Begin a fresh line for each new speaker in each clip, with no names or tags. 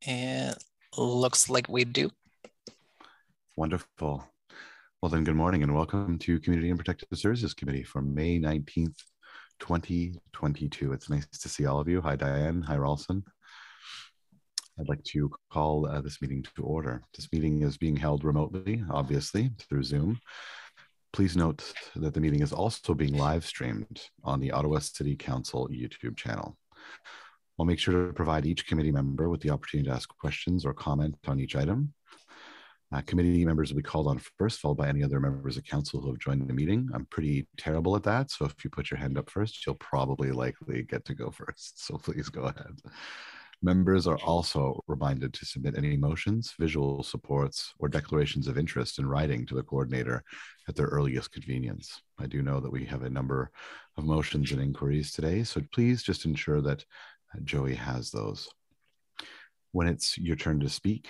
It looks like we do.
Wonderful. Well then, good morning and welcome to Community and Protective Services Committee for May 19th, 2022. It's nice to see all of you. Hi, Diane. Hi, Ralston. I'd like to call this meeting to order. This meeting is being held remotely, obviously, through Zoom. Please note that the meeting is also being live streamed on the Ottawa City Council YouTube channel. I'll make sure to provide each committee member with the opportunity to ask questions or comment on each item. Committee members will be called on first, followed by any other members of council who have joined the meeting. I'm pretty terrible at that, so if you put your hand up first, you'll probably likely get to go first, so please go ahead. Members are also reminded to submit any motions, visual supports, or declarations of interest in writing to the coordinator at their earliest convenience. I do know that we have a number of motions and inquiries today, so please just ensure that Joey has those. When it's your turn to speak,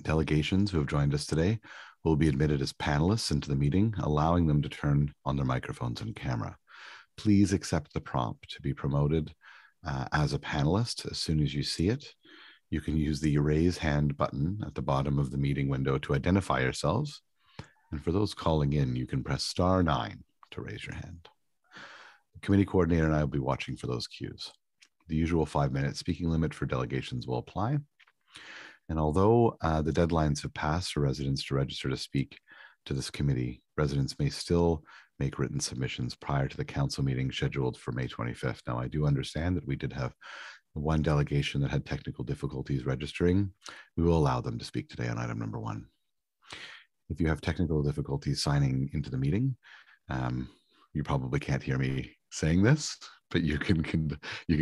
delegations who have joined us today will be admitted as panelists into the meeting, allowing them to turn on their microphones and camera. Please accept the prompt to be promoted as a panelist as soon as you see it. You can use the raise hand button at the bottom of the meeting window to identify yourselves. And for those calling in, you can press *9 to raise your hand. The committee coordinator and I will be watching for those cues. The usual 5-minute speaking limit for delegations will apply. And although the deadlines have passed for residents to register to speak to this committee, residents may still make written submissions prior to the council meeting scheduled for May 25th. Now, I do understand that we did have one delegation that had technical difficulties registering. We will allow them to speak today on item number 1. If you have technical difficulties signing into the meeting, you probably can't hear me saying this, but you can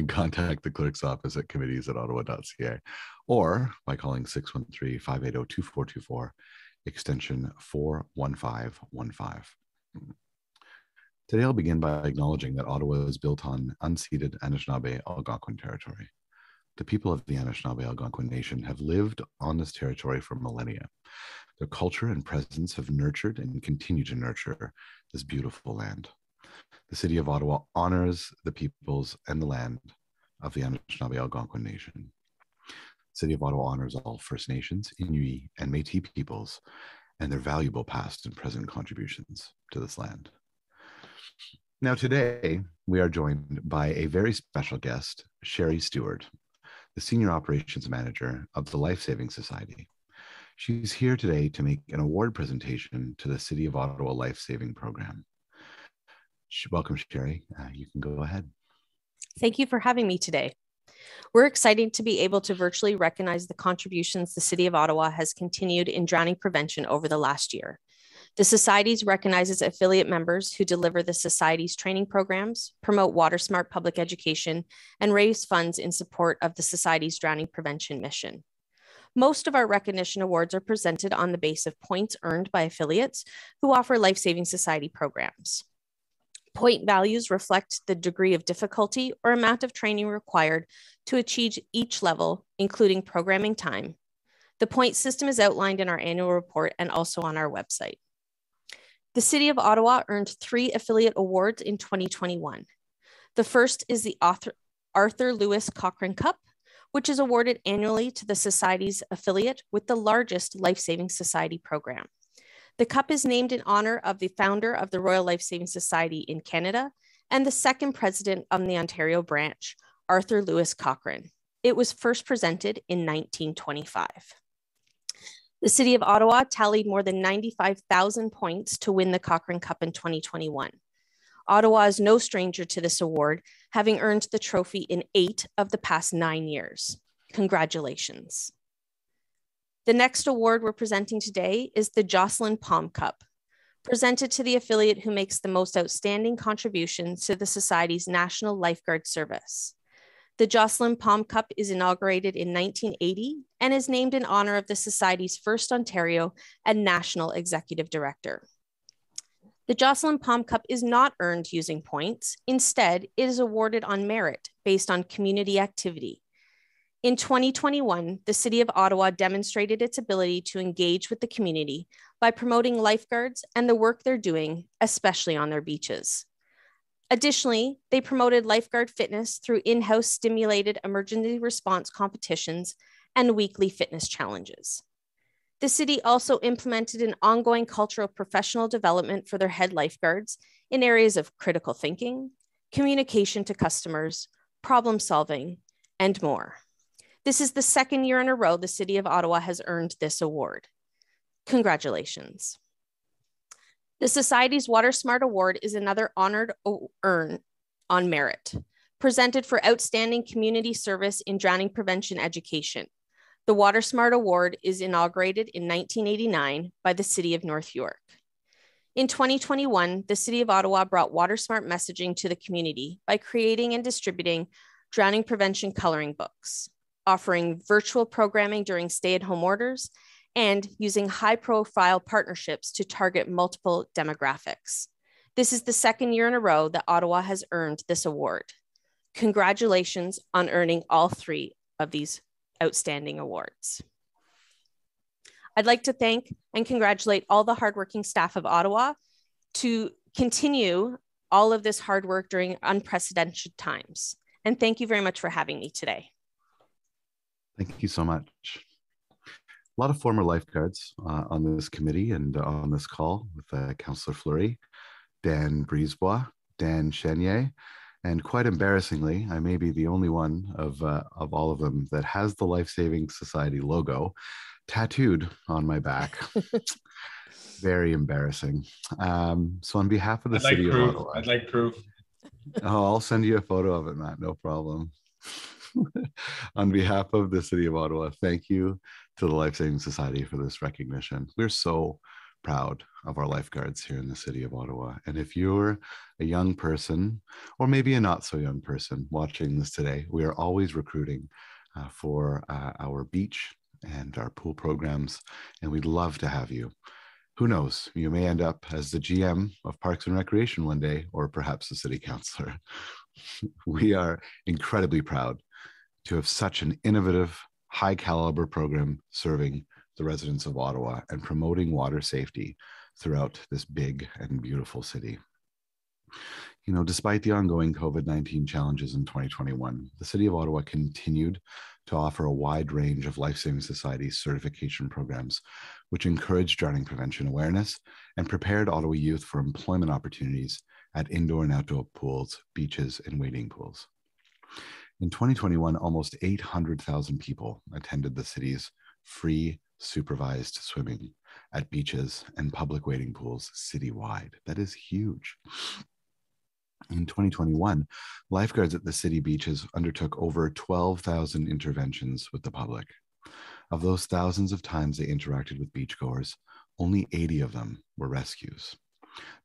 contact the clerk's office at committees@ottawa.ca or by calling 613-580-2424, extension 41515. Today, I'll begin by acknowledging that Ottawa is built on unceded Anishinaabe Algonquin territory. The people of the Anishinaabe Algonquin Nation have lived on this territory for millennia. Their culture and presence have nurtured and continue to nurture this beautiful land. The City of Ottawa honors the peoples and the land of the Anishinaabe Algonquin Nation. The City of Ottawa honors all First Nations, Inuit, and Métis peoples and their valuable past and present contributions to this land. Now today, we are joined by a very special guest, Sherry Stewart, the Senior Operations Manager of the Life Saving Society. She's here today to make an award presentation to the City of Ottawa Life Saving Program. Welcome, Sherry. You can go ahead.
Thank you for having me today. We're excited to be able to virtually recognize the contributions the City of Ottawa has continued in drowning prevention over the last year. The Societies recognizes affiliate members who deliver the Society's training programs, promote water-smart public education, and raise funds in support of the Society's drowning prevention mission. Most of our recognition awards are presented on the base of points earned by affiliates who offer life-saving society programs. Point values reflect the degree of difficulty or amount of training required to achieve each level, including programming time. The point system is outlined in our annual report and also on our website. The City of Ottawa earned 3 affiliate awards in 2021. The first is the Arthur Lewis Cochran Cup, which is awarded annually to the Society's affiliate with the largest life-saving society program. The cup is named in honor of the founder of the Royal Life Saving Society in Canada and the second president of the Ontario branch, Arthur Lewis Cochran. It was first presented in 1925. The City of Ottawa tallied more than 95,000 points to win the Cochran Cup in 2021. Ottawa is no stranger to this award, having earned the trophy in 8 of the past 9 years. Congratulations. The next award we're presenting today is the Jocelyn Palm Cup, presented to the affiliate who makes the most outstanding contributions to the Society's National Lifeguard Service. The Jocelyn Palm Cup is inaugurated in 1980 and is named in honor of the Society's first Ontario and National Executive Director. The Jocelyn Palm Cup is not earned using points. Instead, it is awarded on merit based on community activity. In 2021, the City of Ottawa demonstrated its ability to engage with the community by promoting lifeguards and the work they're doing, especially on their beaches. Additionally, they promoted lifeguard fitness through in-house stimulated emergency response competitions and weekly fitness challenges. The city also implemented an ongoing culture of professional development for their head lifeguards in areas of critical thinking, communication to customers, problem solving, and more. This is the second year in a row the City of Ottawa has earned this award. Congratulations. The Society's Water Smart Award is another honored earn on merit, presented for outstanding community service in drowning prevention education. The Water Smart Award is inaugurated in 1989 by the City of North York. In 2021, the City of Ottawa brought water smart messaging to the community by creating and distributing drowning prevention coloring books, offering virtual programming during stay-at-home orders, and using high-profile partnerships to target multiple demographics. This is the second year in a row that Ottawa has earned this award. Congratulations on earning all three of these outstanding awards. I'd like to thank and congratulate all the hardworking staff of Ottawa to continue all of this hard work during unprecedented times. And thank you very much for having me today.
Thank you so much. A lot of former lifeguards on this committee and on this call with Councillor Fleury, Dan Brisebois, Dan Chenier, and quite embarrassingly, I may be the only one of all of them that has the Life Saving Society logo tattooed on my back. Very embarrassing. So on behalf of the City of Ottawa,
I'd like proof.
Oh, I'll send you a photo of it, Matt. No problem. On behalf of the City of Ottawa, thank you to the Life Saving Society for this recognition. We're so proud of our lifeguards here in the City of Ottawa. And if you're a young person, or maybe a not so young person watching this today, we are always recruiting for our beach and our pool programs, and we'd love to have you. Who knows, you may end up as the GM of Parks and Recreation one day, or perhaps the city councillor. We are incredibly proud to have such an innovative, high caliber program serving the residents of Ottawa and promoting water safety throughout this big and beautiful city. You know, despite the ongoing COVID-19 challenges in 2021, the City of Ottawa continued to offer a wide range of Life Saving Society certification programs, which encouraged drowning prevention awareness and prepared Ottawa youth for employment opportunities at indoor and outdoor pools, beaches, and wading pools. In 2021, almost 800,000 people attended the city's free supervised swimming at beaches and public wading pools citywide. That is huge. In 2021, lifeguards at the city beaches undertook over 12,000 interventions with the public. Of those thousands of times they interacted with beachgoers, only 80 of them were rescues.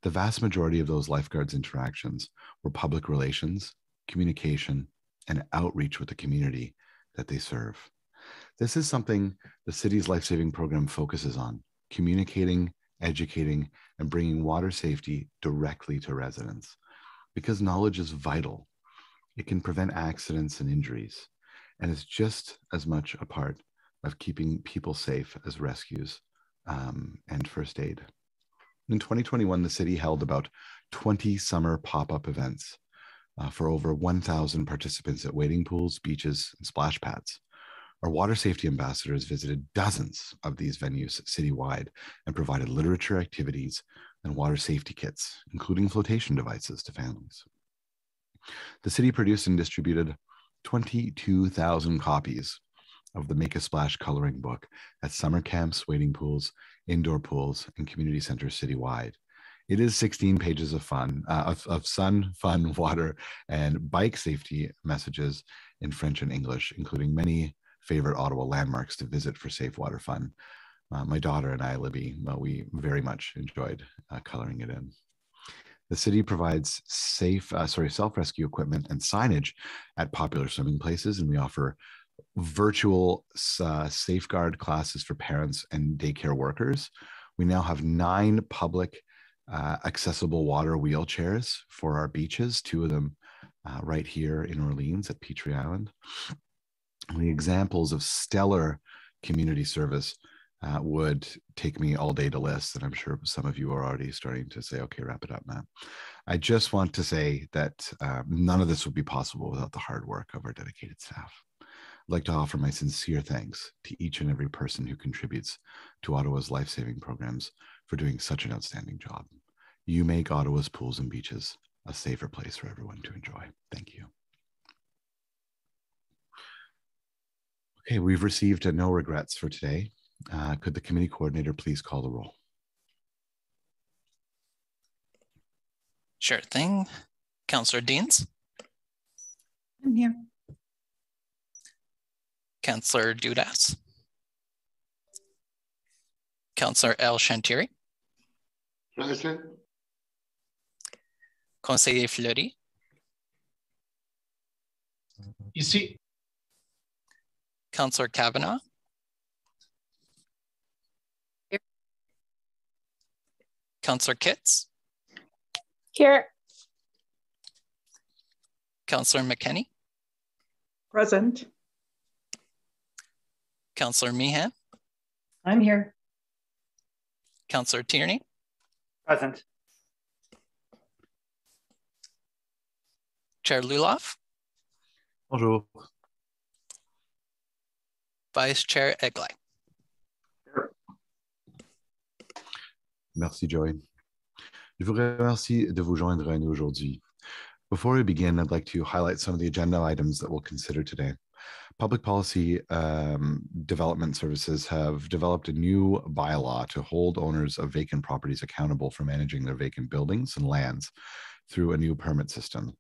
The vast majority of those lifeguards' interactions were public relations, communication, and outreach with the community that they serve. This is something the city's life-saving program focuses on: communicating, educating, and bringing water safety directly to residents. Because knowledge is vital. It can prevent accidents and injuries, and it's just as much a part of keeping people safe as rescues and first aid. In 2021, the city held about 20 summer pop-up events for over 1,000 participants at wading pools, beaches, and splash pads. Our water safety ambassadors visited dozens of these venues citywide and provided literature, activities, and water safety kits, including flotation devices to families. The city produced and distributed 22,000 copies of the Make a Splash coloring book at summer camps, wading pools, indoor pools, and community centers citywide. It is 16 pages of fun, of sun, fun, water, and bike safety messages in French and English, including many favorite Ottawa landmarks to visit for safe water fun. My daughter and I, Libby, we very much enjoyed coloring it in. The city provides self-rescue equipment and signage at popular swimming places, and we offer virtual safeguard classes for parents and daycare workers. We now have 9 public accessible water wheelchairs for our beaches, 2 of them right here in Orleans at Petrie Island. And the examples of stellar community service would take me all day to list, and I'm sure some of you are already starting to say, okay, wrap it up, Matt. I just want to say that none of this would be possible without the hard work of our dedicated staff. I'd like to offer my sincere thanks to each and every person who contributes to Ottawa's life-saving programs for doing such an outstanding job. You make Ottawa's pools and beaches a safer place for everyone to enjoy. Thank you. Okay, we've received no regrets for today. Could the committee coordinator please call the roll?
Sure thing. Councillor Deans.
I'm here.
Councillor Dudas. Councillor El Chantiri.
Present.
Conseiller Fleury.
Ici.
Councillor Kavanaugh.
Here.
Councillor Kitts.
Here.
Councillor McKenney.
Present.
Councillor Meehan.
I'm here.
Councillor Tierney.
Present.
Chair Luloff.
Bonjour.
Vice Chair Egley.
Merci, Joey. Je vous remercie de vous joindre à nous aujourd'hui. Before we begin, I'd like to highlight some of the agenda items that we'll consider today. Public Policy Development Services have developed a new bylaw to hold owners of vacant properties accountable for managing their vacant buildings and lands through a new permit system.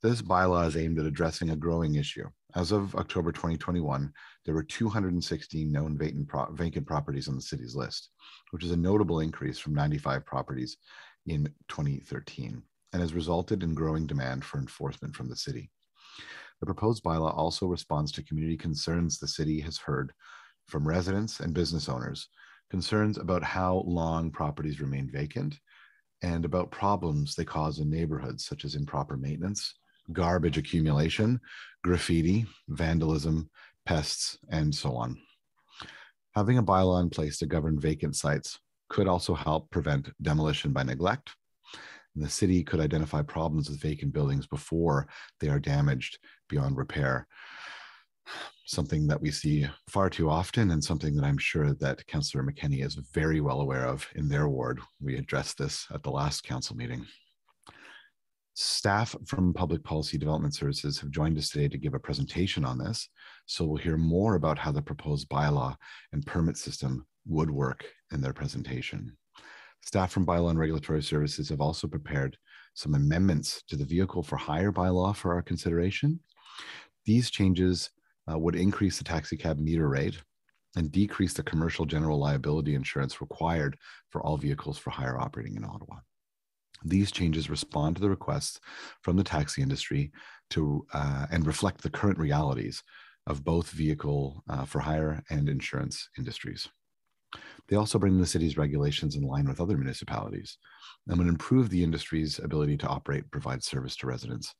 This bylaw is aimed at addressing a growing issue. As of October 2021, there were 216 known vacant properties on the city's list, which is a notable increase from 95 properties in 2013, and has resulted in growing demand for enforcement from the city. The proposed bylaw also responds to community concerns the city has heard from residents and business owners, concerns about how long properties remain vacant and about problems they cause in neighborhoods such as improper maintenance, garbage accumulation, graffiti, vandalism, pests, and so on. Having a bylaw in place to govern vacant sites could also help prevent demolition by neglect. And the city could identify problems with vacant buildings before they are damaged beyond repair. Something that we see far too often, and something that I'm sure that Councillor McKenney is very well aware of in their ward. We addressed this at the last council meeting. Staff from Public Policy Development Services have joined us today to give a presentation on this. So we'll hear more about how the proposed bylaw and permit system would work in their presentation. Staff from Bylaw and Regulatory Services have also prepared some amendments to the Vehicle for Hire bylaw for our consideration. These changes would increase the taxi cab meter rate and decrease the commercial general liability insurance required for all vehicles for hire operating in Ottawa. These changes respond to the requests from the taxi industry to and reflect the current realities of both vehicle for hire and insurance industries. They also bring the city's regulations in line with other municipalities and would improve the industry's ability to operate and provide service to residents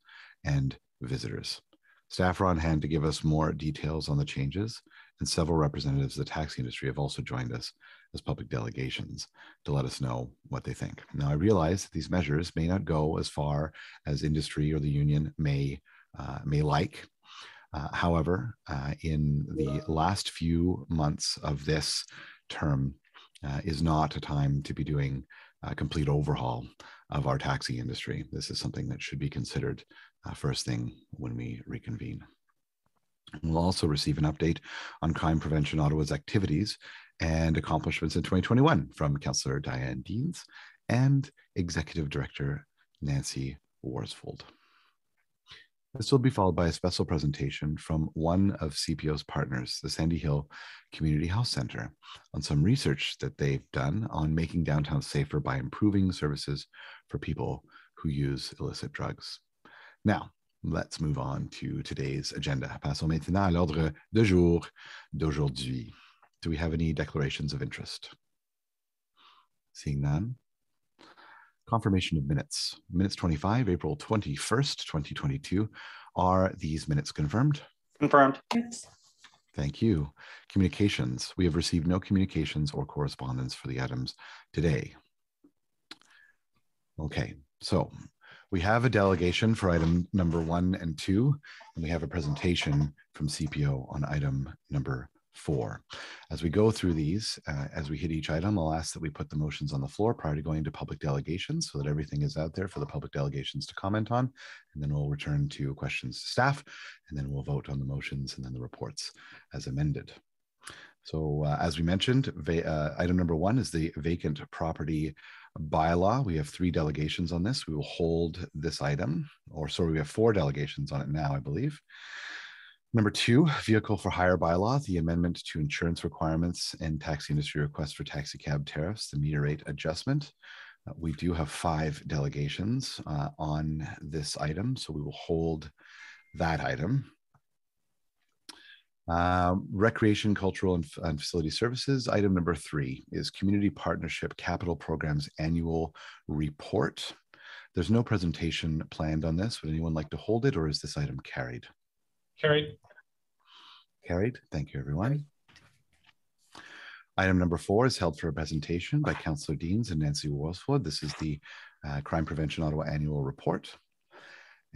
and visitors. Staff are on hand to give us more details on the changes, and several representatives of the taxi industry have also joined us as public delegations to let us know what they think. Now, I realize that these measures may not go as far as industry or the union may like. However, in the last few months of this term is not a time to be doing a complete overhaul of our taxi industry. This is something that should be considered first thing when we reconvene. We'll also receive an update on Crime Prevention Ottawa's activities and accomplishments in 2021 from Councillor Diane Deans and Executive Director Nancy Worsfold. This will be followed by a special presentation from one of CPO's partners, the Sandy Hill Community Health Center, on some research that they've done on making downtown safer by improving services for people who use illicit drugs. Now, let's move on to today's agenda. Passons maintenant à l'ordre du jour d'aujourd'hui. Do we have any declarations of interest? Seeing none. Confirmation of minutes. Minutes 25, April 21st, 2022. Are these minutes confirmed?
Confirmed.
Yes.
Thank you. Communications. We have received no communications or correspondence for the items today. Okay, so We have a delegation for item number 1 and 2, and we have a presentation from CPO on item number 4. As we go through these, as we hit each item, I'll ask that we put the motions on the floor prior to going to public delegations so that everything is out there for the public delegations to comment on. And then we'll return to questions to staff, and then we'll vote on the motions and then the reports as amended. So as we mentioned, item number 1 is the vacant property bylaw. We have 3 delegations on this. We will hold this item, or sorry, we have 4 delegations on it now, I believe. Number 2, vehicle for hire bylaw, the amendment to insurance requirements and taxi industry request for taxi cab tariffs, the meter rate adjustment. We do have 5 delegations on this item, so we will hold that item. Recreation, cultural, and facility services. Item number 3 is Community Partnership Capital Programs Annual Report. There's no presentation planned on this. Would anyone like to hold it, or is this item carried?
Carried.
Carried. Thank you, everyone. Item number 4 is held for a presentation by Councillor Deans and Nancy Worswood. This is the Crime Prevention Ottawa Annual Report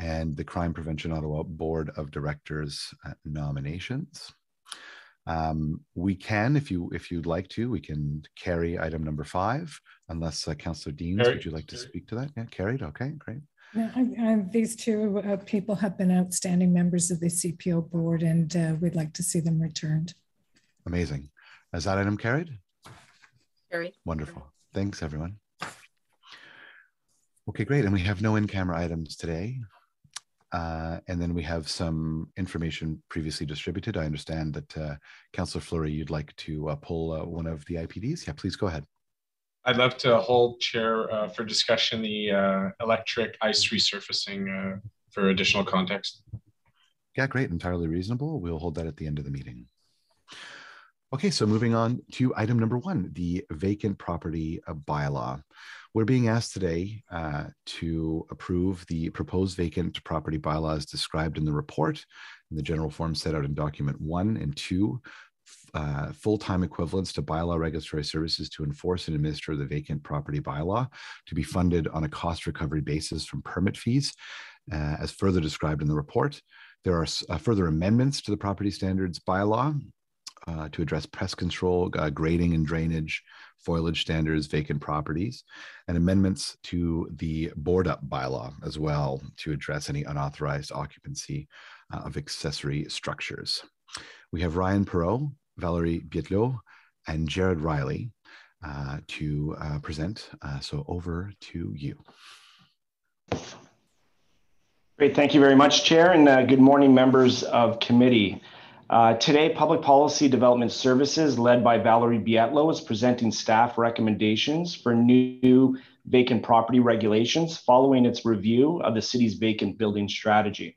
and the Crime Prevention Ottawa Board of Directors nominations. We can, if you'd like to, we can carry item number 5, unless Councillor Deans, would you like to speak to that? Yeah, carried. Okay, great.
Yeah, these 2 people have been outstanding members of the CPO board, and we'd like to see them returned. Amazing.
Is that item carried?
Carried.
Wonderful. Thanks, everyone. Okay, great. And we have no in-camera items today. And then we have some information previously distributed. I understand that Councillor Fleury, you'd like to pull one of the IPDs. Yeah, please go ahead.
I'd love to hold, Chair, for discussion the electric ice resurfacing for additional context.
Yeah, great. Entirely reasonable. We'll hold that at the end of the meeting. Okay, so moving on to item number 1, the vacant property bylaw. We're being asked today to approve the proposed vacant property bylaw as described in the report in the general form set out in document 1 and 2. Full-time equivalents to bylaw regulatory services to enforce and administer the vacant property bylaw to be funded on a cost recovery basis from permit fees, as further described in the report. There are further amendments to the property standards bylaw to address pest control, grading and drainage, foliage standards, vacant properties, and amendments to the board up bylaw as well to address any unauthorized occupancy of accessory structures. We have Ryan Perot, Valerie Bietlot, and Jared Riley to present. So over to you.
Great, thank you very much, Chair, and good morning, members of committee. Today, Public Policy Development Services, led by Valerie Bietlot, is presenting staff recommendations for new vacant property regulations following its review of the city's vacant building strategy.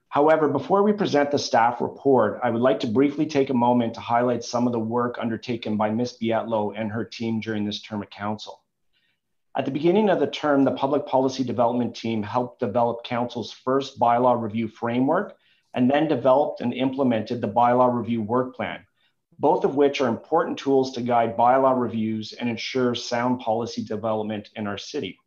However, before we present the staff report, I would like to briefly take a moment to highlight some of the work undertaken by Ms. Bietlot and her team during this term of council. At the beginning of the term, the Public Policy Development team helped develop council's first bylaw review framework and then developed and implemented the bylaw review work plan, both of which are important tools to guide bylaw reviews and ensure sound policy development in our city.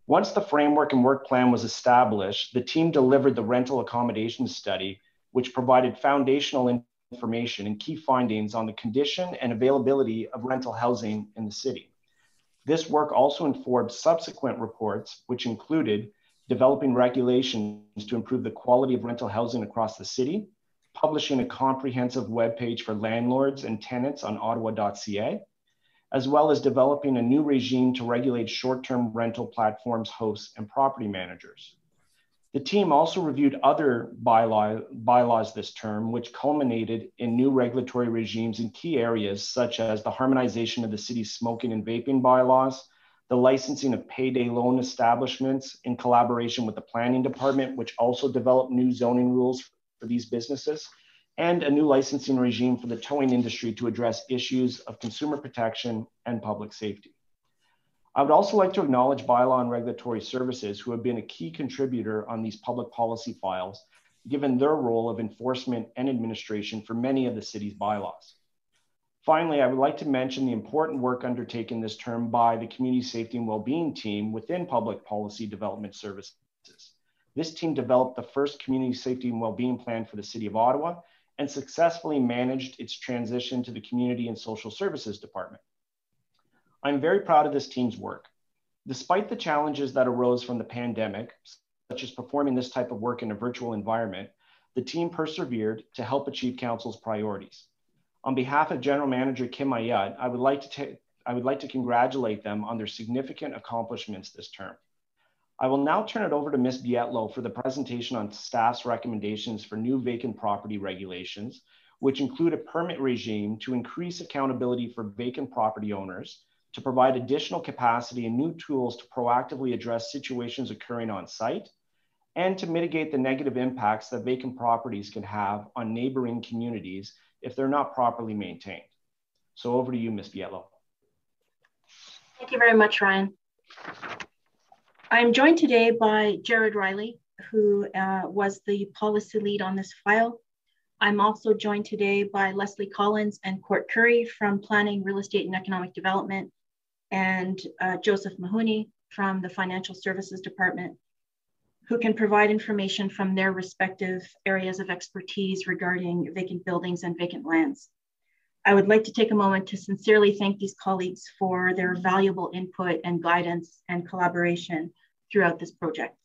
Once the framework and work plan was established, the team delivered the rental accommodation study, which provided foundational information and key findings on the condition and availability of rental housing in the city. This work also informed subsequent reports, which included developing regulations to improve the quality of rental housing across the city, publishing a comprehensive webpage for landlords and tenants on ottawa.ca, as well as developing a new regime to regulate short-term rental platforms, hosts, and property managers. The team also reviewed other bylaws this term, which culminated in new regulatory regimes in key areas such as the harmonization of the city's smoking and vaping bylaws, the licensing of payday loan establishments in collaboration with the planning department, which also developed new zoning rules for these businesses, and a new licensing regime for the towing industry to address issues of consumer protection and public safety. I would also like to acknowledge Bylaw and Regulatory Services, who have been a key contributor on these public policy files, given their role of enforcement and administration for many of the city's bylaws. Finally, I would like to mention the important work undertaken this term by the Community Safety and Wellbeing team within Public Policy Development Services. This team developed the first Community Safety and Wellbeing Plan for the City of Ottawa and successfully managed its transition to the Community and Social Services Department. I'm very proud of this team's work. Despite the challenges that arose from the pandemic, such as performing this type of work in a virtual environment, the team persevered to help achieve Council's priorities. On behalf of General Manager Kim Ayat, I would like to congratulate them on their significant accomplishments this term. I will now turn it over to Ms. Bietlow for the presentation on staff's recommendations for new vacant property regulations, which include a permit regime to increase accountability for vacant property owners, to provide additional capacity and new tools to proactively address situations occurring on site, and to mitigate the negative impacts that vacant properties can have on neighboring communities if they're not properly maintained. So over to you, Ms. Bietlow.
Thank you very much, Ryan. I'm joined today by Jared Riley, who was the policy lead on this file. I'm also joined today by Leslie Collins and Court Curry from Planning, Real Estate and Economic Development, and Joseph Mahoney from the Financial Services Department, who can provide information from their respective areas of expertise regarding vacant buildings and vacant lands. I would like to take a moment to sincerely thank these colleagues for their valuable input and guidance and collaboration throughout this project.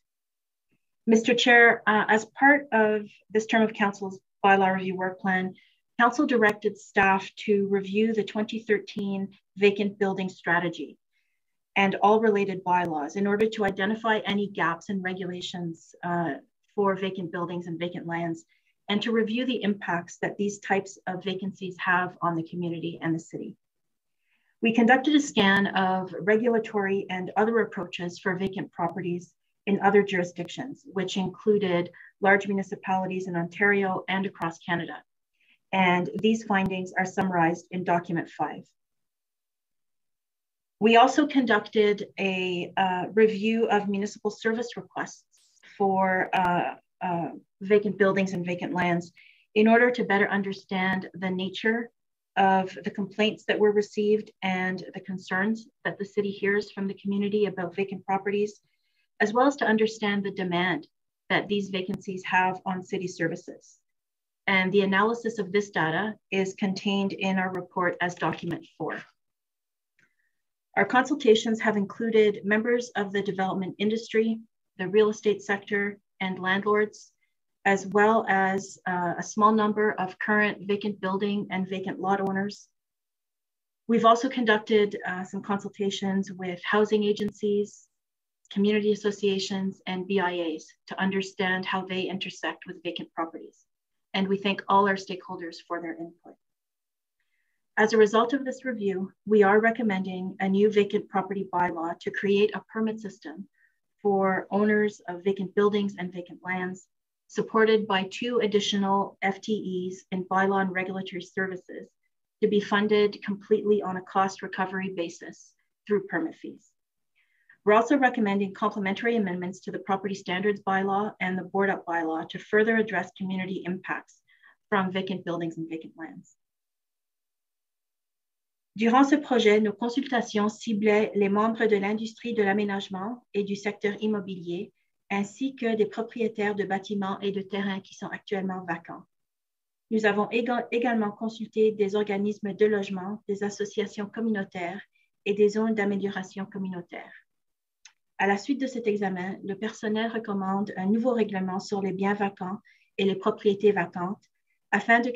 Mr. Chair, as part of this term of Council's bylaw review work plan, Council directed staff to review the 2013 vacant building strategy and all related bylaws in order to identify any gaps in regulations for vacant buildings and vacant lands, and to review the impacts that these types of vacancies have on the community and the city. We conducted a scan of regulatory and other approaches for vacant properties in other jurisdictions, which included large municipalities in Ontario and across Canada. And these findings are summarized in document 5. We also conducted a review of municipal service requests for vacant buildings and vacant lands in order to better understand the nature of the complaints that were received and the concerns that the city hears from the community about vacant properties, as well as to understand the demand that these vacancies have on city services. And the analysis of this data is contained in our report as document 4. Our consultations have included members of the development industry, the real estate sector, and landlords, as well as a small number of current vacant building and vacant lot owners. We've also conducted some consultations with housing agencies, community associations, and BIAs to understand how they intersect with vacant properties. And we thank all our stakeholders for their input. As a result of this review, we are recommending a new vacant property bylaw to create a permit system for owners of vacant buildings and vacant lands, supported by 2 additional FTEs in bylaw and regulatory services to be funded completely on a cost recovery basis through permit fees. We're also recommending complementary amendments to the property standards bylaw and the board up bylaw to further address community impacts from vacant buildings and vacant lands. Durant ce projet, nos consultations ciblaient les membres de l'industrie de l'aménagement et du secteur immobilier, ainsi que des propriétaires de bâtiments et de terrains qui sont actuellement vacants. Nous avons également consulté des organismes de logement, des associations communautaires et des zones d'amélioration communautaire. À la suite de cet examen, le personnel recommande un nouveau règlement sur les biens vacants et les propriétés vacantes afin de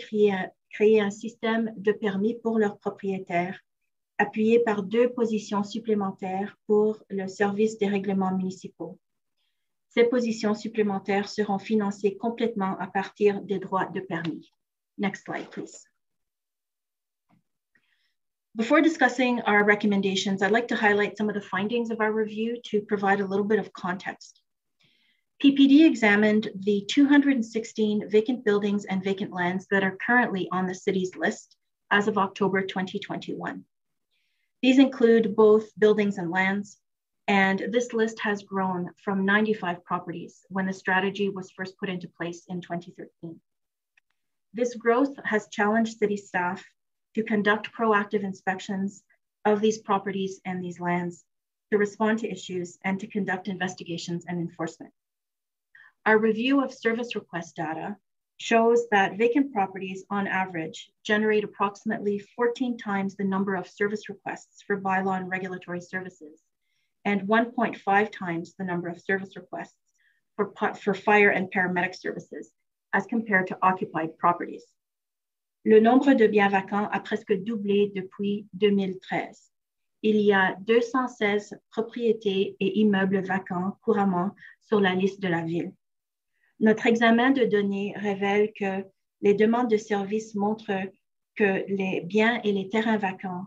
créer un système de permis pour leurs propriétaires, appuyé par 2 positions supplémentaires pour le service des règlements municipaux. Ces positions supplémentaires seront financées complètement à partir des droits de permis. Next slide, please. Before discussing our recommendations, I'd like to highlight some of the findings of our review to provide a little bit of context. PPD examined the 216 vacant buildings and vacant lands that are currently on the city's list as of October 2021. These include both buildings and lands, and this list has grown from 95 properties when the strategy was first put into place in 2013. This growth has challenged city staff to conduct proactive inspections of these properties and these lands, to respond to issues, and to conduct investigations and enforcement. Our review of service request data shows that vacant properties on average generate approximately 14 times the number of service requests for bylaw and regulatory services, and 1.5 times the number of service requests for fire and paramedic services as compared to occupied properties. Le nombre de biens vacants a presque doublé depuis 2013. Il y a 216 propriétés et immeubles vacants couramment sur la liste de la ville. Notre examen de données révèle que les demandes de services montrent que les biens et les terrains vacants,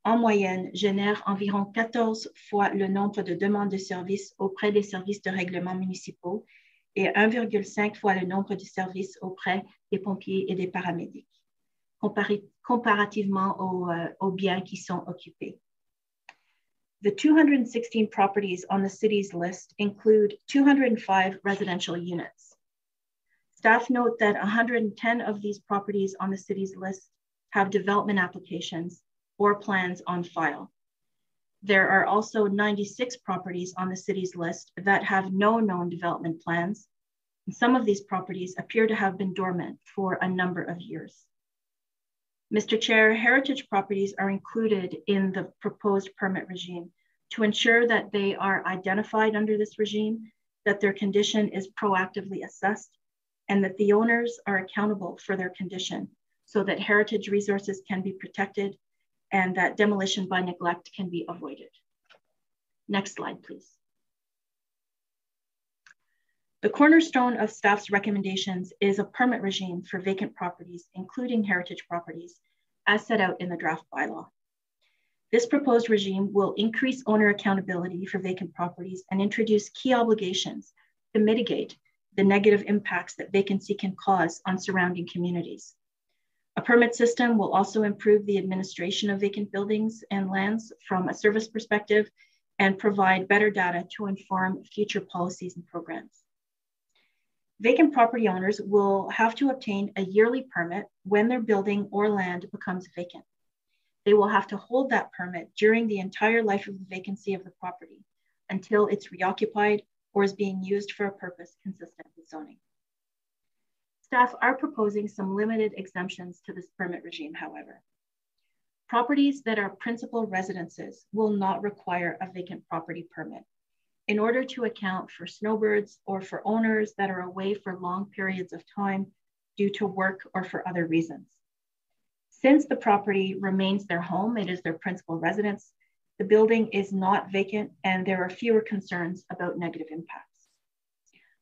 en moyenne, génèrent environ 14 fois le nombre de demandes de services auprès des services de règlement municipaux et 1,5 fois le nombre de services auprès des pompiers et des paramédics, comparativement aux biens qui sont occupés. The 216 properties on the city's list include 205 residential units. Staff note that 110 of these properties on the city's list have development applications or plans on file. There are also 96 properties on the city's list that have no known development plans. And some of these properties appear to have been dormant for a number of years. Mr. Chair, heritage properties are included in the proposed permit regime to ensure that they are identified under this regime, that their condition is proactively assessed, and that the owners are accountable for their condition so that heritage resources can be protected and that demolition by neglect can be avoided. Next slide, please. The cornerstone of staff's recommendations is a permit regime for vacant properties, including heritage properties, as set out in the draft bylaw. This proposed regime will increase owner accountability for vacant properties and introduce key obligations to mitigate the negative impacts that vacancy can cause on surrounding communities. A permit system will also improve the administration of vacant buildings and lands from a service perspective and provide better data to inform future policies and programs. Vacant property owners will have to obtain a yearly permit when their building or land becomes vacant. They will have to hold that permit during the entire life of the vacancy of the property until it's reoccupied or is being used for a purpose consistent with zoning. Staff are proposing some limited exemptions to this permit regime, however. Properties that are principal residences will not require a vacant property permit in order to account for snowbirds or for owners that are away for long periods of time due to work or for other reasons. Since the property remains their home, it is their principal residence, the building is not vacant and there are fewer concerns about negative impacts.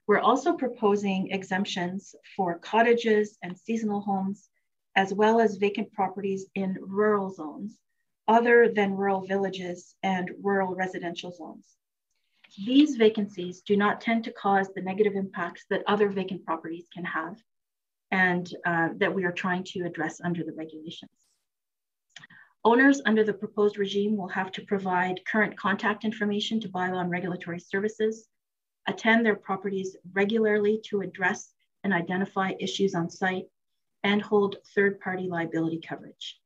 We're also proposing exemptions for cottages and seasonal homes, as well as vacant properties in rural zones, other than rural villages and rural residential zones. These vacancies do not tend to cause the negative impacts that other vacant properties can have, and that we are trying to address under the regulations. Owners under the proposed regime will have to provide current contact information to bylaw and regulatory services, attend their properties regularly to address and identify issues on site, and hold third-party liability coverage.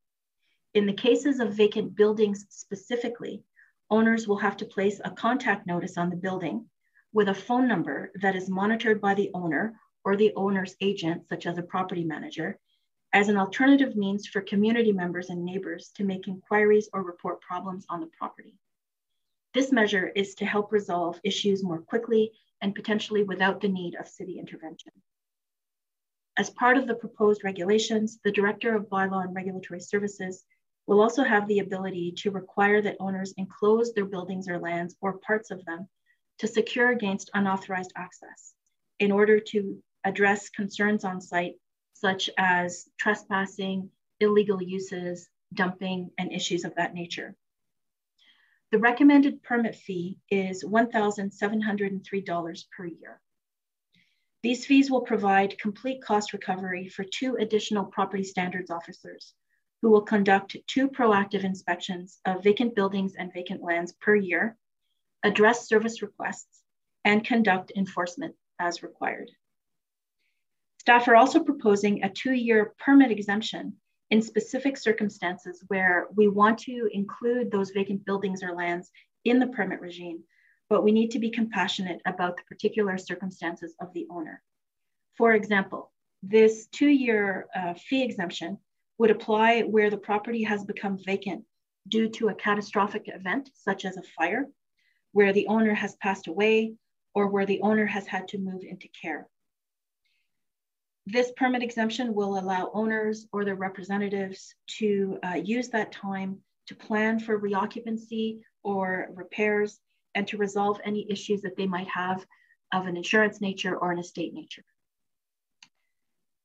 In the cases of vacant buildings specifically, owners will have to place a contact notice on the building with a phone number that is monitored by the owner or the owner's agent, such as a property manager, as an alternative means for community members and neighbors to make inquiries or report problems on the property. This measure is to help resolve issues more quickly and potentially without the need of city intervention. As part of the proposed regulations, the Director of Bylaw and Regulatory Services will also have the ability to require that owners enclose their buildings or lands or parts of them to secure against unauthorized access in order to address concerns on site, such as trespassing, illegal uses, dumping, and issues of that nature. The recommended permit fee is $1,703 per year. These fees will provide complete cost recovery for 2 additional property standards officers who will conduct 2 proactive inspections of vacant buildings and vacant lands per year, address service requests, and conduct enforcement as required. Staff are also proposing a 2-year permit exemption in specific circumstances where we want to include those vacant buildings or lands in the permit regime, but we need to be compassionate about the particular circumstances of the owner. For example, this 2-year fee exemption would apply where the property has become vacant due to a catastrophic event, such as a fire, where the owner has passed away, or where the owner has had to move into care. This permit exemption will allow owners or their representatives to use that time to plan for reoccupancy or repairs and to resolve any issues that they might have of an insurance nature or an estate nature.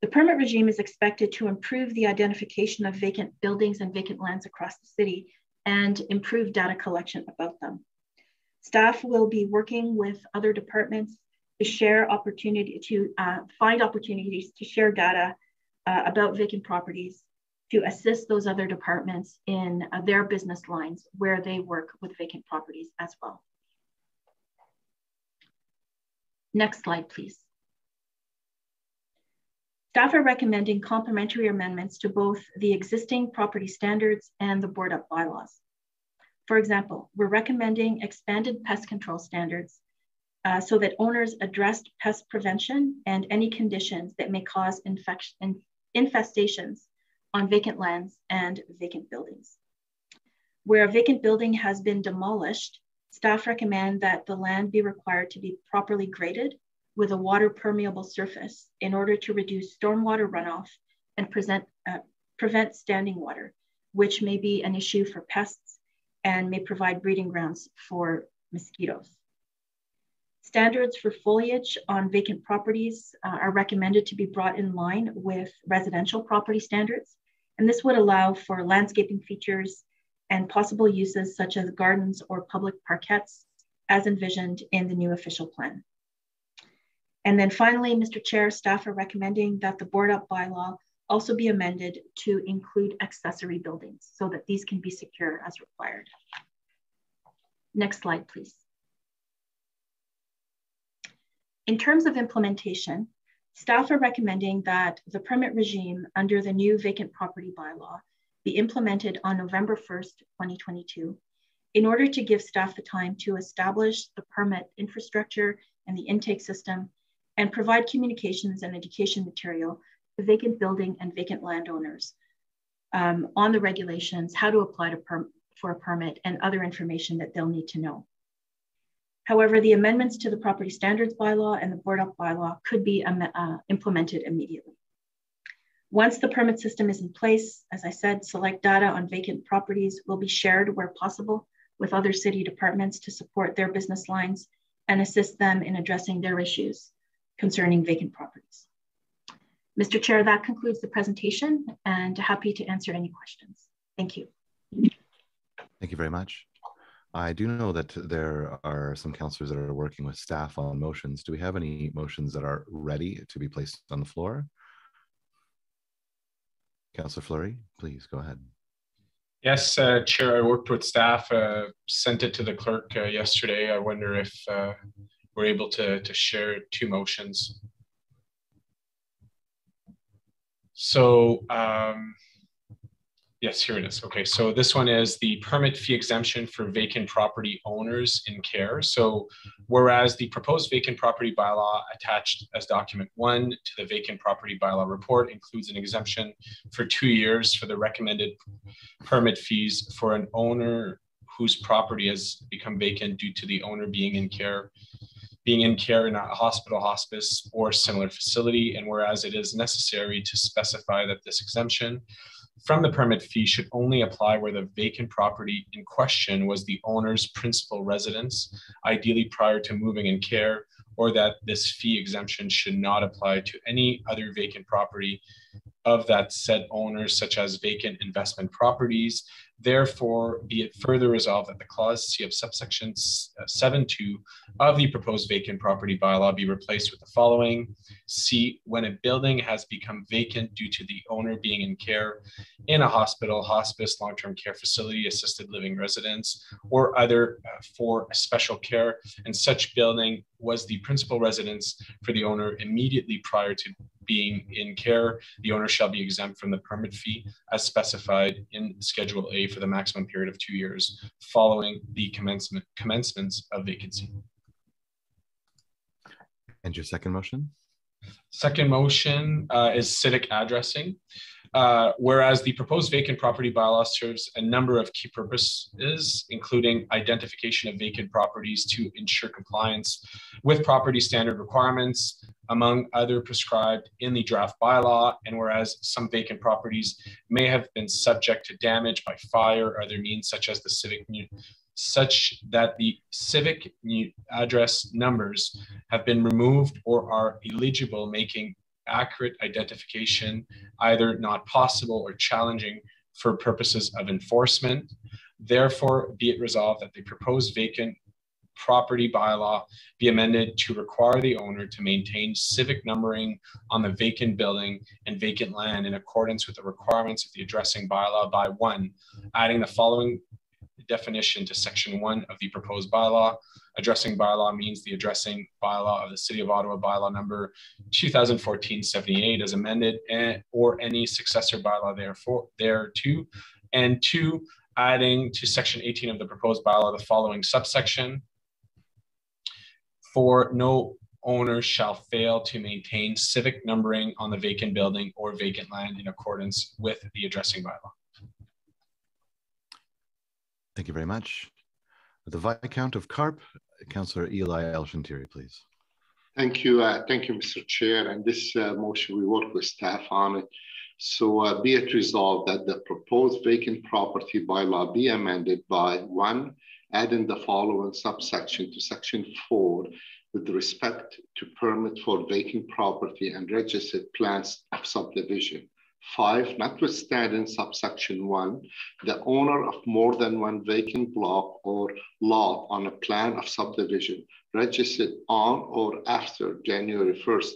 The permit regime is expected to improve the identification of vacant buildings and vacant lands across the city and improve data collection about them. Staff will be working with other departments to share find opportunities to share data about vacant properties, to assist those other departments in their business lines where they work with vacant properties as well. Next slide, please. Staff are recommending complementary amendments to both the existing property standards and the board up bylaws. For example, we're recommending expanded pest control standards so that owners address pest prevention and any conditions that may cause infestations on vacant lands and vacant buildings. Where a vacant building has been demolished, staff recommend that the land be required to be properly graded with a water permeable surface in order to reduce stormwater runoff and prevent standing water, which may be an issue for pests and may provide breeding grounds for mosquitoes. Standards for foliage on vacant properties are recommended to be brought in line with residential property standards, and this would allow for landscaping features and possible uses such as gardens or public parkettes as envisioned in the new official plan. And then finally, Mr. Chair, staff are recommending that the board up bylaw also be amended to include accessory buildings so that these can be secure as required. Next slide, please. In terms of implementation, staff are recommending that the permit regime under the new vacant property bylaw be implemented on November 1st, 2022, in order to give staff the time to establish the permit infrastructure and the intake system and provide communications and education material to vacant building and vacant landowners on the regulations, how to apply for a permit, and other information that they'll need to know. However, the amendments to the property standards bylaw and the board up bylaw could be implemented immediately. Once the permit system is in place, as I said, select data on vacant properties will be shared where possible with other city departments to support their business lines and assist them in addressing their issues concerning vacant properties. Mr. Chair, that concludes the presentation, and happy to answer any questions. Thank you.
Thank you very much. I do know that there are some councillors that are working with staff on motions. Do we have any motions that are ready to be placed on the floor? Councillor Fleury, please go ahead.
Yes, Chair, I worked with staff, sent it to the clerk yesterday. I wonder if we're able to share two motions. So, yes, here it is. Okay, so this one is the permit fee exemption for vacant property owners in care. So, whereas the proposed vacant property bylaw attached as document 1 to the vacant property bylaw report includes an exemption for 2 years for the recommended permit fees for an owner whose property has become vacant due to the owner being in care in a hospital, hospice, or similar facility, and whereas it is necessary to specify that this exemption from the permit fee should only apply where the vacant property in question was the owner's principal residence, ideally prior to moving in care, or that this fee exemption should not apply to any other vacant property of that said owner, such as vacant investment properties. Therefore, be it further resolved that the clause C of subsection 7.2 of the proposed vacant property bylaw be replaced with the following. C, when a building has become vacant due to the owner being in care in a hospital, hospice, long-term care facility, assisted living residence, or other for special care, and such building was the principal residence for the owner immediately prior to being in care, the owner shall be exempt from the permit fee as specified in Schedule A for the maximum period of 2 years following the commencements of vacancy.
And your second motion?
Second motion is civic addressing. Whereas the proposed vacant property bylaw serves a number of key purposes, including identification of vacant properties to ensure compliance with property standard requirements, among other prescribed in the draft bylaw, and whereas some vacant properties may have been subject to damage by fire or other means such that the civic address numbers have been removed or are illegible, making accurate identification either not possible or challenging for purposes of enforcement. Therefore, be it resolved that the proposed vacant property bylaw be amended to require the owner to maintain civic numbering on the vacant building and vacant land in accordance with the requirements of the addressing bylaw by 1, adding the following definition to section 1 of the proposed bylaw. Addressing bylaw means the addressing bylaw of the City of Ottawa, bylaw number 2014-78 as amended, or any successor bylaw thereto. And 2, adding to section 18 of the proposed bylaw the following subsection: for no owner shall fail to maintain civic numbering on the vacant building or vacant land in accordance with the addressing bylaw.
Thank you very much. The Viscount of Carp, Councillor Eli Elshintiri, please.
Thank you, Mr. Chair. And this motion, we work with staff on it. So be it resolved that the proposed vacant property bylaw be amended by 1, adding the following subsection to section 4 with respect to permit for vacant property and registered plans of subdivision. 5, notwithstanding subsection 1, the owner of more than one vacant block or lot on a plan of subdivision registered on or after January 1st,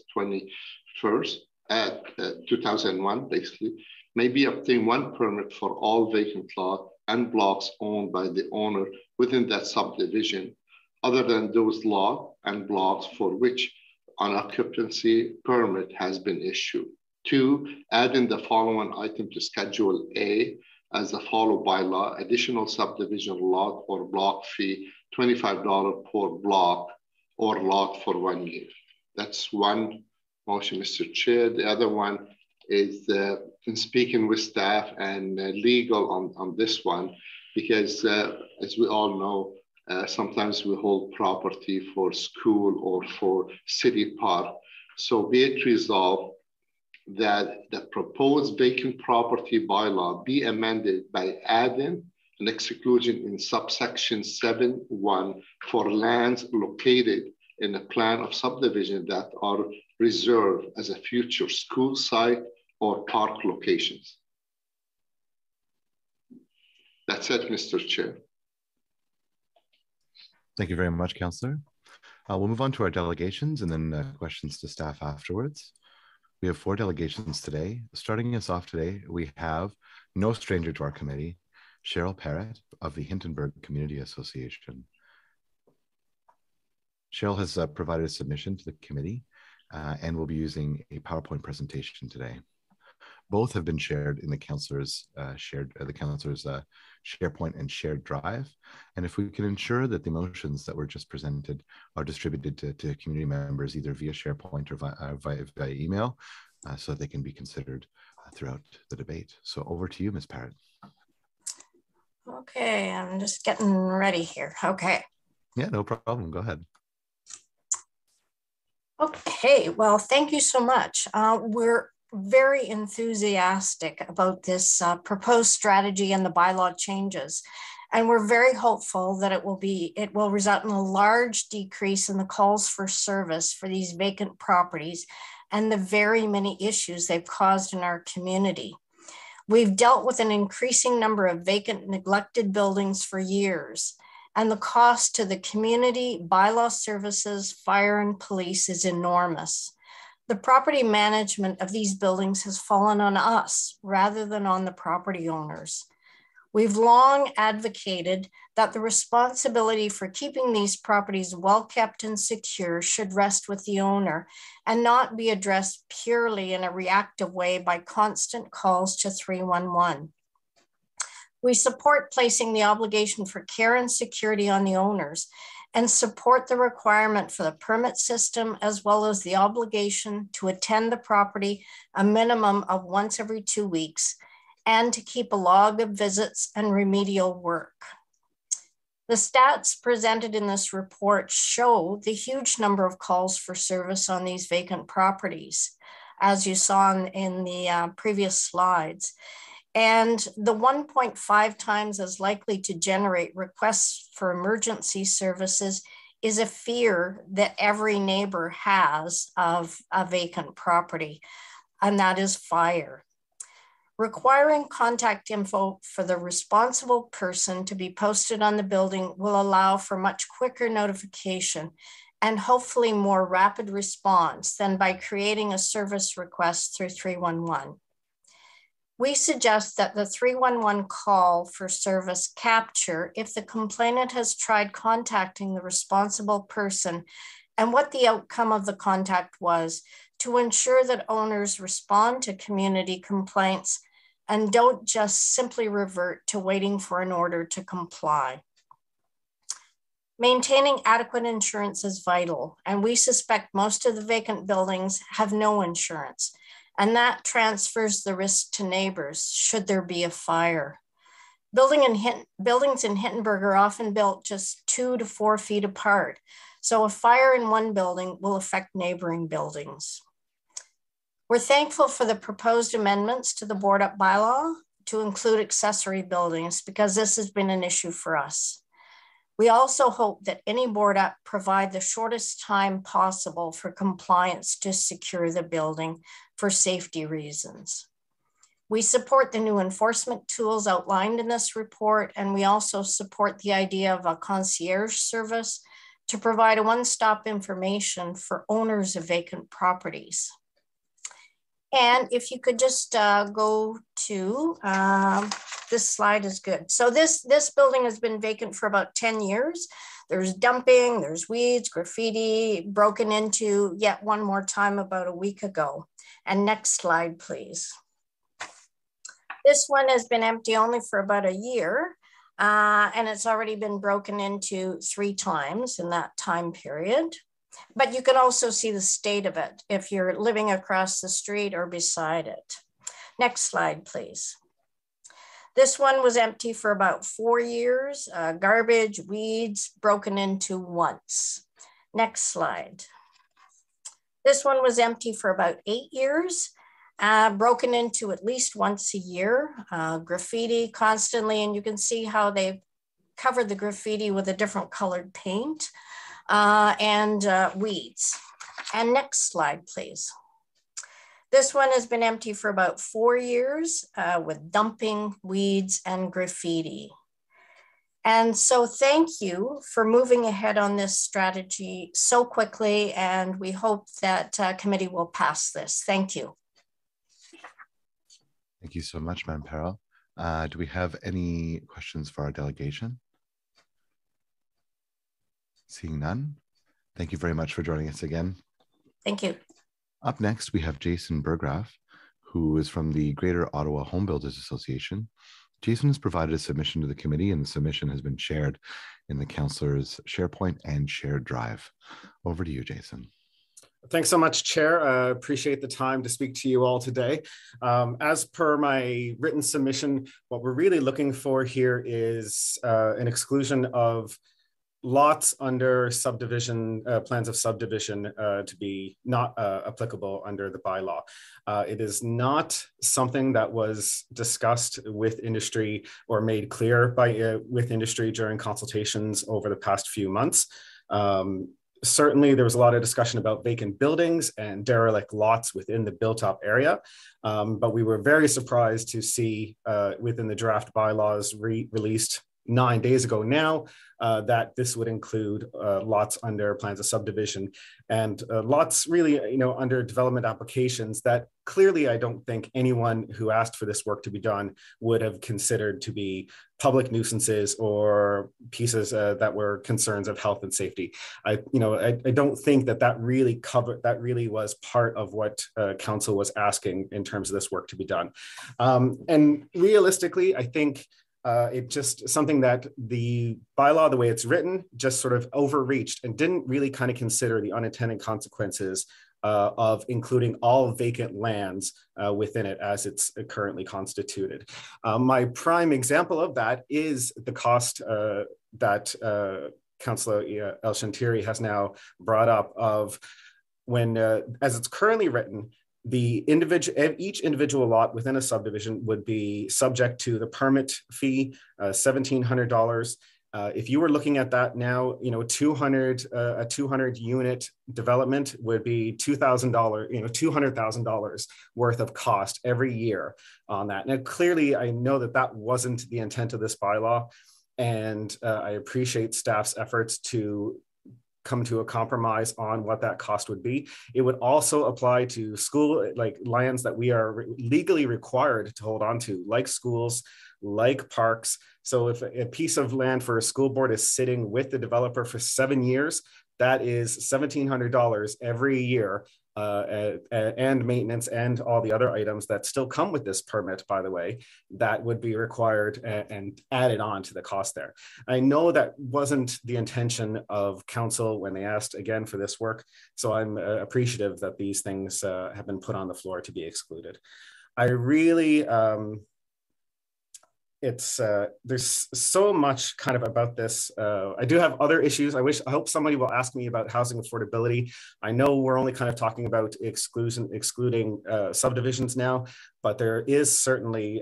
2001, basically, may be obtained one permit for all vacant lot and blocks owned by the owner within that subdivision, other than those lot and blocks for which an occupancy permit has been issued. 2, adding the following item to Schedule A as the follow bylaw: additional subdivision lot or block fee, $25 per block or lot for 1 year. That's one motion, Mr. Chair. The other one is in speaking with staff and legal on this one, because as we all know, sometimes we hold property for school or for city park. So be it resolved that the proposed vacant property bylaw be amended by adding an exclusion in subsection 7.1 for lands located in a plan of subdivision that are reserved as a future school site or park locations. That's it, Mr. Chair.
Thank you very much, Councillor. We'll move on to our delegations and then questions to staff afterwards. We have 4 delegations today. Starting us off today, we have no stranger to our committee, Cheryl Parrott of the Hintonburg Community Association. Cheryl has provided a submission to the committee and will be using a PowerPoint presentation today. Both have been shared in the councillors' SharePoint and shared drive. And if we can ensure that the motions that were just presented are distributed to community members either via SharePoint or via email, so they can be considered throughout the debate. So over to you, Ms. Parrott.
Okay, I'm just getting ready here. Okay.
Yeah, no problem. Go ahead.
Okay, well, thank you so much. We're very enthusiastic about this proposed strategy and the bylaw changes. And we're very hopeful that it will result in a large decrease in the calls for service for these vacant properties and the very many issues they've caused in our community. We've dealt with an increasing number of vacant, neglected buildings for years, and the cost to the community, bylaw services, fire, and police is enormous. The property management of these buildings has fallen on us rather than on the property owners. We've long advocated that the responsibility for keeping these properties well kept and secure should rest with the owner and not be addressed purely in a reactive way by constant calls to 311. We support placing the obligation for care and security on the owners and support the requirement for the permit system, as well as the obligation to attend the property a minimum of once every 2 weeks and to keep a log of visits and remedial work. The stats presented in this report show the huge number of calls for service on these vacant properties, as you saw in the previous slides. And the 1.5 times as likely to generate requests for emergency services is a fear that every neighbor has of a vacant property, and that is fire. Requiring contact info for the responsible person to be posted on the building will allow for much quicker notification and hopefully more rapid response than by creating a service request through 311. We suggest that the 311 call for service capture if the complainant has tried contacting the responsible person and what the outcome of the contact was, to ensure that owners respond to community complaints and don't just simply revert to waiting for an order to comply. Maintaining adequate insurance is vital, and we suspect most of the vacant buildings have no insurance, and that transfers the risk to neighbors should there be a fire. Buildings in Hittenburg are often built just 2 to 4 feet apart, so a fire in one building will affect neighboring buildings. We're thankful for the proposed amendments to the board up bylaw to include accessory buildings, because this has been an issue for us. We also hope that any board up provide the shortest time possible for compliance to secure the building for safety reasons. We support the new enforcement tools outlined in this report, and we also support the idea of a concierge service to provide a one-stop information for owners of vacant properties. And if you could just go to, this slide is good. So this building has been vacant for about 10 years. There's dumping, there's weeds, graffiti, broken into yet one more time about a week ago. And next slide, please. This one has been empty only for about a year, and it's already been broken into 3 times in that time period. But you can also see the state of it if you're living across the street or beside it. Next slide, please. This one was empty for about 4 years, garbage, weeds, broken into once. Next slide. This one was empty for about 8 years, broken into at least once a year, graffiti constantly, and you can see how they've covered the graffiti with a different colored paint. And weeds. And next slide, please. This one has been empty for about 4 years with dumping, weeds, and graffiti. And so thank you for moving ahead on this strategy so quickly, and we hope that committee will pass this. Thank you.
Thank you so much, Madam Perrell. Do we have any questions for our delegation? Seeing none, thank you very much for joining us again.
Thank you.
Up next, we have Jason Burgraff, who is from the Greater Ottawa Home Builders Association. Jason has provided a submission to the committee, and the submission has been shared in the councillor's SharePoint and shared drive. Over to you, Jason.
Thanks so much, Chair. I appreciate the time to speak to you all today. As per my written submission, what we're really looking for here is an exclusion of lots under subdivision, plans of subdivision to be not applicable under the bylaw. It is not something that was discussed with industry or made clear by with industry during consultations over the past few months. Certainly, there was a lot of discussion about vacant buildings and derelict lots within the built-up area, but we were very surprised to see within the draft bylaws released 9 days ago now, that this would include lots under plans of subdivision and lots really, under development applications that clearly I don't think anyone who asked for this work to be done would have considered to be public nuisances or pieces that were concerns of health and safety. I don't think that really was part of what council was asking in terms of this work to be done. And realistically, I think it just something that the bylaw, the way it's written, just sort of overreached and didn't really kind of consider the unintended consequences of including all vacant lands within it as it's currently constituted. My prime example of that is the cost that Councillor El-Shantiri has now brought up of when, as it's currently written, each individual lot within a subdivision would be subject to the permit fee, $1,700. If you were looking at that now, a 200 unit development would be $2,000, $200,000 worth of cost every year on that. Now, clearly, I know that wasn't the intent of this bylaw, and I appreciate staff's efforts to come to a compromise on what that cost would be. It would also apply to lands that we are legally required to hold on to, like schools, like parks. So if a piece of land for a school board is sitting with the developer for 7 years, that is $1,700 every year, and maintenance and all the other items that still come with this permit, by the way, that would be required and added on to the cost there. I know that wasn't the intention of council when they asked again for this work, so I'm appreciative that these things have been put on the floor to be excluded. I really, there's so much kind of about this. I do have other issues. I hope somebody will ask me about housing affordability. I know we're only kind of talking about excluding subdivisions now, but there is certainly,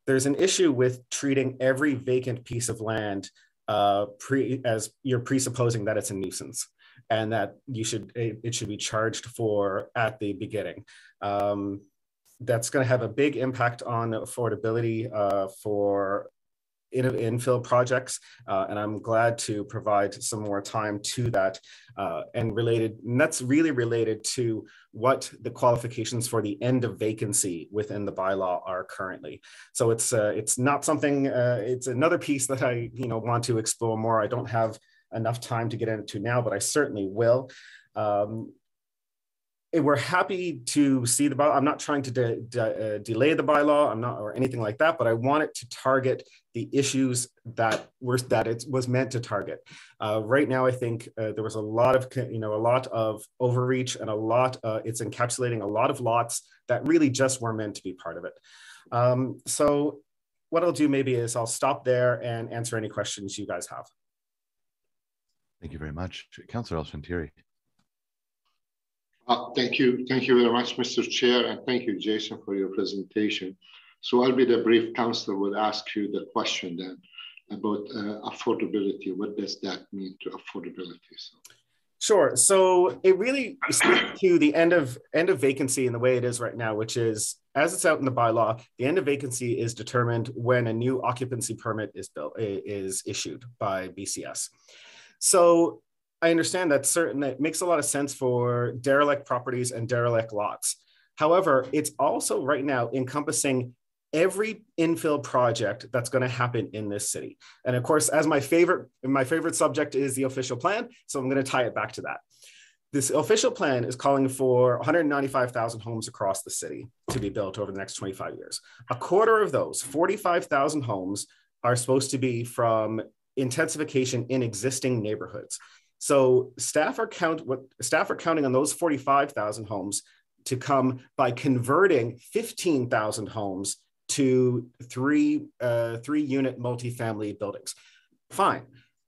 there's an issue with treating every vacant piece of land as you're presupposing that it's a nuisance and that it should be charged for at the beginning. That's going to have a big impact on affordability for infill projects, and I'm glad to provide some more time to that. And that's really related to what the qualifications for the end of vacancy within the bylaw are currently. So it's not something. It's another piece that I want to explore more. I don't have enough time to get into now, but I certainly will. We're happy to see the bylaw. I'm not trying to delay the bylaw. I'm not, or anything like that, but I want it to target the issues that it was meant to target. Right now, I think there was a lot of overreach and it's encapsulating a lot of lots that really just were meant to be part of it. So what I'll do maybe is I'll stop there and answer any questions you guys have.
Thank you very much. Councillor El-Shantiri.
Thank you very much, Mr. Chair, and thank you, Jason, for your presentation. So I'll be the brief. Councillor will ask you the question then about affordability. What does that mean to affordability?
Sure. So it really speaks to the end of vacancy in the way it is right now, which is, as it's out in the bylaw, the end of vacancy is determined when a new occupancy permit is issued by BCS. So I understand that makes a lot of sense for derelict properties and derelict lots. However, it's also right now encompassing every infill project that's going to happen in this city. And of course, as my favorite subject is the official plan, so I'm going to tie it back to that. This official plan is calling for 195,000 homes across the city to be built over the next 25 years. A quarter of those, 45,000 homes, are supposed to be from intensification in existing neighborhoods. So staff are counting on those 45,000 homes to come by converting 15,000 homes to three unit multifamily buildings. Fine,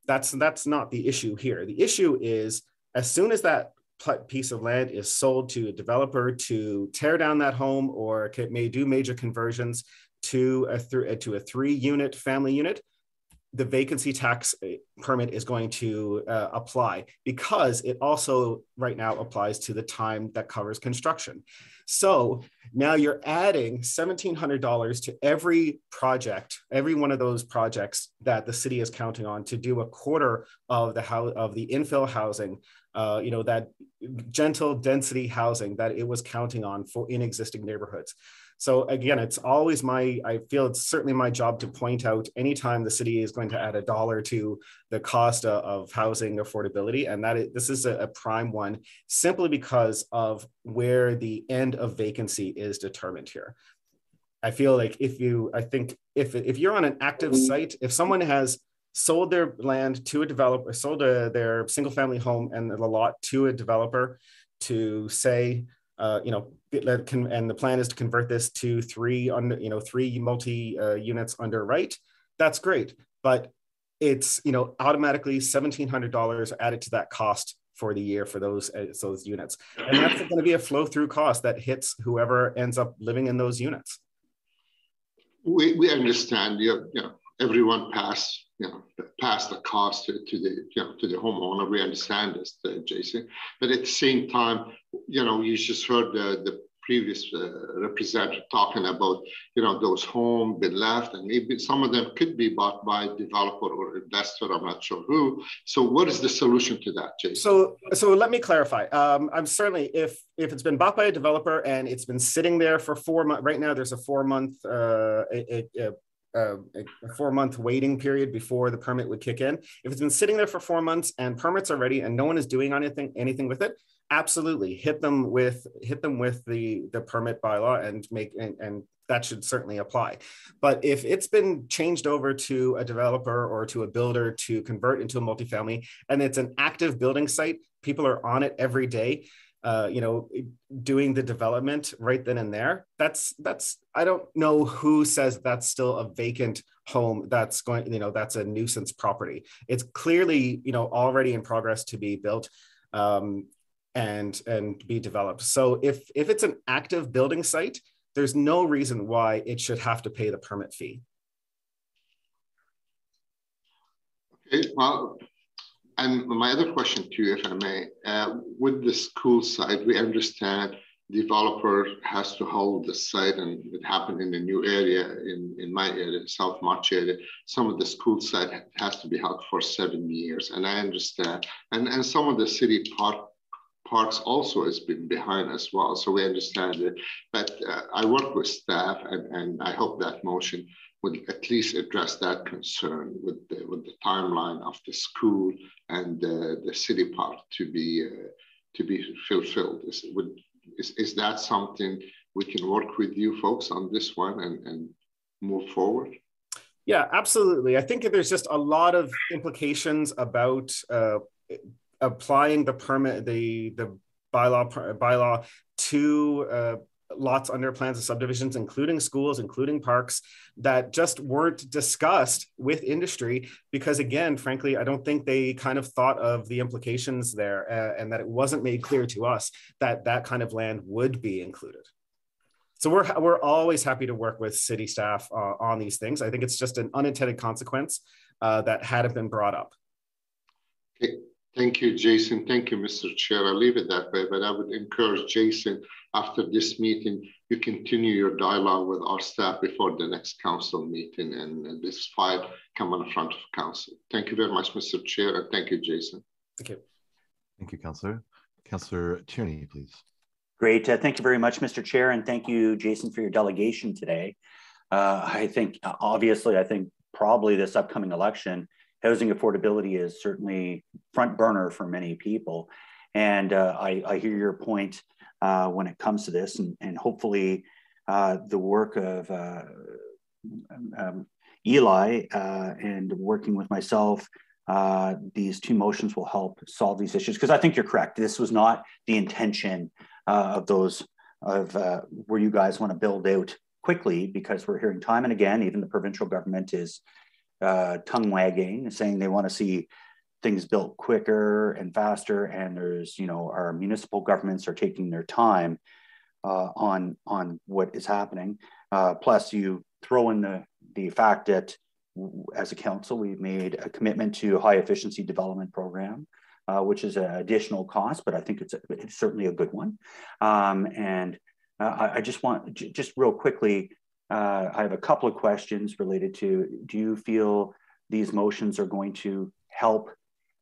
that's not the issue here. The issue is, as soon as that piece of land is sold to a developer to tear down that home or may do major conversions to a 3-unit family unit, the vacancy tax permit is going to apply, because it also right now applies to the time that covers construction. So now you're adding $1,700 to every project, every one of those projects that the city is counting on to do a quarter of the infill housing, that gentle density housing that it was counting on in existing neighborhoods. So again, I feel it's certainly my job to point out anytime the city is going to add $1 to the cost of housing affordability, and this is a prime one, simply because of where the end of vacancy is determined here. I feel like if you're on an active site, if someone has sold their land to a developer, sold their single family home and the lot to a developer to say, and the plan is to convert this to three multi units under right, that's great. But it's, automatically $1,700 added to that cost for the year for those units. And that's going to be a flow through cost that hits whoever ends up living in those units.
We understand, everyone pass the cost to the homeowner. We understand this, Jason. But at the same time, you just heard the previous representative talking about, those homes been left, and maybe some of them could be bought by a developer or investor. I'm not sure who. So what is the solution to that, Jason?
So let me clarify. I'm certainly, if it's been bought by a developer and it's been sitting there for 4 months, right now there's a 4-month a 4-month waiting period before the permit would kick in. If it's been sitting there for 4 months and permits are ready and no one is doing anything with it, absolutely hit them with the permit bylaw and that should certainly apply. But if it's been changed over to a developer or to a builder to convert into a multifamily and it's an active building site, people are on it every day, doing the development right then and there, that's I don't know who says that's still a vacant home that's going, that's a nuisance property. It's clearly, already in progress to be built and be developed. So if it's an active building site, there's no reason why it should have to pay the permit fee.
Okay, well, and my other question to you, if I may, with the school site, we understand developer has to hold the site, and it happened in the new area, in my area, South March area, some of the school site has to be held for 7 years, and I understand, and some of the city parks also has been behind as well, so we understand it, but I work with staff, and I hope that motion would at least address that concern with the timeline of the school and the city park to be fulfilled. Is that something we can work with you folks on this one and move forward?
Yeah, absolutely. I think there's just a lot of implications about applying the permit, the bylaw to lots under plans of subdivisions, including schools, including parks, that just weren't discussed with industry because, again, frankly, I don't think they kind of thought of the implications there and that it wasn't made clear to us that that kind of land would be included. So we're always happy to work with city staff on these things. I think it's just an unintended consequence that hadn't been brought up.
Okay. Thank you, Jason. Thank you, Mr. Chair. I'll leave it that way, but I would encourage Jason, after this meeting, you continue your dialogue with our staff before the next council meeting, and this file come on the front of council. Thank you very much, Mr. Chair, and thank you, Jason.
Thank you.
Thank you, Councillor. Councillor Tierney, please.
Great. Thank you very much, Mr. Chair, and thank you, Jason, for your delegation today. I think, obviously, probably this upcoming election, housing affordability is certainly front burner for many people. And I hear your point when it comes to this, and hopefully the work of Eli and working with myself, these two motions will help solve these issues. Because I think you're correct. This was not the intention of those where you guys want to build out quickly, because we're hearing time and again, even the provincial government is tongue wagging, saying they want to see things built quicker and faster. And there's, our municipal governments are taking their time on what is happening. Plus you throw in the fact that as a council, we've made a commitment to high efficiency development program, which is an additional cost, but I think it's certainly a good one. I just want, just real quickly, I have a couple of questions related to, do you feel these motions are going to help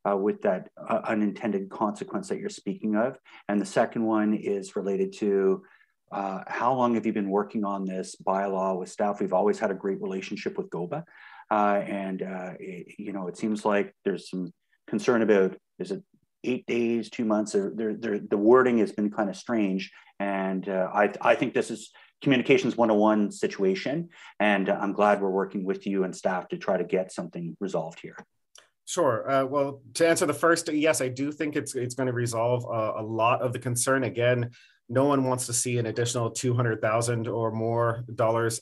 with that unintended consequence that you're speaking of? And the second one is related to how long have you been working on this bylaw with staff? We've always had a great relationship with GOBA. It seems like there's some concern about, is it 8 days, 2 months? The wording has been kind of strange. And I think this is communications 101 situation. And I'm glad we're working with you and staff to try to get something resolved here.
Sure. Well, to answer the first, yes, I do think it's going to resolve a lot of the concern. Again, no one wants to see an additional $200,000 or more dollars,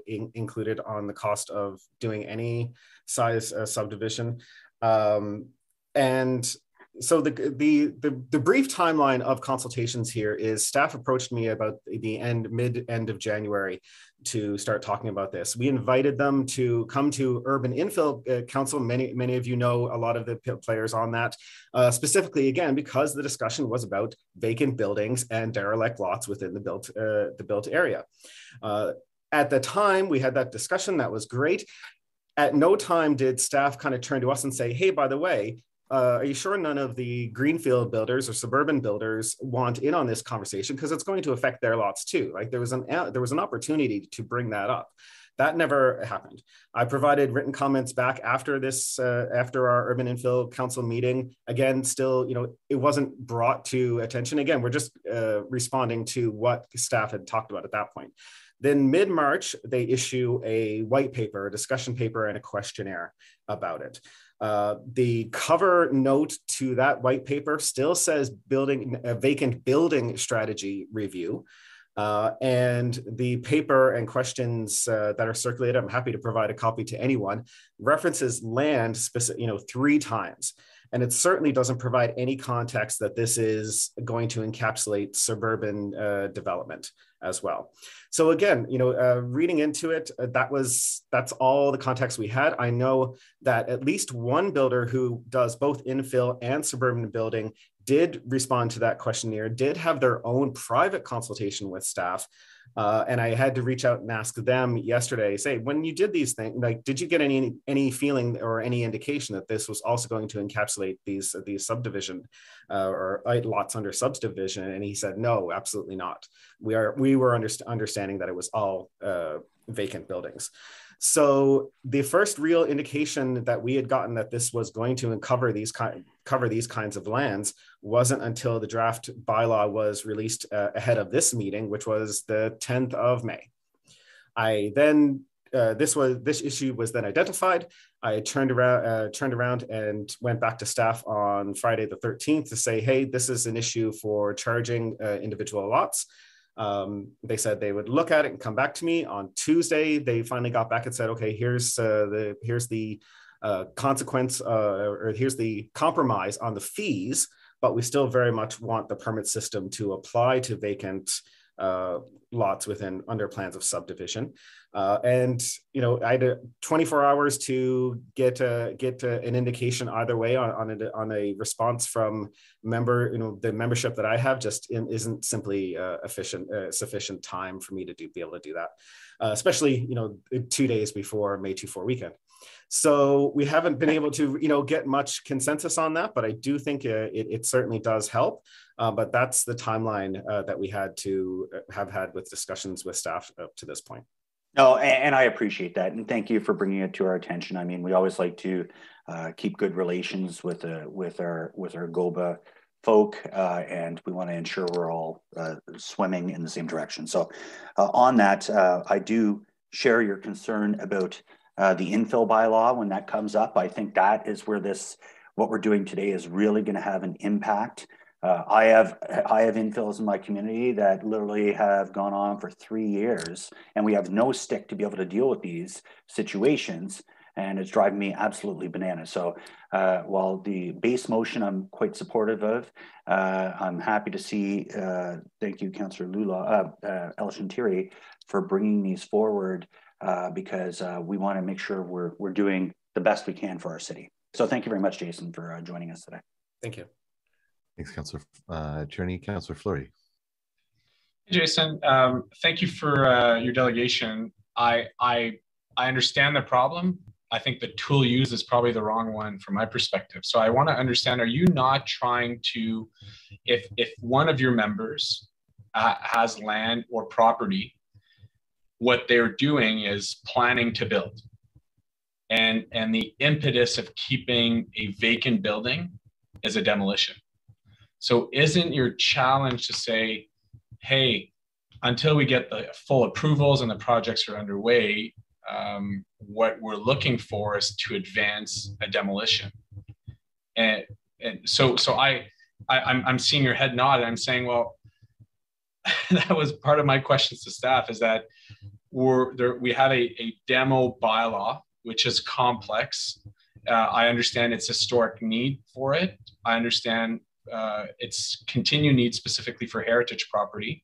included on the cost of doing any size subdivision. And so the brief timeline of consultations here is staff approached me about the mid-end of January to start talking about this. We invited them to come to Urban Infill Council. Many of you know a lot of the players on that, specifically, again, because the discussion was about vacant buildings and derelict lots within the built area. At the time, we had that discussion. That was great. At no time did staff kind of turn to us and say, hey, by the way, are you sure none of the greenfield builders or suburban builders want in on this conversation? Because it's going to affect their lots too. Like there was an opportunity to bring that up. That never happened. I provided written comments back after this, after our Urban Infill Council meeting. Again, still, it wasn't brought to attention. Again, we're just responding to what staff had talked about at that point. Then mid-March, they issue a white paper, a discussion paper, and a questionnaire about it. The cover note to that white paper still says vacant building strategy review. And the paper and questions that are circulated, I'm happy to provide a copy to anyone, references land 3 times. And it certainly doesn't provide any context that this is going to encapsulate suburban development as well. So again, reading into it, that's all the context we had. I know that at least one builder who does both infill and suburban building did respond to that questionnaire, did have their own private consultation with staff. And I had to reach out and ask them yesterday, say, when you did these things, like, did you get any feeling or any indication that this was also going to encapsulate these subdivision or lots under subdivision? And he said, no, absolutely not. We were understanding that it was all vacant buildings. So the first real indication that we had gotten that this was going to cover these kinds of lands wasn't until the draft bylaw was released ahead of this meeting, which was the 10th of May. I then this issue was then identified. I turned around and went back to staff on Friday the 13th to say, hey, this is an issue for charging individual lots. They said they would look at it and come back to me. On Tuesday, they finally got back and said, okay, here's the consequence, or here's the compromise on the fees, but we still very much want the permit system to apply to vacant lots under plans of subdivision. And I had 24 hours to get an indication either way on a response from the membership that I have just isn't simply sufficient time for me to be able to do that, especially 2 days before May 24 weekend. So we haven't been able to get much consensus on that, but I do think it certainly does help. But that's the timeline that we had with discussions with staff up to this point.
No, and I appreciate that, and thank you for bringing it to our attention. I mean, we always like to keep good relations with our GOBA folk, and we want to ensure we're all swimming in the same direction. So, on that, I do share your concern about the infill bylaw when that comes up. I think that is where what we're doing today is really going to have an impact. I have infills in my community that literally have gone on for 3 years, and we have no stick to be able to deal with these situations, and it's driving me absolutely bananas. So while the base motion I'm quite supportive of, I'm happy to see, thank you, Councillor El Shantiri, for bringing these forward because we want to make sure we're doing the best we can for our city. So thank you very much, Jason, for joining us today.
Thank you.
Thanks, Councillor Tierney. Councillor Fleury.
Jason, thank you for your delegation. I understand the problem. I think the tool used is probably the wrong one from my perspective. So I want to understand, are you not trying to, if one of your members has land or property, what they're doing is planning to build. And the impetus of keeping a vacant building is a demolition. So isn't your challenge to say, hey, until we get the full approvals and the projects are underway, what we're looking for is to advance a demolition. And so I'm seeing your head nod, and I'm saying, well, that was part of my questions to staff, is that we have a demo bylaw, which is complex. I understand its historic need for it. I understand its continued need specifically for heritage properties,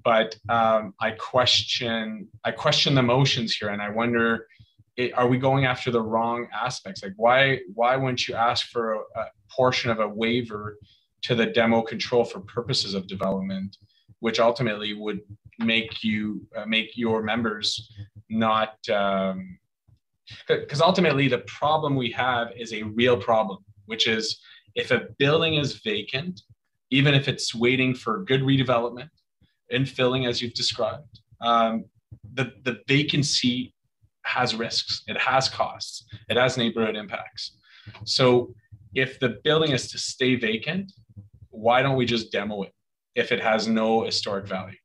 but I question the motions here, and I wonder, are we going after the wrong aspects? Like, why wouldn't you ask for a portion of a waiver to the demo control for purposes of development, which ultimately would make your members not, because ultimately the problem we have is a real problem, which is if a building is vacant, even if it's waiting for good redevelopment, infilling as you've described, the vacancy has risks, it has costs, it has neighborhood impacts. So if the building is to stay vacant, why don't we just demo it if it has no historic value?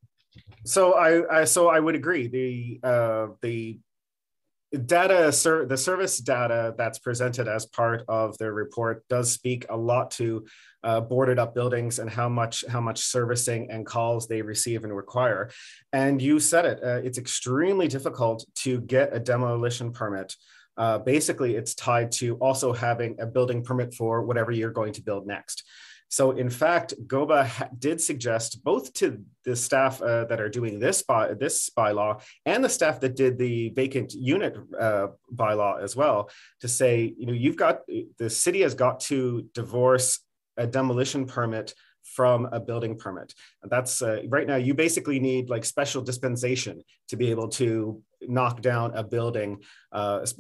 So I would agree. The service data that's presented as part of the report does speak a lot to boarded up buildings and how much servicing and calls they receive and require. And you said it, it's extremely difficult to get a demolition permit. Basically, it's tied to also having a building permit for whatever you're going to build next. So in fact, GOBA did suggest both to the staff that are doing this bylaw and the staff that did the vacant unit bylaw as well, to say, the city has got to divorce a demolition permit from a building permit. That's right now, you basically need like special dispensation to be able to knock down a building,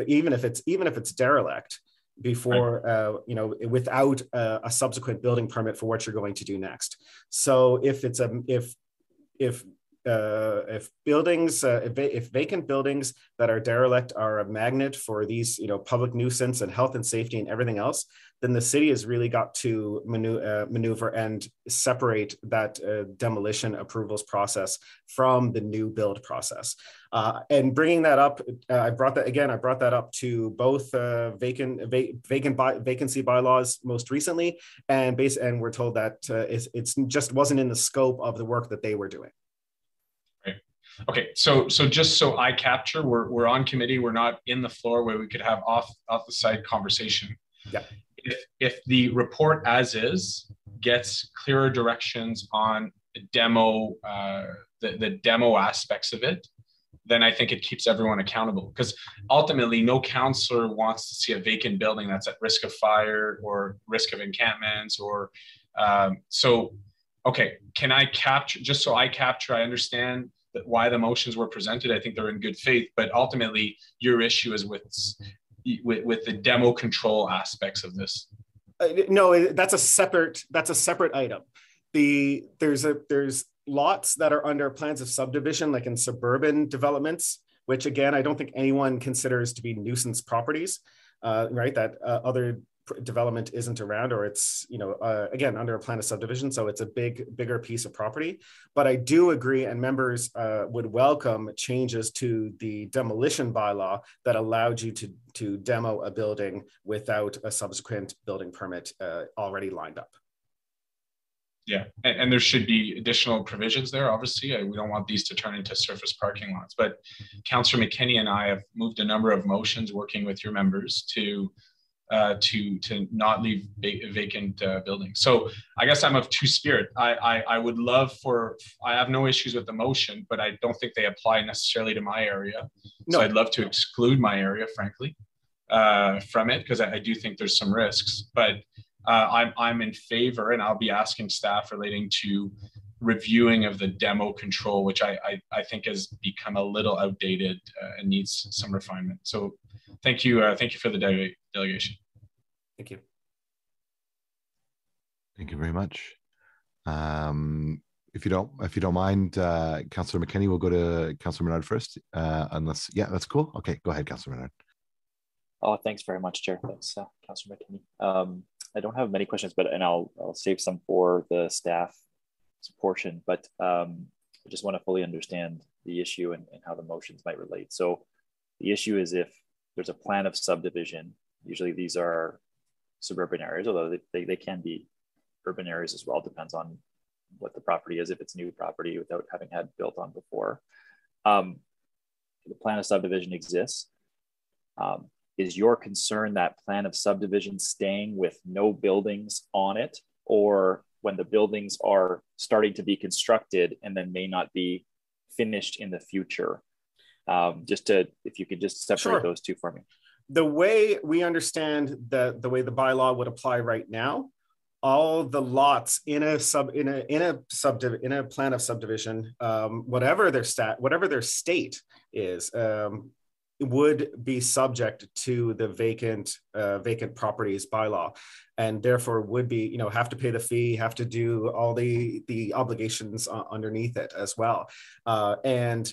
even if it's derelict, before without a subsequent building permit for what you're going to do next. So if vacant buildings that are derelict are a magnet for these public nuisance and health and safety and everything else, then the city has really got to maneuver and separate that demolition approvals process from the new build process. And bringing that up, I brought that up to both vacancy bylaws most recently, and we're told that it's just wasn't in the scope of the work that they were doing.
Okay, so just so I capture, we're on committee, we're not in the floor where we could have off the side conversation.
Yeah.
If the report as is gets clearer directions on the demo, the demo aspects of it, then I think it keeps everyone accountable, because ultimately no councillor wants to see a vacant building that's at risk of fire or risk of encampments or okay, can I capture, just so I understand that why the motions were presented. I think they're in good faith, but ultimately your issue is with the demo control aspects of this.
No, that's a separate item. There's lots that are under plans of subdivision, like in suburban developments, which again, I don't think anyone considers to be nuisance properties, right? That other development isn't around, or it's again under a plan of subdivision, so it's a bigger piece of property. But I do agree, and members would welcome changes to the demolition bylaw that allowed you to demo a building without a subsequent building permit already lined up.
Yeah, and there should be additional provisions there. Obviously, we don't want these to turn into surface parking lots. But Councillor McKinney and I have moved a number of motions working with your members to to not leave vacant buildings. So I guess I'm of two spirit. I would love I have no issues with the motion, but I don't think they apply necessarily to my area. No. So I'd love to exclude my area, frankly, from it, because I do think there's some risks. But I'm in favor, and I'll be asking staff relating to reviewing of the demo control, which I think has become a little outdated and needs some refinement. So thank you for the delegation.
Thank you.
Thank you very much. If you don't mind, Councillor McKinney, we'll go to Councillor Menard first. Yeah, that's cool. Okay, go ahead, Councillor Menard.
Oh, thanks very much, Chair. Thanks, Councillor McKinney. I don't have many questions, and I'll save some for the staff portion, but I just want to fully understand the issue and how the motions might relate. So the issue is if there's a plan of subdivision, usually these are suburban areas, although they can be urban areas as well, depends on what the property is, if it's new property without having had built on before. The plan of subdivision exists. Is your concern that plan of subdivision staying with no buildings on it, or when the buildings are starting to be constructed and then may not be finished in the future? If you could just separate those two for me.
The way we understand the way the bylaw would apply right now, all the lots in a plan of subdivision, whatever their state is, would be subject to the vacant properties bylaw, and therefore would be, have to pay the fee, have to do all the obligations underneath it as well. And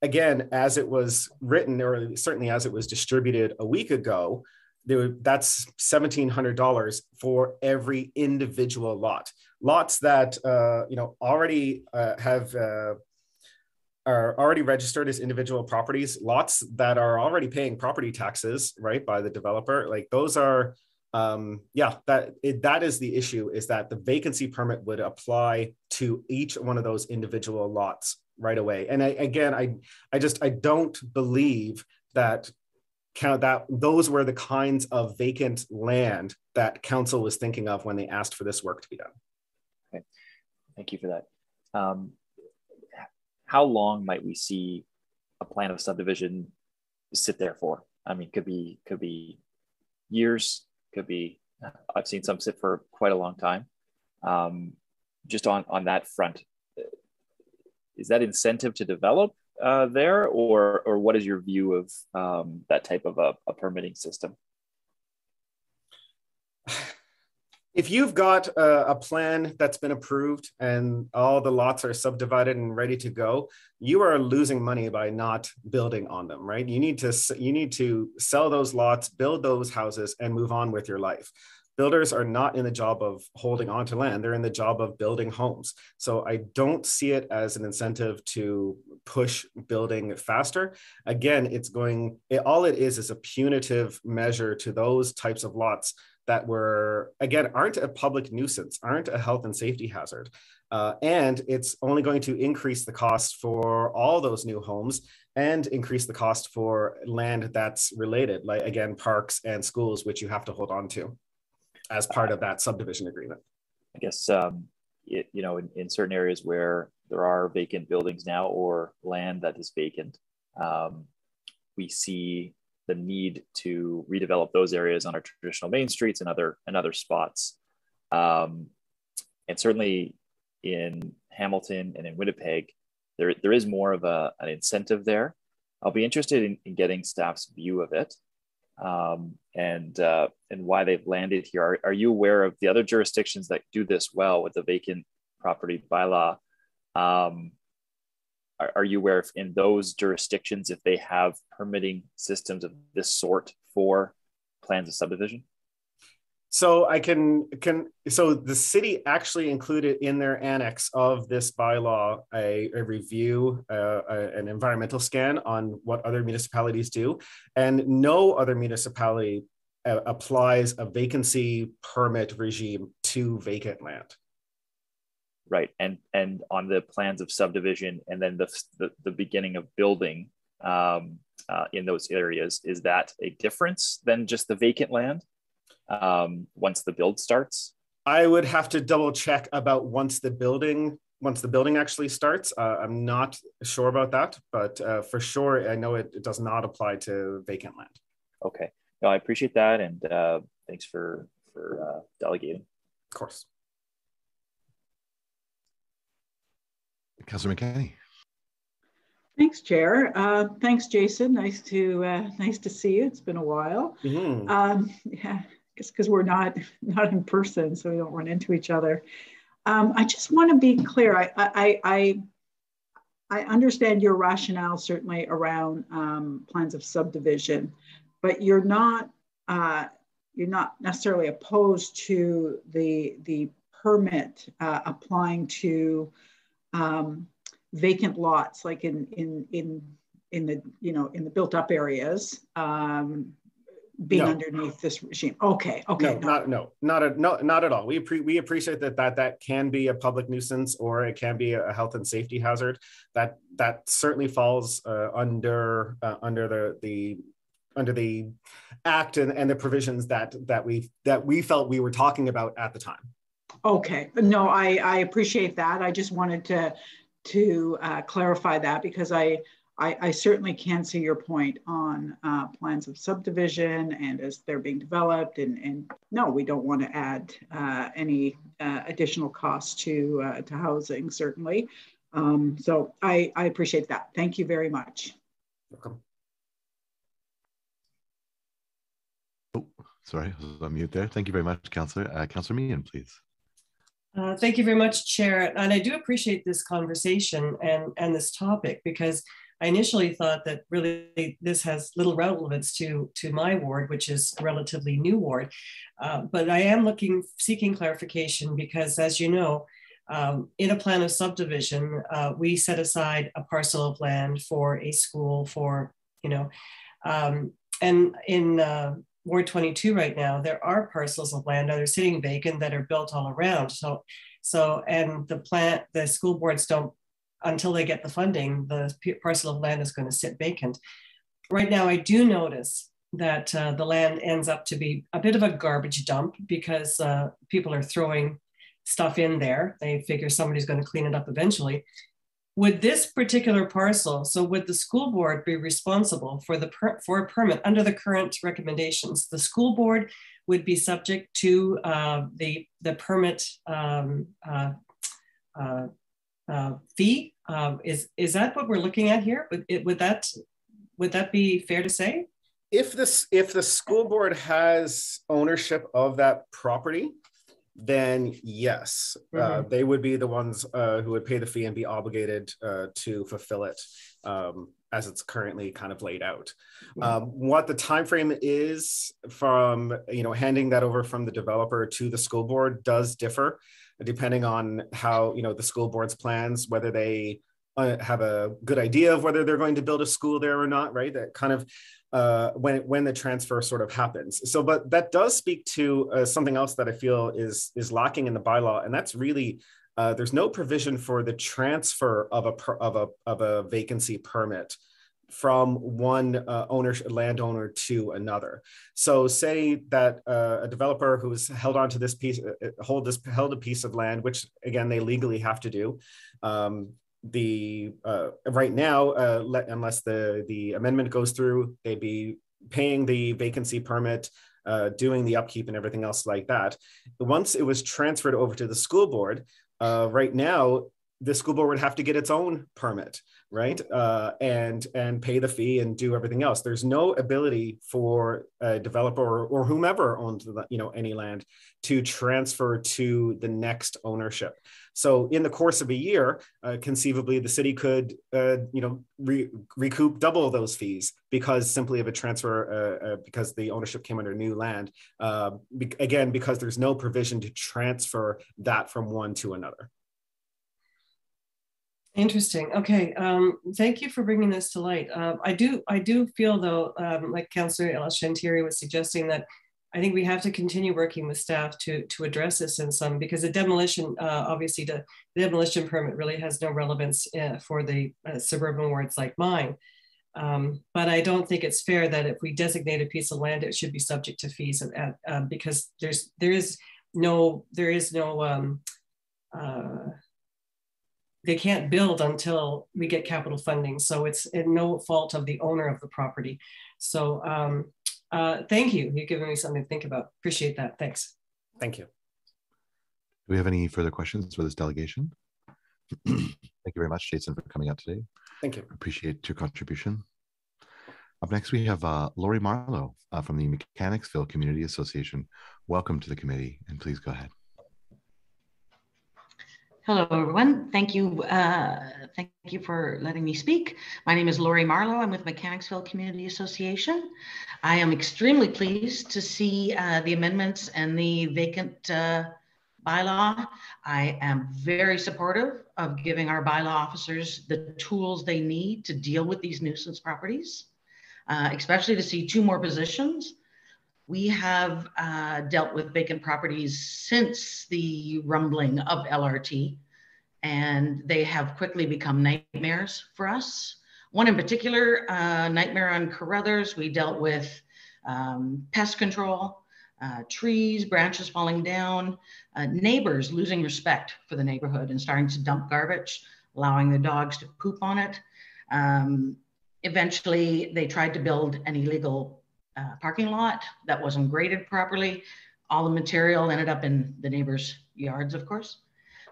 again, as it was written, or certainly as it was distributed a week ago, that's $1,700 for every individual lot. Lots that already are already registered as individual properties, lots that are already paying property taxes, right, by the developer. Like those are, that is the issue, is that the vacancy permit would apply to each one of those individual lots right away. And I don't believe that those were the kinds of vacant land that council was thinking of when they asked for this work to be done.
Okay, thank you for that. How long might we see a plan of subdivision sit there for? I mean, could be years, could be, I've seen some sit for quite a long time. Just on that front, is that incentive to develop there, or what is your view of that type of a permitting system?
If you've got a plan that's been approved and all the lots are subdivided and ready to go, you are losing money by not building on them, right? You need to sell those lots, build those houses, and move on with your life. Builders are not in the job of holding on to land. They're in the job of building homes. So I don't see it as an incentive to push building faster. Again, all it is a punitive measure to those types of lots that aren't a public nuisance, aren't a health and safety hazard. And it's only going to increase the cost for all those new homes and increase the cost for land that's related, like again, parks and schools, which you have to hold on to as part of that subdivision agreement.
I guess, in certain areas where there are vacant buildings now or land that is vacant, we see the need to redevelop those areas on our traditional main streets and other spots. And certainly in Hamilton and in Winnipeg, there is more of an incentive there. I'll be interested in getting staff's view of it and why they've landed here. Are you aware of the other jurisdictions that do this well with the vacant property bylaw? Are you aware if in those jurisdictions, if they have permitting systems of this sort for plans of subdivision?
So so the city actually included in their annex of this bylaw a review, an environmental scan on what other municipalities do, and no other municipality applies a vacancy permit regime to vacant land.
Right, and on the plans of subdivision, and then the beginning of building in those areas, is that a difference than just the vacant land? once the build starts?
I would have to double check about once the building actually starts. I'm not sure about that, but for sure, I know it does not apply to vacant land.
Okay, no, I appreciate that, and thanks for delegating.
Of course.
Councillor McKenney.
Thanks, Chair. Thanks, Jason. Nice to see you. It's been a while.
Mm-hmm.
Yeah, it's because we're not in person, so we don't run into each other. I just want to be clear. I understand your rationale certainly around plans of subdivision, but you're not necessarily opposed to the permit applying to vacant lots, like in the built up areas, being underneath this regime. Okay.
No, not at all. We appreciate that can be a public nuisance, or it can be a health and safety hazard. That certainly falls under the act and the provisions that we felt we were talking about at the time.
Okay. No, I appreciate that. I just wanted to clarify that, because I certainly can see your point on plans of subdivision and as they're being developed, and no, we don't want to add any additional costs to housing, certainly. So I appreciate that. Thank you very much.
Welcome.
Oh, sorry, I was on mute there. Thank you very much, Councillor. Councillor Meehan, please.
Thank you very much, Chair. And I do appreciate this conversation and this topic, because I initially thought that really this has little relevance to my ward, which is a relatively new ward. But I am seeking clarification, because, as you know, in a plan of subdivision, we set aside a parcel of land for a school and in Ward 22 right now, there are parcels of land that are sitting vacant that are built all around. And the school boards don't, until they get the funding, the parcel of land is going to sit vacant. Right now, I do notice that the land ends up to be a bit of a garbage dump, because people are throwing stuff in there. They figure somebody's going to clean it up eventually. Would this particular parcel, so would the school board be responsible for a permit under the current recommendations? The school board would be subject to the permit fee. Is that what we're looking at here? Would that be fair to say?
If the school board has ownership of that property, then yes, they would be the ones who would pay the fee and be obligated to fulfill it as it's currently kind of laid out. What the time frame is from handing that over from the developer to the school board does differ, depending on how the school board's plans, whether they have a good idea of whether they're going to build a school there or not, right? That kind of when the transfer sort of happens. So, but that does speak to something else that I feel is lacking in the bylaw, and that's really there's no provision for the transfer of a vacancy permit from one landowner to another. So, say that a developer who's held onto this piece, held a piece of land, which again they legally have to do. Right now, unless the amendment goes through, they'd be paying the vacancy permit, doing the upkeep and everything else like that. Once it was transferred over to the school board, right now the school board would have to get its own permit, right? And pay the fee and do everything else. There's no ability for a developer or whomever owns any land to transfer to the next ownership. So in the course of a year, conceivably the city could recoup double those fees because simply of a transfer, because the ownership came under new land. Again, because there's no provision to transfer that from one to another.
Interesting. Okay. Thank you for bringing this to light. I do feel though, like Councillor Elshantiri was suggesting, that I think we have to continue working with staff to address this in some, because the demolition, obviously the demolition permit really has no relevance for the suburban wards like mine. But I don't think it's fair that if we designate a piece of land, it should be subject to fees, because there is no they can't build until we get capital funding. So it's no fault of the owner of the property. So thank you. You've given me something to think about. Appreciate that. Thanks.
Thank you.
Do we have any further questions for this delegation? Thank you very much, Jason, for coming out today.
Thank you.
Appreciate your contribution. Up next, we have Lori Marlowe from the Mechanicsville Community Association. Welcome to the committee, and please go ahead.
Hello, everyone. Thank you. Thank you for letting me speak. My name is Lori Marlowe. I'm with Mechanicsville Community Association. I am extremely pleased to see the amendments and the vacant bylaw. I am very supportive of giving our bylaw officers the tools they need to deal with these nuisance properties, especially to see 2 more positions. We have dealt with vacant properties since the rumbling of LRT, and they have quickly become nightmares for us. One in particular, nightmare on Carruthers, we dealt with pest control, trees, branches falling down, neighbors losing respect for the neighborhood and starting to dump garbage, allowing the dogs to poop on it. Eventually, they tried to build an illegal parking lot that wasn't graded properly. All the material ended up in the neighbors' yards, of course.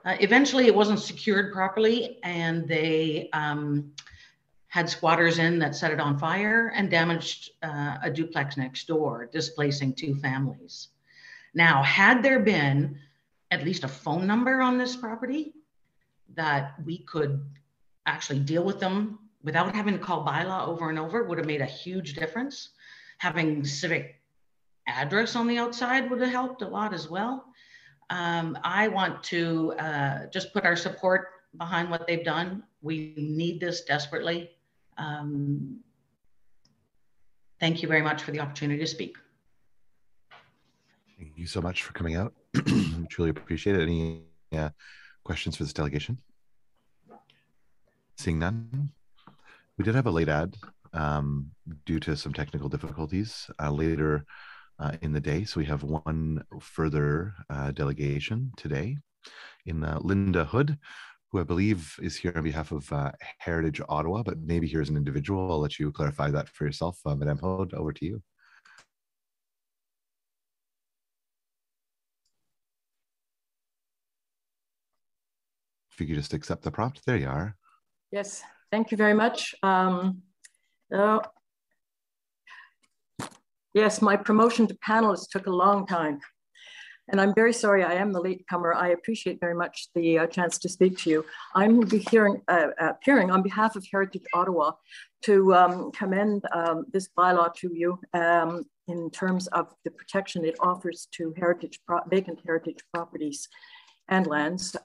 Eventually, it wasn't secured properly, and they had squatters in that set it on fire and damaged a duplex next door, displacing 2 families. Now, had there been at least a phone number on this property that we could actually deal with them without having to call bylaw over and over, would have made a huge difference. Having civic address on the outside would have helped a lot as well. I want to just put our support behind what they've done. We need this desperately. Thank you very much for the opportunity to speak.
Thank you so much for coming out. Truly appreciate it. Any questions for this delegation? Seeing none. We did have a late ad due to some technical difficulties later in the day. So we have one further delegation today in Linda Hood, who I believe is here on behalf of Heritage Ottawa, but maybe here as an individual. I'll let you clarify that for yourself. Madame Hood, over to you. If you could just accept the prompt. There you are.
Yes, thank you very much. Yes, my promotion to panelist took a long time. And I'm very sorry, I am the latecomer. I appreciate very much the chance to speak to you. I'm appearing on behalf of Heritage Ottawa to commend this bylaw to you in terms of the protection it offers to vacant heritage properties and lands.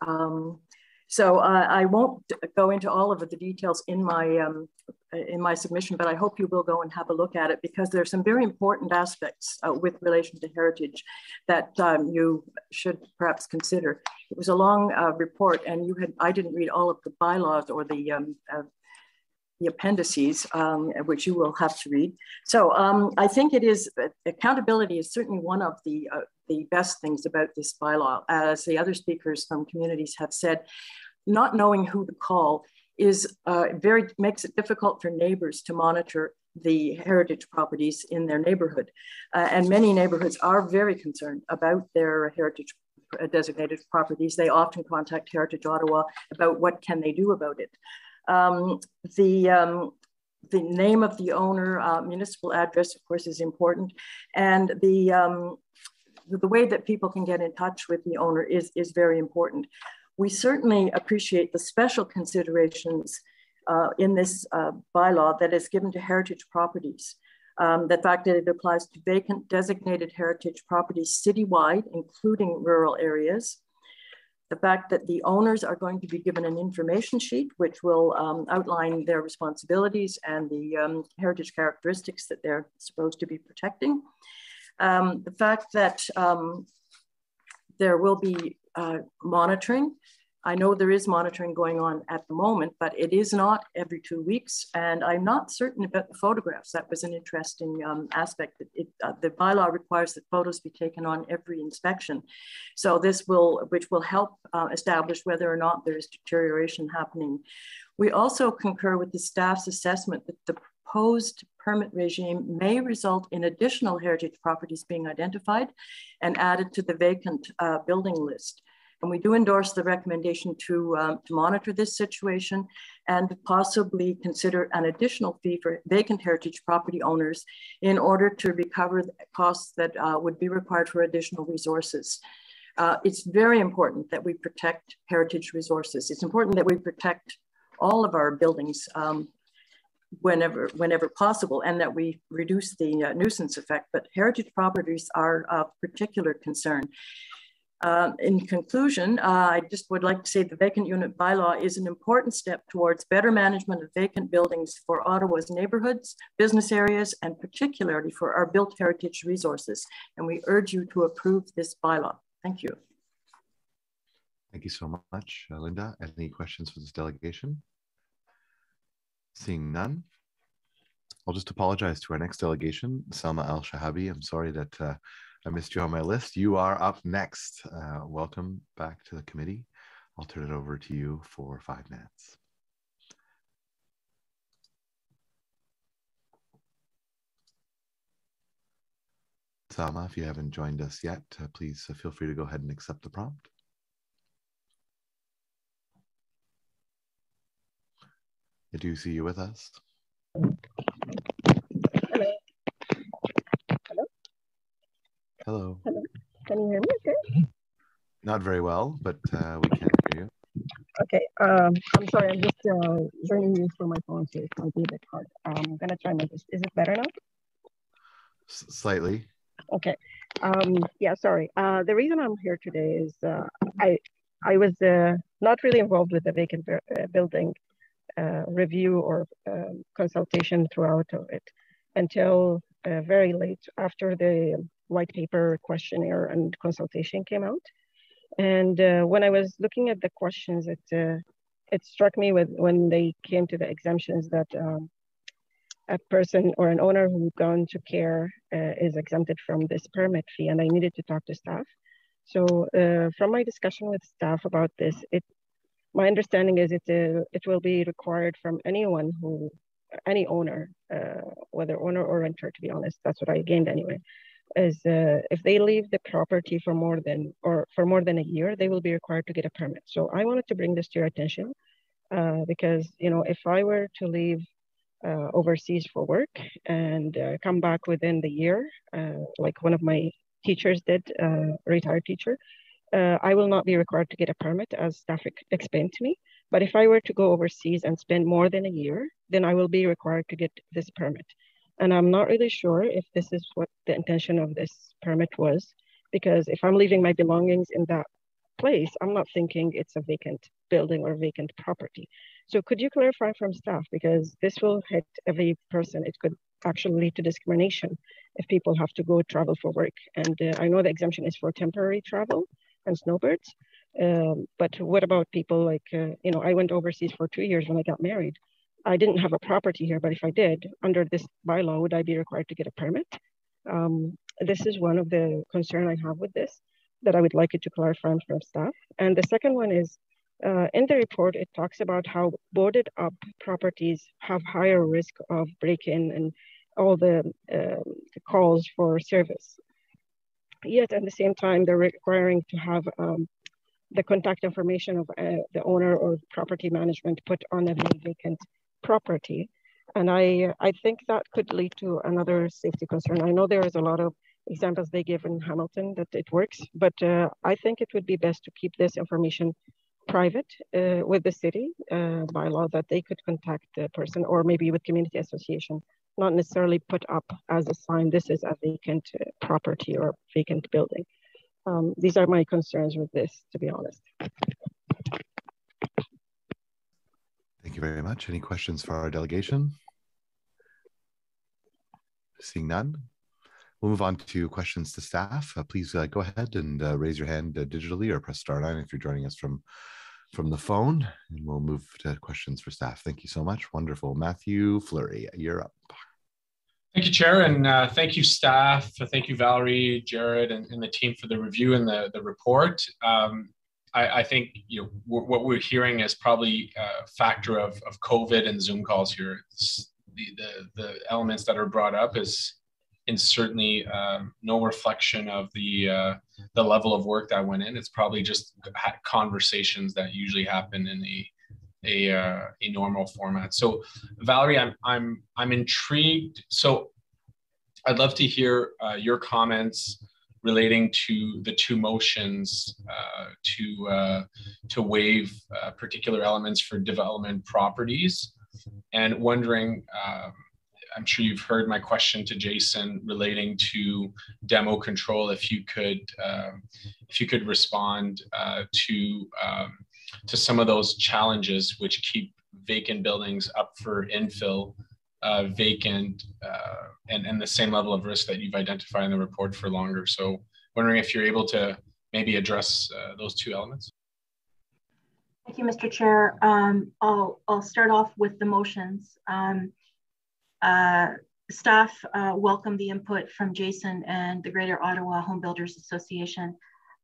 So I won't go into all of the details in my submission, but I hope you will go and have a look at it, because there are some very important aspects with relation to heritage that you should perhaps consider. It was a long report, and I didn't read all of the bylaws or the appendices, which you will have to read. So I think accountability is certainly one of the best things about this bylaw. As the other speakers from communities have said, not knowing who to call makes it difficult for neighbors to monitor the heritage properties in their neighborhood. And many neighborhoods are very concerned about their heritage designated properties. They often contact Heritage Ottawa about what can they do about it. The name of the owner, municipal address, of course, is important. And the way that people can get in touch with the owner is very important. We certainly appreciate the special considerations in this bylaw that is given to heritage properties. The fact that it applies to vacant designated heritage properties citywide, including rural areas. The fact that the owners are going to be given an information sheet, which will outline their responsibilities and the heritage characteristics that they're supposed to be protecting. The fact that there will be monitoring I know there is monitoring going on at the moment, but it is not every 2 weeks. And I'm not certain about the photographs. That was an interesting aspect. The bylaw requires that photos be taken on every inspection. So which will help establish whether or not there is deterioration happening. We also concur with the staff's assessment that the proposed permit regime may result in additional heritage properties being identified and added to the vacant building list. And we do endorse the recommendation to monitor this situation and possibly consider an additional fee for vacant heritage property owners in order to recover the costs that would be required for additional resources. It's very important that we protect heritage resources. It's important that we protect all of our buildings whenever possible, and that we reduce the nuisance effect. But heritage properties are of particular concern. In conclusion, I just would like to say the vacant unit bylaw is an important step towards better management of vacant buildings for Ottawa's neighborhoods, business areas, and particularly for our built heritage resources. And we urge you to approve this bylaw. Thank you.
Thank you so much, Linda. Any questions for this delegation? Seeing none, I'll just apologize to our next delegation, Salma Al-Shahabi. I'm sorry that I missed you on my list. You are up next. Welcome back to the committee. I'll turn it over to you for 5 minutes. Salma, if you haven't joined us yet, please feel free to go ahead and accept the prompt. I do see you with us.
Hello. Hello.
Hello.
Hello. Can you hear me okay?
Not very well, but we can hear you.
Okay. I'm sorry. I'm just joining you through my phone, so it might be a bit hard. I'm going to try my best. Is it better now?
Slightly.
Okay. Yeah, sorry. The reason I'm here today is I was not really involved with the vacant building review or consultation throughout of it until very late after the white paper questionnaire and consultation came out. And when I was looking at the questions, it struck me when they came to the exemptions that a person or an owner who's gone to care is exempted from this permit fee, and I needed to talk to staff. So from my discussion with staff about this, my understanding is it will be required from any owner, whether owner or renter, to be honest. That's what I gained anyway, is if they leave the property for more than a year, they will be required to get a permit. So I wanted to bring this to your attention because, you know, if I were to leave overseas for work and come back within the year, like one of my teachers did, retired teacher, I will not be required to get a permit, as staff explained to me. But if I were to go overseas and spend more than a year, then I will be required to get this permit. And I'm not really sure if this is what the intention of this permit was, because if I'm leaving my belongings in that place, I'm not thinking it's a vacant building or vacant property. So could you clarify from staff, because this will hit every person. It could actually lead to discrimination if people have to go travel for work. And I know the exemption is for temporary travel and snowbirds. But what about people like, you know, I went overseas for 2 years when I got married. I didn't have a property here, but if I did, under this bylaw, would I be required to get a permit? This is one of the concerns I have with this, that I would like you to clarify from staff. And the second one is, in the report, it talks about how boarded up properties have higher risk of break-in and all the calls for service. Yet at the same time, they're requiring to have the contact information of the owner or property management put on a vacant property. And I think that could lead to another safety concern. I know there is a lot of examples they give in Hamilton that it works, but I think it would be best to keep this information private with the city bylaw, that they could contact the person, or maybe with community association, not necessarily put up as a sign, this is a vacant property or vacant building. These are my concerns with this, to be honest.
Thank you very much. Any questions for our delegation? Seeing none, we'll move on to questions to staff. Please go ahead and raise your hand digitally, or press *9 if you're joining us from from the phone, and we'll move to questions for staff. Thank you so much. Wonderful. Matthew Fleury, you're up.
Thank you, Chair, and thank you, staff. Thank you, Valerie, Jared, and the team for the review and the report. I think what we're hearing is probably a factor of COVID and Zoom calls here. The elements that are brought up is certainly no reflection of the level of work that went in. It's probably just conversations that usually happen in a normal format. So, Valerie, I'm intrigued. So, I'd love to hear your comments relating to the two motions to waive particular elements for development properties, and wondering. I'm sure you've heard my question to Jason relating to demo control. If you could respond to some of those challenges which keep vacant buildings up for infill, vacant, and the same level of risk that you've identified in the report for longer. So, wondering if you're able to maybe address those two elements.
Thank you, Mr. Chair. I'll start off with the motions. Staff welcome the input from Jason and the Greater Ottawa Home Builders Association.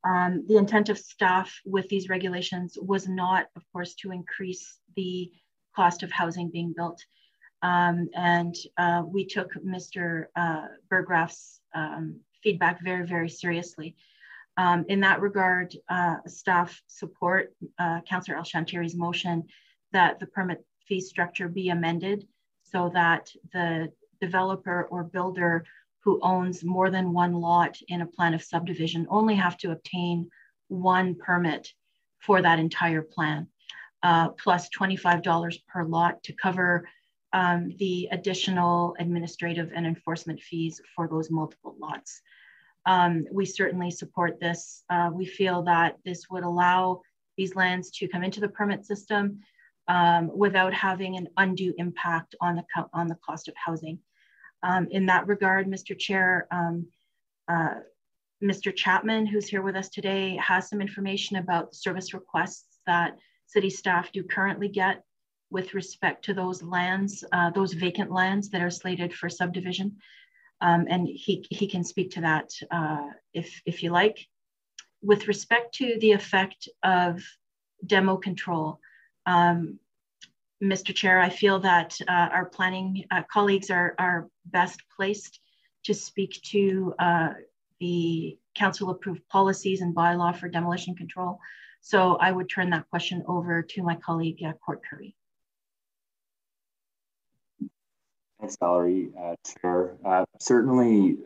The intent of staff with these regulations was not, of course, to increase the cost of housing being built. We took Mr. Burgraff's feedback very, very seriously. In that regard, staff support Councillor El-Shantiri's motion that the permit fee structure be amended so that the developer or builder who owns more than one lot in a plan of subdivision only have to obtain one permit for that entire plan, plus $25 per lot to cover the additional administrative and enforcement fees for those multiple lots. We certainly support this. We feel that this would allow these lands to come into the permit system without having an undue impact on the cost of housing. In that regard, Mr. Chair, Mr. Chapman, who's here with us today, has some information about the service requests that city staff do currently get with respect to those lands, those vacant lands that are slated for subdivision. And he can speak to that if you like. With respect to the effect of demo control, Mr. Chair, I feel that our planning colleagues are best placed to speak to the council approved policies and bylaw for demolition control. So I would turn that question over to my colleague, Court Curry.
Thanks, Valerie. Chair. Certainly,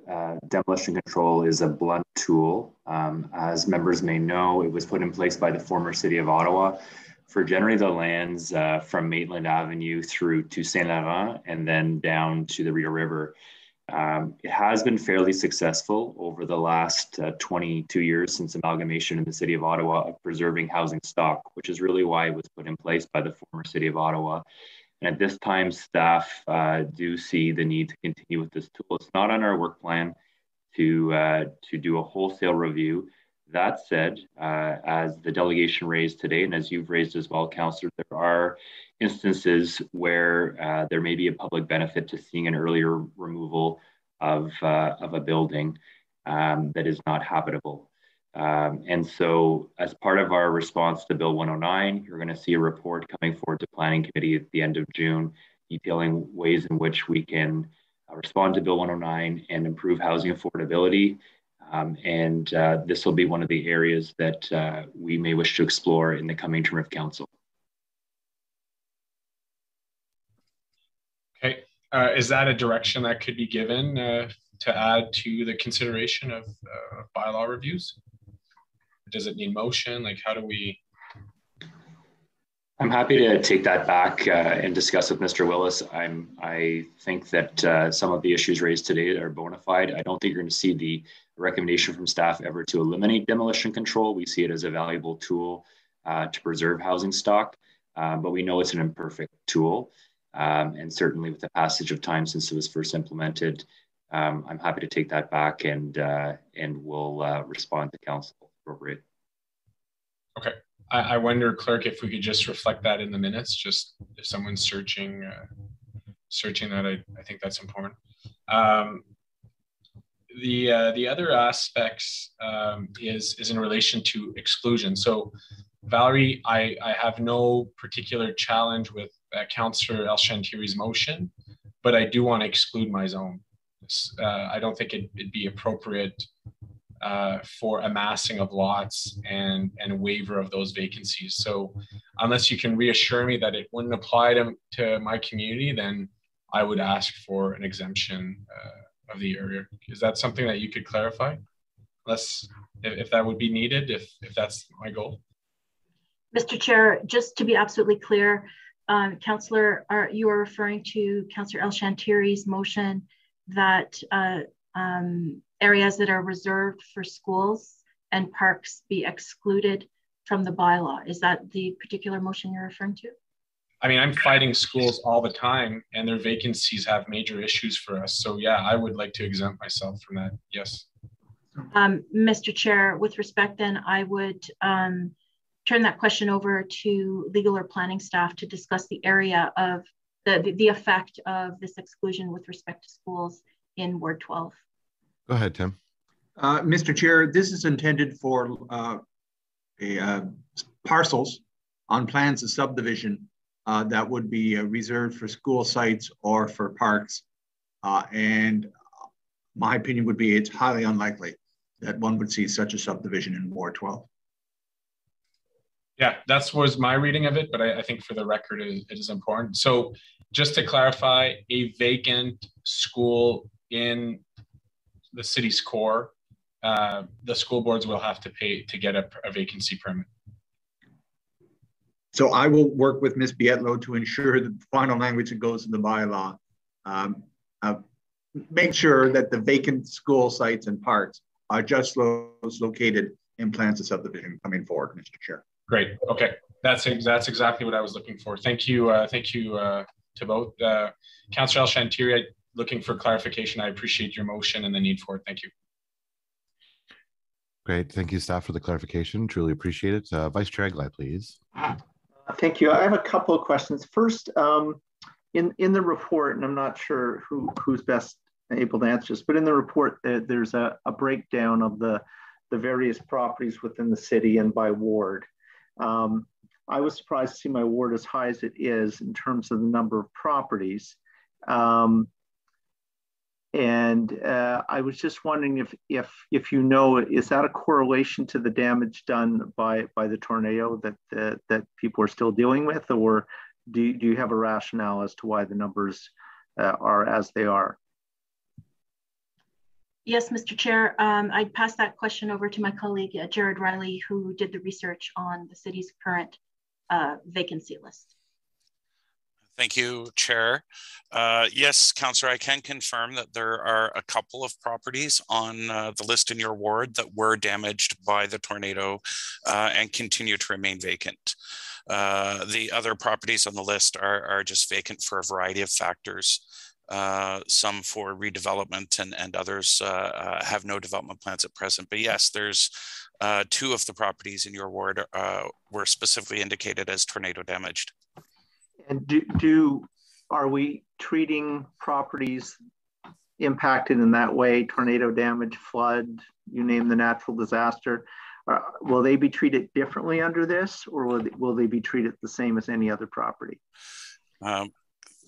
demolition control is a blunt tool. As members may know, it was put in place by the former city of Ottawa for generally the lands from Maitland Avenue through to Saint Laurent and then down to the Rio River. It has been fairly successful over the last 22 years since amalgamation in the city of Ottawa of preserving housing stock, which is really why it was put in place by the former city of Ottawa. And at this time, staff do see the need to continue with this tool. It's not on our work plan to do a wholesale review. That said, as the delegation raised today, and as you've raised as well, Councillor, there are instances where there may be a public benefit to seeing an earlier removal of a building that is not habitable. And so as part of our response to Bill 109, you're going to see a report coming forward to Planning Committee at the end of June, detailing ways in which we can respond to Bill 109 and improve housing affordability. This will be one of the areas that we may wish to explore in the coming term of council.
Okay, is that a direction that could be given to add to the consideration of bylaw reviews? Does it need motion? Like, how do we?
I'm happy to take that back and discuss with Mr. Willis. I think that some of the issues raised today are bona fide. I don't think you're going to see the recommendation from staff ever to eliminate demolition control. We see it as a valuable tool to preserve housing stock, but we know it's an imperfect tool. And certainly with the passage of time since it was first implemented, I'm happy to take that back and we'll respond to council appropriate.
Okay. I wonder, clerk, if we could just reflect that in the minutes, just if someone's searching that, I think that's important. The other aspects is in relation to exclusion. So Valerie, I have no particular challenge with Councillor El-Shantiri's motion, but I do want to exclude my zone. I don't think it'd be appropriate for amassing of lots and a waiver of those vacancies. So unless you can reassure me that it wouldn't apply to my community, then I would ask for an exemption of the area. Is that something that you could clarify? If that would be needed, if that's my goal.
Mr. Chair, just to be absolutely clear, Councillor, you are referring to Councillor El-Shantiri's motion that areas that are reserved for schools and parks be excluded from the bylaw. Is that the particular motion you're referring to?
I mean, I'm fighting schools all the time and their vacancies have major issues for us. So yeah, I would like to exempt myself from that, yes.
Mr. Chair, with respect then, I would turn that question over to legal or planning staff to discuss the area of the effect of this exclusion with respect to schools in Ward 12.
Go ahead, Tim.
Mr. Chair, this is intended for parcels on plans of subdivision that would be reserved for school sites or for parks. And my opinion would be it's highly unlikely that one would see such a subdivision in Ward 12.
Yeah, that was my reading of it, but I think for the record, it is important. So just to clarify, a vacant school in the city's core, the school boards will have to pay to get a vacancy permit.
So I will work with Ms. Bietlow to ensure the final language that goes in the bylaw. Make sure that the vacant school sites and parks are just those located in plans of subdivision coming forward, Mr. Chair.
Great. Okay, that's exactly what I was looking for. Thank you to both. Councillor El-Shantiri, looking for clarification. I appreciate your motion and the need for it. Thank you.
Great. Thank you, staff, for the clarification. Truly appreciate it. Vice Chair Eglai, please.
Thank you. I have a couple of questions. First, in the report, and I'm not sure who's best able to answer this, but in the report, there's a breakdown of the various properties within the city and by ward. I was surprised to see my ward as high as it is in terms of the number of properties. And I was just wondering if you know, is that a correlation to the damage done by the tornado that people are still dealing with, or do you have a rationale as to why the numbers are as they are?
Yes, Mr. Chair, I'd pass that question over to my colleague, Jared Riley, who did the research on the city's current vacancy list.
Thank you, Chair. Yes, Councillor, I can confirm that there are a couple of properties on the list in your ward that were damaged by the tornado and continue to remain vacant. The other properties on the list are just vacant for a variety of factors. Some for redevelopment and others have no development plans at present. But yes, there's two of the properties in your ward were specifically indicated as tornado damaged.
And are we treating properties impacted in that way, tornado damage, flood, you name the natural disaster, will they be treated differently under this, or will they be treated the same as any other property?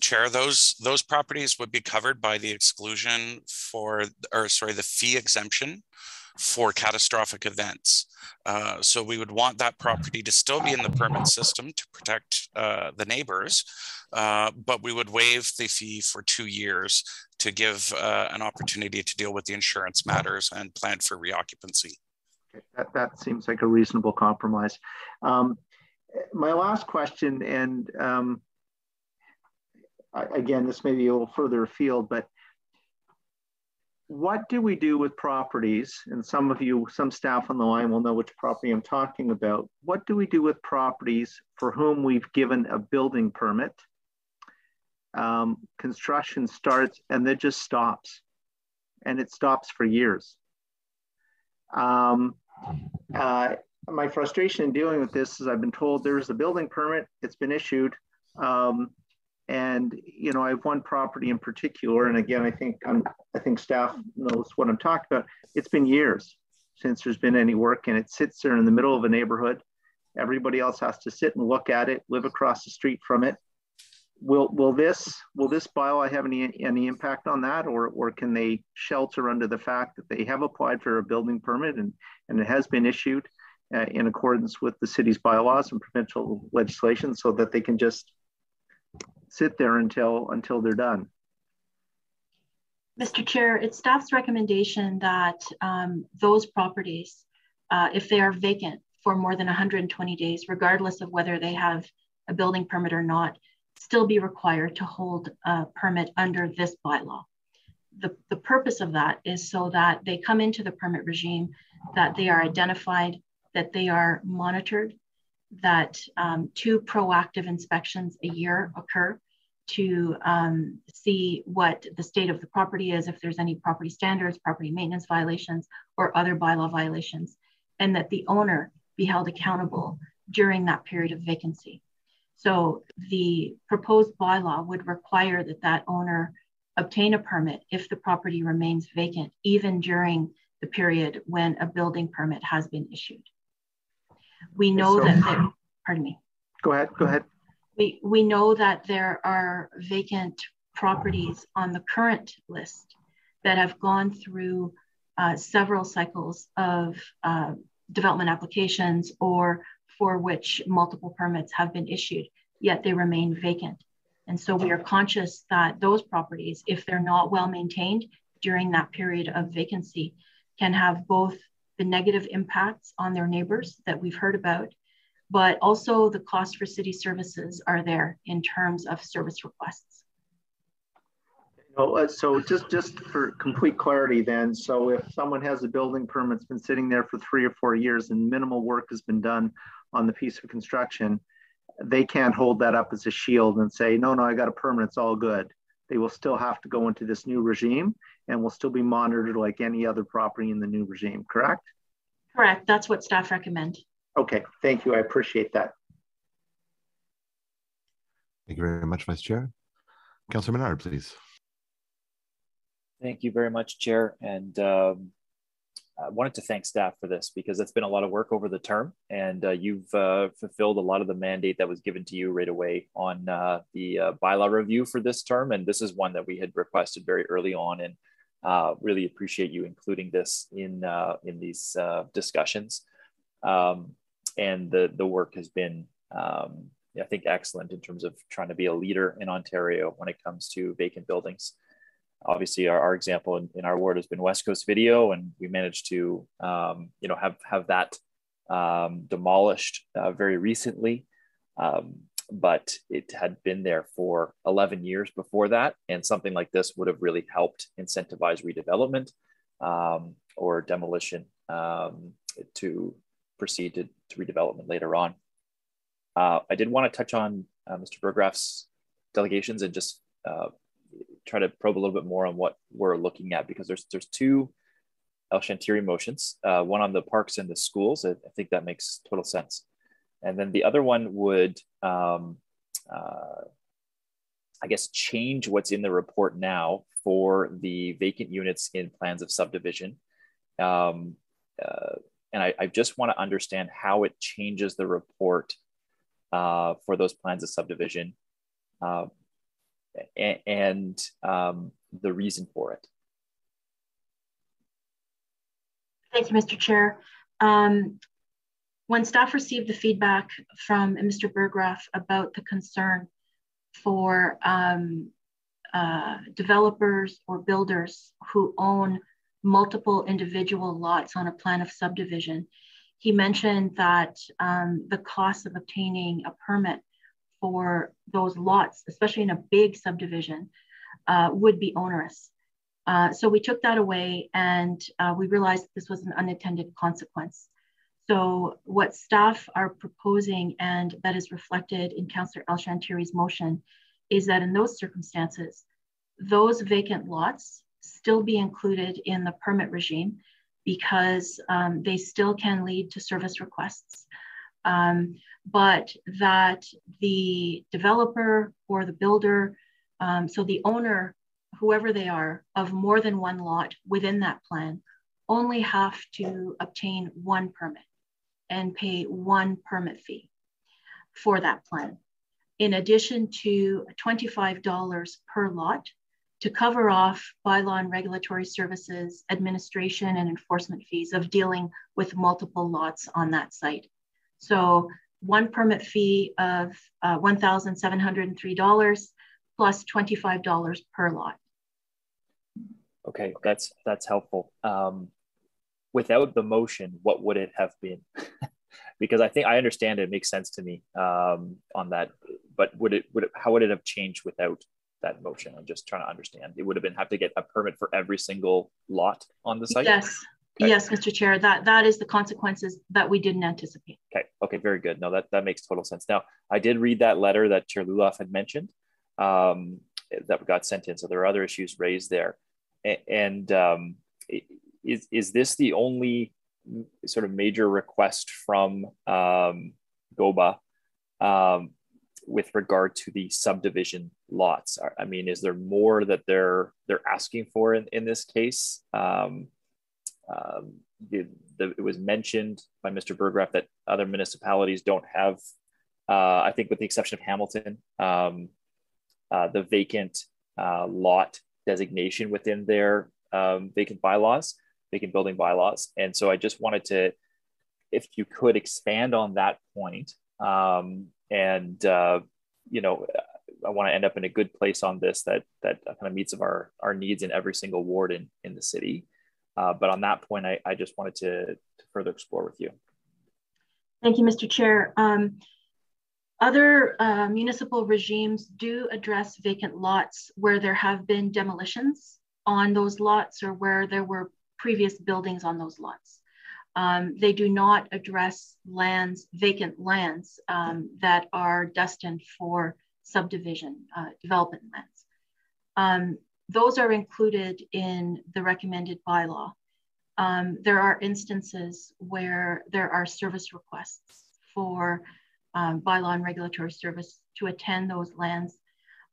Chair, those properties would be covered by the exclusion the fee exemption for catastrophic events. So we would want that property to still be in the permit system to protect the neighbors, but we would waive the fee for 2 years to give an opportunity to deal with the insurance matters and plan for reoccupancy.
Okay, that seems like a reasonable compromise. My last question, and again, this may be a little further afield, but what do we do with properties? And some staff on the line will know which property I'm talking about. What do we do with properties for whom we've given a building permit? Construction starts and then just stops, and it stops for years. my frustration in dealing with this is I've been told there's a building permit, it's been issued. And you know, I have one property in particular, and again, I think staff knows what I'm talking about. It's been years since there's been any work, and it sits there in the middle of a neighborhood. Everybody else has to sit and look at it, live across the street from it. Will this bylaw have any impact on that, or can they shelter under the fact that they have applied for a building permit and it has been issued in accordance with the city's bylaws and provincial legislation, so that they can just sit there until they're done?
Mr. Chair, it's staff's recommendation that those properties, if they are vacant for more than 120 days, regardless of whether they have a building permit or not, still be required to hold a permit under this bylaw. The purpose of that is so that they come into the permit regime, that they are identified, that they are monitored, that 2 proactive inspections a year occur to see what the state of the property is, if there's any property standards, property maintenance violations, or other bylaw violations, and that the owner be held accountable during that period of vacancy. So the proposed bylaw would require that that owner obtain a permit if the property remains vacant, even during the period when a building permit has been issued. We know pardon me.
Go ahead.
We know that there are vacant properties on the current list that have gone through several cycles of development applications, or for which multiple permits have been issued, yet they remain vacant. And so we are conscious that those properties, if they're not well maintained during that period of vacancy, can have both the negative impacts on their neighbors that we've heard about, but also the cost for city services are there in terms of service requests.
So just for complete clarity then, so if someone has a building permit that's been sitting there for 3 or 4 years and minimal work has been done on the piece of construction, they can't hold that up as a shield and say, no, I got a permit, it's all good. They will still have to go into this new regime and will still be monitored like any other property in the new regime, correct?
Correct, that's what staff recommend.
Okay, thank you, I appreciate that.
Thank you very much, Vice Chair. Councillor Menard, please.
Thank you very much, Chair. And I wanted to thank staff for this, because it's been a lot of work over the term, and you've fulfilled a lot of the mandate that was given to you right away on the bylaw review for this term. And this is one that we had requested very early on, and really appreciate you including this in these discussions. And the work has been, I think, excellent in terms of trying to be a leader in Ontario when it comes to vacant buildings. Obviously, our example in our ward has been West Coast Video, and we managed to, have that demolished very recently. But it had been there for 11 years before that, and something like this would have really helped incentivize redevelopment or demolition to proceed to redevelopment later on. I did want to touch on Mr. Burgraff's delegations and just try to probe a little bit more on what we're looking at, because there's 2 El Chantiri motions, one on the parks and the schools. I think that makes total sense. And then the other one would, I guess, change what's in the report now for the vacant units in plans of subdivision. And I just want to understand how it changes the report for those plans of subdivision. And the reason for it.
Thank you, Mr. Chair. When staff received the feedback from Mr. Burgraff about the concern for developers or builders who own multiple individual lots on a plan of subdivision, he mentioned that the cost of obtaining a permit for those lots, especially in a big subdivision, would be onerous. So we took that away, and we realized this was an unintended consequence. So what staff are proposing, and that is reflected in Councillor El Chantiri's motion, is that in those circumstances, those vacant lots still be included in the permit regime, because they still can lead to service requests. But that the developer or the builder, so the owner, whoever they are, of more than one lot within that plan, only have to obtain one permit and pay one permit fee for that plan, in addition to $25 per lot to cover off bylaw and regulatory services, administration and enforcement fees of dealing with multiple lots on that site. So one permit fee of $1,703 plus $25 per lot.
Okay, that's helpful. Without the motion, what would it have been? Because I think I understand it makes sense to me on that, but how would it have changed without that motion? I'm just trying to understand. It would have been have to get a permit for every single lot on the site?
Yes. Okay. Yes, Mr. Chair, that is the consequences that we didn't anticipate.
Okay, very good. No, that makes total sense. Now, I did read that letter that Chair Luloff had mentioned that got sent in. So there are other issues raised there. And is this the only sort of major request from GOBA with regard to the subdivision lots? I mean, is there more that they're asking for in this case? It was mentioned by Mr. Berggraf that other municipalities don't have, I think with the exception of Hamilton, the vacant lot designation within their vacant building bylaws. And so I just wanted to, if you could expand on that point, you know, I want to end up in a good place on this that kind of meets our needs in every single ward in the city. But on that point, I just wanted to further explore with you.
Thank you, Mr. Chair. Other municipal regimes do address vacant lots where there have been demolitions on those lots or where there were previous buildings on those lots. They do not address vacant lands that are destined for subdivision development lands. Those are included in the recommended bylaw. There are instances where there are service requests for bylaw and regulatory service to attend those lands.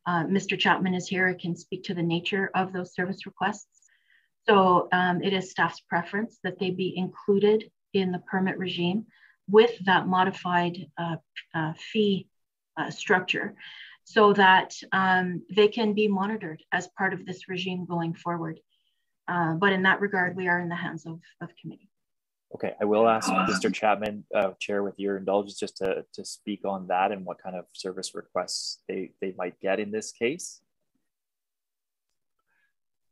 Mr. Chapman is here, can speak to the nature of those service requests. So it is staff's preference that they be included in the permit regime with that modified fee structure, so that they can be monitored as part of this regime going forward. But in that regard, we are in the hands of committee.
Okay, I will ask Mr. Chapman, Chair, with your indulgence, just to speak on that and what kind of service requests they might get in this case.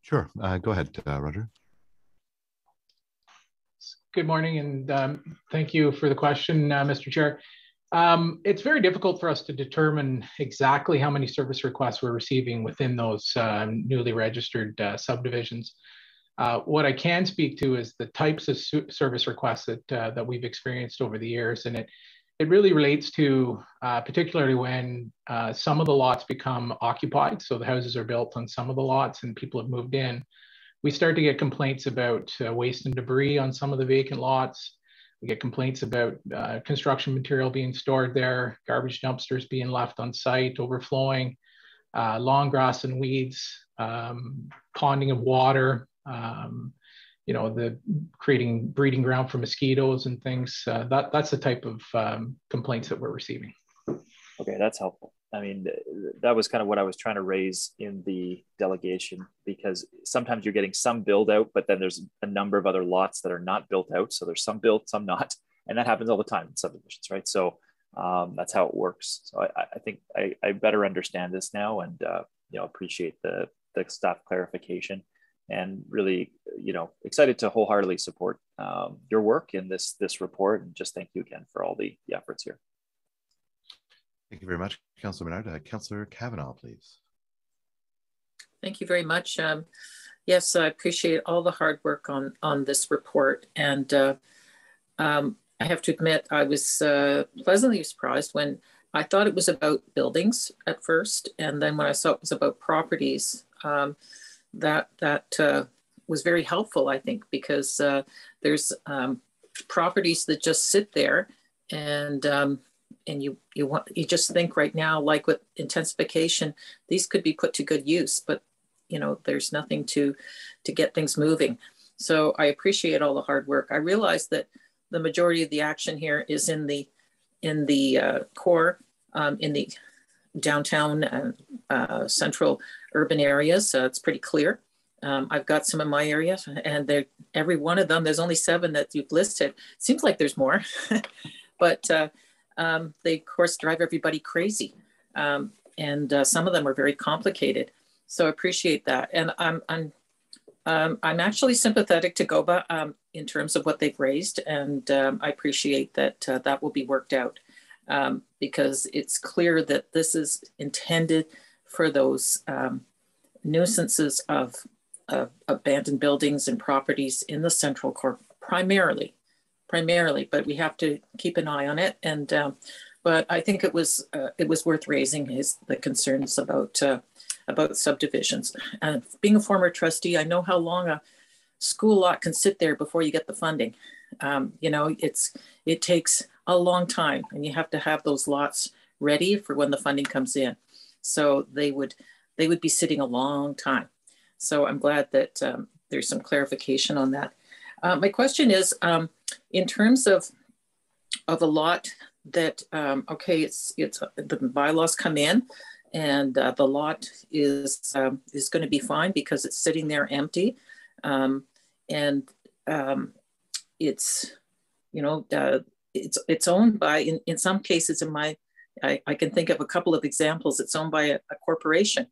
Sure, go ahead, Roger.
Good morning, and thank you for the question, Mr. Chair. It's very difficult for us to determine exactly how many service requests we're receiving within those newly registered subdivisions. What I can speak to is the types of service requests that we've experienced over the years, and it really relates to particularly when some of the lots become occupied, so the houses are built on some of the lots and people have moved in. We start to get complaints about waste and debris on some of the vacant lots. We get complaints about construction material being stored there, garbage dumpsters being left on site, overflowing, long grass and weeds, ponding of water, you know, the creating breeding ground for mosquitoes and things. That's the type of complaints that we're receiving.
Okay, that's helpful. I mean, that was kind of what I was trying to raise in the delegation, because sometimes you're getting some build out, but then there's a number of other lots that are not built out. So there's some built, some not. And that happens all the time in subdivisions, right? So that's how it works. So I think I better understand this now, and you know, appreciate the staff clarification, and really, you know, excited to wholeheartedly support your work in this report, and just thank you again for all the efforts here.
Thank you very much, Councillor Menard. Councillor Kavanaugh, please.
Thank you very much. Yes, I appreciate all the hard work on this report. And I have to admit, I was pleasantly surprised when I thought it was about buildings at first. And then when I saw it was about properties, that was very helpful, I think, because there's properties that just sit there, and you just think right now, like with intensification, these could be put to good use, but you know, there's nothing to get things moving. So I appreciate all the hard work. I realize that the majority of the action here is in the core, in the downtown and central urban areas. So it's pretty clear. I've got some in my area, and every one of them, there's only 7 that you've listed. Seems like there's more, but they of course drive everybody crazy. And some of them are very complicated. So I appreciate that. And I'm actually sympathetic to GOBA in terms of what they've raised. And I appreciate that that will be worked out because it's clear that this is intended for those nuisances of abandoned buildings and properties in the central core primarily, but we have to keep an eye on it. And but I think it was worth raising the concerns about subdivisions. And being a former trustee, I know how long a school lot can sit there before you get the funding. You know, it takes a long time, and you have to have those lots ready for when the funding comes in. So they would be sitting a long time. So I'm glad that there's some clarification on that. My question is, in terms of a lot that, okay, it's the bylaws come in, and the lot is going to be fine because it's sitting there empty, and it's, you know, it's owned by, in some cases, I can think of a couple of examples. It's owned by a corporation,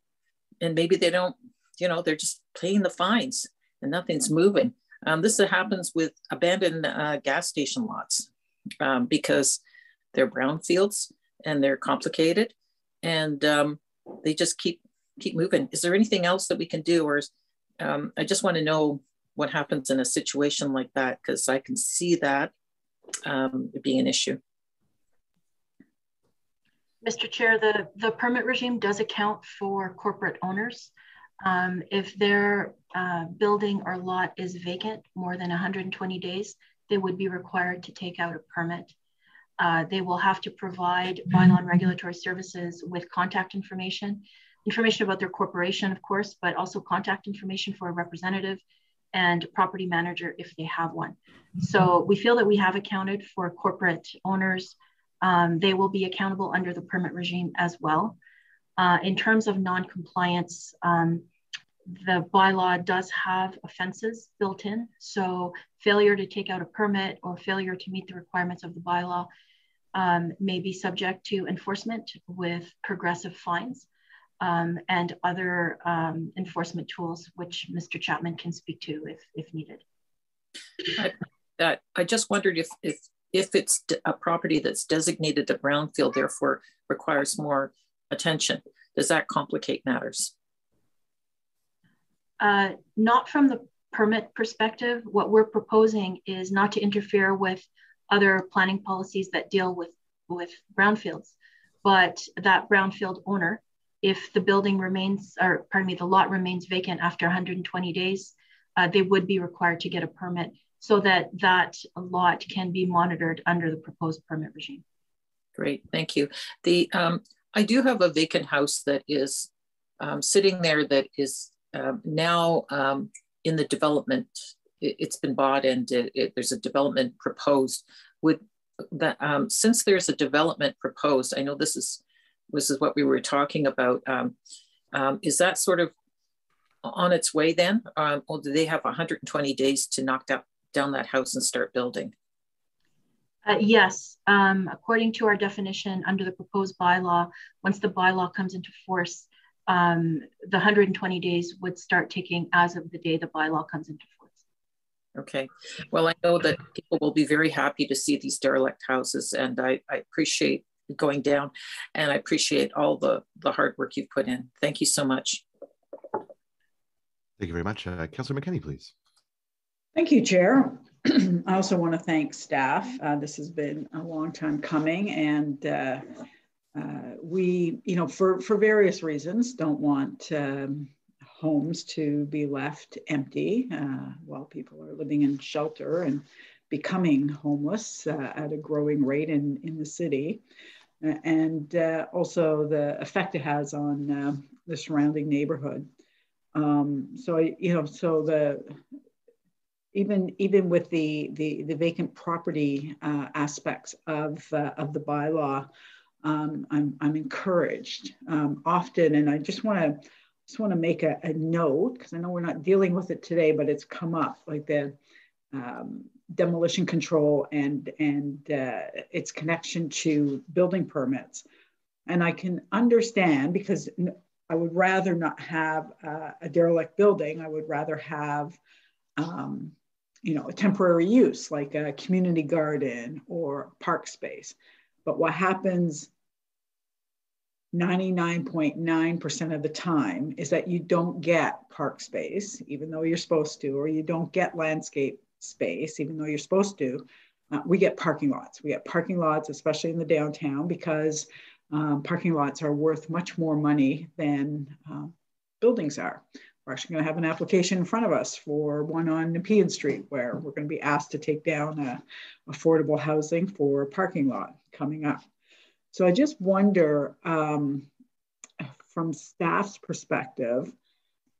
and maybe they don't, you know, they're just paying the fines and nothing's moving. This happens with abandoned gas station lots because they're brownfields and they're complicated, and they just keep moving. Is there anything else that we can do? Or I just want to know what happens in a situation like that, because I can see that being an issue.
Mr. Chair, the permit regime does account for corporate owners. If their building or lot is vacant more than 120 days, they would be required to take out a permit. They will have to provide bylaw and regulatory services with contact information about their corporation, of course, but also contact information for a representative and property manager if they have one. So we feel that we have accounted for corporate owners. They will be accountable under the permit regime as well. In terms of non-compliance, the bylaw does have offenses built in. So failure to take out a permit or failure to meet the requirements of the bylaw may be subject to enforcement with progressive fines and other enforcement tools, which Mr. Chapman can speak to if needed.
I just wondered if it's a property that's designated a brownfield, therefore requires more attention, does that complicate matters?
Not from the permit perspective. What we're proposing is not to interfere with other planning policies that deal with brownfields, but that brownfield owner, if the building remains, or pardon me, the lot remains vacant after 120 days, they would be required to get a permit so that that lot can be monitored under the proposed permit regime.
Great, thank you. I do have a vacant house that is sitting there that is now in the development. It's been bought and there's a development proposed. Would that since there's a development proposed, I know this is what we were talking about. Is that sort of on its way then? Or do they have 120 days to knock down that house and start building?
Yes, according to our definition under the proposed bylaw, once the bylaw comes into force, the 120 days would start ticking as of the day the bylaw comes into force.
Okay, well, I know that people will be very happy to see these derelict houses, and I appreciate going down, and I appreciate all the hard work you've put in. Thank you so much.
Thank you very much. Councillor McKenney, please.
Thank you, Chair. I also want to thank staff. This has been a long time coming, and we, for various reasons, don't want homes to be left empty while people are living in shelter and becoming homeless at a growing rate in the city, and also the effect it has on the surrounding neighborhood. Even with the vacant property aspects of the bylaw, I'm encouraged often, and I just want to make a note, because I know we're not dealing with it today, but it's come up, like the demolition control and its connection to building permits. And I can understand, because I would rather not have a derelict building. I would rather have a temporary use like a community garden or park space. But what happens 99.9% of the time is that you don't get park space, even though you're supposed to, or you don't get landscape space, even though you're supposed to. We get parking lots. We get parking lots, especially in the downtown, because parking lots are worth much more money than buildings are. We're actually going to have an application in front of us for one on Nepean Street, where we're going to be asked to take down affordable housing for a parking lot coming up. So I just wonder, from staff's perspective,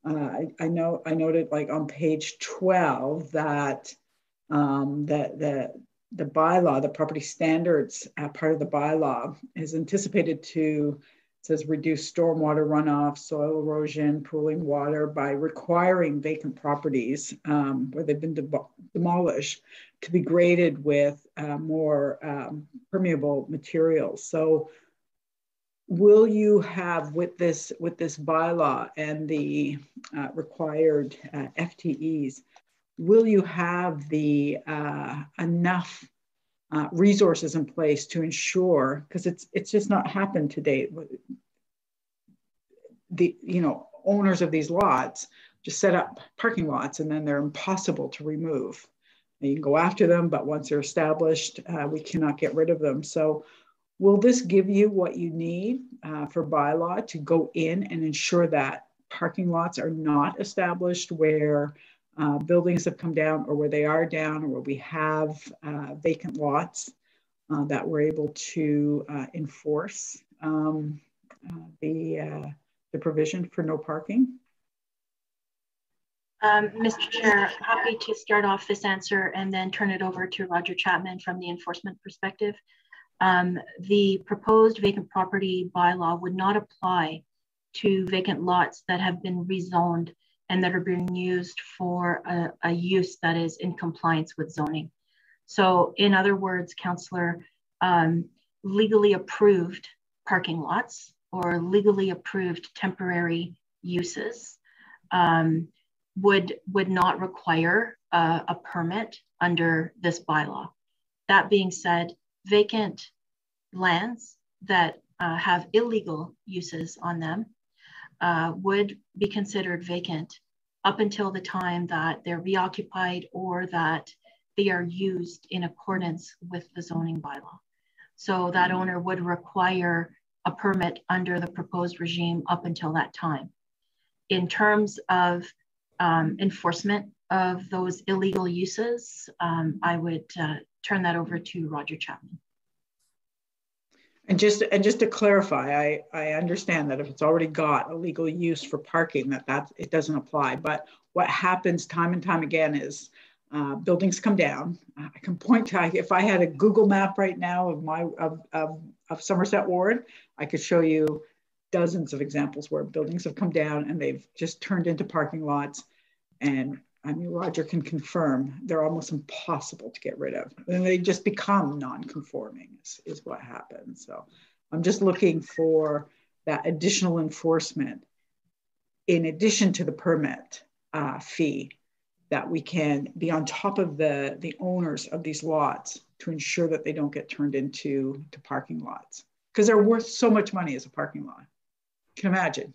I noted, like on page 12, that the bylaw, the property standards part of the bylaw, is anticipated to, it says, reduce stormwater runoff, soil erosion, pooling water by requiring vacant properties where they've been demolished to be graded with more permeable materials. So will you have, with this bylaw and the required FTEs, will you have the enough resources in place to ensure, because it's just not happened to date. The owners of these lots just set up parking lots, and then they're impossible to remove. You can go after them, but once they're established, we cannot get rid of them. So will this give you what you need for bylaw to go in and ensure that parking lots are not established where buildings have come down, or where they are down, or where we have vacant lots, that we're able to enforce the provision for no parking?
Mr. Chair, happy to start off this answer and then turn it over to Roger Chapman from the enforcement perspective. The proposed vacant property bylaw would not apply to vacant lots that have been rezoned and that are being used for a use that is in compliance with zoning. So in other words, Councillor, legally approved parking lots or legally approved temporary uses would not require a permit under this bylaw. That being said, vacant lands that have illegal uses on them would be considered vacant up until the time that they're reoccupied or that they are used in accordance with the zoning bylaw. So that owner would require a permit under the proposed regime up until that time. In terms of enforcement of those illegal uses, I would turn that over to Roger Chapman.
And just to clarify, I understand that if it's already got a legal use for parking, that it doesn't apply. But what happens time and time again is buildings come down. I can point to, if I had a Google map right now of Somerset Ward, I could show you dozens of examples where buildings have come down and they've just turned into parking lots. And I mean, Roger can confirm they're almost impossible to get rid of. And they just become non-conforming is what happens. So I'm just looking for that additional enforcement in addition to the permit fee, that we can be on top of the owners of these lots to ensure that they don't get turned into parking lots, because they're worth so much money as a parking lot. You can imagine,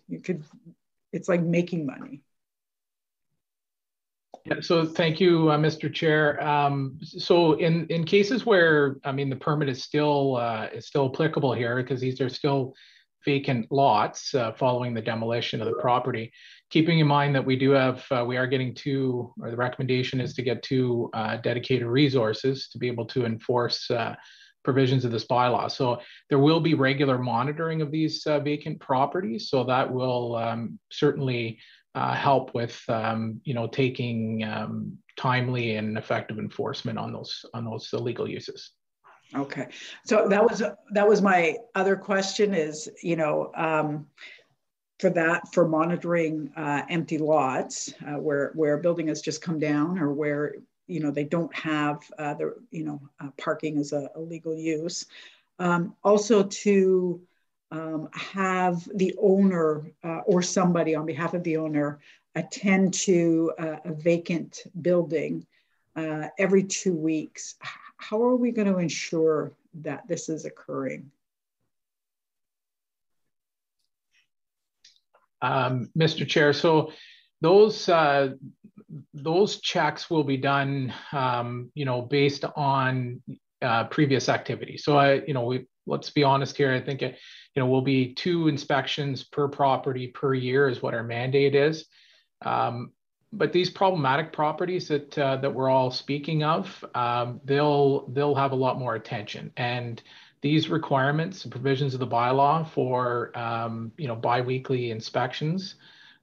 it's like making money.
Yeah, so thank you, Mr. Chair. So in cases where, I mean, the permit is still applicable here, because these are still vacant lots following the demolition of the property. Keeping in mind that we do have, we are getting two, or the recommendation is to get two dedicated resources to be able to enforce provisions of this bylaw. So there will be regular monitoring of these vacant properties. So that will certainly help with, taking timely and effective enforcement on those illegal uses.
Okay, so that was my other question is, for monitoring empty lots where a building has just come down, or where they don't have parking as a legal use. Also to have the owner or somebody on behalf of the owner attend to a vacant building every 2 weeks. How are we going to ensure that this is occurring?
Mr. Chair, so those checks will be done, based on previous activity. So let's be honest here. I think will be 2 inspections per property per year is what our mandate is. But these problematic properties that we're all speaking of, they'll have a lot more attention. And these requirements and provisions of the bylaw for biweekly inspections,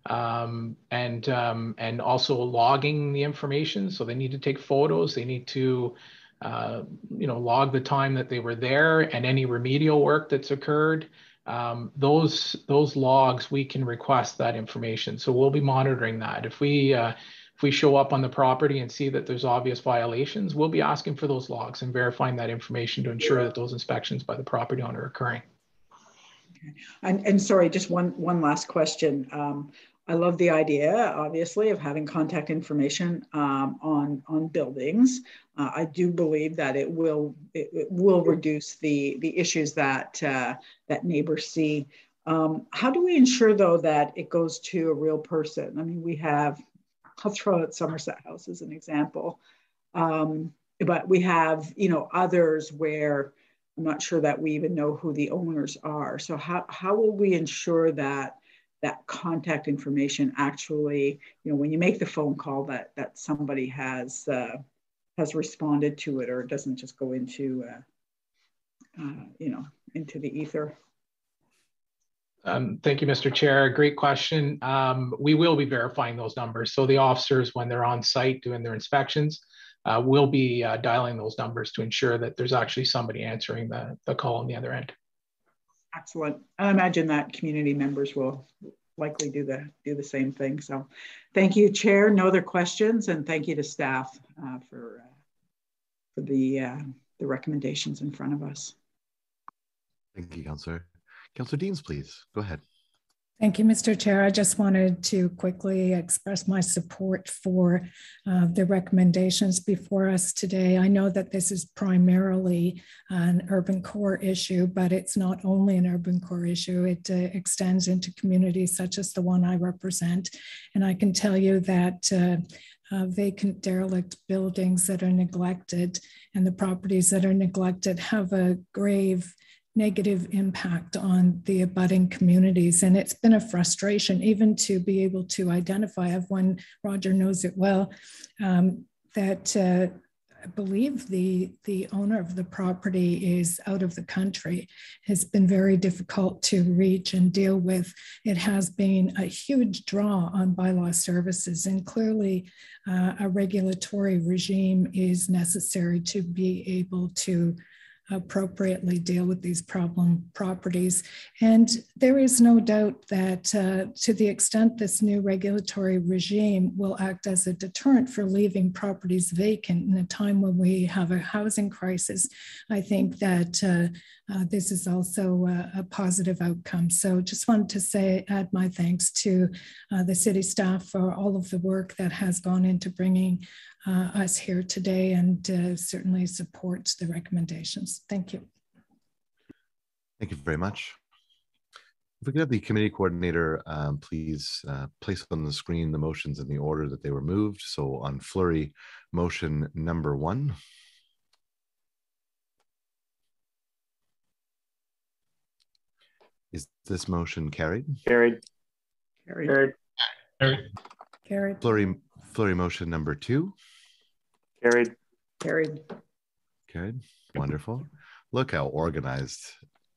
and also logging the information. So they need to take photos. They need to log the time that they were there and any remedial work that's occurred. Those logs, we can request that information. So we'll be monitoring that. If we show up on the property and see that there's obvious violations, we'll be asking for those logs and verifying that information to ensure that those inspections by the property owner are occurring.
Okay. And sorry, just one last question. I love the idea, obviously, of having contact information on buildings. I do believe that it will reduce the issues that neighbors see. How do we ensure, though, that it goes to a real person? I mean, I'll throw out Somerset House as an example, but we have others where I'm not sure that we even know who the owners are. So how will we ensure that contact information actually, when you make the phone call, that somebody has responded to it, or it doesn't just go into into the ether?
Thank you, Mr. Chair. Great question. We will be verifying those numbers. So the officers, when they're on site doing their inspections, will be dialing those numbers to ensure that there's actually somebody answering the call on the other end.
Excellent. I imagine that community members will likely do the same thing. So thank you, Chair. No other questions, and thank you to staff for the recommendations in front of us.
Thank you, Councillor. Councillor Deans, please go ahead.
Thank you, Mr. Chair. I just wanted to quickly express my support for the recommendations before us today. I know that this is primarily an urban core issue, but it's not only an urban core issue. It extends into communities such as the one I represent. And I can tell you that vacant derelict buildings that are neglected and the properties that are neglected have a grave negative impact on the abutting communities. And it's been a frustration even to be able to identify, when Roger knows it well, that I believe the owner of the property is out of the country. It's been very difficult to reach and deal with. It has been a huge draw on bylaw services, and clearly a regulatory regime is necessary to be able to appropriately deal with these problem properties. And there is no doubt that to the extent this new regulatory regime will act as a deterrent for leaving properties vacant in a time when we have a housing crisis, I think that this is also a positive outcome. So just wanted to add my thanks to the city staff for all of the work that has gone into bringing us here today, and certainly supports the recommendations. Thank you.
Thank you very much. If we could have the committee coordinator please place on the screen the motions in the order that they were moved. So on flurry, motion number 1. Is this motion carried?
Carried.
Carried.
Carried.
Flurry motion number 2.
Carried.
Carried.
Carried. Wonderful. Look how organized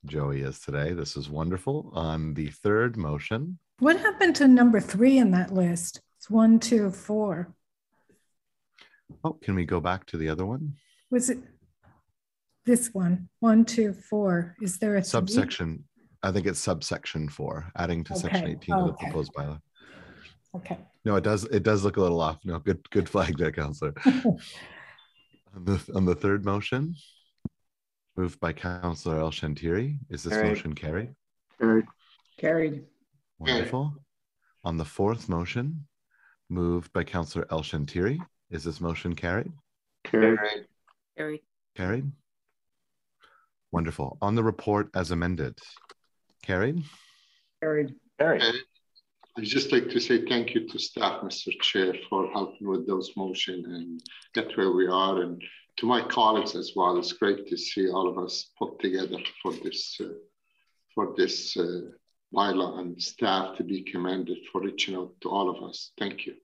Joey is today. This is wonderful. On the third motion.
What happened to number 3 in that list? It's 1, 2, 4.
Oh, can we go back to the other one?
Was it this one? 1, 2, 4. Is there a
subsection? I think it's subsection 4, adding to section 18 of the proposed bylaw.
Okay.
No, it does look a little off. No, good flag there, Councillor. on the third motion, moved by Councillor El Shantiri. Is this motion carried?
Carried. Carried.
Wonderful. On the fourth motion, moved by Councillor El Shantiri. Is this motion carried?
Carried.
Carried.
Carried. Wonderful. On the report as amended, carried?
Carried.
Carried.
I'd just like to say thank you to staff, Mr. Chair, for helping with those motions and get where we are, and to my colleagues as well. It's great to see all of us put together for this bylaw, and staff to be commended for reaching out to all of us. Thank you.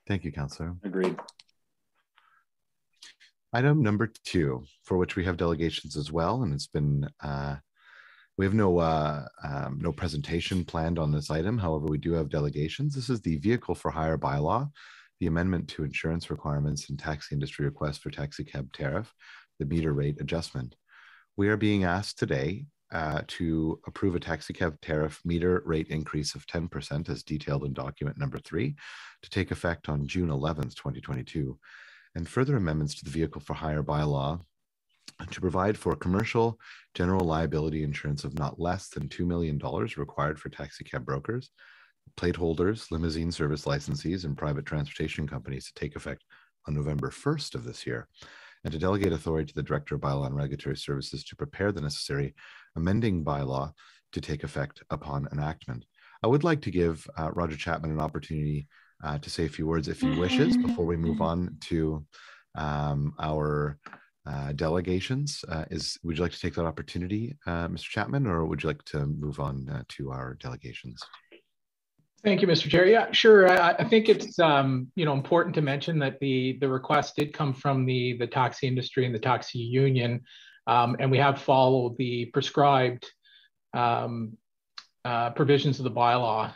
Thank you, Councillor.
Agreed.
Item number 2, for which we have delegations as well, and it's been we have no presentation planned on this item. However, we do have delegations. This is the vehicle for hire bylaw, the amendment to insurance requirements and taxi industry request for taxi cab tariff, the meter rate adjustment. We are being asked today to approve a taxi cab tariff meter rate increase of 10% as detailed in document number 3 to take effect on June 11th, 2022, and further amendments to the vehicle for hire bylaw to provide for commercial general liability insurance of not less than $2 million required for taxi cab brokers, plate holders, limousine service licensees, and private transportation companies to take effect on November 1st of this year, and to delegate authority to the Director of Bylaw and Regulatory Services to prepare the necessary amending bylaw to take effect upon enactment. I would like to give Roger Chapman an opportunity to say a few words if he wishes before we move on to our delegations. Would you like to take that opportunity, Mr. Chapman, or would you like to move on to our delegations?
Thank you, Mr. Chair. Yeah, sure. I think it's important to mention that the request did come from the taxi industry and the taxi union, and we have followed the prescribed provisions of the bylaw,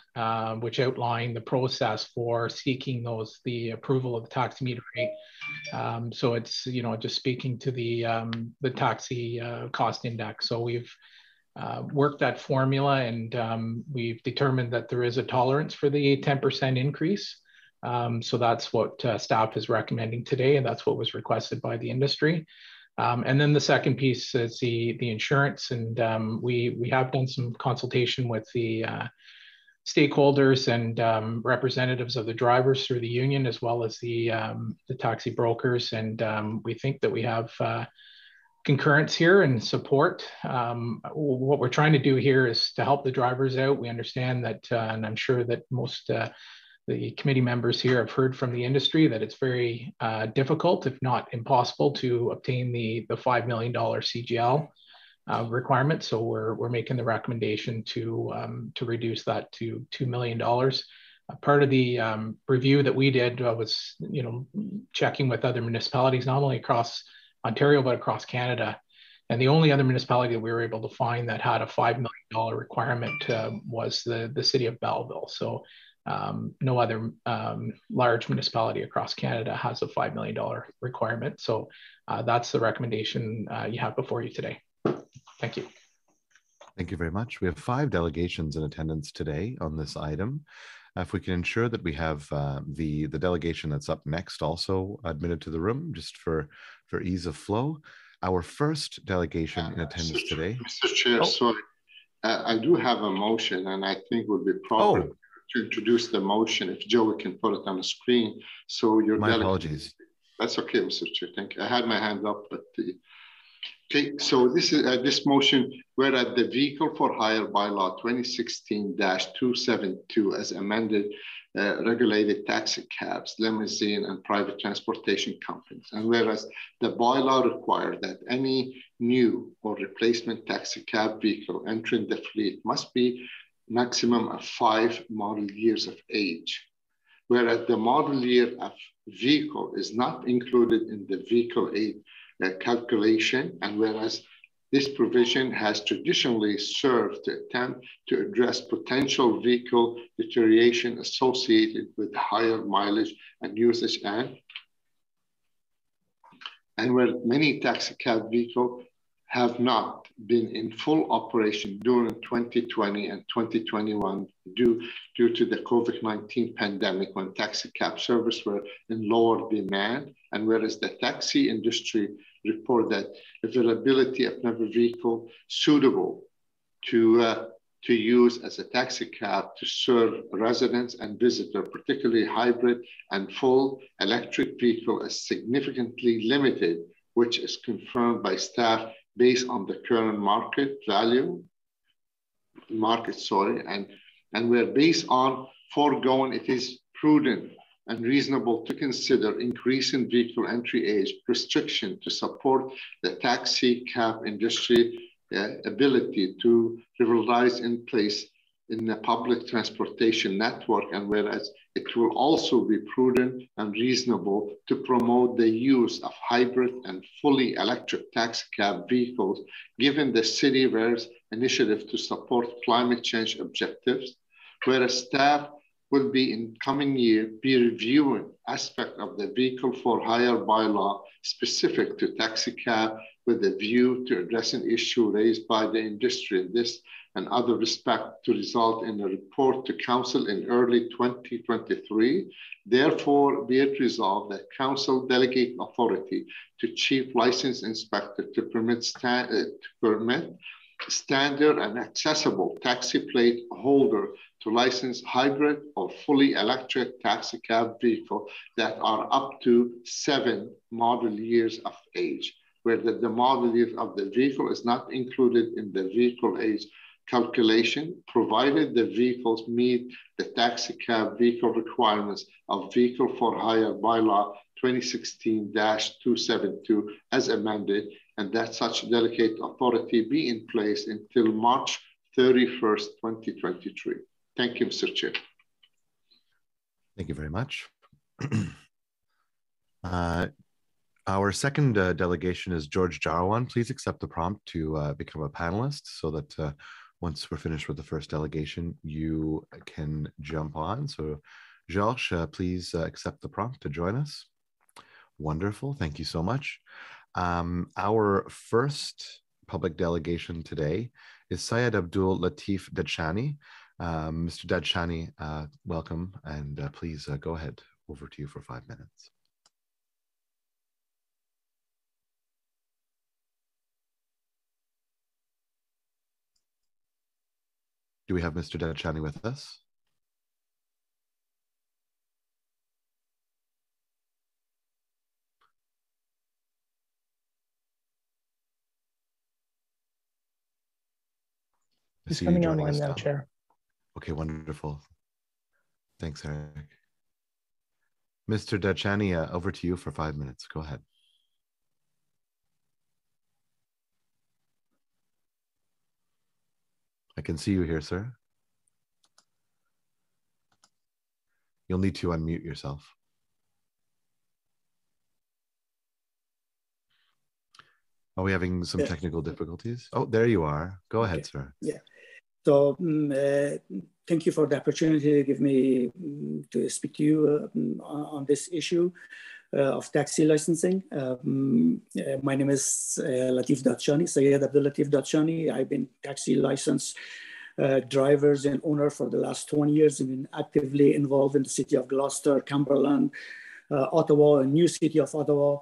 which outline the process for seeking the approval of the taxi meter rate. So it's just speaking to the taxi cost index. So we've worked that formula, and we've determined that there is a tolerance for the 10% increase. So that's what staff is recommending today, and that's what was requested by the industry. And then the second piece is the insurance, and we have done some consultation with the stakeholders and representatives of the drivers through the union, as well as the taxi brokers, and we think that we have concurrence here and support. What we're trying to do here is to help the drivers out. We understand that, and I'm sure that most the committee members here have heard from the industry that it's very difficult, if not impossible, to obtain the $5 million CGL requirement. So we're making the recommendation to reduce that to $2 million. Part of the review that we did was, checking with other municipalities, not only across Ontario, but across Canada. And the only other municipality that we were able to find that had a $5 million requirement was the city of Belleville. So no other large municipality across Canada has a $5 million requirement. So that's the recommendation you have before you today. Thank you.
Thank you very much. We have 5 delegations in attendance today on this item. If we can ensure that we have the delegation that's up next also admitted to the room, just for ease of flow. Our first delegation in attendance today.
Mr. Chair, sorry. I do have a motion, and I think it would be proper to introduce the motion if Joey can put it on the screen. So your
my apologies.
That's okay, Mr. Chair. Thank you. I had my hand up, but okay. So this is this motion, whereas the vehicle for hire bylaw 2016-272 as amended regulated taxi cabs, limousine, and private transportation companies. And whereas the bylaw requires that any new or replacement taxi cab vehicle entering the fleet must be maximum of 5 model years of age, whereas the model year of vehicle is not included in the vehicle age calculation, and whereas this provision has traditionally served to attempt to address potential vehicle deterioration associated with higher mileage and usage, and where many taxi cab vehicles have not been in full operation during 2020 and 2021 due to the COVID-19 pandemic, when taxi cab service were in lower demand, and whereas the taxi industry report that availability of another vehicle suitable to use as a taxi cab to serve residents and visitors, particularly hybrid and full electric vehicle, is significantly limited, which is confirmed by staff based on the current market, and where based on foregoing, it is prudent and reasonable to consider increasing vehicle entry age restriction to support the taxi cab industry ability to rivalize in place in the public transportation network, and whereas it will also be prudent and reasonable to promote the use of hybrid and fully electric taxi cab vehicles, given the city's initiative to support climate change objectives, whereas staff will be in coming year be reviewing aspect of the vehicle for hire bylaw specific to taxi cab with a view to addressing issue raised by the industry in this and other respect to result in a report to council in early 2023. Therefore, be it resolved that council delegate authority to chief license inspector to permit standard and accessible taxi plate holder to license hybrid or fully electric taxi cab vehicle that are up to 7 model years of age, where the model year of the vehicle is not included in the vehicle age calculation, provided the vehicles meet the taxi cab vehicle requirements of Vehicle for Hire Bylaw 2016-272 as amended, and that such delegate authority be in place until March 31st, 2023. Thank you, Mr. Chair.
Thank you very much. Our second delegation is George Jarawan. Please accept the prompt to become a panelist so that once we're finished with the first delegation, you can jump on. So Georges, please accept the prompt to join us. Wonderful, thank you so much. Our first public delegation today is Syed Abdul Latif Dadshani. Mr. Dadshani, welcome, and please go ahead. Over to you for 5 minutes. Do we have Mr. Dadshani with us?
He's coming online now, Chair.
Okay, wonderful. Thanks, Eric. Mr. Dadshani, over to you for 5 minutes. Go ahead. I can see you here, sir. You'll need to unmute yourself. Are we having some technical difficulties? Oh, there you are. Go ahead, sir.
Yeah. So thank you for the opportunity to give me to speak to you on this issue of taxi licensing. My name is Latif Dadshani, Syed Abdul Latif Dadshani. I've been taxi licensed drivers and owner for the last 20 years and been actively involved in the city of Gloucester, Cumberland, Ottawa, and new city of Ottawa,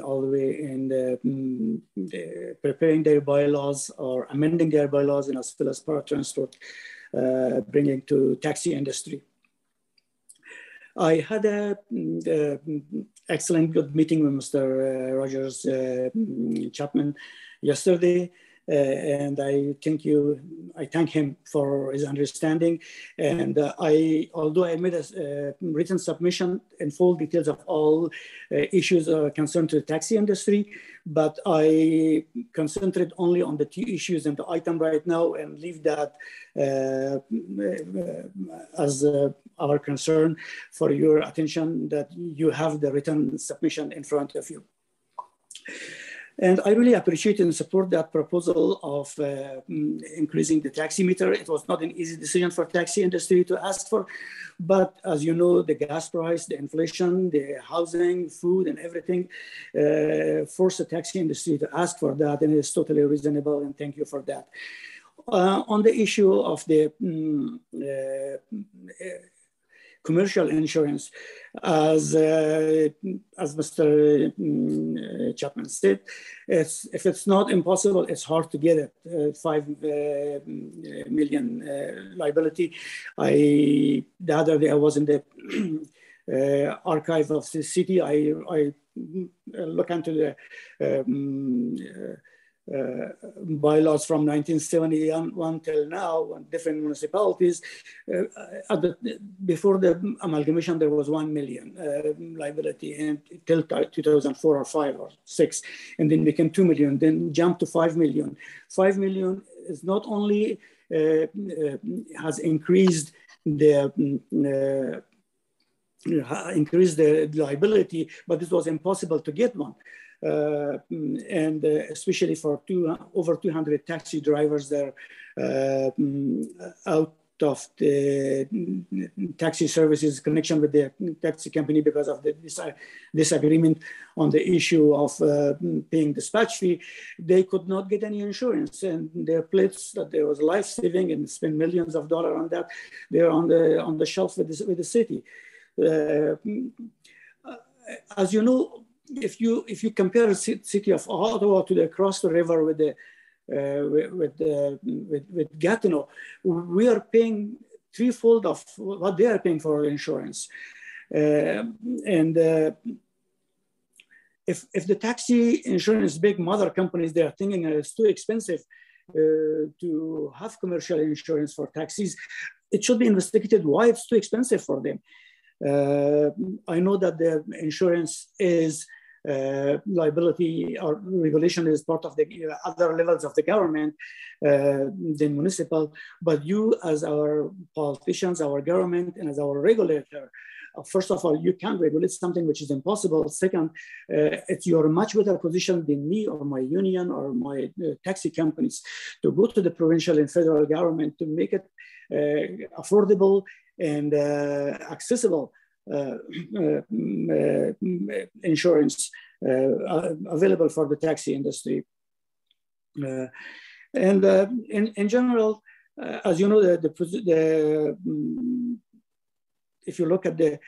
all the way in preparing their bylaws or amending their bylaws, and as well as paratransport, bringing to taxi industry. I had a excellent good meeting with Mr. Rogers Chapman yesterday, And I thank him for his understanding. And although I made a written submission in full details of all issues concerned to the taxi industry, but I concentrate only on the 2 issues in the item right now and leave that as our concern for your attention, that you have the written submission in front of you. And I really appreciate and support that proposal of increasing the taxi meter. It was not an easy decision for taxi industry to ask for, but as you know, the gas price, the inflation, the housing, food, and everything forced the taxi industry to ask for that, and it's totally reasonable, and thank you for that. On the issue of the commercial insurance, as Mr. Chapman said, if it's not impossible, it's hard to get it. 5 million liability. The other day I was in the archive of the city. I look into the bylaws from 1971 till now, and different municipalities. Before the amalgamation, there was 1 million liability, and till 2004 or 5 or 6, and then became 2 million, then jumped to 5 million. 5 million is not only has increased the liability, but it was impossible to get one. And especially for over 200 taxi drivers there out of the taxi services connection with the taxi company because of the disagreement on the issue of paying dispatch fee. They could not get any insurance, and their plates that there was life-saving and spend millions of dollars on that, they're on the shelf with the city. As you know, if you compare the city of Ottawa to across the river with Gatineau, we are paying threefold of what they are paying for insurance. And if the taxi insurance big mother companies, they are thinking it's too expensive to have commercial insurance for taxis, it should be investigated why it's too expensive for them. I know that the insurance is liability or regulation is part of the other levels of the government than municipal, but you as our politicians, our government, and as our regulator, first of all, you can't regulate something which is impossible. Second, you're in much better position than me or my union or my taxi companies to go to the provincial and federal government to make it affordable and accessible insurance available for the taxi industry. And in general, as you know, if you look at the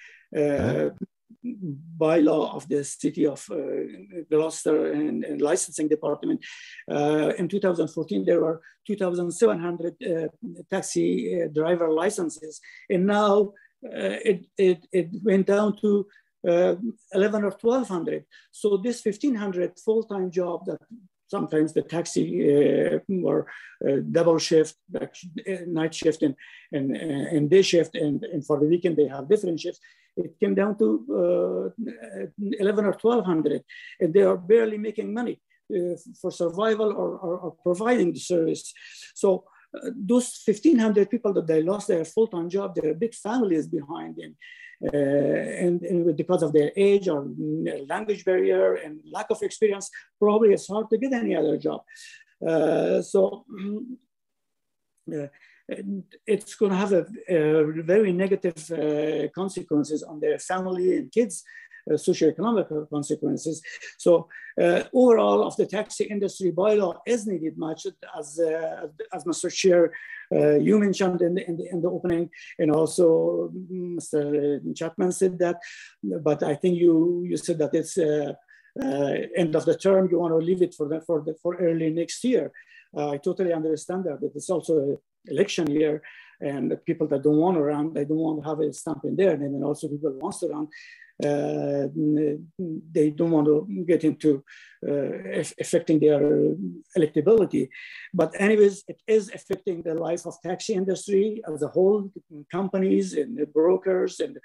bylaw of the city of Gloucester and licensing department, in 2014, there were 2,700 taxi driver licenses. And now it went down to 11 or 1,200. So this 1,500 full-time job that sometimes the taxi or double shift, night shift and day shift, and for the weekend they have different shifts. It came down to 11 or 1,200, and they are barely making money for survival or providing the service. So those 1,500 people that they lost their full-time job, their big families behind them, and because of their age or language barrier and lack of experience, probably it's hard to get any other job. It's going to have a very negative consequences on their family and kids, socioeconomic consequences. So overall, of the taxi industry bylaw is needed much, as Mr. Chair, you mentioned in the opening, and also Mr. Chapman said that, but I think you said that it's end of the term, you want to leave it for early next year. I totally understand that, but it's also an election year, and the people that don't want to run, they don't want to have a stamp in there. And then also people who want to run, they don't want to get into affecting their electability. But anyways, it is affecting the life of taxi industry as a whole, companies and brokers and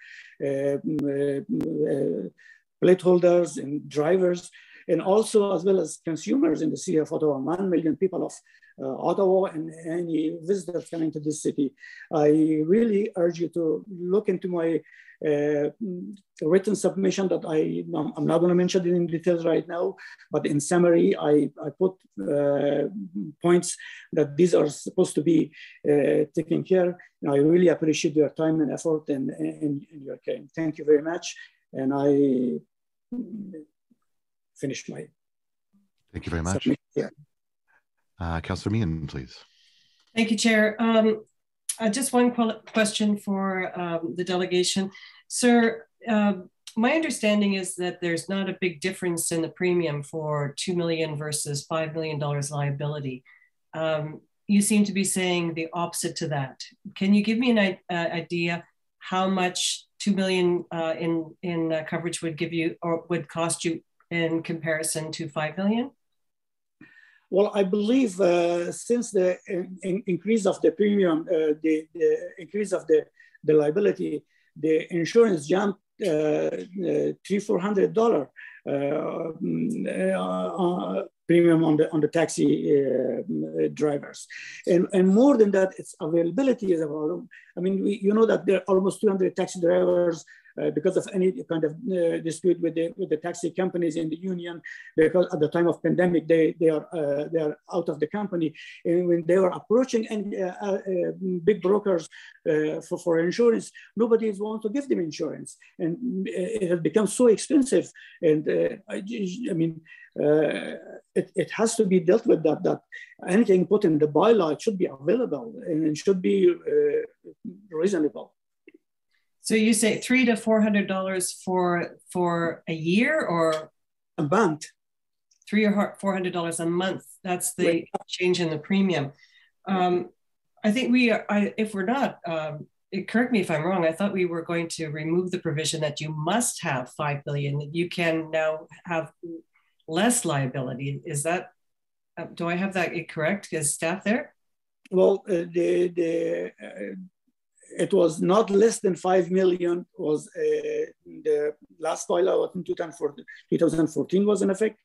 plate holders and drivers, and also as well as consumers in the city of Ottawa, 1 million people of Ottawa and any visitors coming to this city. I really urge you to look into my written submission that I'm not going to mention it in details right now, but in summary, I put points that these are supposed to be taken care. And I really appreciate your time and effort and your care. Thank you very much. And I finished my.
Thank you very much. Councillor Meehan, please.
Thank you, Chair. Just one question for the delegation. Sir, my understanding is that there's not a big difference in the premium for $2 million versus $5 million liability. You seem to be saying the opposite to that. Can you give me an idea how much $2 million in coverage would give you or would cost you in comparison to $5 million?
Well, I believe since the increase of the premium, the increase of the liability, the insurance jumped $300-400 premium on the taxi drivers, and more than that, its availability is a problem. I mean, you know that there are almost 200 taxi drivers. Because of any kind of dispute with the taxi companies in the union, because at the time of pandemic they are out of the company, and when they were approaching big brokers for insurance, nobody wants to give them insurance, and it has become so expensive. And I mean, it has to be dealt with. That anything put in the bylaw, it should be available and it should be reasonable.
So you say $300 to $400 for a year or
a month?
$300 or $400 a month. That's the change in the premium. I think we are. If we're not, correct me if I'm wrong. I thought we were going to remove the provision that you must have $5 billion. That you can now have less liability. Is that? Do I have that correct? Is staff there?
Well, it was not less than 5 million was the last bylaw in 2014 was in effect.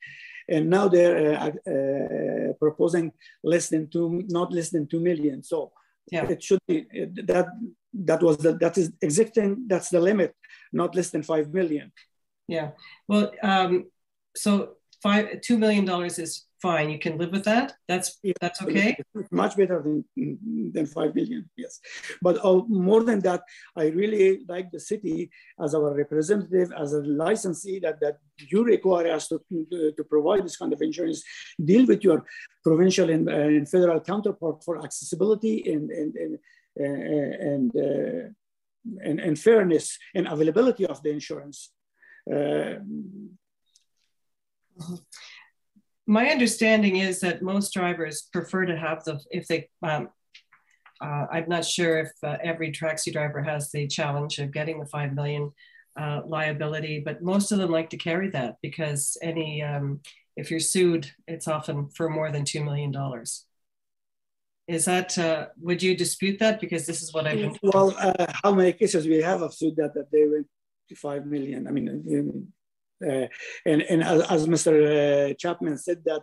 And now they're proposing less than not less than 2 million. So yeah, it should be that is existing. That's the limit, not less than 5 million.
Yeah. Well, so $2 million is fine. You can live with that. That's okay.
It's much better than 5 million. Yes, but more than that, I really like the city as our representative, as a licensee that you require us to provide this kind of insurance. Deal with your provincial and federal counterpart for accessibility and fairness and availability of the insurance.
My understanding is that most drivers prefer to have I'm not sure if every taxi driver has the challenge of getting the 5 million liability, but most of them like to carry that because if you're sued, it's often for more than $2 million. Is that, would you dispute that? Because this is what I've been told.
Well, how many cases we have of sued that they went to 5 million? I mean, and as Mr. Chapman said that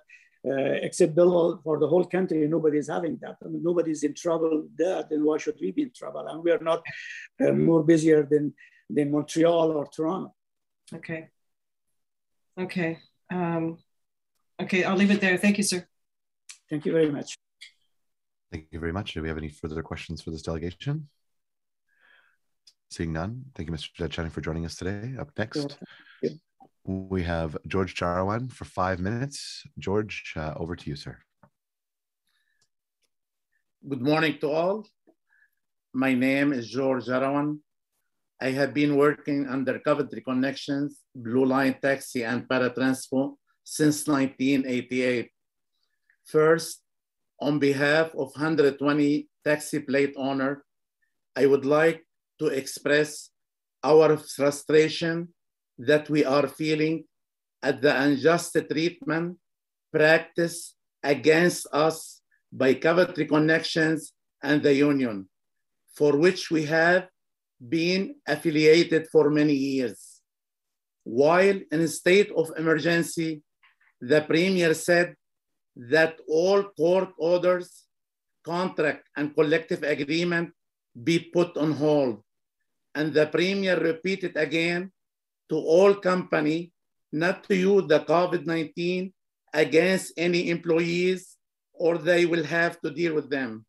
except Bylaw for the whole country, nobody's having that. I mean, nobody's in trouble there, then why should we be in trouble? And we are not more busier than Montreal or Toronto.
Okay. Okay. Okay, I'll leave it there. Thank you, sir.
Thank you very much.
Thank you very much. Do we have any further questions for this delegation? Seeing none, thank you, Mr. Channing, for joining us today. Up next, we have George Jarawan for 5 minutes. George, over to you, sir.
Good morning to all. My name is George Jarawan. I have been working under Coventry Connections, Blue Line Taxi and Paratranspo since 1988. First, on behalf of 120 taxi plate owners I would like to express our frustration that we are feeling at the unjust treatment practiced against us by Coventry Connections and the union, for which we have been affiliated for many years. While in a state of emergency, the Premier said that all court orders, contract, and collective agreement be put on hold. And the Premier repeated again to all companies not to use the COVID-19 against any employees, or they will have to deal with them.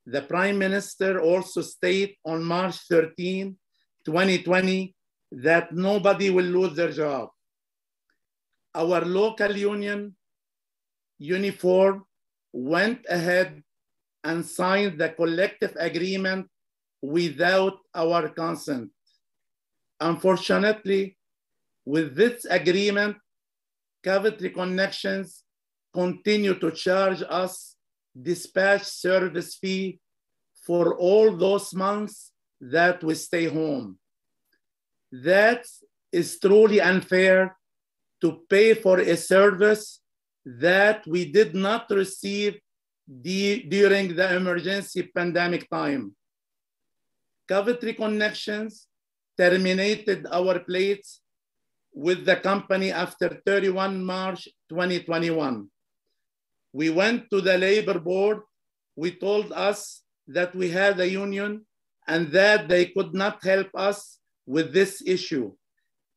The Prime Minister also stated on March 13, 2020, that nobody will lose their job. Our local union, Uniform, went ahead and signed the collective agreement without our consent. Unfortunately, with this agreement, Coventry Connections continue to charge us dispatch service fee for all those months that we stay home. That is truly unfair to pay for a service that we did not receive during the emergency pandemic time. Coventry Connections terminated our plates with the company after 31 March 2021. We went to the labor board. We told us that we had a union and that they could not help us with this issue.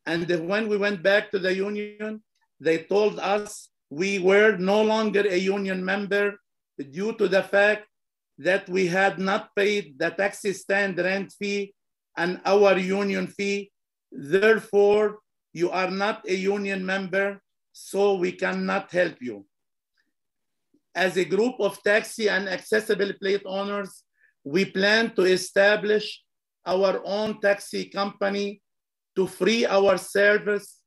And when we went back to the union, they told us we were no longer a union member due to the fact that we had not paid the taxi stand rent fee and our union fee. Therefore, you are not a union member, so we cannot help you. As a group of taxi and accessible plate owners, we plan to establish our own taxi company to free our service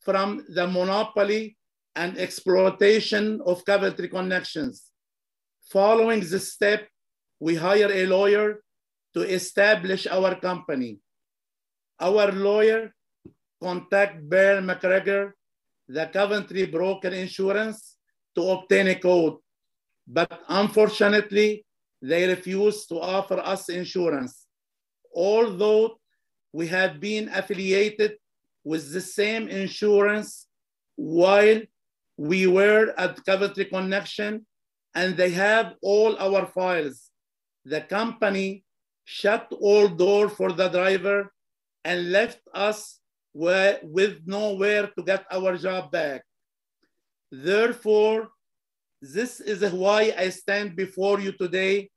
from the monopoly and exploitation of Coventry Connections. Following this step, we hire a lawyer to establish our company. Our lawyer contacted Bear McGregor, the Coventry Broker Insurance, to obtain a quote. But unfortunately, they refused to offer us insurance. Although we have been affiliated with the same insurance while we were at Coventry Connection, and they have all our files. The company shut all doors for the driver and left us with nowhere to get our job back. Therefore, this is why I stand before you today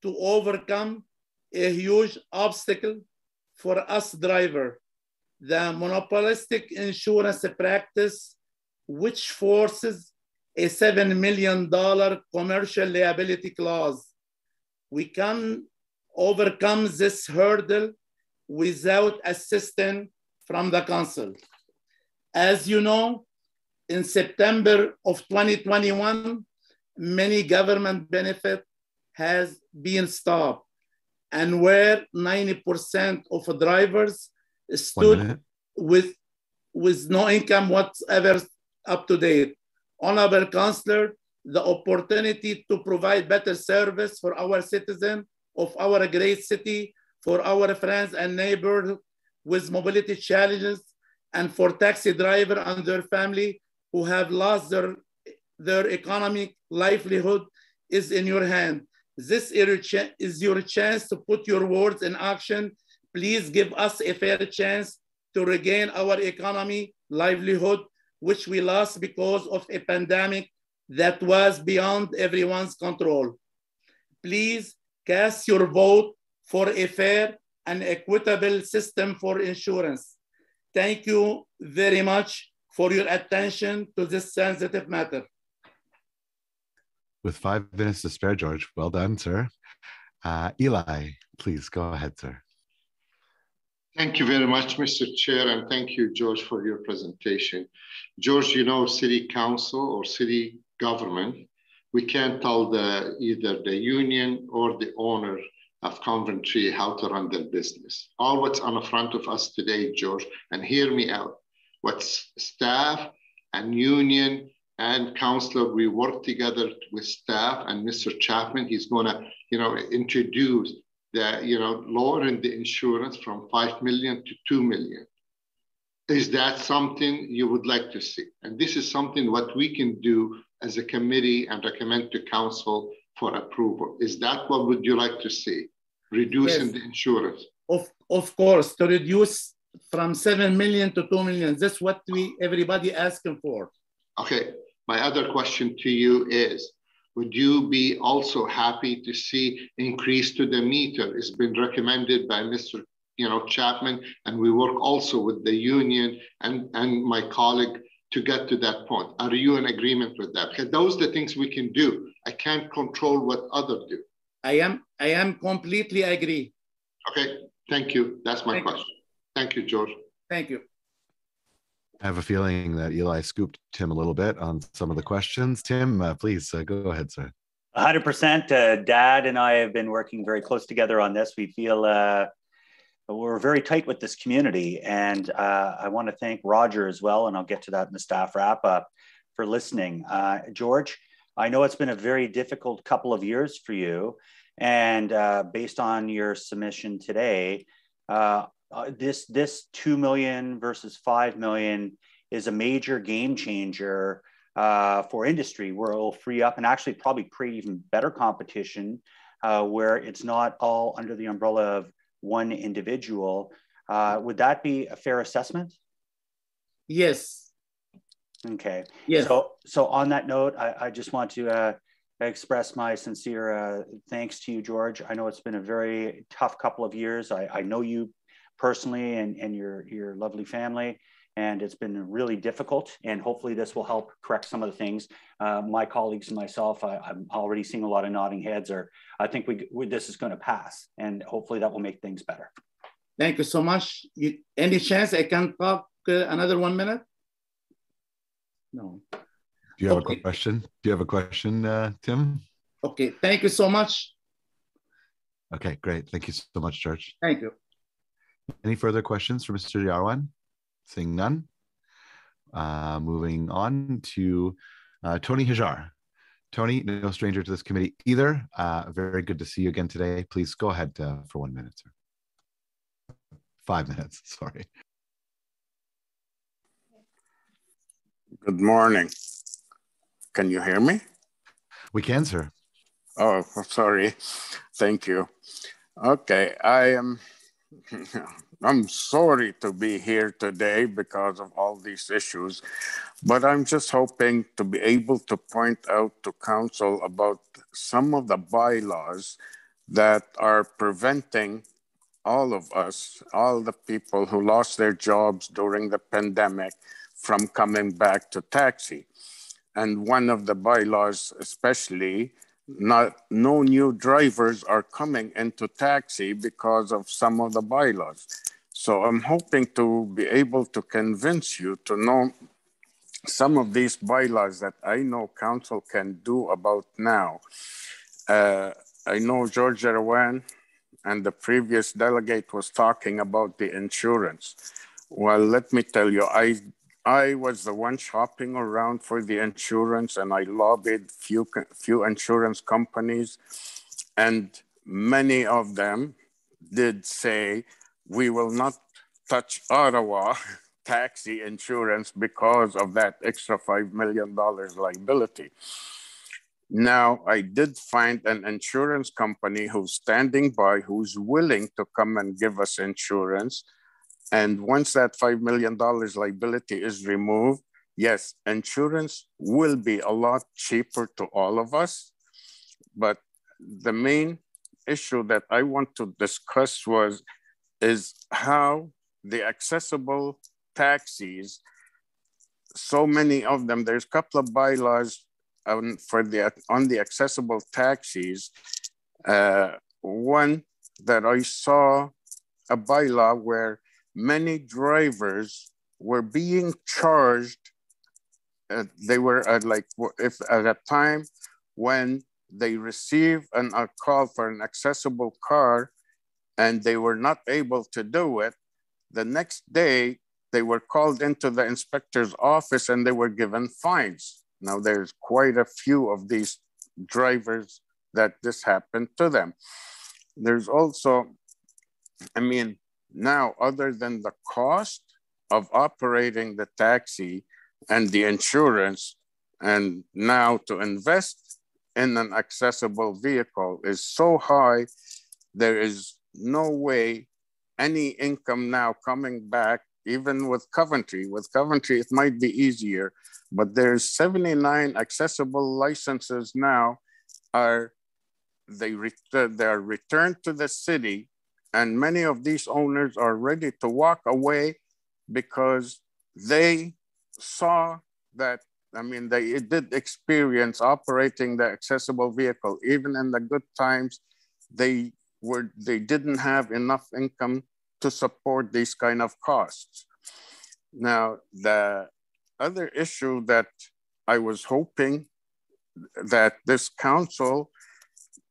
to overcome a huge obstacle for us driver, the monopolistic insurance practice, which forces a $7 million commercial liability clause. We can overcome this hurdle without assistance from the council. As you know, in September of 2021, many government benefits has been stopped, and where 90% of drivers stood with no income whatsoever up to date. Honorable Councillor, the opportunity to provide better service for our citizens of our great city, for our friends and neighbors with mobility challenges, and for taxi drivers and their family who have lost their economic livelihood is in your hand. This is your chance to put your words in action. Please give us a fair chance to regain our economy livelihood, which we lost because of a pandemic that was beyond everyone's control. Please cast your vote for a fair and equitable system for insurance. Thank you very much for your attention to this sensitive matter.
With 5 minutes to spare, George, well done, sir. Eli, please go ahead, sir.
Thank you very much, Mr. Chair, and thank you, George, for your presentation. George, you know, city council or city government, we can't tell either the union or the owner of Coventry how to run their business. All what's on the front of us today, George, and hear me out, what's staff and union and councillor, we work together with staff and Mr. Chapman, he's gonna, introduce the, lowering the insurance from 5 million to 2 million. Is that something you would like to see? And this is something what we can do as a committee and recommend to council for approval. Is that what would you like to see? Reducing the insurance?
Of course, to reduce from 7 million to 2 million. That's what everybody asking for.
Okay, my other question to you is, would you be also happy to see increase to the meter? It's been recommended by Mr. Chapman, and we work also with the union and my colleague to get to that point. Are you in agreement with that? Because those are the things we can do. I can't control what others do.
I am completely agree.
Okay, thank you. That's my question. Thank you, George.
Thank you.
I have a feeling that Eli scooped Tim a little bit on some of the questions. Tim, please go ahead, sir.
100%. Dad and I have been working very close together on this. We feel we're very tight with this community. And I want to thank Roger as well, and I'll get to that in the staff wrap up, for listening. George, I know it's been a very difficult couple of years for you. And based on your submission today, this 2 million versus 5 million is a major game changer for industry, where it will free up and actually probably create even better competition, where it's not all under the umbrella of one individual. Would that be a fair assessment?
Yes.
Okay.
Yes.
So on that note, I just want to express my sincere thanks to you, George. I know it's been a very tough couple of years. I know you personally and your lovely family, and it's been really difficult, and hopefully this will help correct some of the things. My colleagues and myself, I'm already seeing a lot of nodding heads, or I think this is going to pass, and hopefully that will make things better.
Thank you so much. Any chance I can talk another 1 minute? No.
Do you have a question? Do you have a question, Tim?
Okay, thank you so much.
Okay, great. Thank you so much, George.
Thank you.
Any further questions for Mr. Yarwan? Seeing none. Moving on to Tony Hajar. Tony, no stranger to this committee either. Very good to see you again today. Please go ahead for 1 minute, sir. 5 minutes, sorry.
Good morning. Can you hear me?
We can, sir.
Oh, sorry. Thank you. Okay, I'm sorry to be here today because of all these issues, but I'm just hoping to be able to point out to council about some of the bylaws that are preventing all of us, all the people who lost their jobs during the pandemic, from coming back to taxi. And one of the bylaws, especially, no new drivers are coming into taxi because of some of the bylaws. So I'm hoping to be able to convince you to know some of these bylaws that I know council can do about now. I know George Erawan and the previous delegate was talking about the insurance. Well, let me tell you, I was the one shopping around for the insurance, and I lobbied few insurance companies, and many of them did say, we will not touch Ottawa taxi insurance because of that extra $5 million liability. Now, I did find an insurance company who's standing by, who's willing to come and give us insurance. And once that $5 million liability is removed, yes, insurance will be a lot cheaper to all of us. But the main issue that I want to discuss is how the accessible taxis, so many of them, there's a couple of bylaws on the accessible taxis. One that I saw a bylaw where many drivers were being charged. They were if at a time when they receive a call for an accessible car and they were not able to do it, the next day they were called into the inspector's office and they were given fines. Now there's quite a few of these drivers that this happened to them. There's also, I mean, now other than the cost of operating the taxi and the insurance, and now to invest in an accessible vehicle is so high, there is no way any income now coming back, even with Coventry. With Coventry, it might be easier, but there's 79 accessible licenses now they are returned to the city, and many of these owners are ready to walk away because they saw that, I mean, they did experience operating the accessible vehicle. Even in the good times, they didn't have enough income to support these kind of costs. Now, the other issue that I was hoping that this council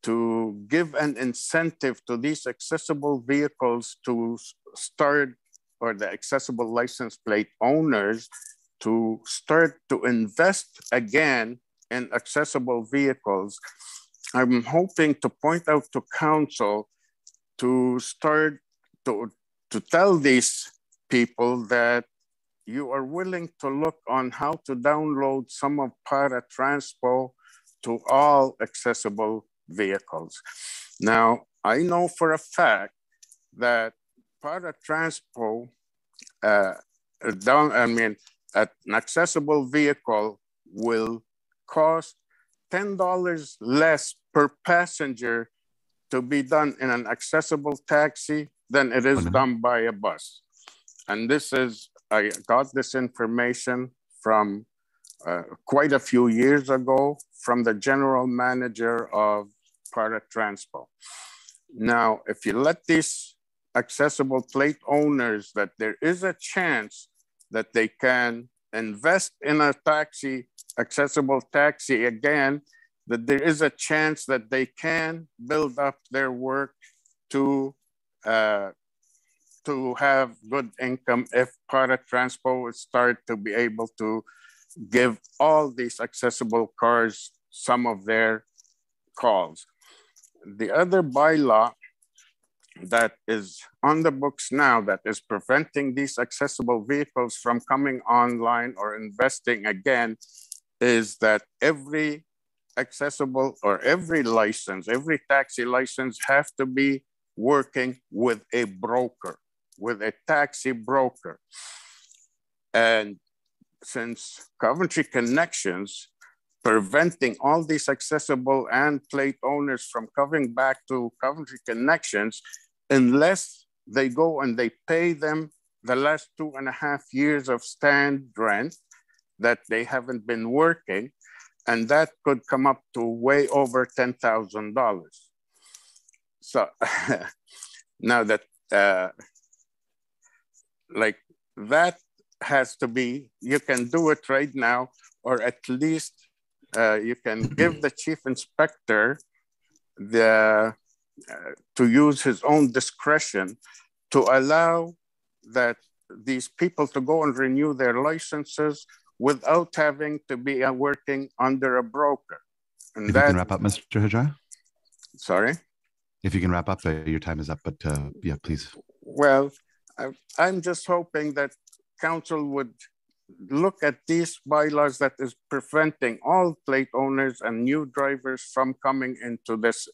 to give an incentive to these accessible vehicles to start, or the accessible license plate owners to start to invest again in accessible vehicles. I'm hoping to point out to council to start to tell these people that you are willing to look on how to download some of Paratranspo to all accessible vehicles. Now, I know for a fact that Paratranspo, an accessible vehicle will cost $10 less per passenger to be done in an accessible taxi than it is done by a bus. And this is, I got this information from quite a few years ago from the general manager of Paratranspo. Now, if you let these accessible plate owners that there is a chance that they can invest in a taxi, accessible taxi again, that there is a chance that they can build up their work to have good income if Paratranspo would start to be able to give all these accessible cars some of their calls. The other bylaw that is on the books now that is preventing these accessible vehicles from coming online or investing again is that every accessible or every license, every taxi license have to be working with a broker, with a taxi broker. And since Coventry Connections preventing all these accessible and plate owners from coming back to Coventry Connections unless they go and they pay them the last 2.5 years of stand rent that they haven't been working, and that could come up to way over $10,000. So now that, like that has to be, you can do it right now, or at least you can give the chief inspector to use his own discretion to allow that these people to go and renew their licenses without having to be working under a broker. And
if you can wrap up, Mr. Hijra.
Sorry?
If you can wrap up, your time is up, but yeah, please.
Well, I'm just hoping that council would look at these bylaws that is preventing all plate owners and new drivers from coming into this,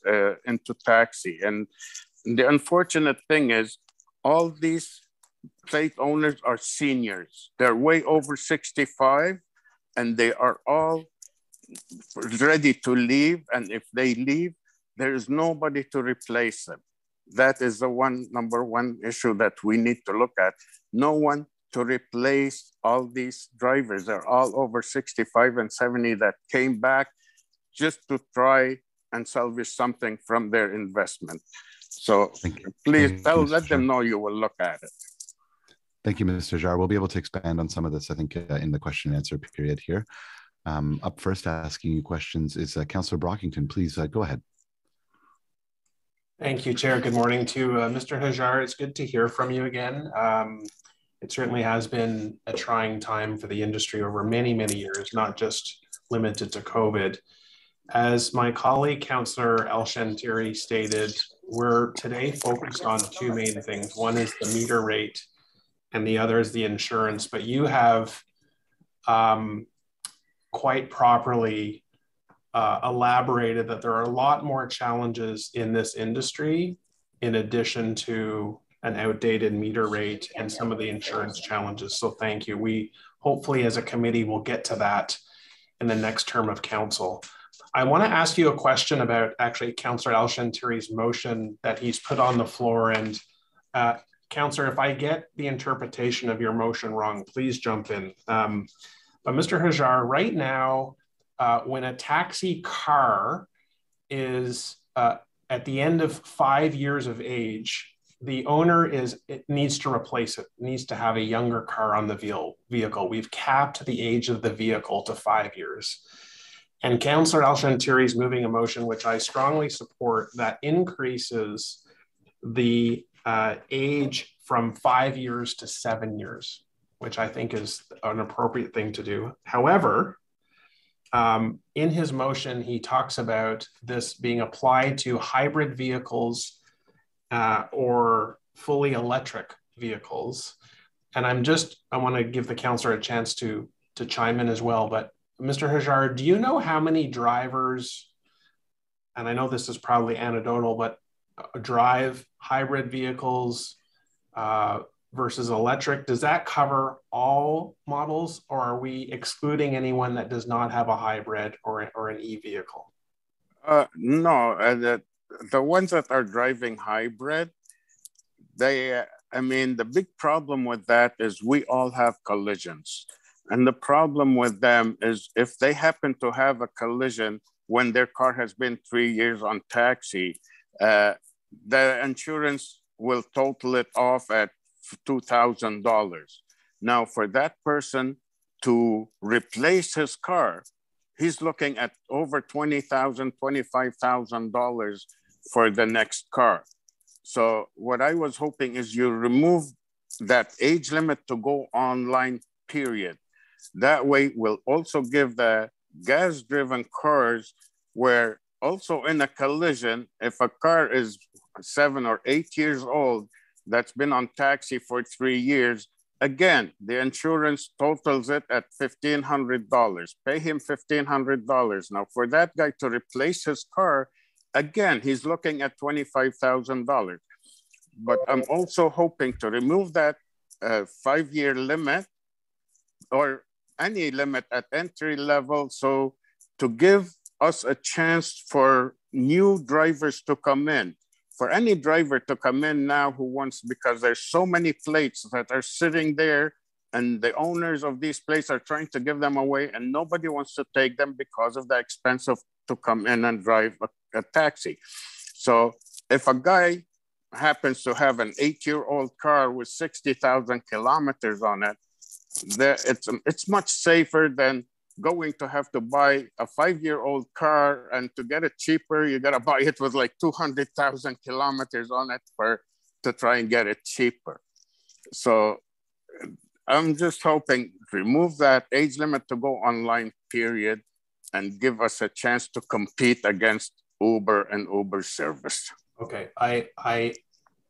into taxi. And the unfortunate thing is all these plate owners are seniors. They're way over 65 and they are all ready to leave. And if they leave, there is nobody to replace them. That is the number one issue that we need to look at. No one to replace all these drivers. They're all over 65 and 70 that came back just to try and salvage something from their investment. So please let them know you will look at it.
Thank you, Mr. Jar. We'll be able to expand on some of this, I think, in the question and answer period here. Up first, asking you questions is Councillor Brockington. Please go ahead.
Thank you, Chair. Good morning to Mr. Hajar. It's good to hear from you again. It certainly has been a trying time for the industry over many, many years, not just limited to COVID. As my colleague, Councillor El-Shantiri, stated, we're today focused on two main things. One is the meter rate and the other is the insurance, but you have quite properly elaborated that there are a lot more challenges in this industry in addition to an outdated meter rate and some of the insurance challenges. So thank you. We hopefully as a committee will get to that in the next term of council. I want to ask you a question about actually Councillor El-Shantiri's motion that he's put on the floor. And Councillor, if I get the interpretation of your motion wrong, please jump in. But Mr. Hajar, right now, when a taxi car is at the end of 5 years of age, the owner needs to replace it, needs to have a younger car on the vehicle. We've capped the age of the vehicle to 5 years. And Councillor El-Shantiri is moving a motion, which I strongly support, that increases the age from 5 years to 7 years, which I think is an appropriate thing to do. However, in his motion, he talks about this being applied to hybrid vehicles or fully electric vehicles. And I want to give the councillor a chance to chime in as well. But Mr. Hajar, do you know how many drivers, and I know this is probably anecdotal, but drive hybrid vehicles versus electric? Does that cover all models, or are we excluding anyone that does not have a hybrid or an e-vehicle?
No, the ones that are driving hybrid, the big problem with that is we all have collisions. And the problem with them is if they happen to have a collision when their car has been 3 years on taxi, the insurance will total it off at $2,000. Now, for that person to replace his car, he's looking at over $20,000, $25,000 for the next car. So what I was hoping is you remove that age limit to go online, period. That way we'll also give the gas-driven cars where also in a collision, if a car is 7 or 8 years old, that's been on taxi for 3 years, again, the insurance totals it at $1,500. Pay him $1,500. Now, for that guy to replace his car, again, he's looking at $25,000. But I'm also hoping to remove that 5-year limit or any limit at entry level, so to give us a chance for new drivers to come in. For any driver to come in now who wants, because there's so many plates that are sitting there and the owners of these plates are trying to give them away and nobody wants to take them because of the expense of to come in and drive a taxi. So if a guy happens to have an 8-year-old car with 60,000 kilometers on it, it's much safer than going to have to buy a 5-year-old car, and to get it cheaper, you gotta buy it with like 200,000 kilometers on it to try and get it cheaper. So I'm just hoping remove that age limit to go online, period, and give us a chance to compete against Uber and Uber service.
Okay, I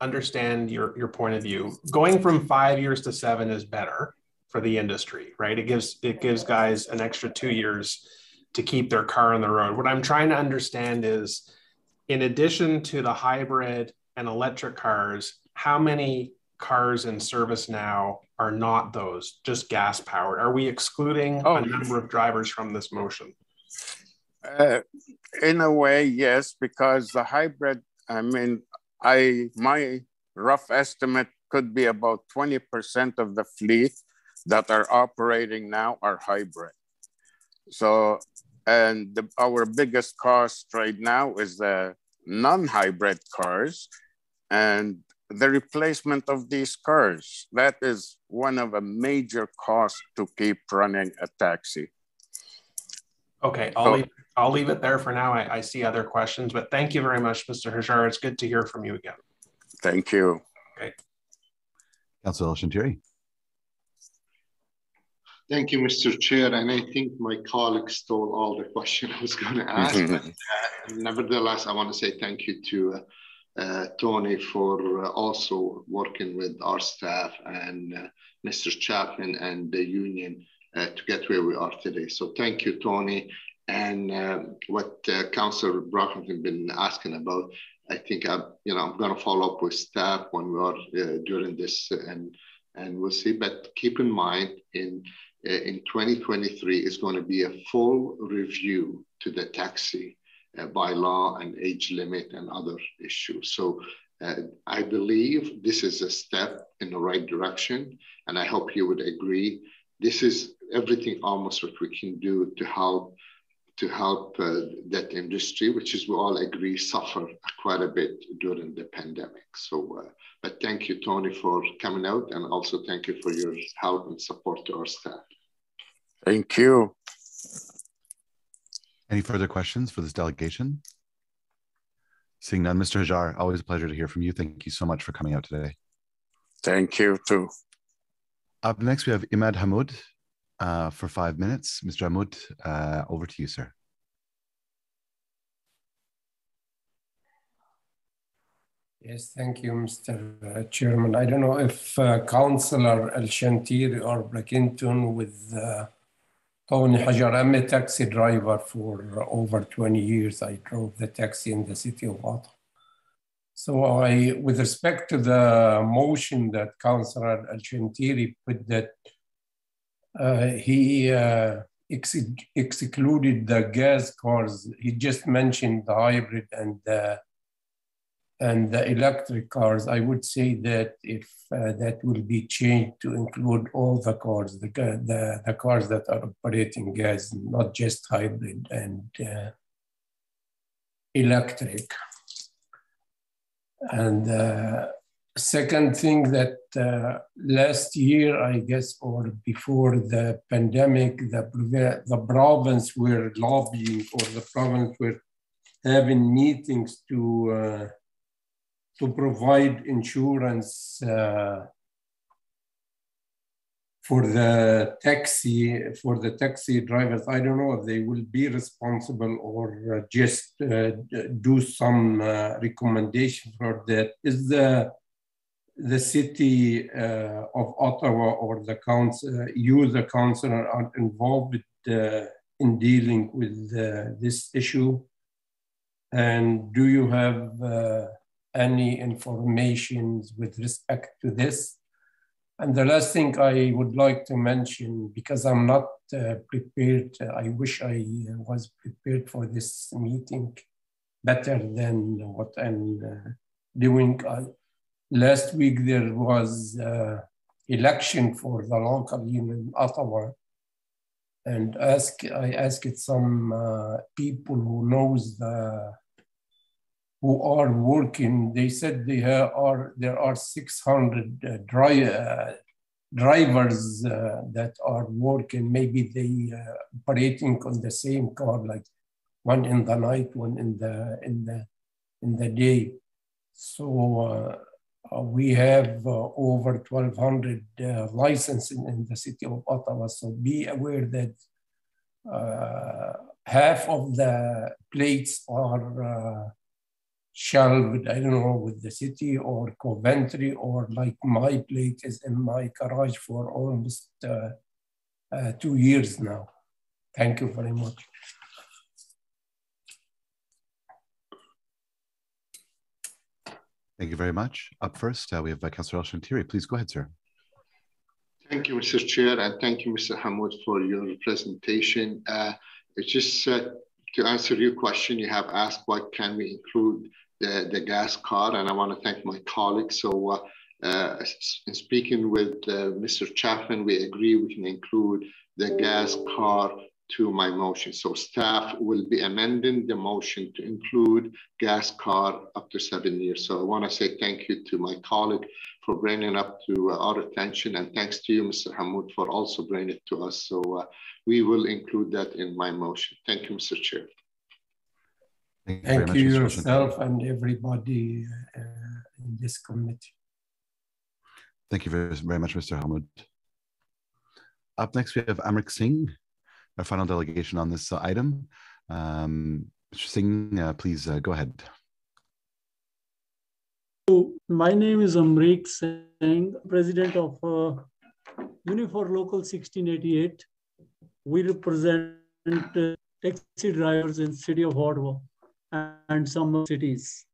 understand your point of view. Going from 5 years to 7 is better for the industry, right? It gives guys an extra 2 years to keep their car on the road. What I'm trying to understand is, in addition to the hybrid and electric cars, how many cars in service now are not those, just gas powered? Are we excluding a number of drivers from this motion?
In a way, yes, because the hybrid, my rough estimate could be about 20% of the fleet that are operating now are hybrid. So, and our biggest cost right now is the non-hybrid cars and the replacement of these cars. That is one of a major costs to keep running a taxi.
Okay, I'll leave it there for now. I see other questions, but thank you very much, Mr. Hajar. It's good to hear from you again.
Thank you.
Okay.
Councillor Shantiri.
Thank you, Mr. Chair. And I think my colleague stole all the question I was going to ask. But, nevertheless, I want to say thank you to Tony for also working with our staff and Mr. Chapman and the union to get where we are today. So thank you, Tony. And what Councillor Brockington has been asking about, I think I'm going to follow up with staff when we are during this, and we'll see. But keep in mind, in 2023 is going to be a full review to the taxi bylaw and age limit and other issues. So I believe this is a step in the right direction, and I hope you would agree. This is everything almost what we can do to help that industry, which is we all agree suffer quite a bit during the pandemic. So, but thank you, Tony, for coming out, and also thank you for your help and support to our staff.
Thank you.
Any further questions for this delegation? Seeing none, Mr. Hajar, always a pleasure to hear from you. Thank you so much for coming out today.
Thank you too.
Up next, we have Imad Hamoud for 5 minutes. Mr. Hamoud, over to you, sir.
Yes, thank you, Mr. Chairman. I don't know if Councillor Al-Shantiri or Blackington with Tony Hajar. I'm a taxi driver for over 20 years. I drove the taxi in the city of Ottawa. So with respect to the motion that Councillor Al-Shantiri put, that he excluded the gas cars. He just mentioned the hybrid and the electric cars. I would say that if that will be changed to include all the cars, the cars that are operating gas, not just hybrid and electric. And second thing, that last year, I guess, or before the pandemic, the province were lobbying, or the province were having meetings to provide insurance for the taxi drivers. I don't know if they will be responsible or just do some recommendation for that. Is the city of Ottawa or the council, you, the councillor, are involved in dealing with this issue? And do you have any information with respect to this? And the last thing I would like to mention, because I'm not prepared, I wish I was prepared for this meeting better than what I'm doing. Last week there was election for the local union in Ottawa, and I asked some people who knows who are working. They said there are 600 drivers that are working. Maybe they operating on the same car, like one in the night, one in the day. So we have over 1,200 licenses in the city of Ottawa. So be aware that half of the plates are shelved, I don't know, with the city or Coventry, or like my plate is in my garage for almost 2 years now. Thank you very much.
Thank you very much. Up first, we have Councillor Al-Shantiri. Please go ahead, sir.
Thank you, Mr. Chair, and thank you, Mr. Hamoud, for your presentation. It's just to answer your question, you have asked what can we include the gas car, and I want to thank my colleagues. So in speaking with Mr. Chapman, we agree we can include the gas car to my motion. So staff will be amending the motion to include gas car up to 7 years. So I want to say thank you to my colleague for bringing up to our attention, and thanks to you, Mr. Hammoud, for also bringing it to us. So we will include that in my motion. Thank you, Mr. Chair.
Thank you yourself and everybody in this committee.
Thank you very much, Mr. Hammoud. Up next, we have Amrit Singh, our final delegation on this item. Mr. Singh, please go ahead.
My name is Amrit Singh, president of Unifor Local 1688. We represent taxi drivers in the city of Ottawa and some cities.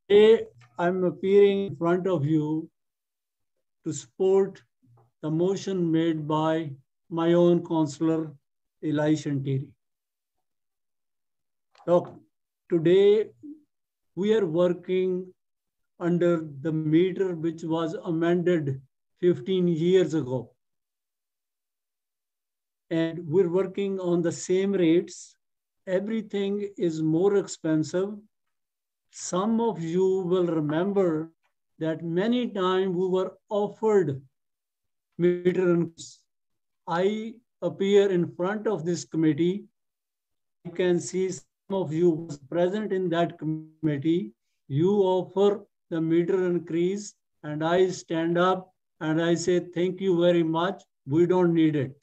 Today, I'm appearing in front of you to support the motion made by my own councillor, Eli Shantiri. So, today, we are working under the meter which was amended 15 years ago. And we're working on the same rates. Everything is more expensive. Some of you will remember that many times we were offered meter increase. I appear in front of this committee. You can see some of you was present in that committee. You offer the meter increase, and I stand up and I say, thank you very much. We don't need it.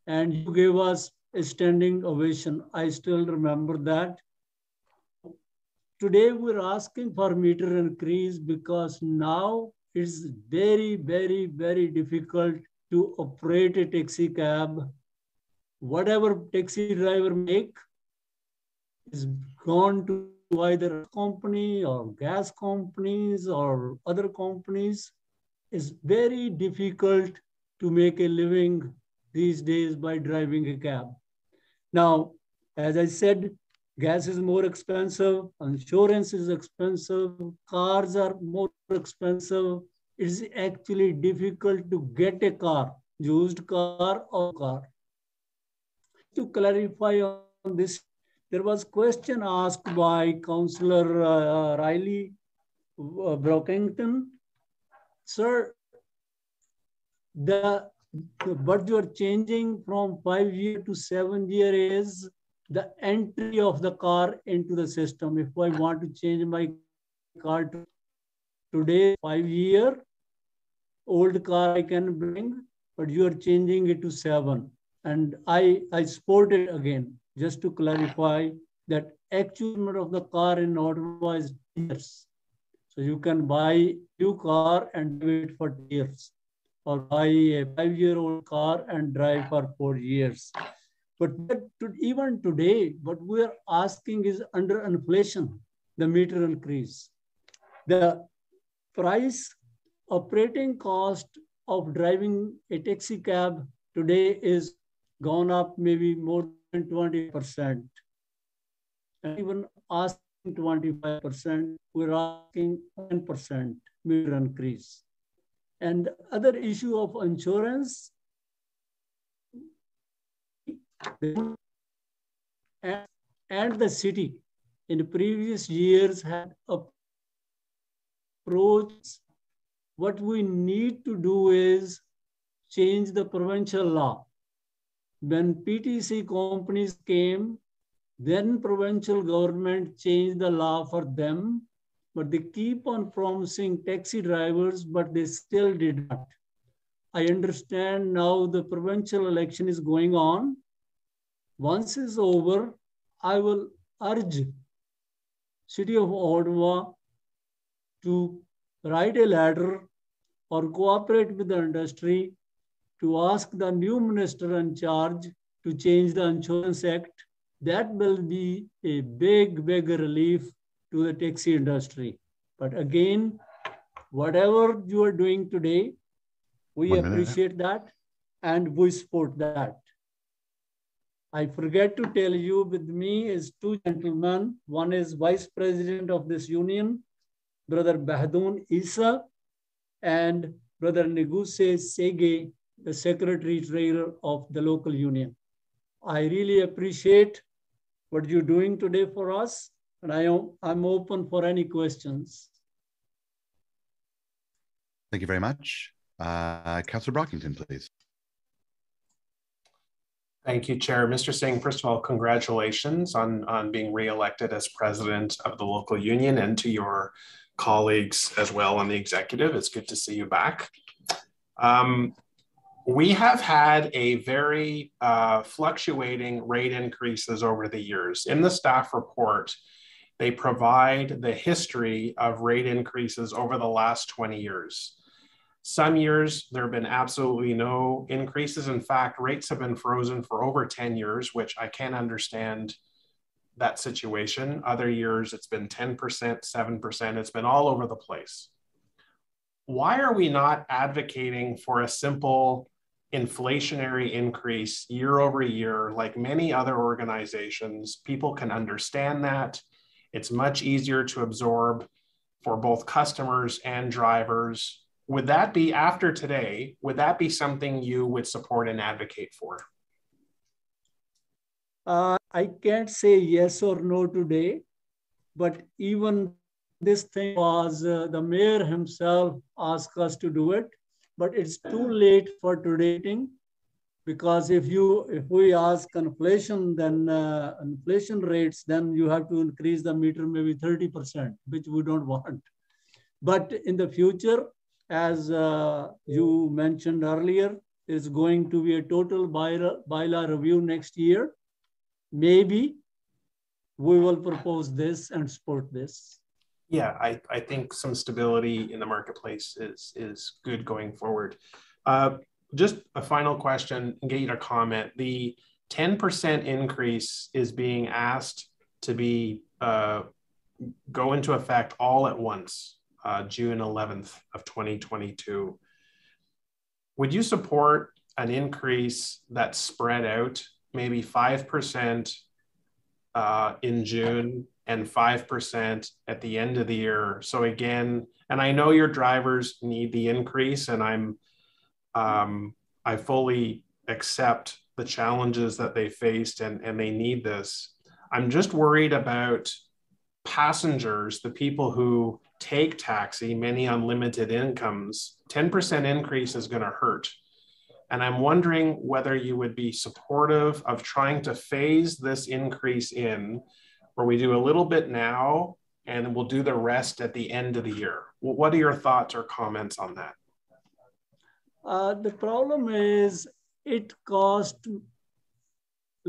And you gave us a standing ovation. I still remember that. Today, we're asking for meter increase because now it's very, very, very difficult to operate a taxi cab. Whatever taxi driver make is gone to either company or gas companies or other companies. It's very difficult to make a living these days by driving a cab. Now, as I said, gas is more expensive, insurance is expensive, cars are more expensive. It's actually difficult to get a car, used car or car. To clarify on this, there was a question asked by Councillor Riley Brockington. Sir, what you are changing from 5 year to 7 year is the entry of the car into the system. If I want to change my car to today, 5 year, old car I can bring, but you are changing it to 7. And I support it again, just to clarify that actual of the car in Ottawa is years. So you can buy a new car and wait for years, or buy a 5-year-old car and drive for 4 years. But even today, what we are asking is under inflation, the meter increase. The price operating cost of driving a taxi cab today is gone up maybe more than 20%. And even asking 25%, we're asking 10% meter increase. And the other issue of insurance, and the city in the previous years had approached. What we need to do is change the provincial law. When PTC companies came, then provincial government changed the law for them, but they keep on promising taxi drivers, but they still did not. I understand now the provincial election is going on. Once it's over, I will urge City of Ottawa to write a letter or cooperate with the industry to ask the new minister in charge to change the Insurance Act. That will be a big, big relief to the taxi industry. But again, whatever you are doing today, we appreciate that and we support that. I forget to tell you, with me is two gentlemen. One is Vice President of this union, Brother Bahdoon Isa, and Brother Neguse Sege the secretary treasurer of the local union. I really appreciate what you're doing today for us, and I'm open for any questions.
Thank you very much. Councillor Brockington, please.
Thank you, Chair. Mr. Singh, first of all, congratulations on being re-elected as president of the local union, and to your colleagues as well on the executive. It's good to see you back. We have had a very fluctuating rate increases over the years. In the staff report, they provide the history of rate increases over the last 20 years. Some years, there have been absolutely no increases. In fact, rates have been frozen for over 10 years, which I can't understand that situation. Other years, it's been 10%, 7%. It's been all over the place. Why are we not advocating for a simple inflationary increase year over year like many other organizations? People can understand that. It's much easier to absorb for both customers and drivers. Would that be, after today, would that be something you would support and advocate for?
I can't say yes or no today, but even this thing was, the mayor himself asked us to do it, but it's too late for today, because if we ask inflation, then inflation rates, then you have to increase the meter maybe 30%, which we don't want. But in the future, as you mentioned earlier, is going to be a total bylaw review next year. Maybe we will propose this and support this.
Yeah, I think some stability in the marketplace is good going forward. Just a final question and get you to comment. The 10% increase is being asked to be go into effect all at once, June 11th of 2022. Would you support an increase that's spread out, maybe 5% in June and 5% at the end of the year? So again, and I know your drivers need the increase, and I fully accept the challenges that they faced and they need this. I'm just worried about passengers, the people who take taxi, many on limited incomes. 10% increase is going to hurt. And I'm wondering whether you would be supportive of trying to phase this increase in, where we do a little bit now and we'll do the rest at the end of the year. What are your thoughts or comments on that?
The problem is it costs a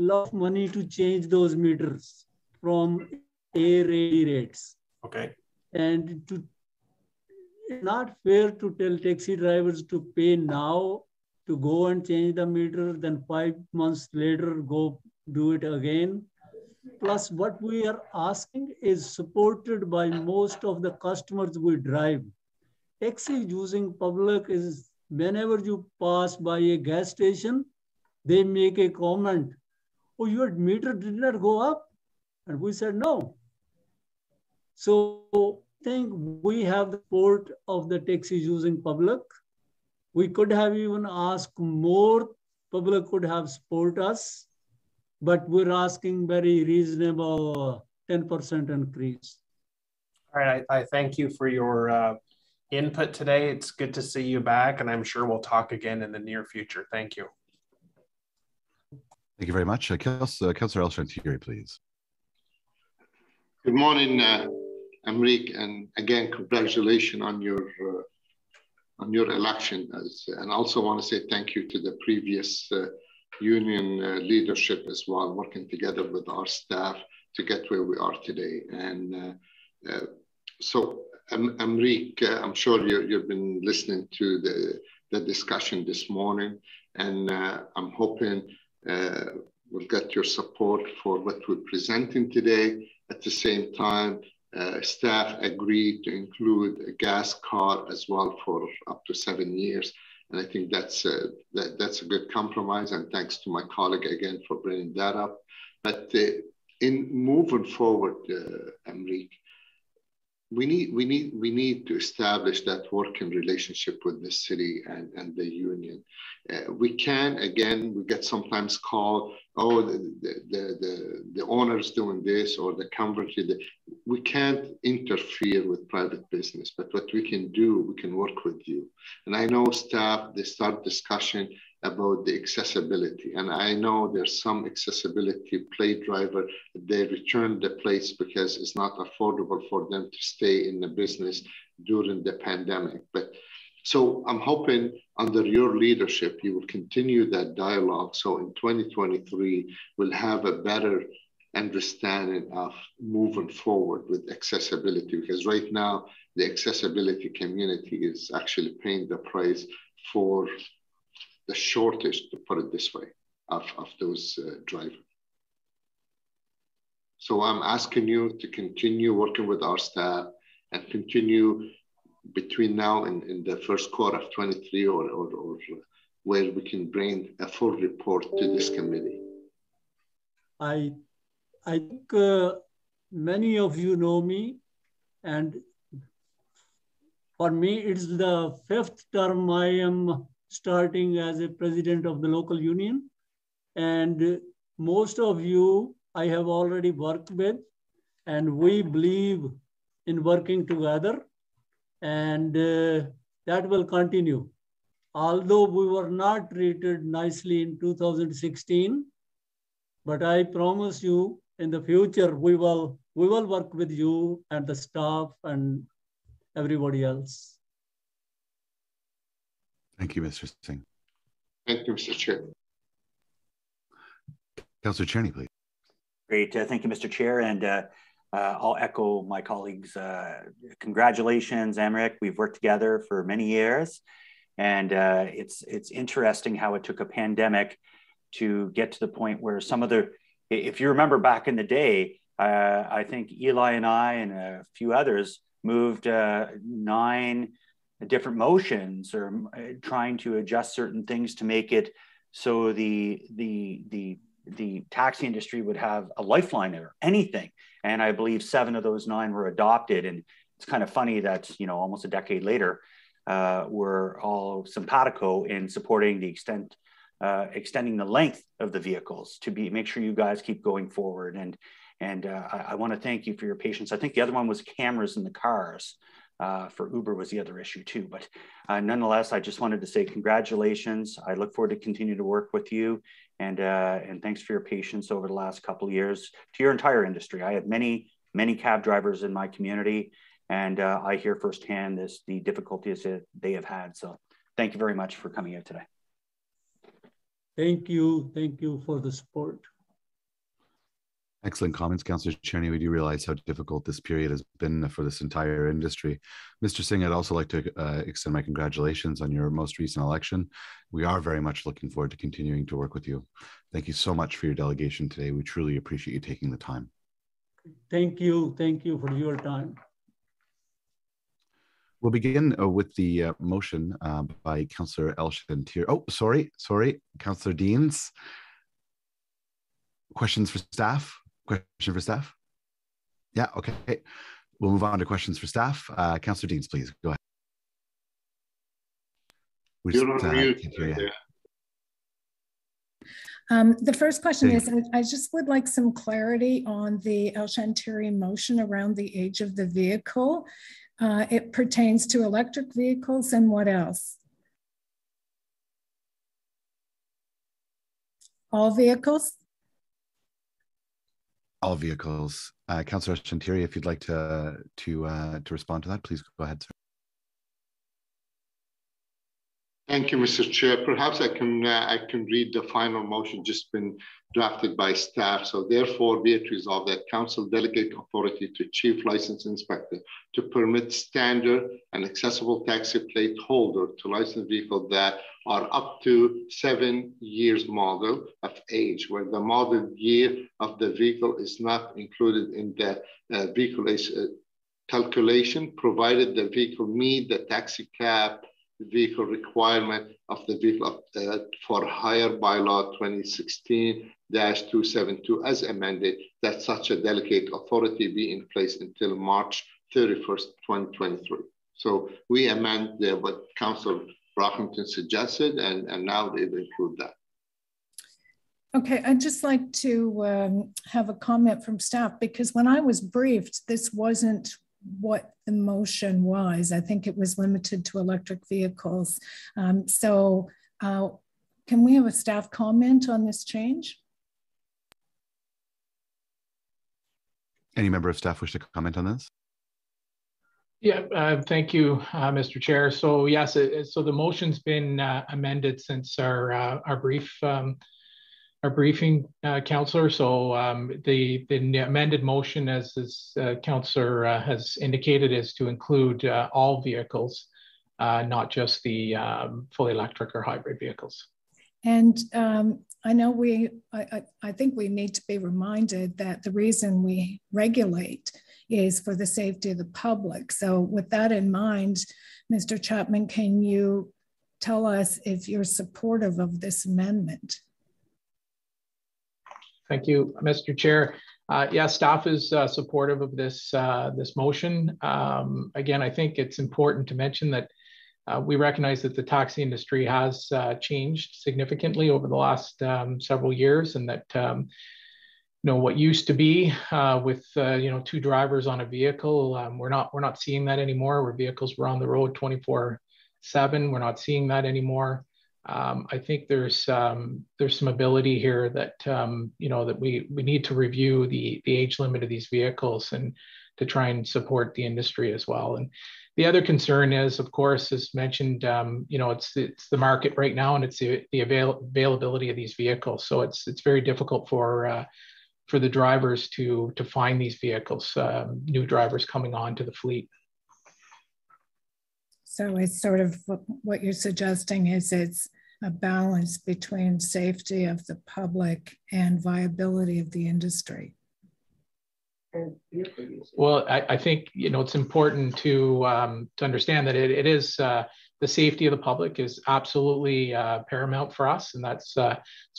lot of money to change those meters from A rates.
Okay.
And it's not fair to tell taxi drivers to pay now to go and change the meter, then 5 months later go do it again. Plus, what we are asking is supported by most of the customers we drive. Taxi using public is, whenever you pass by a gas station, they make a comment, "Oh, your meter did not go up?" And we said, no. So I think we have the support of the taxi using public. We could have even asked more, public could have support us, but we're asking very reasonable 10% increase.
All right, I thank you for your input today. It's good to see you back, and I'm sure we'll talk again in the near future. Thank you.
Thank you very much. Councillor El-Chantiry, please.
Good morning, Amrik, and again, congratulations on your election. And also want to say thank you to the previous union leadership as well, working together with our staff to get where we are today. And so, Amrik, I'm sure you've been listening to the discussion this morning, and I'm hoping we'll get your support for what we're presenting today. At the same time, staff agreed to include a gas card as well for up to 7 years. And I think that's a good compromise. And thanks to my colleague again for bringing that up. But in moving forward, Amrik, we need to establish that working relationship with the city and the union. We can, again, we get sometimes called, oh, the owner's doing this or the converted. We can't interfere with private business, but what we can do, we can work with you. And I know staff, they start discussion about the accessibility. And I know there's some accessibility plate driver, they return the plates because it's not affordable for them to stay in the business during the pandemic. But so I'm hoping under your leadership, you will continue that dialogue. So in 2023, we'll have a better understanding of moving forward with accessibility, because right now the accessibility community is actually paying the price for the shortage, to put it this way, of those drivers. So I'm asking you to continue working with our staff and continue between now and in the first quarter of 23 or where we can bring a full report to this committee.
I think many of you know me, and for me, it's the 5th term I am starting as a president of the local union. And most of you I have already worked with, and we believe in working together, and that will continue. Although we were not treated nicely in 2016, but I promise you in the future, we will work with you and the staff and everybody else.
Thank you, Mr. Singh.
Thank you, Mr. Chair.
Councillor Cherney, please.
Great, thank you, Mr. Chair, and I'll echo my colleagues. Congratulations, Amrik. We've worked together for many years, and it's interesting how it took a pandemic to get to the point where some of the, if you remember back in the day, I think Eli and I and a few others moved 9 different motions or trying to adjust certain things to make it so the taxi industry would have a lifeline or anything. And I believe 7 of those 9 were adopted. And it's kind of funny that, you know, almost a decade later, we're all simpatico in supporting the extending the length of the vehicles to make sure you guys keep going forward. And I want to thank you for your patience. I think the other one was cameras in the cars. For Uber was the other issue too. But nonetheless, I just wanted to say congratulations. I look forward to continue to work with you. And thanks for your patience over the last couple of years to your entire industry. I have many cab drivers in my community, and I hear firsthand the difficulties that they have had. So thank you very much for coming out today.
Thank you for the support.
Excellent comments, Councillor Cherney. We do realize how difficult this period has been for this entire industry. Mr. Singh, I'd also like to extend my congratulations on your most recent election. We are very much looking forward to continuing to work with you. Thank you so much for your delegation today. We truly appreciate you taking the time.
Thank you for your time.
We'll begin with the motion by Councillor El-Shantir. Oh, sorry, Councillor Deans. Questions for staff? Question for staff? Yeah, okay. We'll move on to questions for staff. Councillor Deans, please, go ahead.
You're on mute.
The first question is, I just would like some clarity on the El-Shantiri motion around the age of the vehicle. It pertains to electric vehicles and what else? All vehicles?
All vehicles. Councillor Shantiri, if you'd like to respond to that, please go ahead, sir.
Thank you, Mr. Chair. Perhaps I can read the final motion just been drafted by staff. So therefore, be it resolved that Council delegate authority to Chief License Inspector to permit standard and accessible taxi plate holder to license vehicles that are up to 7 years model of age, where the model year of the vehicle is not included in the vehicle calculation, provided the vehicle meet the taxi cab vehicle requirement of the vehicle for hire bylaw 2016-272 as amended, that such a delegate authority be in place until March 31st, 2023. So we amend what Councillor Brockington suggested, and now they've included that.
Okay, I'd just like to have a comment from staff, because when I was briefed, this wasn't what the motion was. I think it was limited to electric vehicles. Can we have a staff comment on this change?
Any member of staff wish to comment on this?
Yeah, thank you, Mr. Chair. So yes, so the motion's been amended since our briefing, Councillor. So the amended motion, as Councillor has indicated, is to include all vehicles, not just the fully electric or hybrid vehicles.
And I know I think we need to be reminded that the reason we regulate is for the safety of the public. So with that in mind, Mr. Chapman, can you tell us if you're supportive of this amendment?
Thank you, Mr. Chair. Yeah, staff is supportive of this motion. Again, I think it's important to mention that we recognize that the taxi industry has changed significantly over the last several years, and that what used to be with 2 drivers on a vehicle, we're not seeing that anymore. Where vehicles were on the road 24/7, we're not seeing that anymore. I think there's some ability here that that we need to review the age limit of these vehicles and to try and support the industry as well. And the other concern is, of course, as mentioned, it's the market right now, and it's the availability of these vehicles. So it's very difficult for the drivers to find these vehicles, new drivers coming onto the fleet.
So it's sort of what you're suggesting is it's a balance between safety of the public and viability of the industry.
Well, I think it's important to understand that it is the safety of the public is absolutely paramount for us, and that's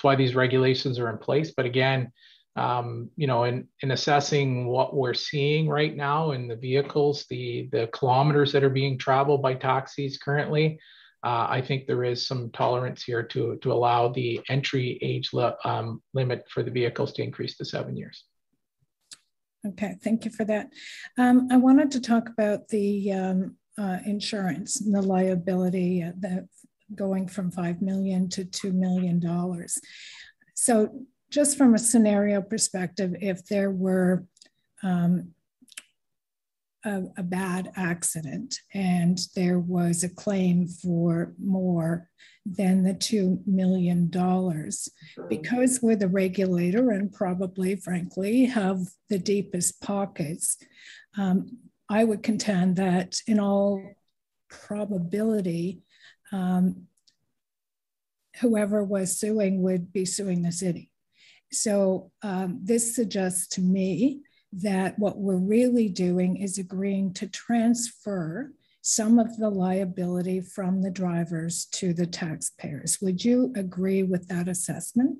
why these regulations are in place. But again, in assessing what we're seeing right now in the vehicles, the kilometers that are being traveled by taxis currently, I think there is some tolerance here to allow the entry age limit for the vehicles to increase to 7 years.
Okay, thank you for that. I wanted to talk about the insurance and the liability going from $5 million to $2 million. So just from a scenario perspective, if there were a bad accident and there was a claim for more than the $2 million, because we're the regulator and probably, frankly, have the deepest pockets, I would contend that in all probability, whoever was suing would be suing the city. So this suggests to me that what we're really doing is agreeing to transfer some of the liability from the drivers to the taxpayers. Would you agree with that assessment?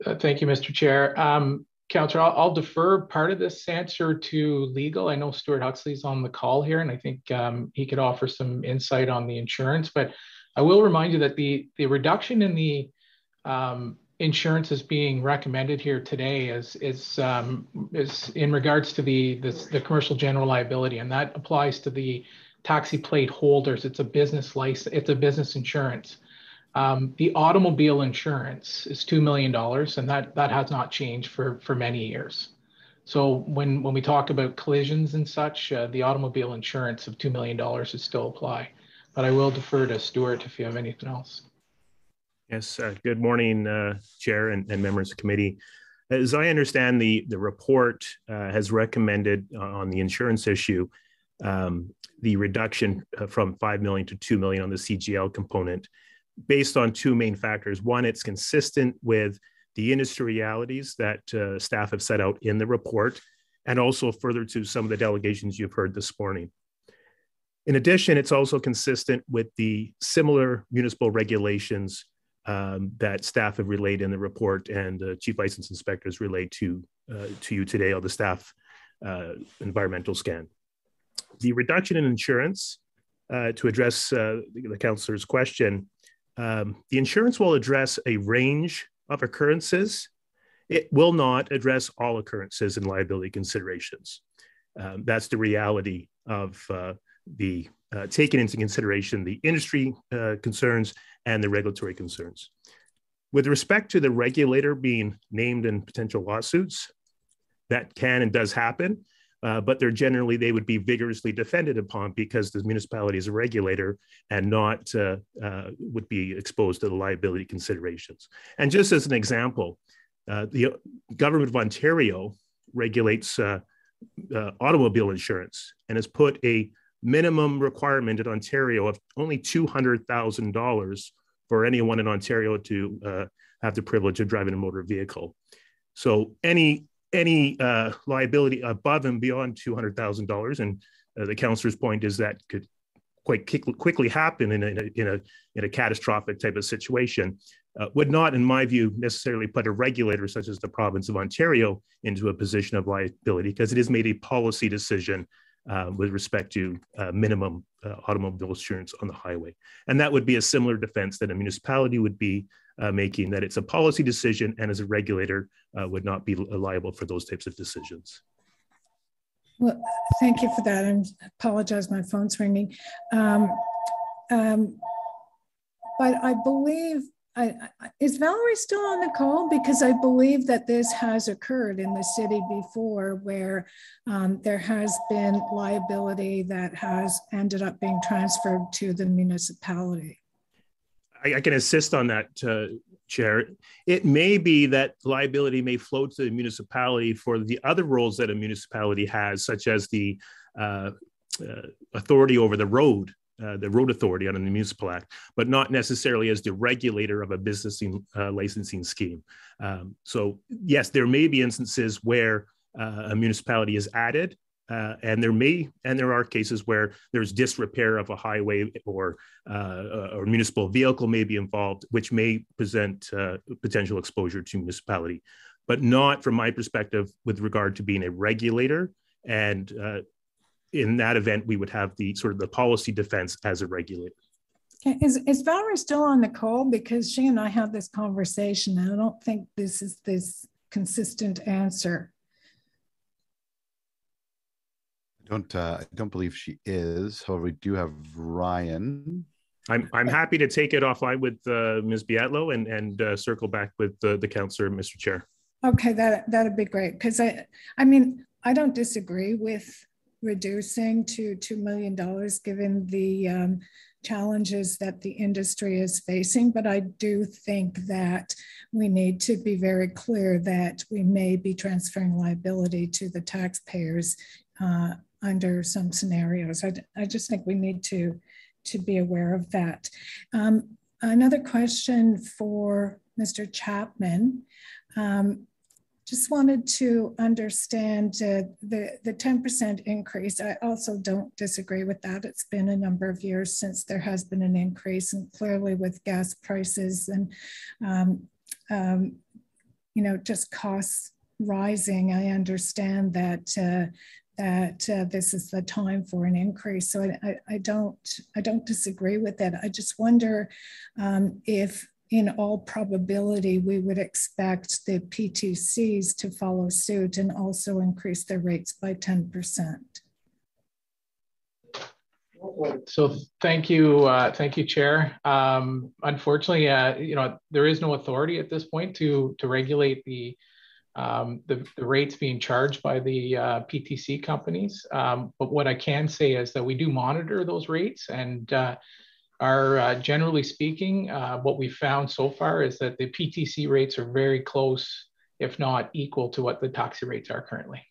Thank you, Mr. Chair. Councillor, I'll defer part of this answer to legal. I know Stewart Huxley's on the call here, and I think he could offer some insight on the insurance, but I will remind you that the reduction in the insurance is being recommended here today is in regards to the commercial general liability, and that applies to the taxi plate holders. It's a business license. It's a business insurance. The automobile insurance is $2 million, and that has not changed for many years. So when we talk about collisions and such, the automobile insurance of $2 million would still apply. But I will defer to Stewart if you have anything else.
Yes, good morning, Chair and members of the committee. As I understand, the report has recommended on the insurance issue, the reduction from $5 million to $2 million on the CGL component, based on 2 main factors. One, it's consistent with the industry realities that staff have set out in the report, and also further to some of the delegations you've heard this morning. In addition, it's also consistent with the similar municipal regulations that staff have relayed in the report, and Chief License Inspectors relayed to you today, or the staff environmental scan. The reduction in insurance, to address the councillor's question, the insurance will address a range of occurrences. It will not address all occurrences and liability considerations. That's the reality of taking into consideration the industry concerns and the regulatory concerns. With respect to the regulator being named in potential lawsuits, that can and does happen, but they would be vigorously defended upon because the municipality is a regulator and not would be exposed to the liability considerations. And just as an example, the government of Ontario regulates automobile insurance and has put a minimum requirement in Ontario of only $200,000 for anyone in Ontario to have the privilege of driving a motor vehicle. So any liability above and beyond $200,000, and the councillor's point is that could quite quickly happen in a catastrophic type of situation, would not, in my view, necessarily put a regulator such as the province of Ontario into a position of liability, because it has made a policy decision with respect to minimum automobile insurance on the highway. And that would be a similar defense that a municipality would be making, that it's a policy decision, and as a regulator would not be liable for those types of decisions.
Well, thank you for that. I apologize, my phone's ringing. But I believe, is Valerie still on the call? Because I believe that this has occurred in the city before, where there has been liability that has ended up being transferred to the municipality.
I can assist on that, Chair. It may be that liability may flow to the municipality for the other roles that a municipality has, such as the authority over the road authority under the Municipal Act, but not necessarily as the regulator of a business licensing scheme. So yes, there may be instances where a municipality is added, and there are cases where there's disrepair of a highway or municipal vehicle may be involved, which may present potential exposure to municipality, but not from my perspective with regard to being a regulator. And in that event, we would have the sort of the policy defense as a regulator.
Okay. Is Valerie still on the call? Because she and I had this conversation, and I don't think this is this consistent answer.
I don't believe she is. However, we do have Ryan.
I'm happy to take it offline with Ms. Biatlo and circle back with the councillor, Mr. Chair.
Okay, that'd be great. Because I mean, I don't disagree with reducing to $2 million given the challenges that the industry is facing, but I do think that we need to be very clear that we may be transferring liability to the taxpayers under some scenarios. I just think we need to be aware of that. Another question for Mr. Chapman. Just wanted to understand the 10% increase. I also don't disagree with that. It's been a number of years since there has been an increase, and clearly with gas prices and just costs rising, I understand that this is the time for an increase. So I don't disagree with that. I just wonder if in all probability, we would expect the PTCs to follow suit and also increase their rates by 10%.
So thank you, Chair. Unfortunately, there is no authority at this point to regulate the rates being charged by the PTC companies. But what I can say is that we do monitor those rates, and generally speaking, what we've found so far is that the PTC rates are very close, if not equal to what the taxi rates are currently.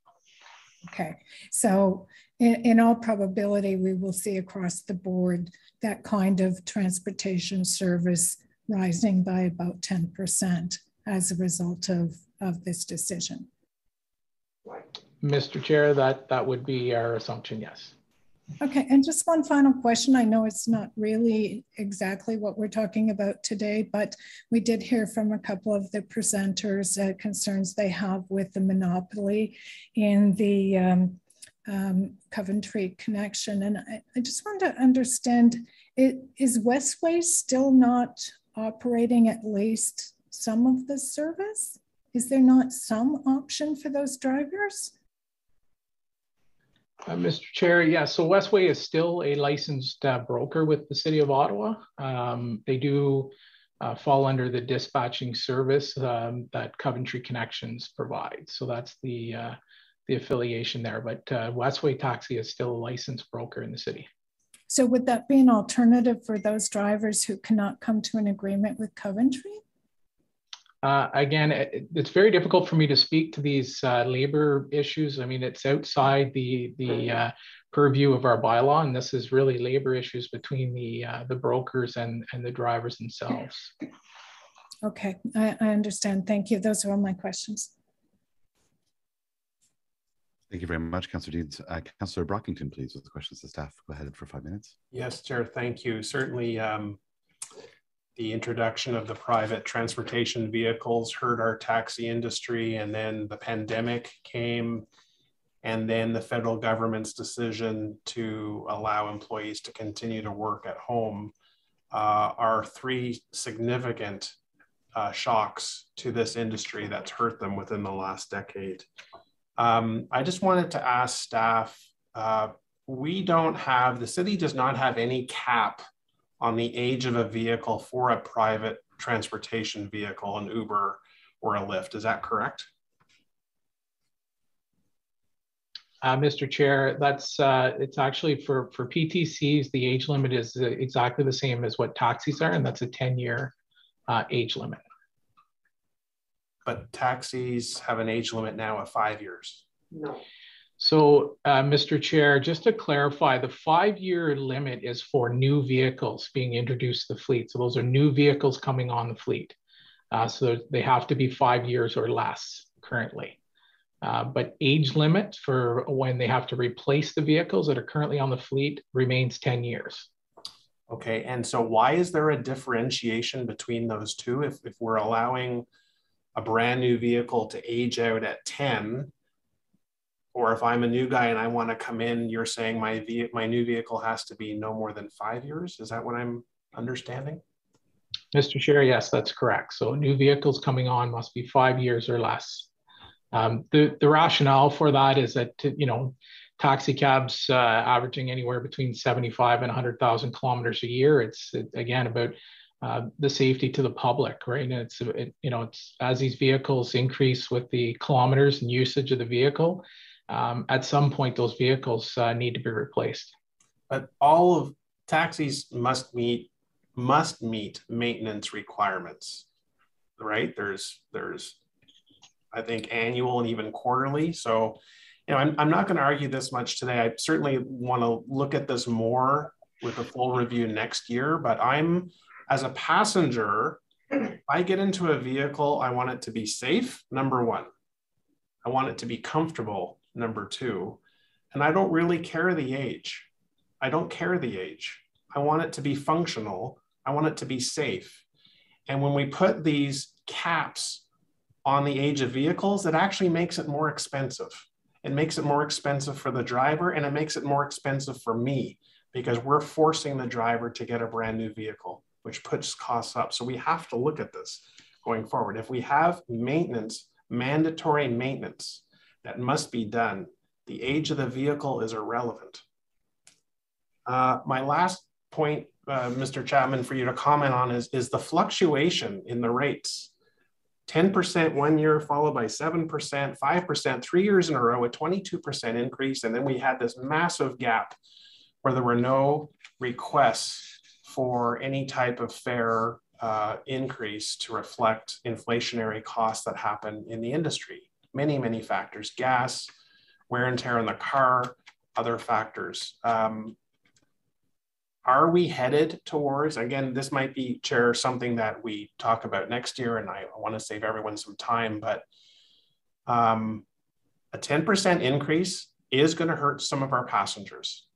Okay, so in all probability, we will see across the board that kind of transportation service rising by about 10% as a result of this decision.
Mr. Chair, that would be our assumption, yes.
Okay, and just one final question. I know it's not really exactly what we're talking about today, but we did hear from a couple of the presenters concerns they have with the monopoly in the Coventry connection. And I just want to understand, is Westway still not operating at least some of the service? Is there not some option for those drivers?
Mr. Chair, yeah, so Westway is still a licensed broker with the City of Ottawa. They do fall under the dispatching service that Coventry Connections provides. So that's the affiliation there, but Westway Taxi is still a licensed broker in the city.
So would that be an alternative for those drivers who cannot come to an agreement with Coventry?
Again, it's very difficult for me to speak to these labor issues. I mean, it's outside the purview of our bylaw, and this is really labor issues between the brokers and the drivers themselves.
Okay, I understand. Thank you. Those are all my questions.
Thank you very much, Councillor Deeds. Councillor Brockington, please, with the questions to staff. Go ahead for 5 minutes.
Yes, Chair, thank you. Certainly, the introduction of the private transportation vehicles hurt our taxi industry, and then the pandemic came, and then the federal government's decision to allow employees to continue to work at home are three significant shocks to this industry that's hurt them within the last decade. I just wanted to ask staff, the city does not have any cap on the age of a vehicle for a private transportation vehicle, an Uber or a Lyft. Is that correct?
Mr. Chair, that's it's actually for PTCs, the age limit is exactly the same as what taxis are, and that's a 10-year age limit.
But taxis have an age limit now of 5 years.
No. So, Mr. Chair, just to clarify, the 5-year limit is for new vehicles being introduced to the fleet. So those are new vehicles coming on the fleet. So they have to be 5 years or less currently. But age limit for when they have to replace the vehicles that are currently on the fleet remains 10 years.
Okay, and so why is there a differentiation between those two? If we're allowing a brand new vehicle to age out at 10, or if I'm a new guy and I want to come in, you're saying my new vehicle has to be no more than 5 years? Is that what I'm understanding?
Mr. Chair, yes, that's correct. So new vehicles coming on must be 5 years or less. The rationale for that is that, taxi cabs averaging anywhere between 75 and 100,000 kilometers a year. It's again about the safety to the public, right? And it's as these vehicles increase with the kilometers and usage of the vehicle, at some point those vehicles need to be replaced.
But all of taxis must meet maintenance requirements, right? There's I think annual and even quarterly. So, I'm not going to argue this much today. I certainly want to look at this more with a full review next year, but as a passenger, if I get into a vehicle, I want it to be safe, number one. I want it to be comfortable, number two. And I don't really care the age. I don't care the age. I want it to be functional. I want it to be safe. And when we put these caps on the age of vehicles, it actually makes it more expensive. It makes it more expensive for the driver, and it makes it more expensive for me because we're forcing the driver to get a brand new vehicle, which puts costs up. So we have to look at this going forward. If we have maintenance, mandatory maintenance that must be done, the age of the vehicle is irrelevant. My last point, Mr. Chapman, for you to comment on is the fluctuation in the rates. 10% 1 year, followed by 7%, 5%, 3 years in a row, a 22% increase. And then we had this massive gap where there were no requests for any type of fare increase to reflect inflationary costs that happen in the industry. Many, many factors: gas, wear and tear on the car, other factors. Are we headed towards, again, this might be, Chair, something that we talk about next year, and I want to save everyone some time, but a 10% increase is going to hurt some of our passengers.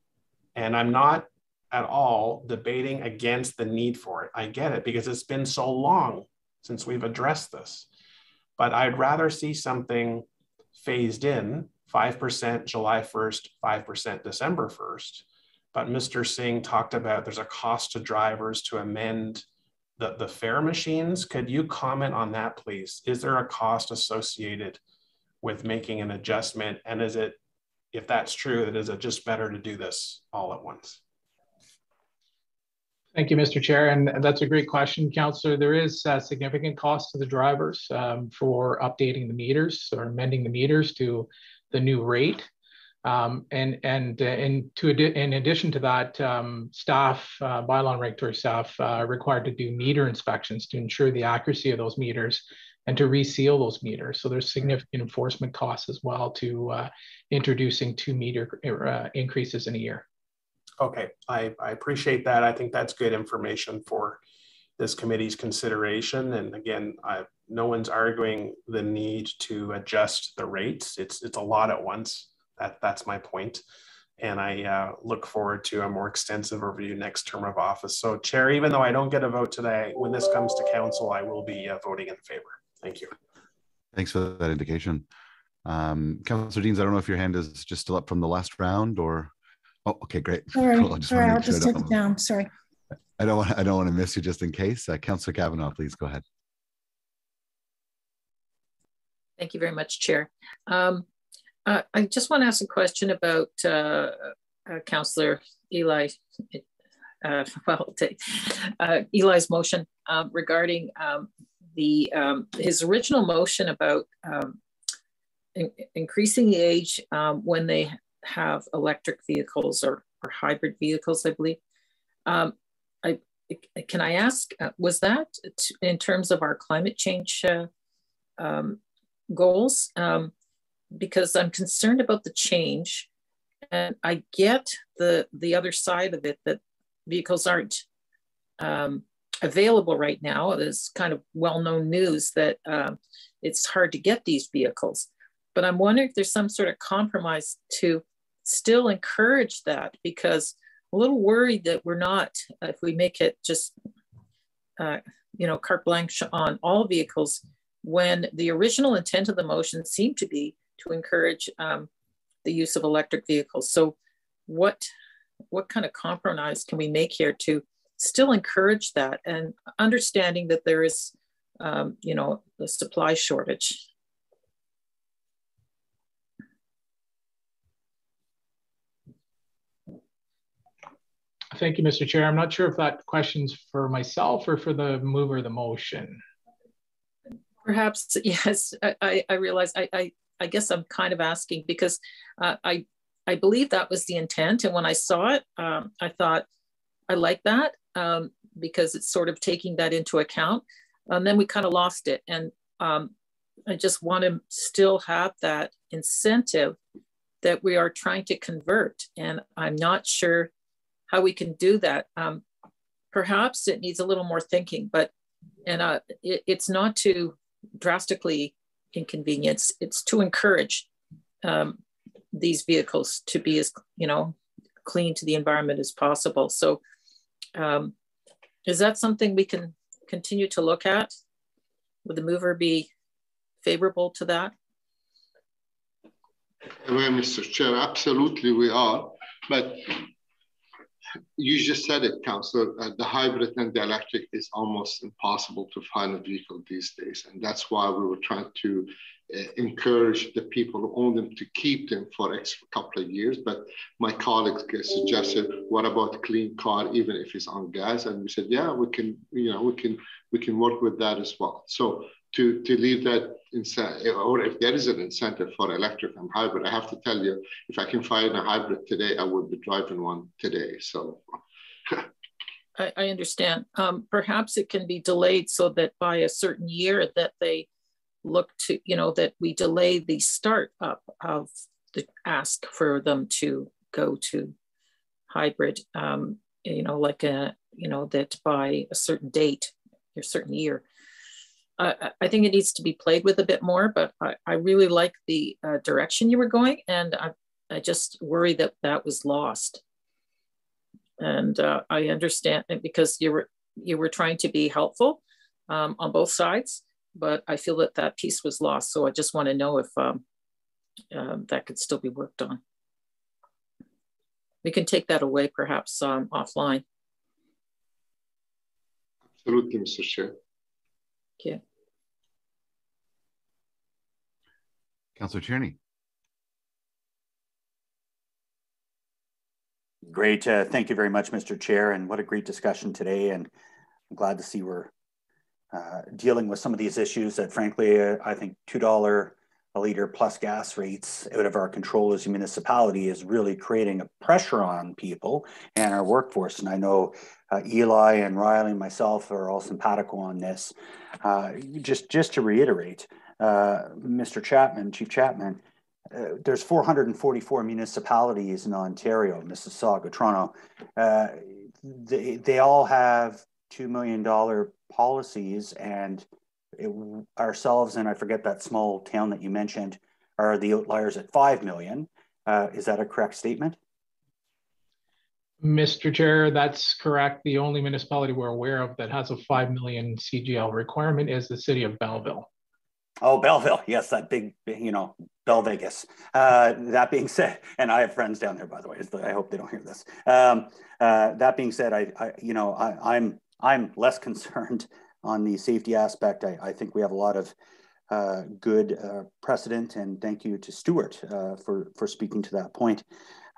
And I'm not at all debating against the need for it. I get it because it's been so long since we've addressed this. But I'd rather see something phased in, 5% July 1st, 5% December 1st. But Mr. Singh talked about there's a cost to drivers to amend the fare machines. Could you comment on that, please? Is there a cost associated with making an adjustment? And is it, if that's true, is it just better to do this all at once?
Thank you, Mr. Chair. And that's a great question, Councillor. There is a significant cost to the drivers for updating the meters or amending the meters to the new rate. In addition to that, staff, bylaw and regulatory staff are required to do meter inspections to ensure the accuracy of those meters and to reseal those meters. So there's significant enforcement costs as well to introducing 2 meter increases in a year.
Okay, I appreciate that. I think that's good information for this committee's consideration. And again, no one's arguing the need to adjust the rates. It's a lot at once. That's my point. And I look forward to a more extensive review next term of office. So Chair, even though I don't get a vote today, when this comes to council, I will be voting in favor. Thank you.
Thanks for that indication. Councillor Deans, I don't know if your hand is just still up from the last round or... Oh, okay, great.
Sorry,
Cool.
I'll just take it down. Sorry.
I don't want to miss you just in case. Councillor Kavanaugh, please go ahead.
Thank you very much, Chair. I just want to ask a question about Councillor Eli. Eli's motion regarding his original motion about increasing the age when they have electric vehicles or hybrid vehicles, I believe. Can I ask, was that in terms of our climate change goals? Because I'm concerned about the change, and I get the other side of it, that vehicles aren't available right now. It's kind of well-known news that it's hard to get these vehicles. But I'm wondering if there's some sort of compromise to still encourage that, because I'm a little worried that we're not, if we make it just, carte blanche on all vehicles, when the original intent of the motion seemed to be to encourage the use of electric vehicles. So what kind of compromise can we make here to still encourage that, and understanding that there is, the supply shortage?
Thank you, Mr. Chair. I'm not sure if that question's for myself or for the mover of the motion.
Perhaps, yes. I realize I guess I'm kind of asking because I believe that was the intent. And when I saw it, I thought, I like that because it's sort of taking that into account. And then we kind of lost it. And I just want to still have that incentive that we are trying to convert. And I'm not sure how we can do that. Perhaps it needs a little more thinking, but it's not to drastically inconvenience. It's to encourage these vehicles to be as clean to the environment as possible. So is that something we can continue to look at? Would the mover be favorable to that?
Well, Mr. Chair, absolutely we are. But you just said it, Councillor, the hybrid and the electric is almost impossible to find a vehicle these days. And that's why we were trying to encourage the people who own them to keep them for a couple of years. But my colleagues suggested, what about a clean car, even if it's on gas? And we said, yeah, we can work with that as well. So to leave that incentive, or if there is an incentive for electric and hybrid, I have to tell you, if I can find a hybrid today, I would be driving one today. So
I understand. Perhaps it can be delayed so that by a certain year that they look to, that we delay the start up of the ask for them to go to hybrid, that by a certain date or certain year. I think it needs to be played with a bit more, but I really like the direction you were going, and I just worry that that was lost. And I understand it because you were trying to be helpful on both sides, but I feel that that piece was lost. So I just want to know if that could still be worked on. We can take that away perhaps offline.
Absolutely, Mr. Chair.
Okay.
Councillor Tierney.
Great. Thank you very much, Mr. Chair. And what a great discussion today. And I'm glad to see we're dealing with some of these issues that, frankly, I think $2 a liter plus gas rates out of our control as a municipality is really creating a pressure on people and our workforce. And I know Eli and Riley and myself are all simpatico on this. Just to reiterate, Mr. Chapman, Chief Chapman, there's 444 municipalities in Ontario, Mississauga, Toronto. They all have $2 million policies, and ourselves, and I forget that small town that you mentioned, are the outliers at 5 million. Is that a correct statement?
Mr. Chair, that's correct. The only municipality we're aware of that has a 5 million CGL requirement is the city of Belleville.
Oh, Belleville. Yes, that big, Bell Vegas. That being said, and I have friends down there, by the way. I hope they don't hear this. That being said, I'm less concerned on the safety aspect. I think we have a lot of good precedent, and thank you to Stewart for speaking to that point.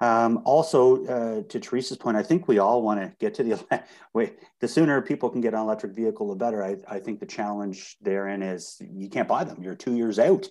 Also, to Teresa's point, I think we all want to get to the sooner people can get an electric vehicle, the better. I think the challenge therein is you can't buy them. You're 2 years out.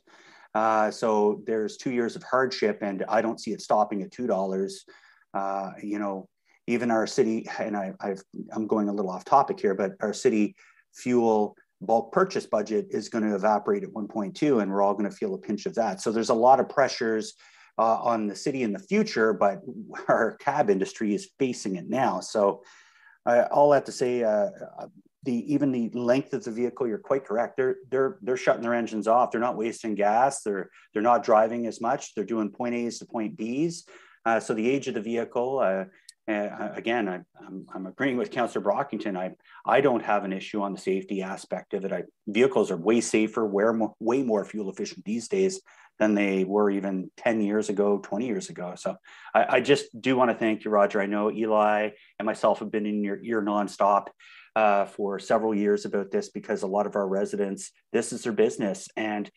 So there's 2 years of hardship, and I don't see it stopping at $2. Even our city, and I'm going a little off topic here, but our city fuel bulk purchase budget is going to evaporate at 1.2, and we're all going to feel a pinch of that. So there's a lot of pressures on the city in the future, but our cab industry is facing it now. So all that to say, even the length of the vehicle, you're quite correct. They're shutting their engines off. They're not wasting gas. They're not driving as much. They're doing point A's to point B's. So the age of the vehicle, again, I'm agreeing with Councillor Brockington. I don't have an issue on the safety aspect of it. Vehicles are way safer, way more fuel efficient these days than they were even 10 years ago, 20 years ago. So I just do want to thank you, Roger. I know Eli and myself have been in your ear nonstop for several years about this, because a lot of our residents, this is their business. And,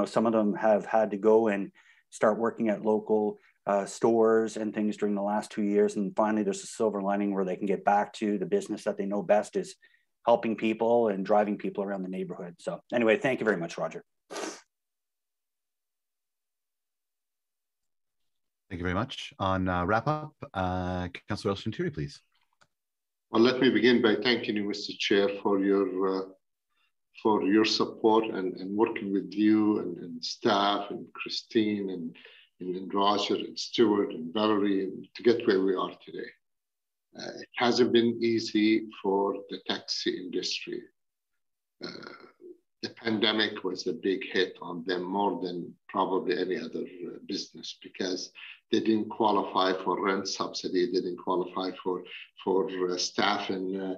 some of them have had to go and start working at local stores and things during the last 2 years. And finally, there's a silver lining where they can get back to the business that they know best is helping people and driving people around the neighborhood. So anyway, thank you very much, Roger.
Thank you very much. On wrap up, Councillor Elston-Turi, please.
Well, let me begin by thanking you, Mr. Chair, for your support and working with you and staff and Christine and Roger and Stewart and Valerie to get where we are today. It hasn't been easy for the taxi industry. The pandemic was a big hit on them, more than probably any other business, because they didn't qualify for rent subsidy, they didn't qualify for staff and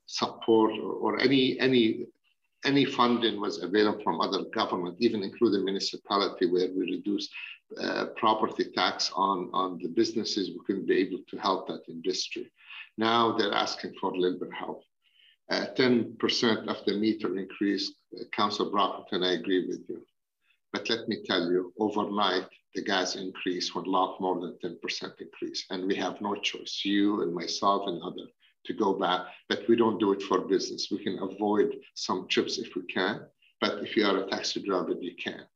support or any funding was available from other government, even including municipality, where we reduced property tax on the businesses. We couldn't be able to help that industry. Now they're asking for a little bit of help. 10% of the meter increase, Councillor Brockington, I agree with you. But let me tell you, overnight, the gas increase went a lot more than 10% increase. And we have no choice, you and myself and others, to go back, but we don't do it for business. We can avoid some trips if we can, but if you are a taxi driver, you can't.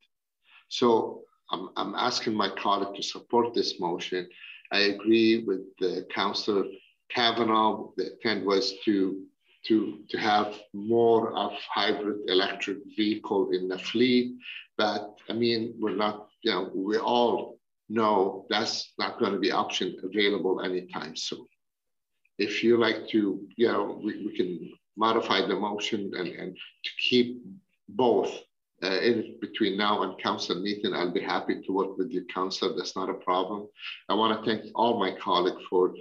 So I'm asking my colleague to support this motion. I agree with Councillor Kavanaugh. The intent was to have more of hybrid electric vehicle in the fleet, but I mean, we're not, we all know that's not going to be option available anytime soon. If you like to, we can modify the motion and to keep both between now and council meeting, I'll be happy to work with you, council. That's not a problem. I want to thank all my colleagues for,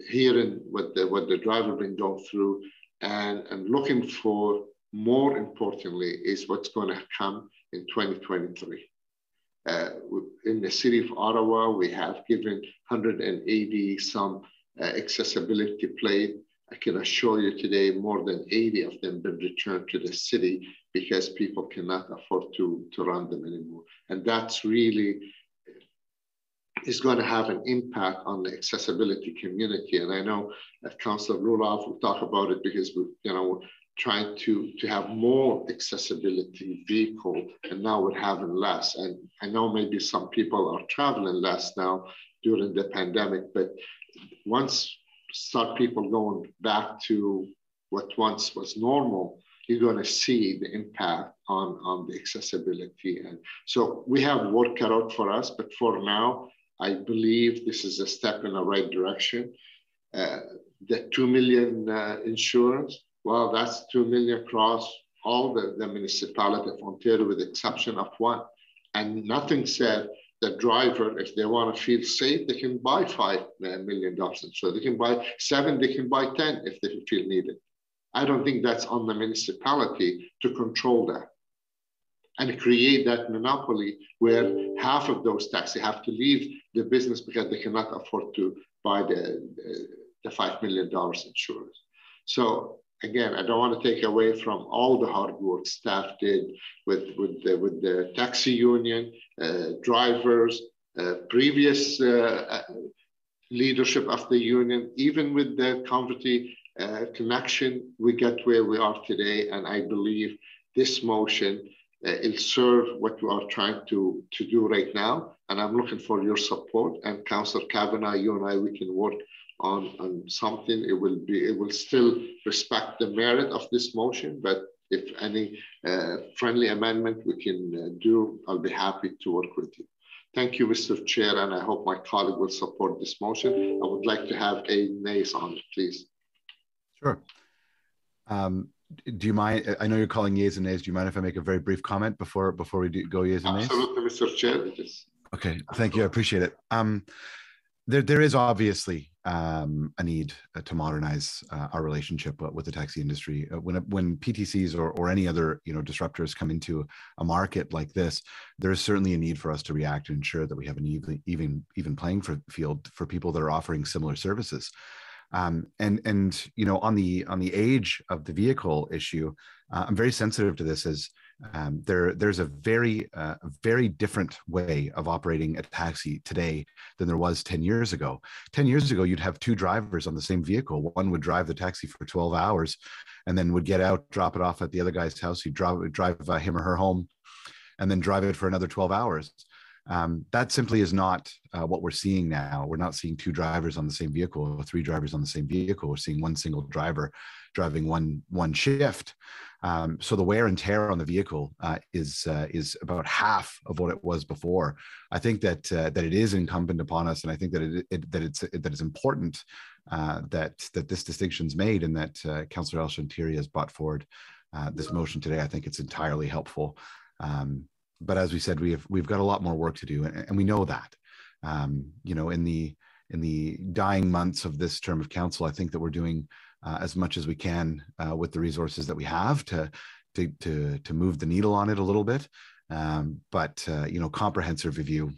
hearing what the driver been going through and looking for, more importantly, is what's going to come in 2023. In the city of Ottawa, we have given 180 some accessibility plate. I can assure you today, more than 80 of them been returned to the city because people cannot afford to run them anymore. And that's really is going to have an impact on the accessibility community. And I know that Councillor Rudolph will talk about it because we're trying to have more accessibility vehicle, and now we're having less. And I know maybe some people are traveling less now during the pandemic, but once start people going back to what once was normal, you're going to see the impact on the accessibility. And so we have work cut out for us, but for now, I believe this is a step in the right direction. The 2 million insurance, well, that's 2 million across all the municipality of Ontario with the exception of one. And nothing said the driver, if they want to feel safe, they can buy $5 million. So they can buy 7, they can buy 10 if they feel needed. I don't think that's on the municipality to control that and create that monopoly where half of those taxis have to leave the business because they cannot afford to buy the $5 million insurance. So again, I don't want to take away from all the hard work staff did with the taxi union, drivers, previous leadership of the union, even with the community connection, we get where we are today. And I believe this motion will serve what we are trying to do right now. And I'm looking for your support. And Councillor Kavanagh, you and I, we can work on something. It will still respect the merit of this motion, but if any friendly amendment we can do, I'll be happy to work with you. Thank you, Mr. Chair, and I hope my colleague will support this motion. I would like to have a nays on it, please.
Sure. Do you mind? I know you're calling yeas and nays. Do you mind if I make a very brief comment before we go yeas and nays?
Absolutely, Mr. Chair.
Okay, thank you. I appreciate it. There is obviously a need to modernize our relationship with the taxi industry. When PTCs or any other disruptors come into a market like this, there is certainly a need for us to react and ensure that we have an even playing field for people that are offering similar services. And on the age of the vehicle issue, I'm very sensitive to this as there's a very different way of operating a taxi today than there was 10 years ago. 10 years ago, you'd have 2 drivers on the same vehicle. One would drive the taxi for 12 hours and then would get out, drop it off at the other guy's house. He'd drive him or her home and then drive it for another 12 hours. That simply is not what we're seeing now. We're not seeing 2 drivers on the same vehicle or 3 drivers on the same vehicle. We're seeing one single driver driving one shift. So the wear and tear on the vehicle is about half of what it was before. I think that it is incumbent upon us, and I think that it's important that this distinction is made, and that Councillor El-Shantiri has brought forward this motion today. I think it's entirely helpful. But as we said, we've got a lot more work to do, and we know that. In the dying months of this term of council, I think that we're doing as much as we can with the resources that we have to move the needle on it a little bit. But comprehensive review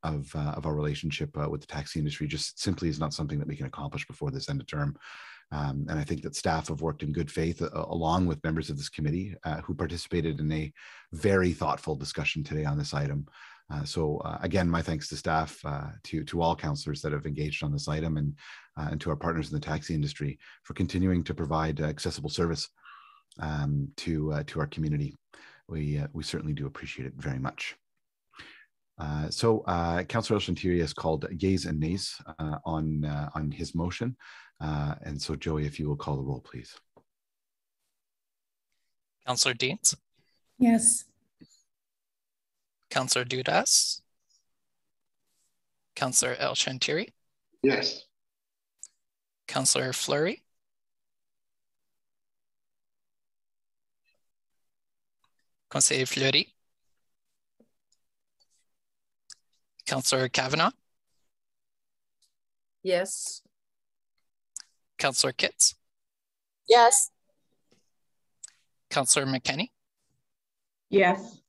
of our relationship with the taxi industry just simply is not something that we can accomplish before this end of term. And I think that staff have worked in good faith along with members of this committee who participated in a very thoughtful discussion today on this item. So again, my thanks to staff, to all councillors that have engaged on this item, and to our partners in the taxi industry for continuing to provide accessible service to our community. We certainly do appreciate it very much. So Councillor El-Shantiri has called yeas and nays on his motion. And so Joey, if you will call the roll, please.
Councillor Deans?
Yes.
Councillor Dudas? Councillor El-Shantiri?
Yes.
Councillor Fleury? Conseiller Fleury. Councillor Kavanagh.
Yes.
Councillor Kitts.
Yes.
Councillor McKenney.
Yes.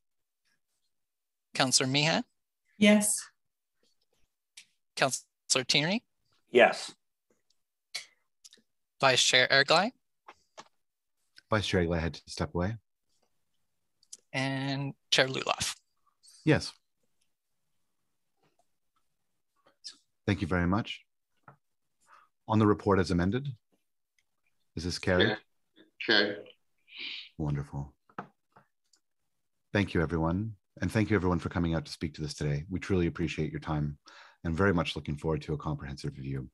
Councillor Meehan.
Yes.
Councillor Tierney.
Yes.
Vice Chair Erglai.
Vice Chair Erglai had to step away.
And Chair Luloff.
Yes. Thank you very much. On the report as amended, is this carried?
Carried.
Wonderful. Thank you, everyone. And thank you, everyone, for coming out to speak to this today. We truly appreciate your time and very much looking forward to a comprehensive review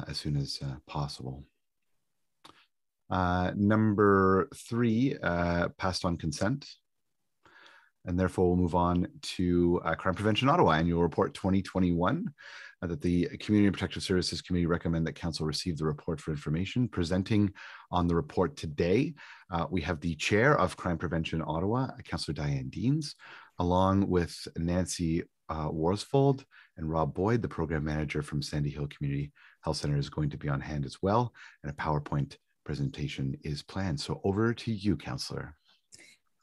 as soon as possible. Number 3, passed on consent. And therefore, we'll move on to Crime Prevention Ottawa Annual Report 2021, that the Community and Protective Services Committee recommend that Council receive the report for information. Presenting on the report today, we have the Chair of Crime Prevention Ottawa, Councillor Diane Deans, along with Nancy Worsfold and Rob Boyd, the Program Manager from Sandy Hill Community Health Centre, is going to be on hand as well, and a PowerPoint presentation is planned. So over to you, Councillor.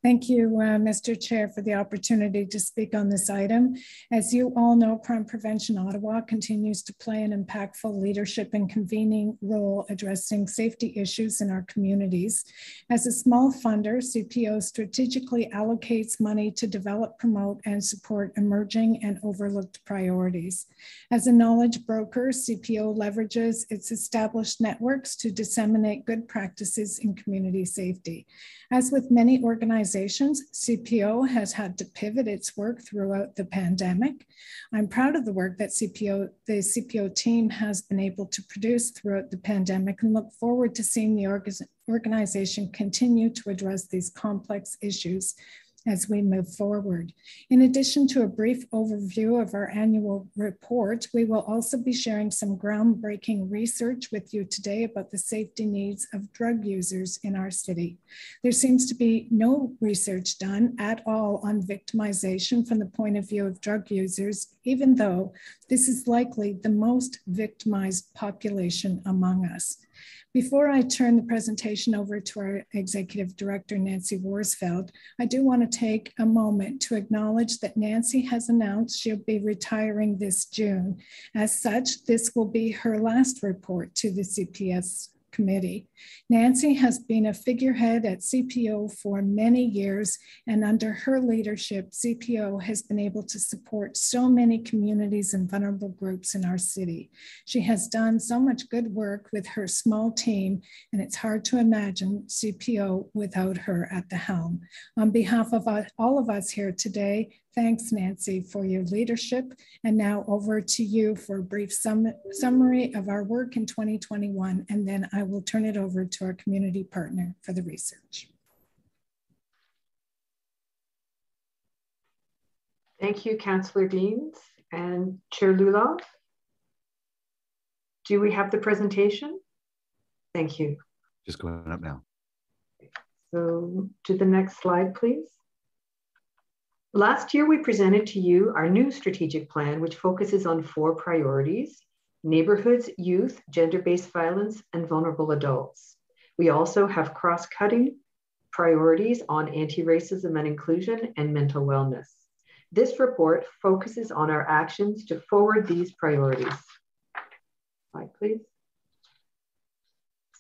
Thank you, Mr. Chair, for the opportunity to speak on this item. As you all know, Crime Prevention Ottawa continues to play an impactful leadership and convening role addressing safety issues in our communities. As a small funder, CPO strategically allocates money to develop, promote, and support emerging and overlooked priorities. As a knowledge broker, CPO leverages its established networks to disseminate good practices in community safety. As with many organizations, CPO has had to pivot its work throughout the pandemic. I'm proud of the work that the CPO team has been able to produce throughout the pandemic and look forward to seeing the organization continue to address these complex issues as we move forward. In addition to a brief overview of our annual report, we will also be sharing some groundbreaking research with you today about the safety needs of drug users in our city. There seems to be no research done at all on victimization from the point of view of drug users, even though this is likely the most victimized population among us. Before I turn the presentation over to our Executive Director, Nancy Worsfold, I do want to take a moment to acknowledge that Nancy has announced she'll be retiring this June. As such, this will be her last report to the CPS committee. Nancy has been a figurehead at CPO for many years, and under her leadership, CPO has been able to support so many communities and vulnerable groups in our city. She has done so much good work with her small team, and it's hard to imagine CPO without her at the helm. On behalf of all of us here today, thanks, Nancy, for your leadership. And now over to you for a brief summary of our work in 2021, and then I will turn it over to our community partner for the research.
Thank you, Councillor Deans and Chair Luloff. Do we have the presentation? Thank you.
Just going up now.
So to the next slide, please. Last year, we presented to you our new strategic plan, which focuses on 4 priorities: neighborhoods, youth, gender-based violence, and vulnerable adults. We also have cross-cutting priorities on anti-racism and inclusion and mental wellness. This report focuses on our actions to forward these priorities. Slide, please.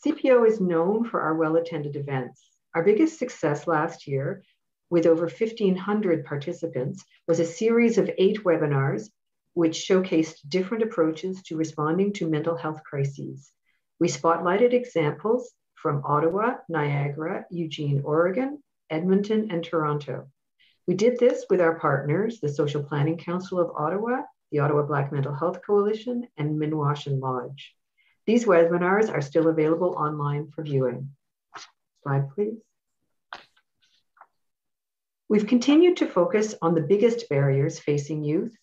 CPO is known for our well-attended events. Our biggest success last year, with over 1,500 participants, was a series of 8 webinars which showcased different approaches to responding to mental health crises. We spotlighted examples from Ottawa, Niagara, Eugene, Oregon, Edmonton, and Toronto. We did this with our partners, the Social Planning Council of Ottawa, the Ottawa Black Mental Health Coalition, and Minwash Lodge. These webinars are still available online for viewing. Slide, please. We've continued to focus on the biggest barriers facing youth,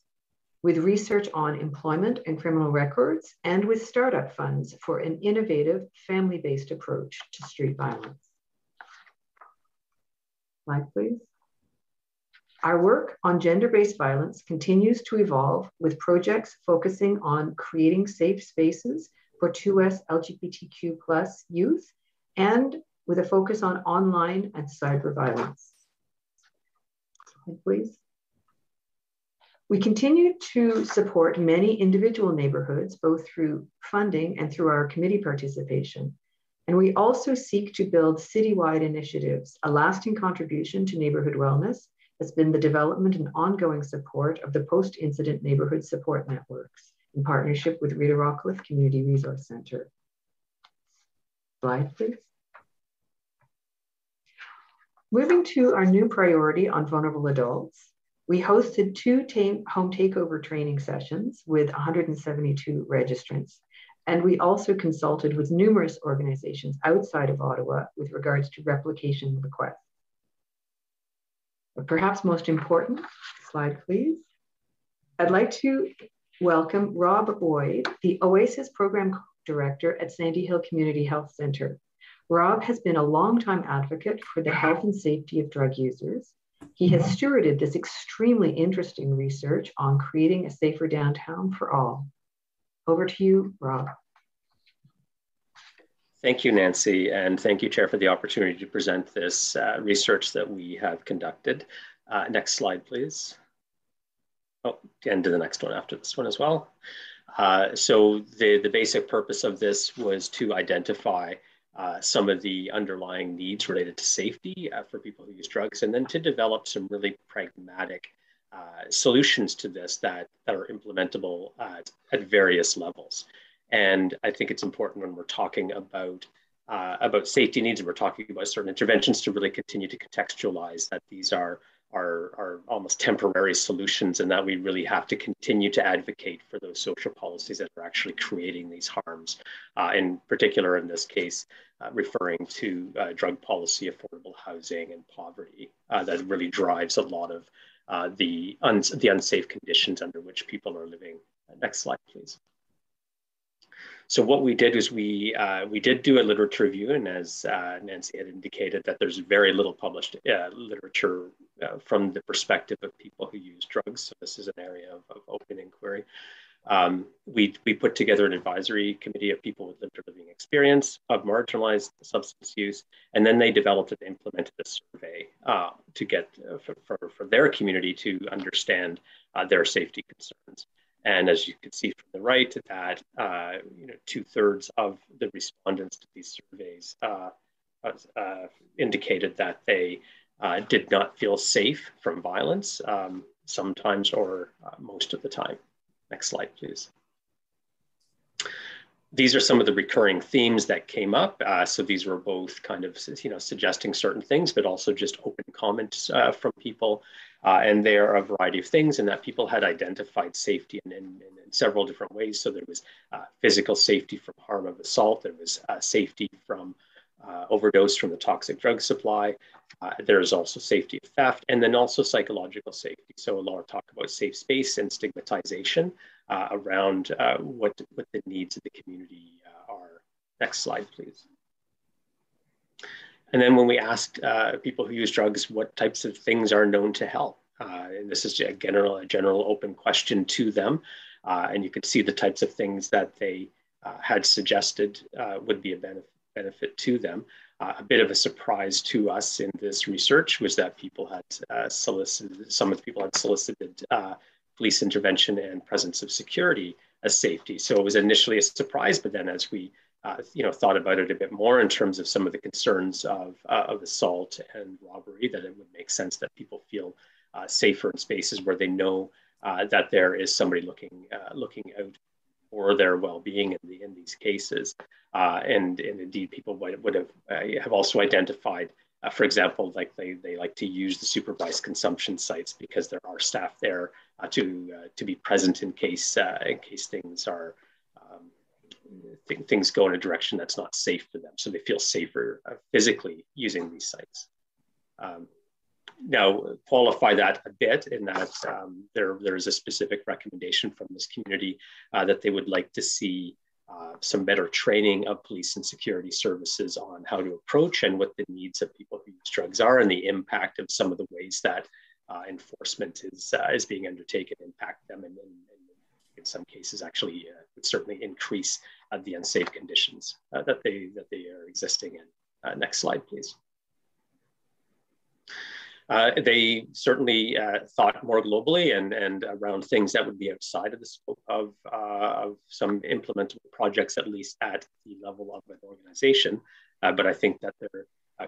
with research on employment and criminal records, and with startup funds for an innovative family-based approach to street violence. Slide, please. Our work on gender-based violence continues to evolve with projects focusing on creating safe spaces for 2S LGBTQ+ youth and with a focus on online and cyber violence. Please. We continue to support many individual neighborhoods, both through funding and through our committee participation. And we also seek to build citywide initiatives. A lasting contribution to neighborhood wellness has been the development and ongoing support of the post-incident neighborhood support networks in partnership with Rita Rockcliffe Community Resource Center. Slide, please. Moving to our new priority on vulnerable adults, we hosted 2 home takeover training sessions with 172 registrants. And we also consulted with numerous organizations outside of Ottawa with regards to replication requests. But perhaps most important, slide please. I'd like to welcome Rob Boyd, the OASIS Program Director at Sandy Hill Community Health Center. Rob has been a longtime advocate for the health and safety of drug users. He has stewarded this extremely interesting research on creating a safer downtown for all. Over to you, Rob.
Thank you, Nancy, and thank you, Chair, for the opportunity to present this research that we have conducted. Next slide, please. Oh, and to the next one after this one as well. So the basic purpose of this was to identify some of the underlying needs related to safety for people who use drugs, and then to develop some really pragmatic solutions to this that are implementable at various levels. And I think it's important when we're talking about safety needs and we're talking about certain interventions to really continue to contextualize that these are almost temporary solutions, and that we really have to continue to advocate for those social policies that are actually creating these harms. In particular, in this case, referring to drug policy, affordable housing, and poverty that really drives a lot of the unsafe conditions under which people are living. Next slide, please. So what we did is we did do a literature review, and as Nancy had indicated, that there's very little published literature from the perspective of people who use drugs. So this is an area of open inquiry. We put together an advisory committee of people with lived or living experience of marginalized substance use, and then they developed and implemented a survey to get for their community to understand their safety concerns. And as you can see from the right, that 2/3 of the respondents to these surveys indicated that they did not feel safe from violence, sometimes or most of the time. Next slide, please. These are some of the recurring themes that came up. So these were both kind of suggesting certain things, but also just open comments from people. And there are a variety of things, and that people had identified safety in several different ways. So there was physical safety from harm of assault. There was safety from overdose from the toxic drug supply. There is also safety of theft, and then also psychological safety. So a lot of talk about safe space and stigmatization around what the needs of the community are. Next slide, please. And then when we asked people who use drugs what types of things are known to help, and this is a general open question to them, and you could see the types of things that they had suggested would be a benefit to them. A bit of a surprise to us in this research was that people had some of the people had solicited police intervention and presence of security as safety. So it was initially a surprise, but then as we thought about it a bit more in terms of some of the concerns of assault and robbery, that it would make sense that people feel safer in spaces where they know that there is somebody looking out for their well-being in these cases. And indeed, people would have also identified, for example, like they like to use the supervised consumption sites because there are staff there to be present in case things are things go in a direction that's not safe for them. So they feel safer physically using these sites. Now, qualify that a bit in that there is a specific recommendation from this community that they would like to see some better training of police and security services on how to approach and what the needs of people who use drugs are, and the impact of some of the ways that enforcement is being undertaken impact them, and in some cases actually would certainly increase the unsafe conditions that they are existing in. Next slide, please. They certainly thought more globally and around things that would be outside of the scope of some implementable projects, at least at the level of an organization. But I think that there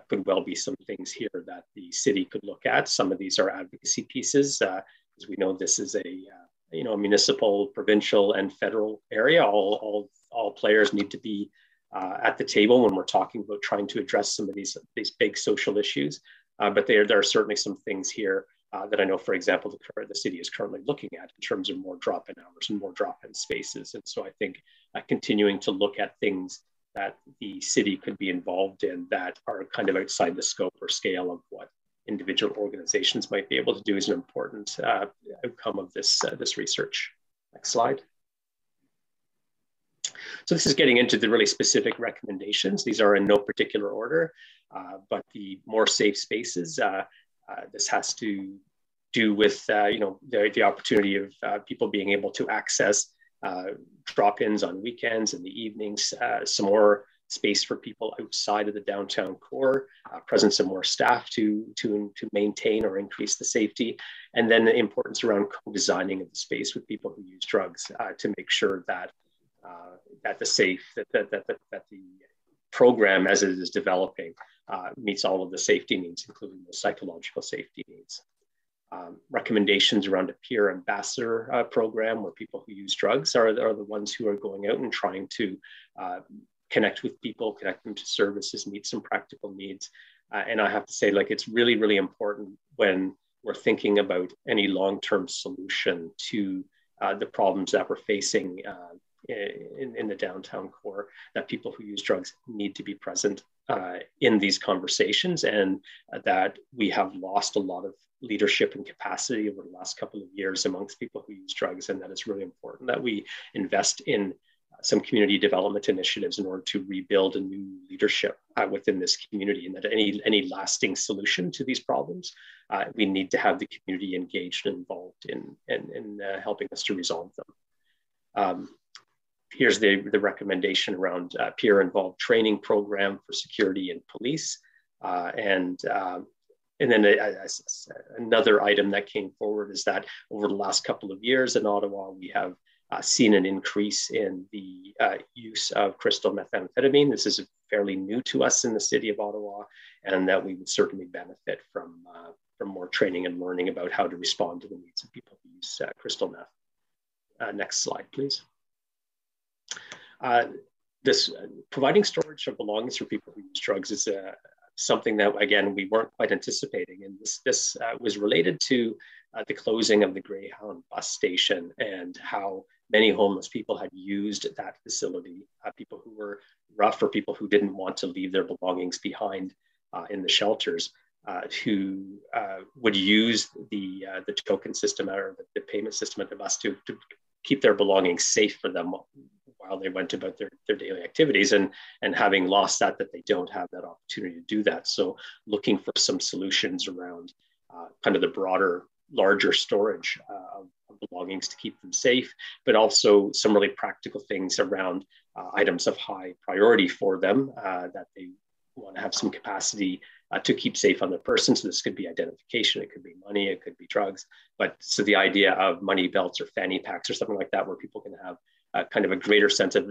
could well be some things here that the city could look at. Some of these are advocacy pieces. As we know, this is a municipal, provincial, and federal area. All players need to be at the table when we're talking about trying to address some of these big social issues. But there are certainly some things here that I know, for example, the city is currently looking at in terms of more drop-in hours and more drop-in spaces. And so I think continuing to look at things that the city could be involved in that are kind of outside the scope or scale of what individual organizations might be able to do is an important outcome of this research. Next slide. So this is getting into the really specific recommendations. These are in no particular order, but the more safe spaces, this has to do with the opportunity of people being able to access drop-ins on weekends and the evenings, some more space for people outside of the downtown core, presence of more staff to maintain or increase the safety, and then the importance around co-designing of the space with people who use drugs to make sure that the program as it is developing meets all of the safety needs, including the psychological safety needs. Recommendations around a peer ambassador program where people who use drugs are the ones who are going out and trying to connect with people, connect them to services, meet some practical needs. And I have to say, it's really, really important when we're thinking about any long-term solution to the problems that we're facing in the downtown core, that people who use drugs need to be present in these conversations, and that we have lost a lot of leadership and capacity over the last couple of years amongst people who use drugs, and that it's really important that we invest in some community development initiatives in order to rebuild a new leadership within this community, and that any lasting solution to these problems, we need to have the community engaged and involved in helping us to resolve them. Here's the recommendation around peer-involved training program for security and police. And then another item that came forward is that over the last couple of years in Ottawa, we have seen an increase in the use of crystal methamphetamine. This is fairly new to us in the city of Ottawa, and that we would certainly benefit from more training and learning about how to respond to the needs of people who use crystal meth. Next slide, please. This providing storage of belongings for people who use drugs is something that, again, we weren't quite anticipating. And this was related to the closing of the Greyhound bus station and how many homeless people had used that facility, people who were rough or people who didn't want to leave their belongings behind in the shelters, who would use the token system or the payment system at the bus to keep their belongings safe for them while they went about their daily activities, and having lost that they don't have that opportunity to do that. So looking for some solutions around kind of the broader, larger storage of belongings to keep them safe, but also some really practical things around items of high priority for them that they want to have some capacity to keep safe on their person. So this could be identification, it could be money, it could be drugs. But so the idea of money belts or fanny packs or something like that, where people can have kind of a greater sense of,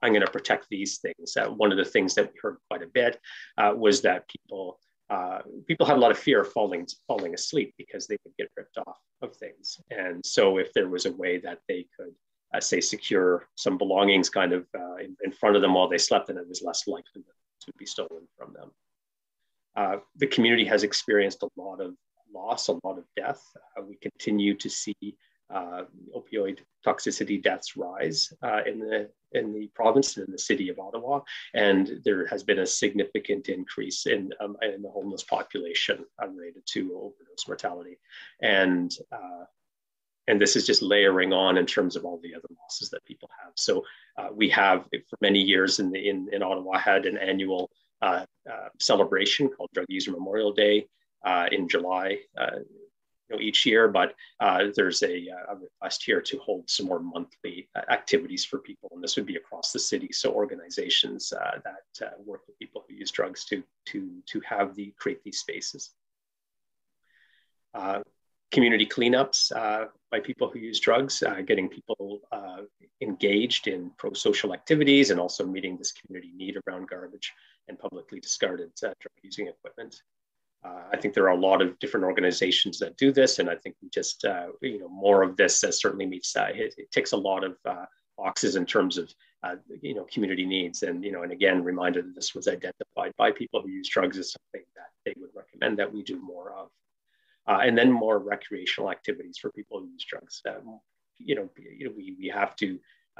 I'm going to protect these things. One of the things that we heard quite a bit was that people had a lot of fear of falling asleep because they would get ripped off of things. And so if there was a way that they could say secure some belongings kind of in front of them while they slept, then it was less likely that it would be stolen from them. The community has experienced a lot of loss, a lot of death. We continue to see opioid toxicity deaths rise in the province and in the city of Ottawa, and there has been a significant increase in the homeless population related to overdose mortality, and this is just layering on in terms of all the other losses that people have. So we have for many years in Ottawa had an annual celebration called Drug User Memorial Day in July. each year, but there's a request here to hold some more monthly activities for people, and this would be across the city. So organizations that work with people who use drugs to create these spaces. Community cleanups by people who use drugs, getting people engaged in pro-social activities, and also meeting this community need around garbage and publicly discarded drug using equipment. I think there are a lot of different organizations that do this, and I think we just, more of this certainly meets, it ticks a lot of boxes in terms of, community needs. And, and again, reminder that this was identified by people who use drugs as something that they would recommend that we do more of. And then more recreational activities for people who use drugs. We have to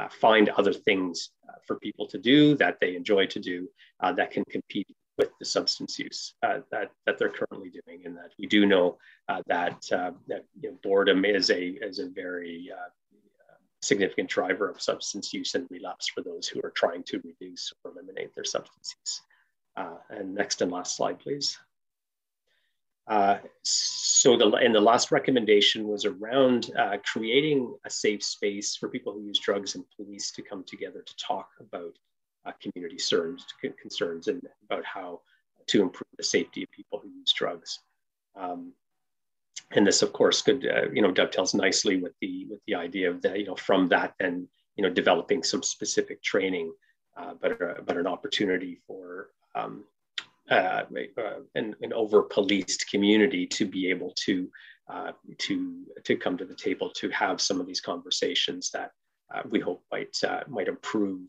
find other things for people to do that they enjoy to do that can compete with the substance use that they're currently doing, and that we do know that boredom is a very significant driver of substance use and relapse for those who are trying to reduce or eliminate their substance use. And next and last slide, please. So the last recommendation was around creating a safe space for people who use drugs and police to come together to talk about community concerns and about how to improve the safety of people who use drugs. And this, of course, could dovetails nicely with the idea of that, from that then developing some specific training, but an opportunity for an over-policed community to be able to come to the table to have some of these conversations that we hope might improve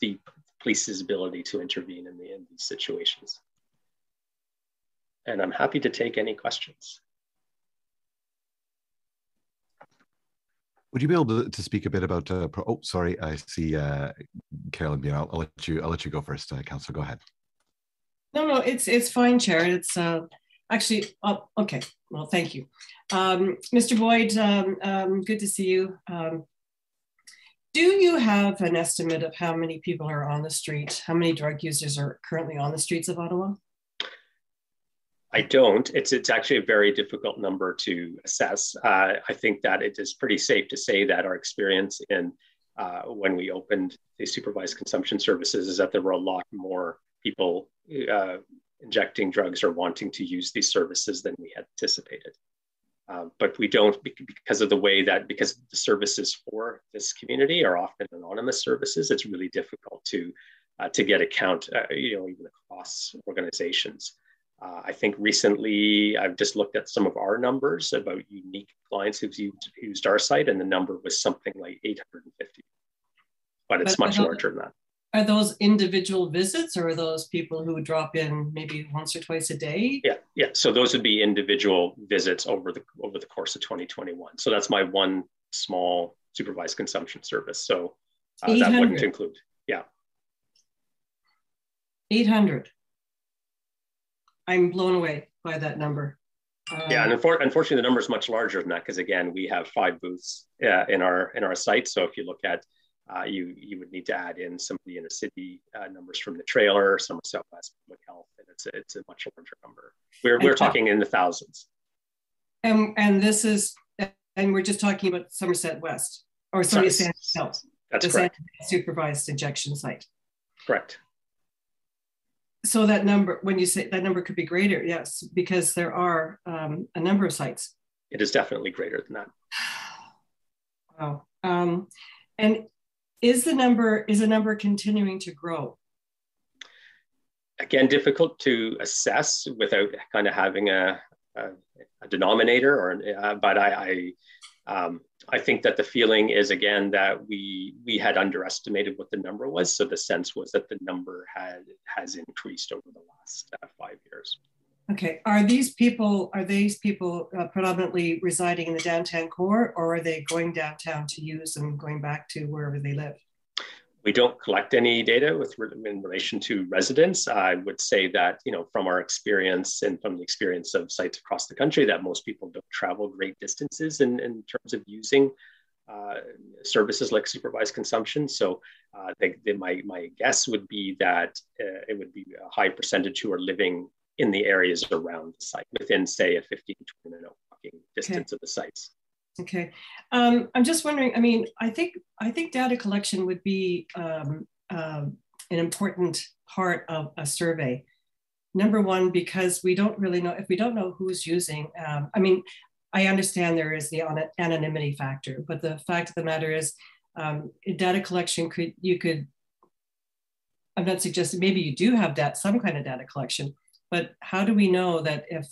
the police's ability to intervene in these situations. And I'm happy to take any questions.
Would you be able to speak a bit about? Oh, sorry, I see Carolyn. I'll let you go first, Councillor. Go ahead.
No, it's fine, Chair. It's actually okay. Well, thank you, Mr. Boyd. Good to see you. Do you have an estimate of how many people are on the street? How many drug users are currently on the streets of Ottawa?
I don't. It's actually a very difficult number to assess. I think that it is pretty safe to say that our experience in when we opened the supervised consumption services is that there were a lot more people injecting drugs or wanting to use these services than we had anticipated. But we don't, because of the way that, because the services for this community are often anonymous services, it's really difficult to get a count, even across organizations. I think recently I've just looked at some of our numbers about unique clients who've used our site, and the number was something like 850, but it's much larger than that.
Are those individual visits, or are those people who drop in maybe once or twice a day?
Yeah. So those would be individual visits over the course of 2021. So that's my one small supervised consumption service. So that wouldn't include,
800. I'm blown away by that number.
Yeah, and unfortunately, the number is much larger than that, because again, we have 5 booths in our site. So if you look at, you would need to add in some of the inner city numbers from the trailer, some of Southwest Public Health, and it's a much larger number. We're talking in the thousands.
And this is, and we're just talking about Somerset West, or sorry, San Health.
That's correct.
Supervised injection site.
Correct.
So that number, when you say that number could be greater, yes, because there are a number of sites.
It is definitely greater than that.
Wow. And is the number continuing to grow?
Again, difficult to assess without kind of having a denominator, but I think that the feeling is, again, that we had underestimated what the number was. So the sense was that the number has increased over the last 5 years.
Okay. Are these people predominantly residing in the downtown core, or are they going downtown to use and going back to wherever they live?
We don't collect any data in relation to residents. I would say that, from our experience and from the experience of sites across the country, that most people don't travel great distances in terms of using services like supervised consumption. So my guess would be that it would be a high percentage who are living in the areas around the site, within, say, a 15 to 20 minute walking distance of the sites.
Okay, I'm just wondering. I mean, I think data collection would be an important part of a survey. Number one, because we don't really know, if we don't know who's using. I mean, I understand there is the anonymity factor, but the fact of the matter is, data collection I'm not suggesting, maybe you do have some kind of data collection, but how do we know that if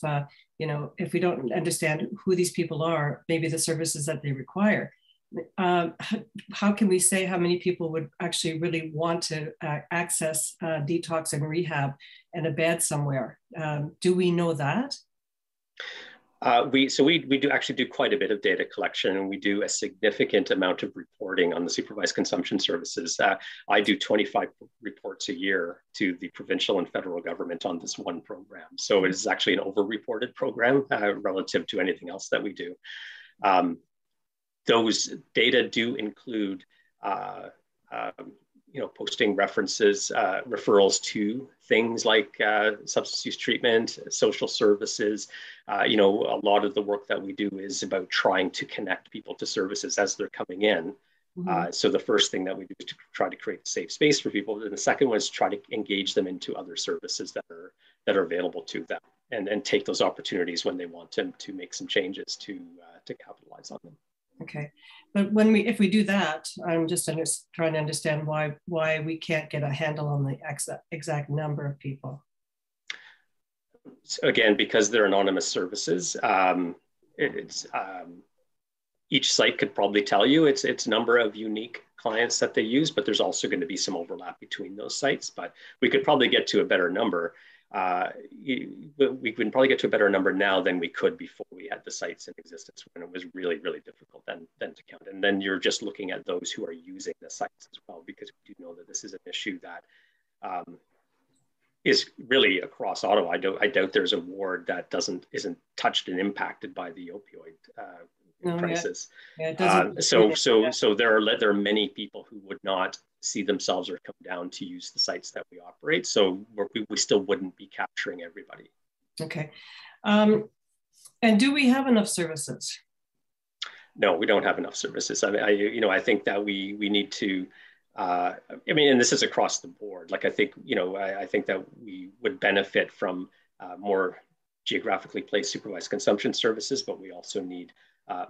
if we don't understand who these people are, maybe the services that they require, how can we say how many people would actually really want to access detox and rehab and a bed somewhere? Do we know that?
We do actually do quite a bit of data collection, and we do a significant amount of reporting on the supervised consumption services. I do 25 reports a year to the provincial and federal government on this one program. So it is actually an over-reported program relative to anything else that we do. Those data do include posting references, referrals to things like substance use treatment, social services. A lot of the work that we do is about trying to connect people to services as they're coming in. Mm-hmm. So the first thing that we do is to try to create a safe space for people. And the second one is try to engage them into other services that are available to them, and take those opportunities when they want to make some changes to capitalize on them.
Okay, but if we do that, I'm just trying to understand why we can't get a handle on the exact number of people.
So again, because they're anonymous services, each site could probably tell you its number of unique clients that they use, but there's also going to be some overlap between those sites. But we could probably get to a better number. We can probably get to a better number now than we could before we had the sites in existence, when it was really, really difficult then to count. And then you're just looking at those who are using the sites as well, because we do know that this is an issue that is really across Ottawa. I doubt there's a ward that isn't touched and impacted by the opioid crisis. So there are many people who would not see themselves or come down to use the sites that we operate. So we still wouldn't be capturing everybody.
Okay. And do we have enough services?
No, we don't have enough services. I think that we need to, and this is across the board. Like, I think that we would benefit from more geographically placed supervised consumption services, but we also need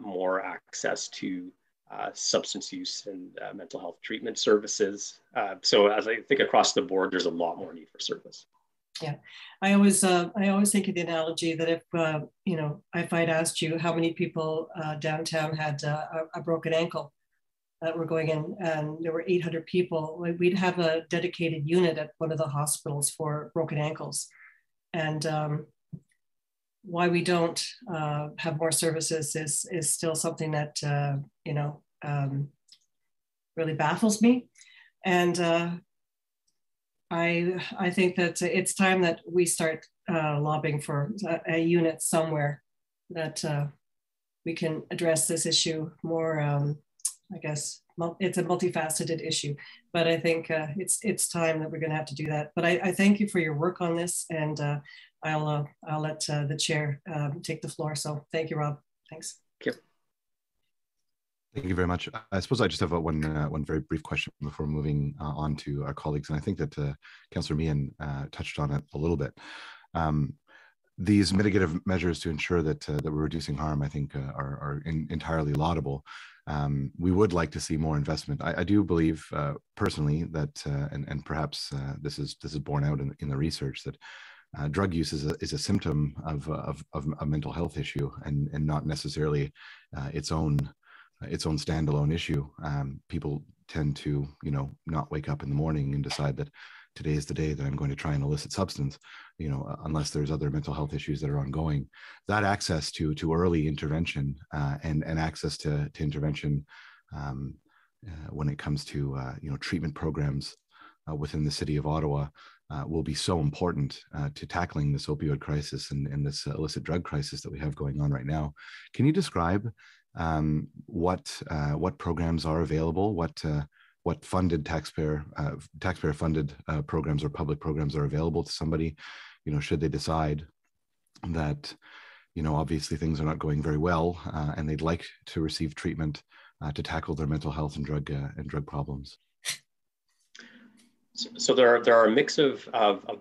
more access to substance use and mental health treatment services. So as I think across the board, there's a lot more need for service.
Yeah, I always think of the analogy that if I'd asked you how many people downtown had a broken ankle that were going in, and there were 800 people, we'd have a dedicated unit at one of the hospitals for broken ankles. And why we don't have more services is still something that really baffles me. And I think that it's time that we start lobbying for a unit somewhere that we can address this issue more. I guess it's a multifaceted issue, but I think it's time that we're going to have to do that. But I thank you for your work on this, and I'll let the chair take the floor. So thank you, Rob. Thanks.
Thank you.
Thank you very much. I suppose I just have one very brief question before moving on to our colleagues. And I think that Councillor Meehan touched on it a little bit. These mitigative measures to ensure that we're reducing harm, I think, are entirely laudable. We would like to see more investment. I do believe personally that, and perhaps this is borne out in the research, that drug use is a symptom of a mental health issue, and not necessarily its own standalone issue. People tend to, not wake up in the morning and decide that today is the day that I'm going to try an illicit substance, unless there's other mental health issues that are ongoing. That access to early intervention and access to intervention when it comes to treatment programs within the city of Ottawa will be so important to tackling this opioid crisis and this illicit drug crisis that we have going on right now. Can you describe what programs are available, what funded taxpayer funded programs or public programs are available to somebody, you know, should they decide that, you know, obviously things are not going very well and they'd like to receive treatment to tackle their mental health and drug problems.
So there are a mix of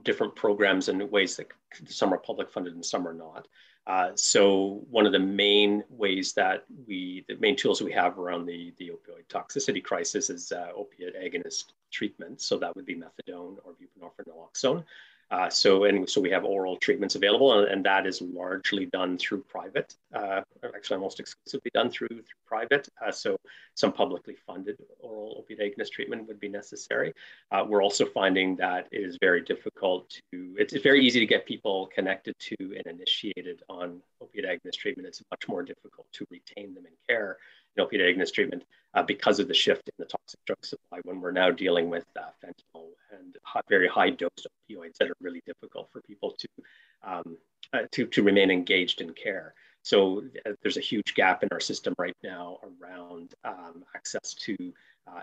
different programs and ways that some are public funded and some are not. So one of the main ways that the main tools we have around the opioid toxicity crisis is opiate agonist treatment. So that would be methadone or buprenorphine naloxone. So we have oral treatments available, and that is largely done through private, actually almost exclusively done through private. So some publicly funded oral opiate agonist treatment would be necessary. We're also finding that it is very difficult it's very easy to get people connected to and initiated on opiate agonist treatment. It's much more difficult to retain them in care in opiate agonist treatment because of the shift in the toxic drug supply, when we're now dealing with fentanyl and very high dose opioids that are really difficult for people to remain engaged in care. So there's a huge gap in our system right now around access to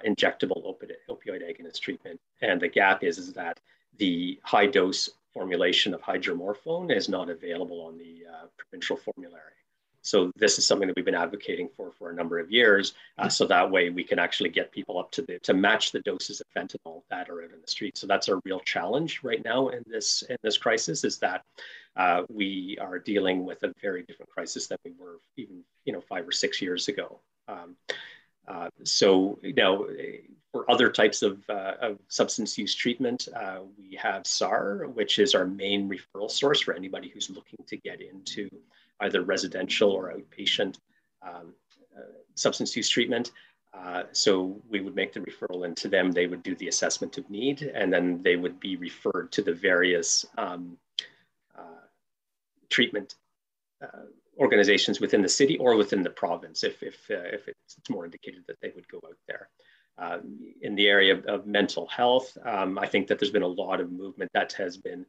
injectable opioid agonist treatment. And the gap is that the high dose formulation of hydromorphone is not available on the provincial formulary. So this is something that we've been advocating for a number of years. So that way we can actually get people up to match the doses of fentanyl that are out in the street. So that's our real challenge right now in this crisis, is that we are dealing with a very different crisis than we were even 5 or 6 years ago. So for other types of substance use treatment, we have SAR, which is our main referral source for anybody who's looking to get into either residential or outpatient substance use treatment. So we would make the referral into them. They would do the assessment of need, and then they would be referred to the various treatment organizations within the city or within the province if it's more indicated that they would go out there. In the area of mental health, I think that there's been a lot of movement that has been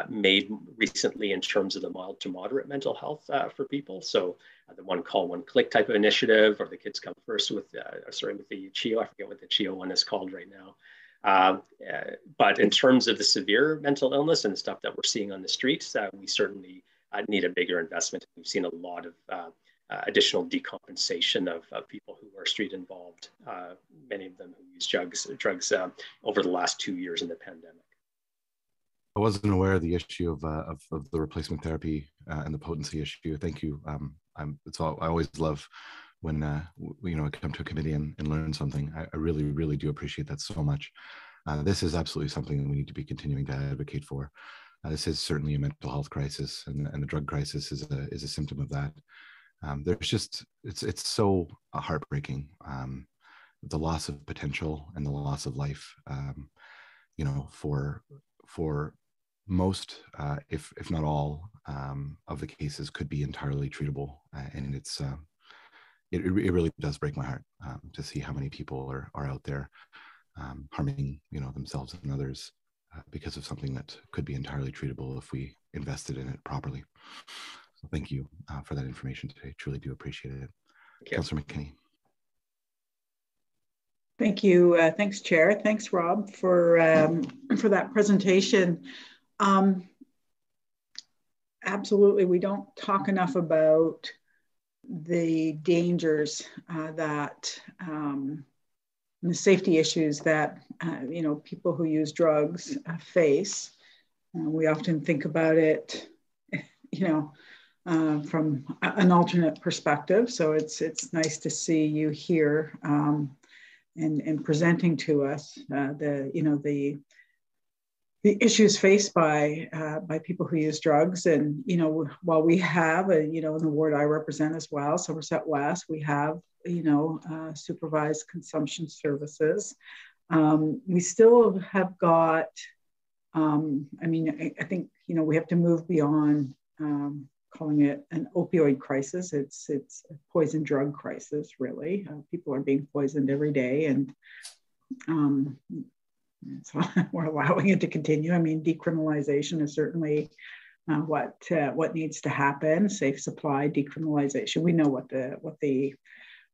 made recently in terms of the mild to moderate mental health for people. So the one call, one click type of initiative, or the Kids Come First with the CHEO, I forget what the CHEO one is called right now. But in terms of the severe mental illness and the stuff that we're seeing on the streets, we certainly need a bigger investment. We've seen a lot of additional decompensation of people who are street involved, many of them who use drugs over the last 2 years in the pandemic.
I wasn't aware of the issue of the replacement therapy and the potency issue. Thank you. I always love when I come to a committee and learn something. I really, really do appreciate that so much. This is absolutely something that we need to be continuing to advocate for. This is certainly a mental health crisis, and the drug crisis is a symptom of that. There's just, it's so heartbreaking, the loss of potential and the loss of life, for most, if not all, of the cases could be entirely treatable. And it really does break my heart to see how many people are out there harming, themselves and others because of something that could be entirely treatable if we invested in it properly. So thank you for that information today. Truly do appreciate it. Councillor McKinney.
Thank you. Thanks, Chair. Thanks, Rob, for that presentation. Absolutely, we don't talk enough about the dangers that and the safety issues that people who use drugs face. We often think about it, from an alternate perspective. So it's nice to see you here and presenting to us the issues faced by people who use drugs. And while we have in the ward I represent as well, Somerset West, we have supervised consumption services. We still have got, I think, we have to move beyond calling it an opioid crisis. It's a poison drug crisis, really. People are being poisoned every day, and so we're allowing it to continue. I mean, decriminalization is certainly what needs to happen. Safe supply, decriminalization. We know what the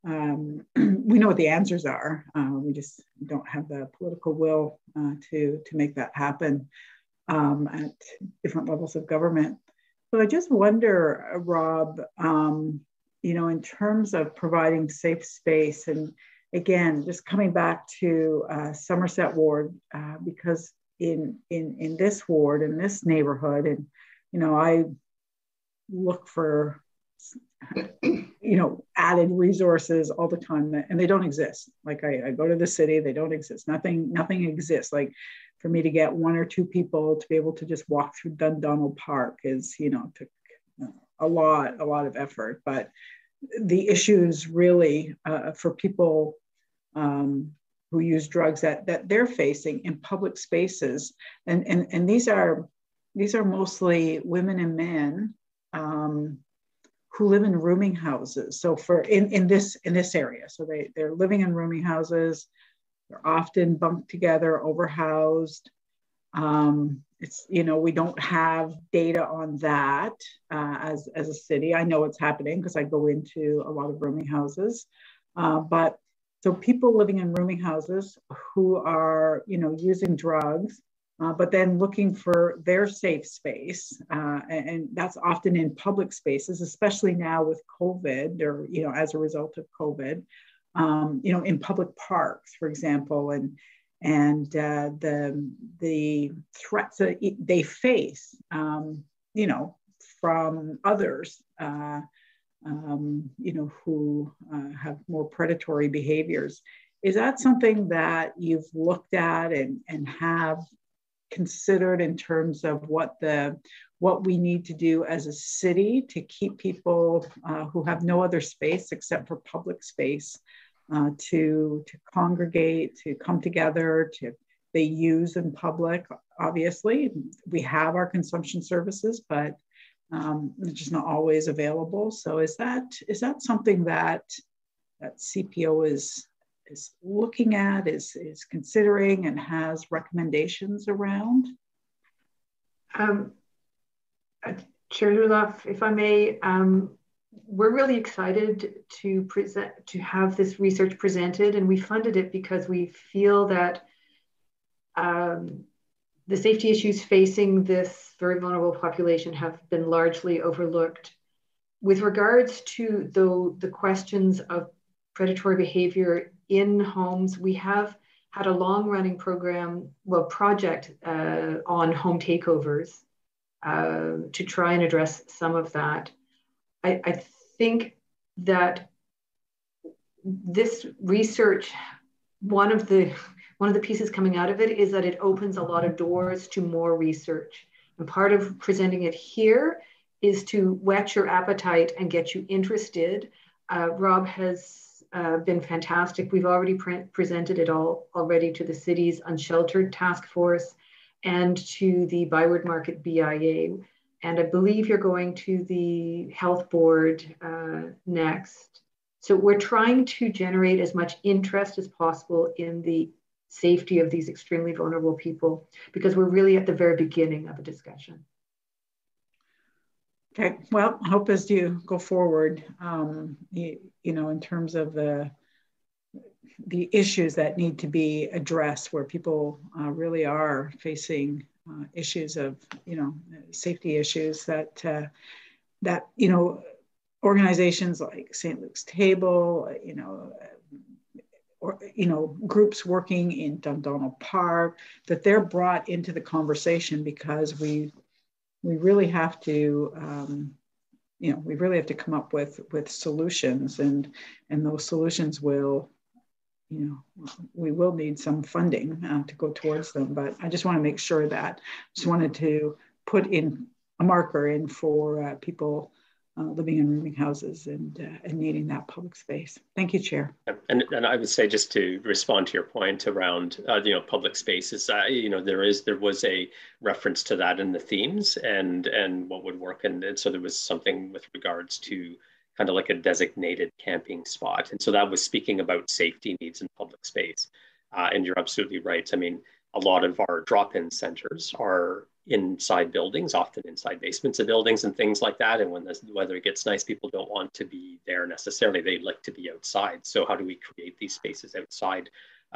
we know what the answers are. We just don't have the political will to make that happen at different levels of government. But I just wonder, Rob, you know, in terms of providing safe space, and again, just coming back to Somerset Ward, because in this ward, in this neighborhood, and, you know, I look for, you know, added resources all the time, and they don't exist. Like I go to the city, they don't exist. Nothing exists. Like for me to get 1 or 2 people to be able to just walk through Dundonald Park is, you know, took a lot of effort. But the issues really for people who use drugs that they're facing in public spaces, and these are mostly women and men who live in rooming houses. So for in this area, so they're living in rooming houses. They're often bunked together, overhoused. It's, you know, we don't have data on that as a city. I know it's happening because I go into a lot of rooming houses. But so people living in rooming houses who are, you know, using drugs, but then looking for their safe space. And that's often in public spaces, especially now with COVID, or, you know, as a result of COVID, you know, in public parks, for example, and the threats that they face, you know, from others, you know, who have more predatory behaviors. Is that something that you've looked at and have considered in terms of what we need to do as a city to keep people who have no other space except for public space to congregate, to come together, they use in public? Obviously, we have our consumption services, but it's just not always available. So is that something that CPO is looking at, is considering, and has recommendations around?
Chair Luloff, if I may, we're really excited to have this research presented, and we funded it because we feel that the safety issues facing this very vulnerable population have been largely overlooked. With regards to the questions of predatory behavior in homes, we have had a long-running project on home takeovers to try and address some of that. I think that this research, one of the pieces coming out of it is that it opens a lot of doors to more research. And part of presenting it here is to whet your appetite and get you interested. Rob has been fantastic. We've already presented it already to the city's Unsheltered Task Force and to the Byward Market BIA. And I believe you're going to the Health Board next. So we're trying to generate as much interest as possible in the safety of these extremely vulnerable people, because we're really at the very beginning of a discussion.
Okay, well, I hope as you go forward, you know, in terms of the issues that need to be addressed, where people really are facing issues of, you know, safety issues, that you know, organizations like St. Luke's Table, you know, or, you know, groups working in Dundonald Park, that they're brought into the conversation, because we really have to, you know, we really have to come up with solutions, and those solutions will, you know, we will need some funding to go towards them. But I just want to make sure that, just wanted to put in a marker in for people living in rooming houses and needing that public space. Thank you, Chair.
And I would say, just to respond to your point around you know, public spaces, you know, there was a reference to that in the themes and what would work, and so there was something with regards to kind of like a designated camping spot, and so that was speaking about safety needs in public space. And you're absolutely right. I mean, a lot of our drop-in centers are inside buildings, often inside basements of buildings and things like that. And when the weather gets nice, people don't want to be there necessarily. They like to be outside. So how do we create these spaces outside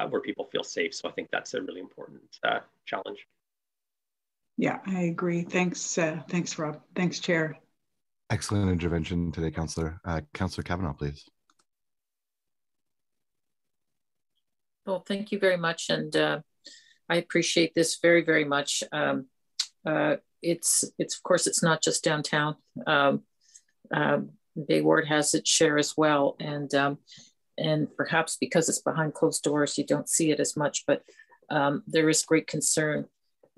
where people feel safe? So I think that's a really important challenge.
Yeah, I agree. Thanks, Rob. Thanks, Chair.
Excellent intervention today, Councillor. Councillor Kavanagh, please.
Well, thank you very much. And I appreciate this very, very much. It's of course, it's not just downtown. Bay Ward has its share as well. And perhaps because it's behind closed doors, you don't see it as much, but there is great concern.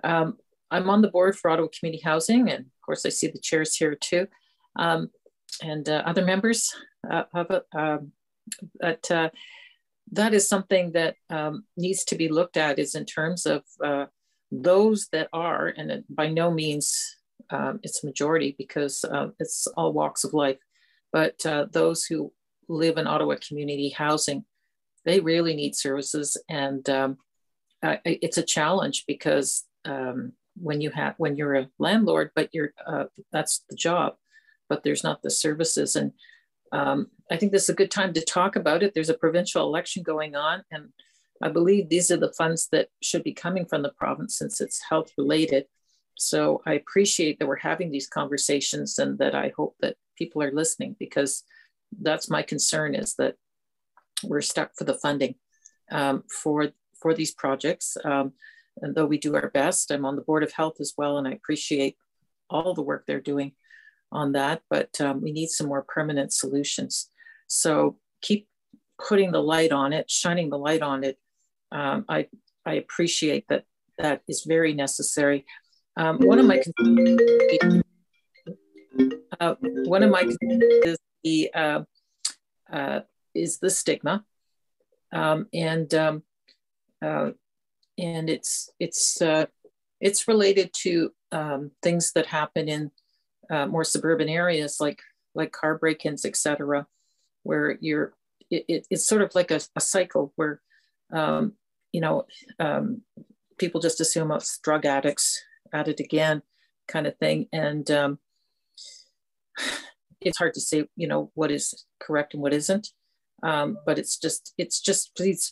I'm on the board for Ottawa Community Housing, and of course I see the chairs here too, and other members of it. But that is something that needs to be looked at, is in terms of those that are, and by no means it's a majority, because it's all walks of life, but those who live in Ottawa Community Housing, they really need services. And it's a challenge because when you're a landlord, but that's the job, but there's not the services. And I think this is a good time to talk about it. There's a provincial election going on, and I believe these are the funds that should be coming from the province since it's health related. So I appreciate that we're having these conversations, and that I hope that people are listening, because that's my concern, is that we're stuck for the funding for these projects. And though we do our best, I'm on the Board of Health as well, and I appreciate all the work they're doing on that, but we need some more permanent solutions. So keep putting the light on it, shining the light on it. I appreciate that. That is very necessary. One of my concerns is the stigma, and it's related to things that happen in more suburban areas, like car break-ins, etc., where it's sort of like a cycle where people just assume it's drug addicts at it again, kind of thing, and it's hard to say what is correct and what isn't, but it's just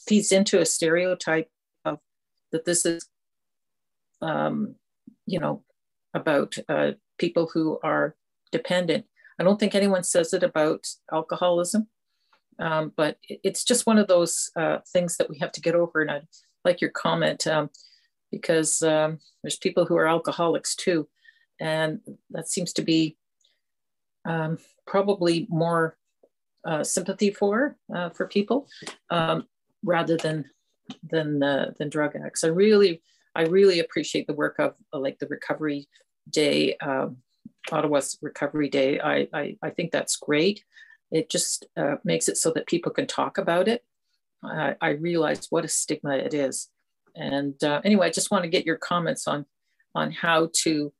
feeds into a stereotype of that this is about people who are dependent. I don't think anyone says it about alcoholism, but it's just one of those things that we have to get over. And I like your comment, because there's people who are alcoholics too, and that seems to be probably more sympathy for people rather than drug addicts. I really appreciate the work of like the Recovery Day, Ottawa's Recovery Day. I think that's great. It just makes it so that people can talk about it. I realize what a stigma it is. And anyway, I just want to get your comments on how to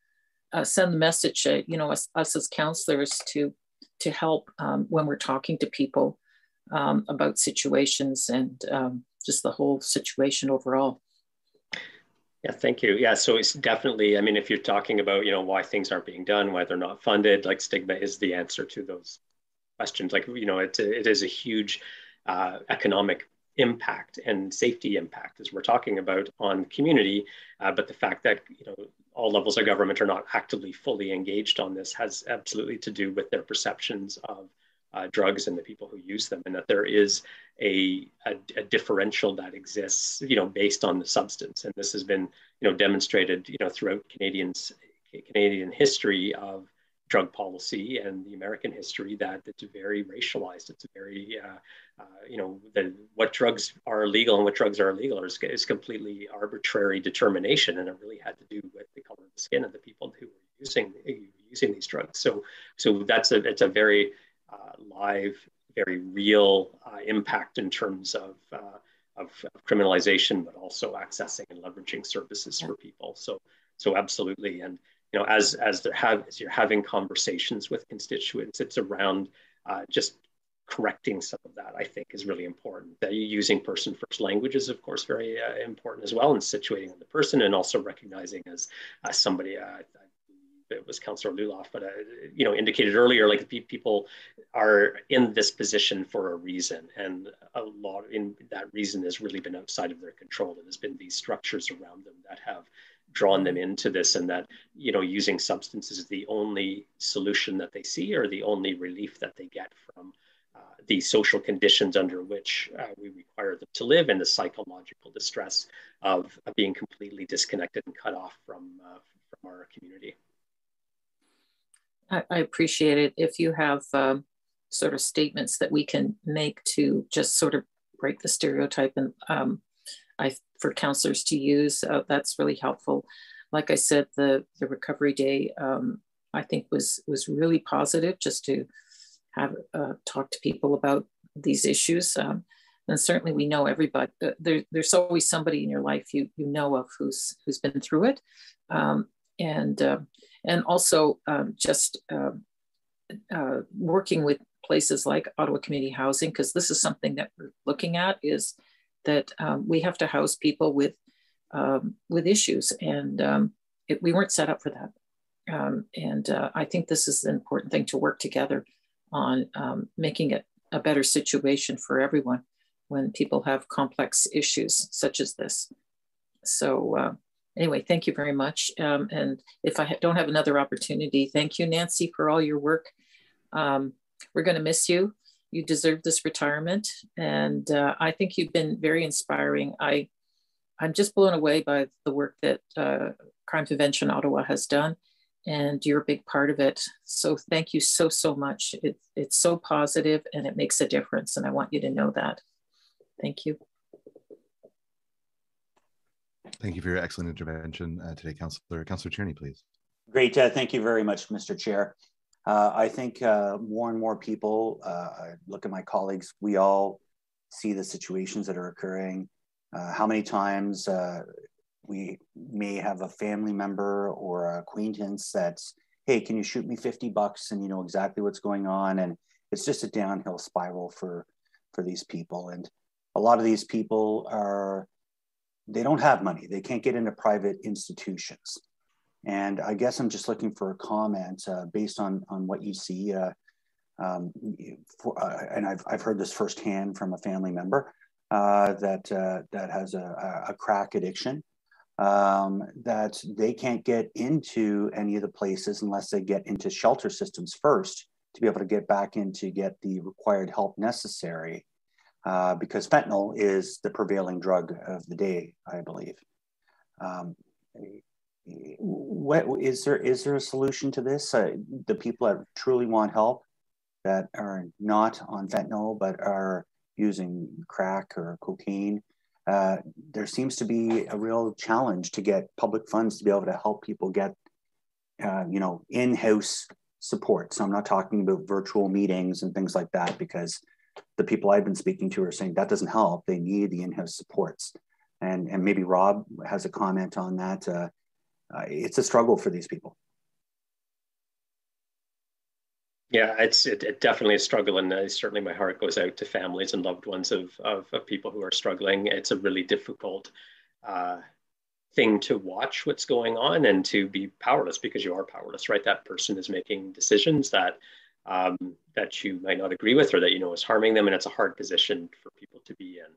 send the message, us as counselors to help when we're talking to people about situations and just the whole situation overall.
Yeah, thank you. Yeah, so it's definitely, I mean, if you're talking about, why things aren't being done, why they're not funded, like stigma is the answer to those questions. Like, it is a huge economic impact and safety impact, as we're talking about, on community. But the fact that, all levels of government are not actively fully engaged on this has absolutely to do with their perceptions of drugs and the people who use them, and that there is a differential that exists, based on the substance. And this has been, demonstrated, throughout Canadian history of drug policy and the American history, that it's very racialized. It's very, what drugs are legal and what drugs are illegal is completely arbitrary determination, and it really had to do with the color of the skin of the people who were using these drugs. So it's a very live, very real impact in terms of criminalization, but also accessing and leveraging services for people. So absolutely. And as you're having conversations with constituents, it's around just correcting some of that, I think, is really important. That using person-first language is, of course, very important as well, and situating the person, and also recognizing as somebody, it was Councillor Luloff, but you know, indicated earlier, like people are in this position for a reason, and a lot in that reason has really been outside of their control. It has been these structures around them that have drawn them into this, and that, you know, using substances is the only solution that they see, or the only relief that they get from the social conditions under which we require them to live, and the psychological distress of being completely disconnected and cut off from our community.
I appreciate it. If you have sort of statements that we can make to just sort of break the stereotype, and for counselors to use, that's really helpful. Like I said, the recovery day, I think was really positive, just to have talk to people about these issues. And certainly we know everybody, there's always somebody in your life you know of who's been through it. And also just working with places like Ottawa Community Housing, because this is something that we're looking at, is that we have to house people with issues, and we weren't set up for that. I think this is an important thing to work together on, making it a better situation for everyone when people have complex issues such as this. So anyway, thank you very much. And if I don't have another opportunity, thank you, Nancy, for all your work. We're going to miss you. You deserve this retirement. And I think you've been very inspiring. I'm just blown away by the work that Crime Prevention Ottawa has done, and you're a big part of it. So thank you so, so much. It's so positive, and it makes a difference. And I want you to know that. Thank you.
Thank you for your excellent intervention today, Councillor Tierney, please.
Great. Thank you very much, Mr. Chair. I think more and more people, I look at my colleagues, we all see the situations that are occurring. How many times we may have a family member or an acquaintance that's, hey, can you shoot me $50? And you know exactly what's going on. And it's just a downhill spiral for these people. And a lot of these people they don't have money. They can't get into private institutions. And I guess I'm just looking for a comment based on what you see. And I've heard this firsthand from a family member that has a crack addiction, that they can't get into any of the places unless they get into shelter systems first to be able to get back in to get the required help necessary, because fentanyl is the prevailing drug of the day, I believe. Is there a solution to this? The people that truly want help, that are not on fentanyl but are using crack or cocaine, there seems to be a real challenge to get public funds to be able to help people get in-house support. So I'm not talking about virtual meetings and things like that, because the people I've been speaking to are saying that doesn't help. They need the in-house supports. And maybe Rob has a comment on that. It's a struggle for these people.
Yeah, it's definitely a struggle, and certainly my heart goes out to families and loved ones of people who are struggling. It's a really difficult thing to watch what's going on and to be powerless, because you are powerless, right? That person is making decisions that that you might not agree with, or that you know is harming them, and it's a hard position for people to be in.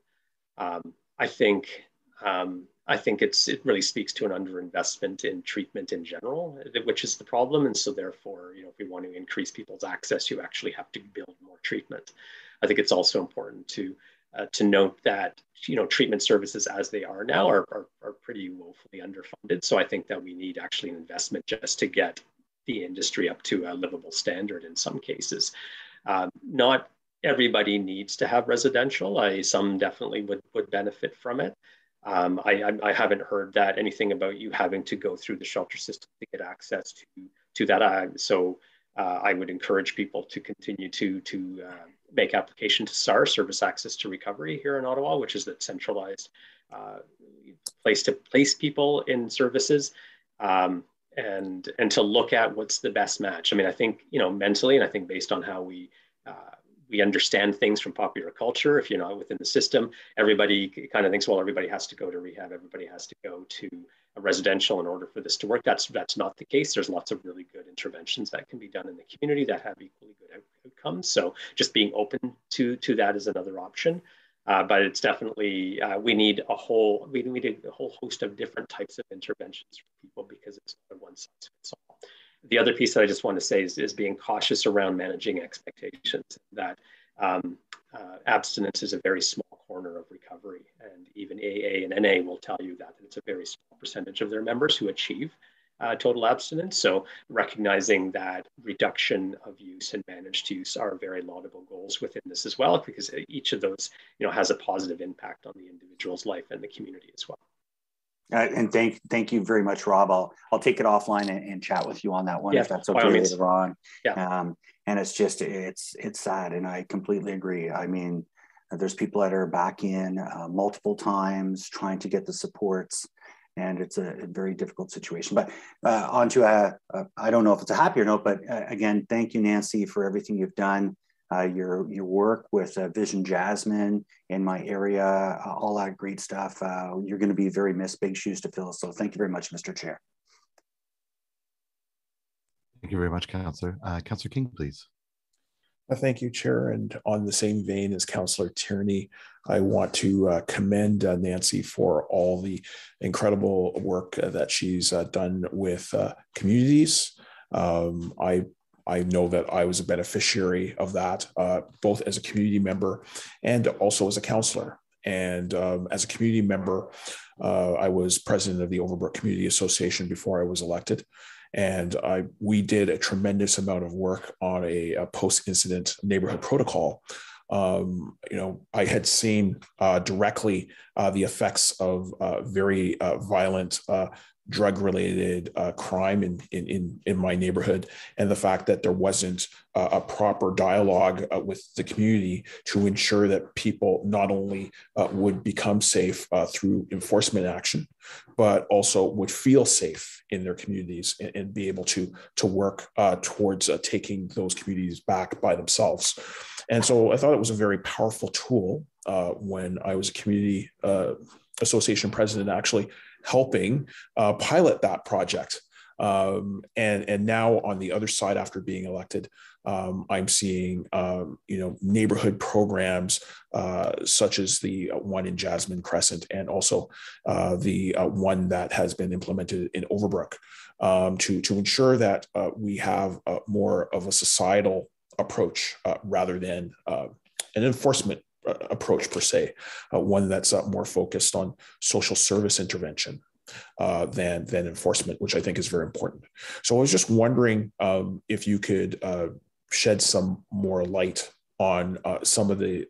I think it really speaks to an underinvestment in treatment in general, which is the problem. And so therefore, you know, if we want to increase people's access, you actually have to build more treatment. I think it's also important to note that, you know, treatment services as they are now are pretty woefully underfunded. So I think that we need actually an investment just to get the industry up to a livable standard in some cases. Not everybody needs to have residential. Some definitely would benefit from it. I haven't heard that anything about you having to go through the shelter system to get access to that. So I would encourage people to continue to make application to SAR, Service Access to Recovery, here in Ottawa, which is that centralized place to place people in services, and to look at what's the best match. I mean, I think, you know, mentally, and I think based on how we we understand things from popular culture. If you're not within the system, everybody kind of thinks, well, everybody has to go to rehab, everybody has to go to a residential in order for this to work. That's not the case. There's lots of really good interventions that can be done in the community that have equally good outcomes. So just being open to that is another option. But it's definitely, we need a whole host of different types of interventions for people, because it's not a one size fits all. The other piece that I just want to say is being cautious around managing expectations, that abstinence is a very small corner of recovery. And even AA and NA will tell you that it's a very small percentage of their members who achieve total abstinence. So recognizing that reduction of use and managed use are very laudable goals within this as well, because each of those, has a positive impact on the individual's life and the community as well.
And thank you very much, Rob. I'll take it offline and chat with you on that one, if that's okay later on.
Yeah.
And it's just, it's sad, and I completely agree. I mean, there's people that are back in multiple times trying to get the supports, and it's a very difficult situation. But on to I don't know if it's a happier note, but again, thank you, Nancy, for everything you've done. Your work with Vision Jasmine in my area, all that great stuff. You're going to be very missed, big shoes to fill. So thank you very much, Mr. Chair.
Thank you very much, Councillor. Councillor King, please.
Thank you, Chair. And on the same vein as Councillor Tierney, I want to commend Nancy for all the incredible work that she's done with communities. I know that I was a beneficiary of that, both as a community member and also as a councillor. And as a community member, I was president of the Overbrook Community Association before I was elected. And we did a tremendous amount of work on a post-incident neighborhood protocol. I had seen directly the effects of very violent drug-related crime in my neighborhood, and the fact that there wasn't a proper dialogue with the community to ensure that people not only would become safe through enforcement action, but also would feel safe in their communities and be able to work towards taking those communities back by themselves. And so I thought it was a very powerful tool when I was a community association president, actually helping pilot that project. And now on the other side, after being elected, I'm seeing neighborhood programs such as the one in Jasmine Crescent, and also the one that has been implemented in Overbrook, to ensure that we have more of a societal approach rather than an enforcement approach per se, one that's more focused on social service intervention than enforcement, which I think is very important. So I was just wondering if you could shed some more light on some of the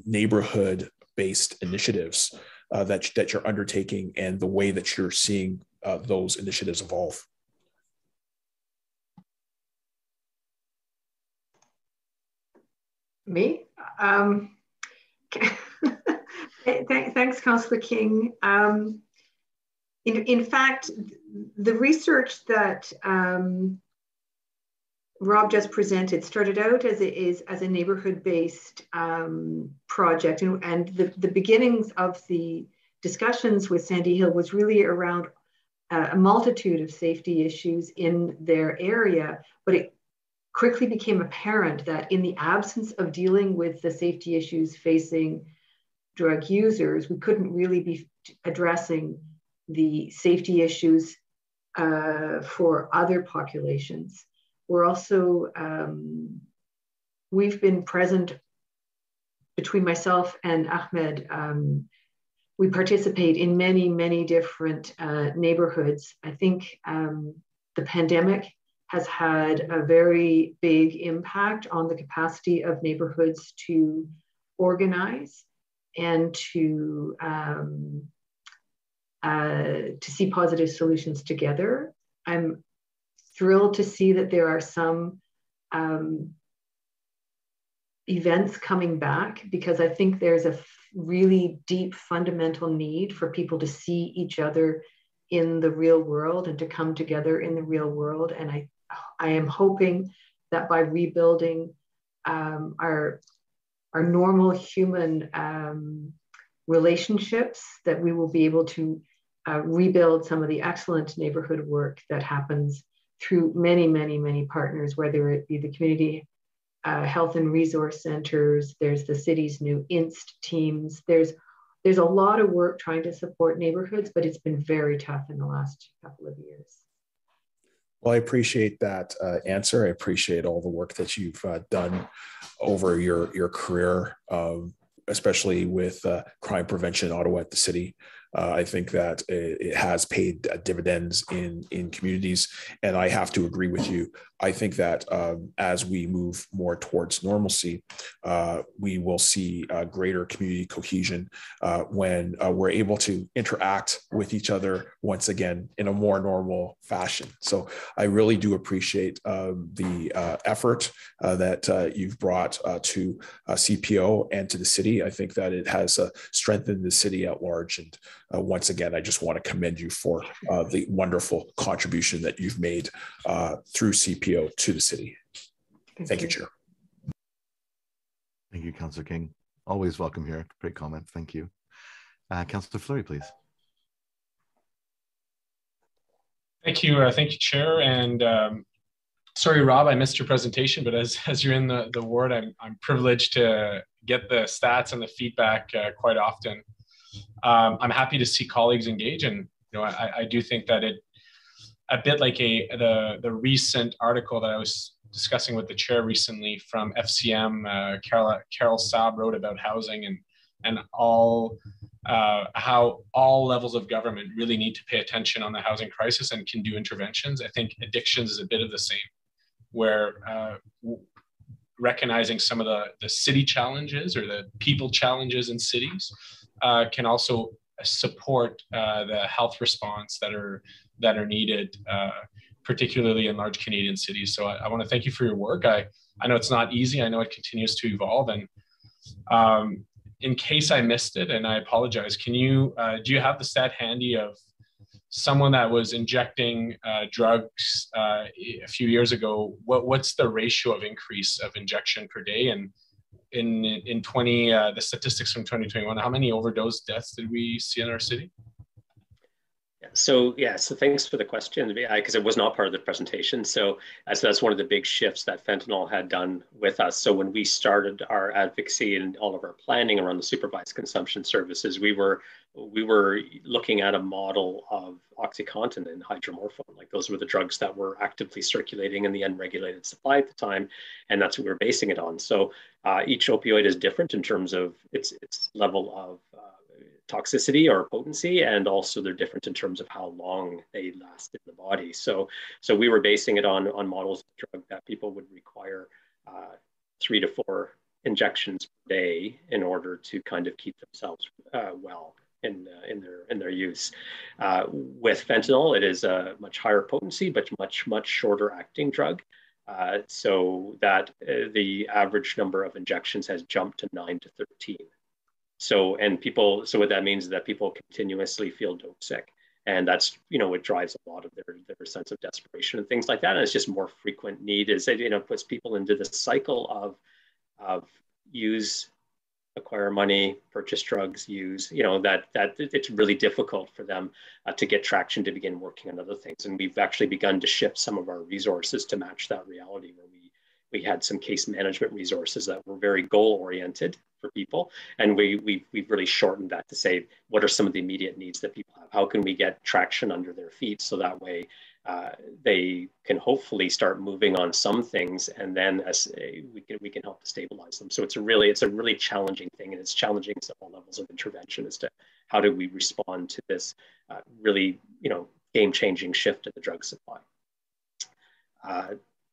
neighborhood-based initiatives that you're undertaking, and the way that you're seeing those initiatives evolve.
Me? Thanks, Councillor King. In fact, the research that Rob just presented started out as a neighborhood-based project, and the beginnings of the discussions with Sandy Hill was really around a multitude of safety issues in their area, but it quickly became apparent that in the absence of dealing with the safety issues facing drug users, we couldn't really be addressing the safety issues for other populations. We're also, we've been present between myself and Ahmed. We participate in many, many different neighborhoods. I think the pandemic has had a very big impact on the capacity of neighborhoods to organize and to see positive solutions together. I'm thrilled to see that there are some events coming back, because I think there's a really deep fundamental need for people to see each other in the real world and to come together in the real world. And I am hoping that by rebuilding our normal human relationships, that we will be able to rebuild some of the excellent neighborhood work that happens through many, many, many partners, whether it be the community health and resource centers, there's the city's new INST teams, there's a lot of work trying to support neighborhoods, but it's been very tough in the last couple of years.
Well, I appreciate that answer. I appreciate all the work that you've done over your career, especially with crime prevention in Ottawa at the city. I think that it has paid dividends in communities, and I have to agree with you. I think that as we move more towards normalcy, we will see greater community cohesion when we're able to interact with each other once again in a more normal fashion. So I really do appreciate the effort that you've brought to CPO and to the city. I think that it has strengthened the city at large. And once again, I just want to commend you for the wonderful contribution that you've made through CPO to the city. Thank you, Chair.
Thank you, Councillor King. Always welcome here. Great comments. Thank you. Councillor Fleury, please.
Thank you, Chair. And sorry, Rob, I missed your presentation, but as you're in the ward, I'm privileged to get the stats and the feedback quite often. I'm happy to see colleagues engage, and I do think that a bit like the recent article that I was discussing with the chair recently from FCM, Carol Saab wrote about housing and how all levels of government really need to pay attention on the housing crisis and can do interventions. I think addictions is a bit of the same, where recognizing some of the city challenges or the people challenges in cities can also support the health response that are needed, particularly in large Canadian cities. So I want to thank you for your work. I know it's not easy. I know it continues to evolve. And in case I missed it, and I apologize, do you have the stat handy of someone that was injecting drugs a few years ago? What's the ratio of increase of injection per day? And in the statistics from 2021, how many overdose deaths did we see in our city?
So thanks for the question, because it was not part of the presentation. So that's one of the big shifts that fentanyl had done with us. So when we started our advocacy and all of our planning around the supervised consumption services, we were looking at a model of OxyContin and hydromorphone. Like, those were the drugs that were actively circulating in the unregulated supply at the time, and that's what we were basing it on. So each opioid is different in terms of its level of toxicity or potency, and also they're different in terms of how long they last in the body. So we were basing it on models of drug that people would require 3 to 4 injections per day in order to kind of keep themselves well in their use. With fentanyl, it is a much higher potency, but much shorter acting drug. So that the average number of injections has jumped to 9 to 13. So what that means is that people continuously feel dope sick, and that's, it drives a lot of their sense of desperation and things like that. And it's just more frequent need, is that, puts people into this cycle of use, acquire money, purchase drugs, use, that it's really difficult for them to get traction to begin working on other things. And we've actually begun to shift some of our resources to match that reality, where we had some case management resources that were very goal-oriented for people. And we've really shortened that to say, what are some of the immediate needs that people have? How can we get traction under their feet, so that way they can hopefully start moving on some things, and then we can help to stabilize them. So it's a really challenging thing, and it's challenging at all levels of intervention as to how do we respond to this really game-changing shift in the drug supply.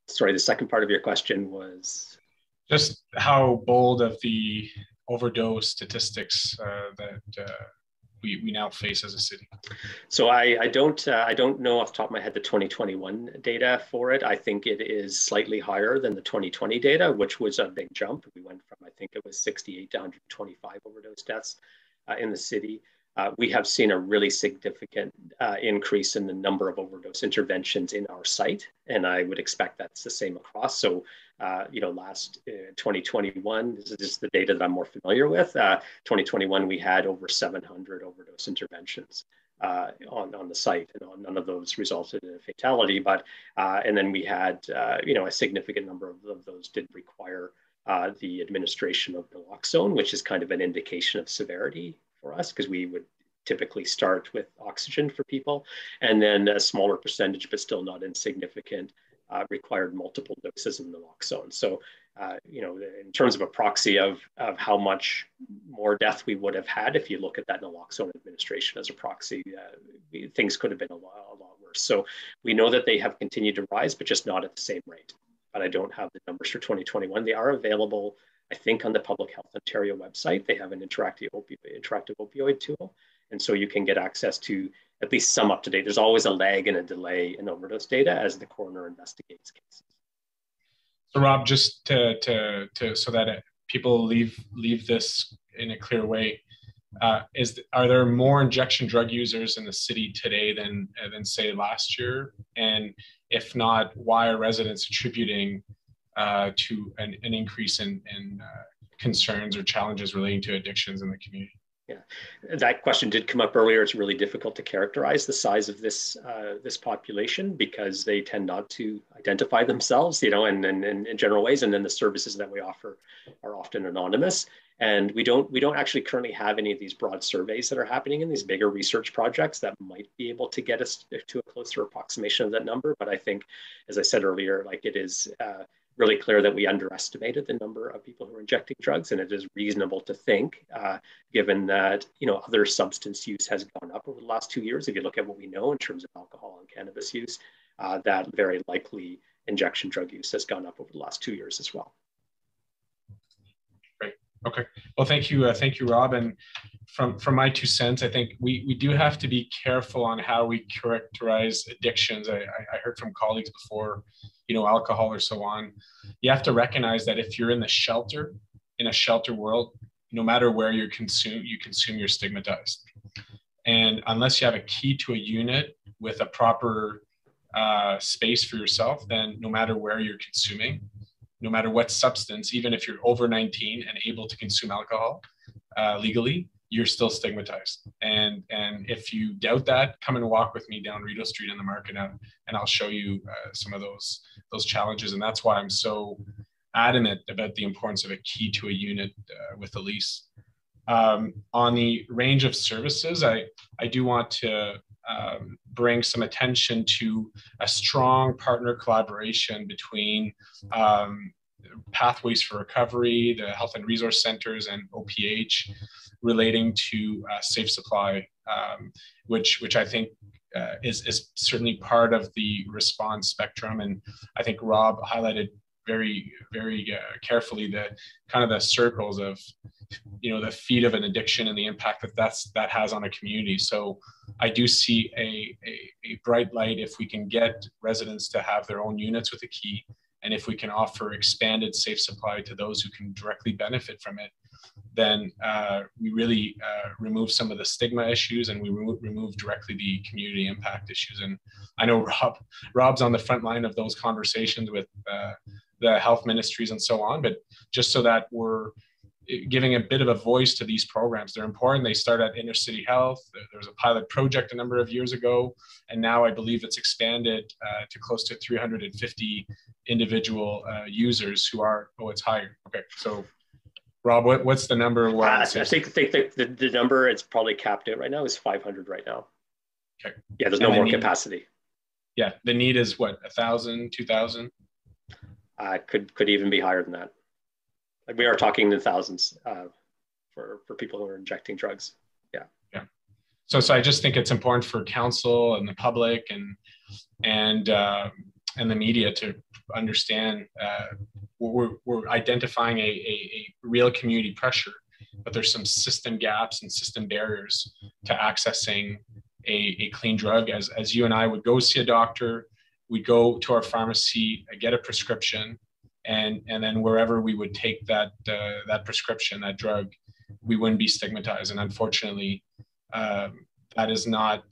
Sorry, the second part of your question was
just how bold of the overdose statistics that we now face as a city.
So I don't know off the top of my head the 2021 data for it. I think it is slightly higher than the 2020 data, which was a big jump. We went from, I think it was 68 to 125 overdose deaths in the city. we have seen a really significant increase in the number of overdose interventions in our site, and I would expect that's the same across. So, last 2021, this is just the data that I'm more familiar with. 2021, we had over 700 overdose interventions on the site, and none of those resulted in a fatality. But and then we had a significant number of those did require the administration of naloxone, which is kind of an indication of severity for us, because we would typically start with oxygen for people, and then a smaller percentage, but still not insignificant, required multiple doses of naloxone. So, in terms of a proxy of how much more death we would have had, if you look at that naloxone administration as a proxy, things could have been a lot worse. So we know that they have continued to rise, but just not at the same rate. But I don't have the numbers for 2021. They are available, I think, on the Public Health Ontario website. They have an interactive opioid tool. And so you can get access to at least some up to date. There's always a lag and a delay in overdose data as the coroner investigates cases.
So Rob, just to so that people leave this in a clear way, are there more injection drug users in the city today than say last year? And if not, why are residents attributing to an increase in concerns or challenges relating to addictions in the community?
Yeah, that question did come up earlier. It's really difficult to characterize the size of this population because they tend not to identify themselves, in general ways, and then the services that we offer are often anonymous. And we don't actually currently have any of these broad surveys that are happening in these bigger research projects that might be able to get us to a closer approximation of that number. But I think, as I said earlier, it is really clear that we underestimated the number of people who are injecting drugs, and it is reasonable to think, given that other substance use has gone up over the last 2 years. If you look at what we know in terms of alcohol and cannabis use, that very likely injection drug use has gone up over the last 2 years as well.
Great. Okay. Well, thank you, Rob. And from my 2 cents, I think we do have to be careful on how we characterize addictions. I heard from colleagues before, alcohol or so on. You have to recognize that if you're in a shelter world, no matter where you consume, you're stigmatized. And unless you have a key to a unit with a proper space for yourself, then no matter where you're consuming, no matter what substance, even if you're over 19 and able to consume alcohol legally, you're still stigmatized. And if you doubt that, come and walk with me down Rideau Street in the market, and I'll show you some of those challenges. And that's why I'm so adamant about the importance of a key to a unit with a lease. On the range of services, I do want to bring some attention to a strong partner collaboration between Pathways for Recovery, the Health and Resource Centers, and OPH relating to safe supply, which I think is certainly part of the response spectrum. And I think Rob highlighted very, very carefully the kind of the circles of, the feet of an addiction and the impact that has on a community. So I do see a bright light if we can get residents to have their own units with a key, and if we can offer expanded safe supply to those who can directly benefit from it, then we really remove some of the stigma issues, and we remove directly the community impact issues. And I know Rob's on the front line of those conversations with the health ministries and so on, but just so that we're giving a bit of a voice to these programs. They're important. They start at Inner City Health. There was a pilot project a number of years ago, and now I believe it's expanded to close to 350 individual users who are, it's higher. Okay, so Rob, what's the number?
I think the number, it's probably capped out right now, is 500 right now.
Okay.
Yeah, there's no more capacity.
Yeah, the need is what, 1,000, 2,000?
Could even be higher than that. Like we are talking the thousands for people who are injecting drugs. Yeah.
Yeah. So I just think it's important for council and the public and the media to understand we're identifying a real community pressure, but there's some system gaps and system barriers to accessing a clean drug. As you and I would go see a doctor, we'd go to our pharmacy, get a prescription, and then wherever we would take that prescription, that drug, we wouldn't be stigmatized. And unfortunately, that is not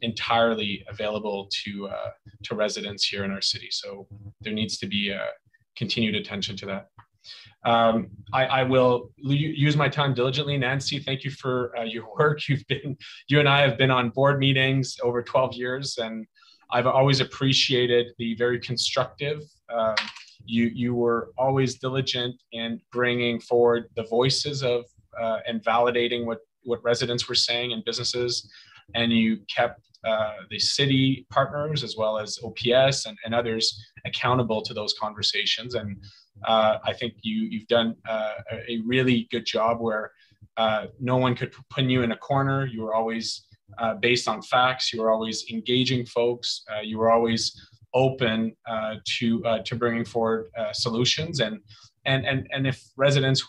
entirely available to residents here in our city. So there needs to be continued attention to that. I will use my time diligently. Nancy, thank you for your work. You and I have been on board meetings over 12 years, and I've always appreciated the very constructive. You were always diligent in bringing forward the voices of and validating what residents were saying and businesses, and you kept the city partners as well as OPS and others accountable to those conversations. And I think you've done a really good job where no one could put you in a corner. You were always based on facts. You were always engaging folks. You were always open to bringing forward solutions. And if residents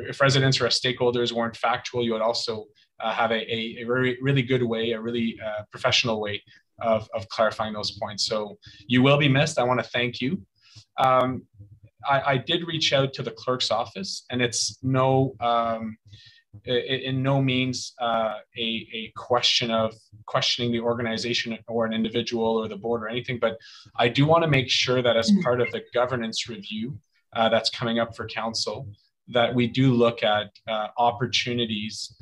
if residents or stakeholders weren't factual, you would also have a really good way, a really professional way of clarifying those points. So you will be missed. I want to thank you. I did reach out to the clerk's office, and it's in no means a question of questioning the organization or an individual or the board or anything, but I do want to make sure that as part of the governance review that's coming up for council, that we do look at opportunities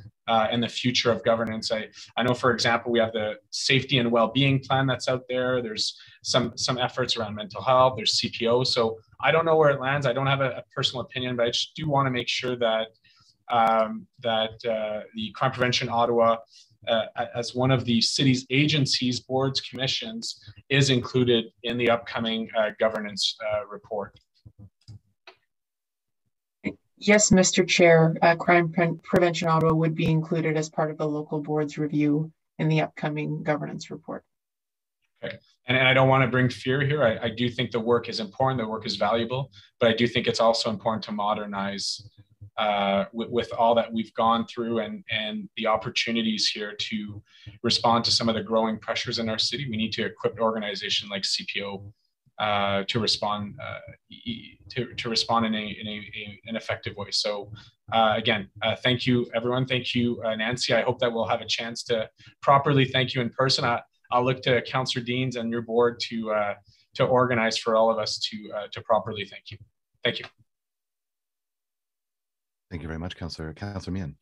in the future of governance. I know, for example, we have the safety and well-being plan that's out there. There's some efforts around mental health. There's CPO. So I don't know where it lands. I don't have a personal opinion, but I just do want to make sure that the Crime Prevention Ottawa, as one of the city's agencies, boards, commissions, is included in the upcoming governance report.
Yes, Mr. Chair, Crime Prevention Ottawa would be included as part of the local board's review in the upcoming governance report.
Okay. And I don't want to bring fear here. I do think the work is important, the work is valuable, but I do think it's also important to modernize with all that we've gone through and the opportunities here to respond to some of the growing pressures in our city. We need to equip an organization like CPO to respond in an effective way. So again, thank you, everyone. Thank you, Nancy. I hope that we'll have a chance to properly thank you in person. I'll look to Councillor Deans and your board to organize for all of us to properly thank you. Thank you.
Thank you very much, Councillor Meehan.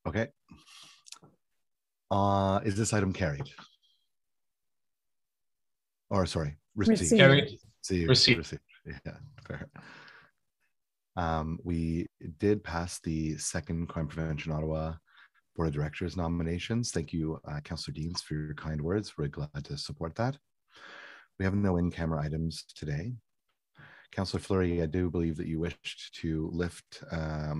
Okay. Is this item carried? Or sorry, received.
Carried.
Received. Yeah, fair. We did pass the second Crime Prevention Ottawa Board of Directors nominations. Thank you, Councillor Deans, for your kind words. We're glad to support that. We have no in-camera items today. Councillor Fleury, I do believe that you wished to lift a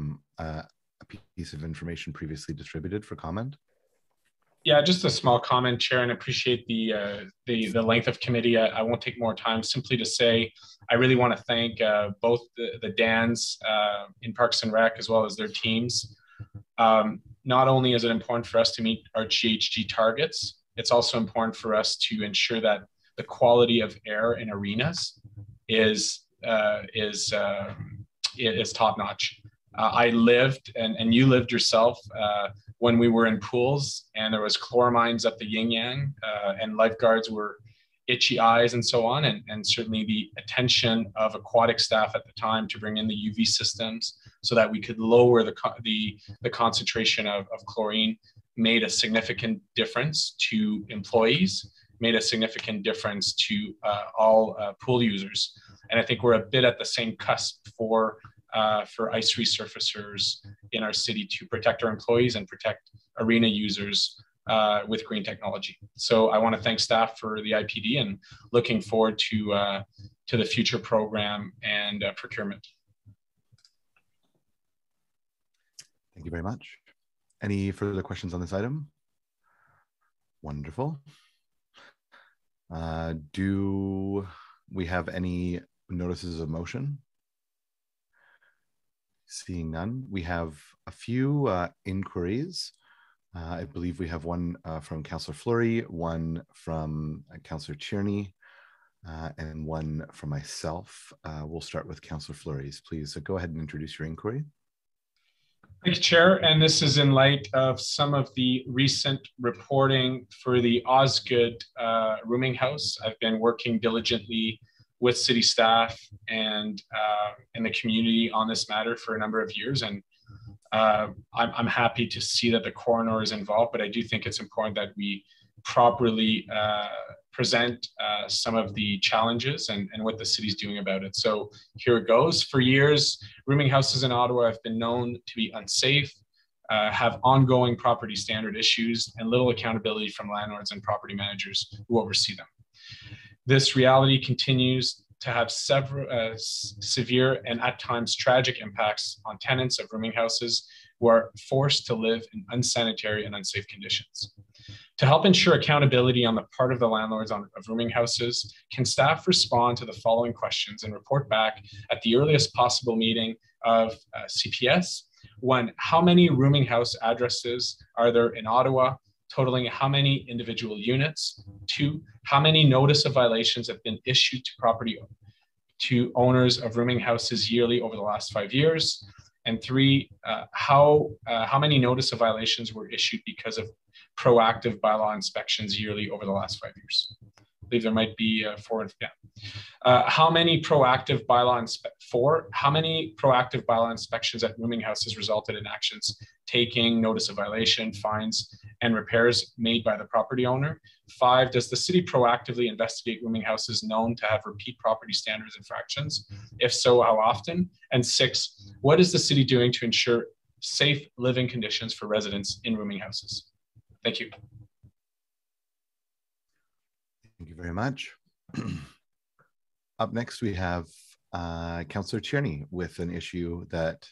piece of information previously distributed for comment.
Yeah, just a small comment, Chair, and appreciate the length of committee. I won't take more time. Simply to say, I really want to thank both the Dans in Parks and Rec as well as their teams. Not only is it important for us to meet our GHG targets, it's also important for us to ensure that the quality of air in arenas is top notch. I lived, and you lived yourself, when we were in pools and there was chloramines up the yin yang, and lifeguards were itchy eyes and so on, and certainly the attention of aquatic staff at the time to bring in the UV systems so that we could lower the concentration of chlorine made a significant difference to employees, made a significant difference to all pool users. And I think we're a bit at the same cusp for ice resurfacers in our city to protect our employees and protect arena users with green technology. So I want to thank staff for the IPD and looking forward to the future program and procurement.
Thank you very much. Any further questions on this item? Wonderful. Do we have any notices of motion? Seeing none, we have a few inquiries. I believe we have one from Councillor Fleury, one from Councillor Tierney, and one from myself. We'll start with Councillor Fleury's. Please go ahead and introduce your inquiry.
Thank you, Chair. And this is in light of some of the recent reporting for the Osgood rooming house. I've been working diligently with city staff and in the community on this matter for a number of years. And I'm happy to see that the coroner is involved, but I do think it's important that we properly present some of the challenges and what the city's doing about it. So here it goes. For years, rooming houses in Ottawa have been known to be unsafe, have ongoing property standard issues, and little accountability from landlords and property managers who oversee them. This reality continues to have several severe and at times tragic impacts on tenants of rooming houses who are forced to live in unsanitary and unsafe conditions. To help ensure accountability on the part of the landlords of rooming houses, can staff respond to the following questions and report back at the earliest possible meeting of CPS? 1, how many rooming house addresses are there in Ottawa, totaling how many individual units? 2, how many notice of violations have been issued to owners of rooming houses yearly over the last 5 years? And 3, how many notice of violations were issued because of proactive bylaw inspections yearly over the last 5 years? I believe there might be 4. Yeah. How many proactive bylaw inspections at rooming houses resulted in actions taking, notice of violation, fines, and repairs made by the property owner? 5, does the city proactively investigate rooming houses known to have repeat property standards infractions? If so, how often? And 6, what is the city doing to ensure safe living conditions for residents in rooming houses? Thank you.
Thank you very much. Up next, we have Councillor Tierney with an issue that,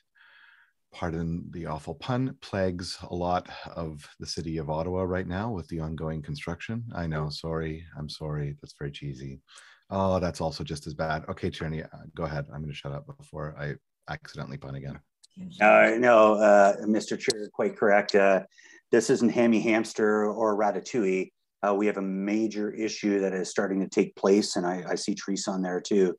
pardon the awful pun, plagues a lot of the city of Ottawa right now with the ongoing construction. I know, sorry, I'm sorry, that's very cheesy. Oh, that's also just as bad. Okay, Tierney, go ahead. I'm going to shut up before I accidentally pun again.
No, Mr. Chair, quite correct. This isn't Hammy Hamster or Ratatouille. We have a major issue that is starting to take place, and I see Teresa on there too.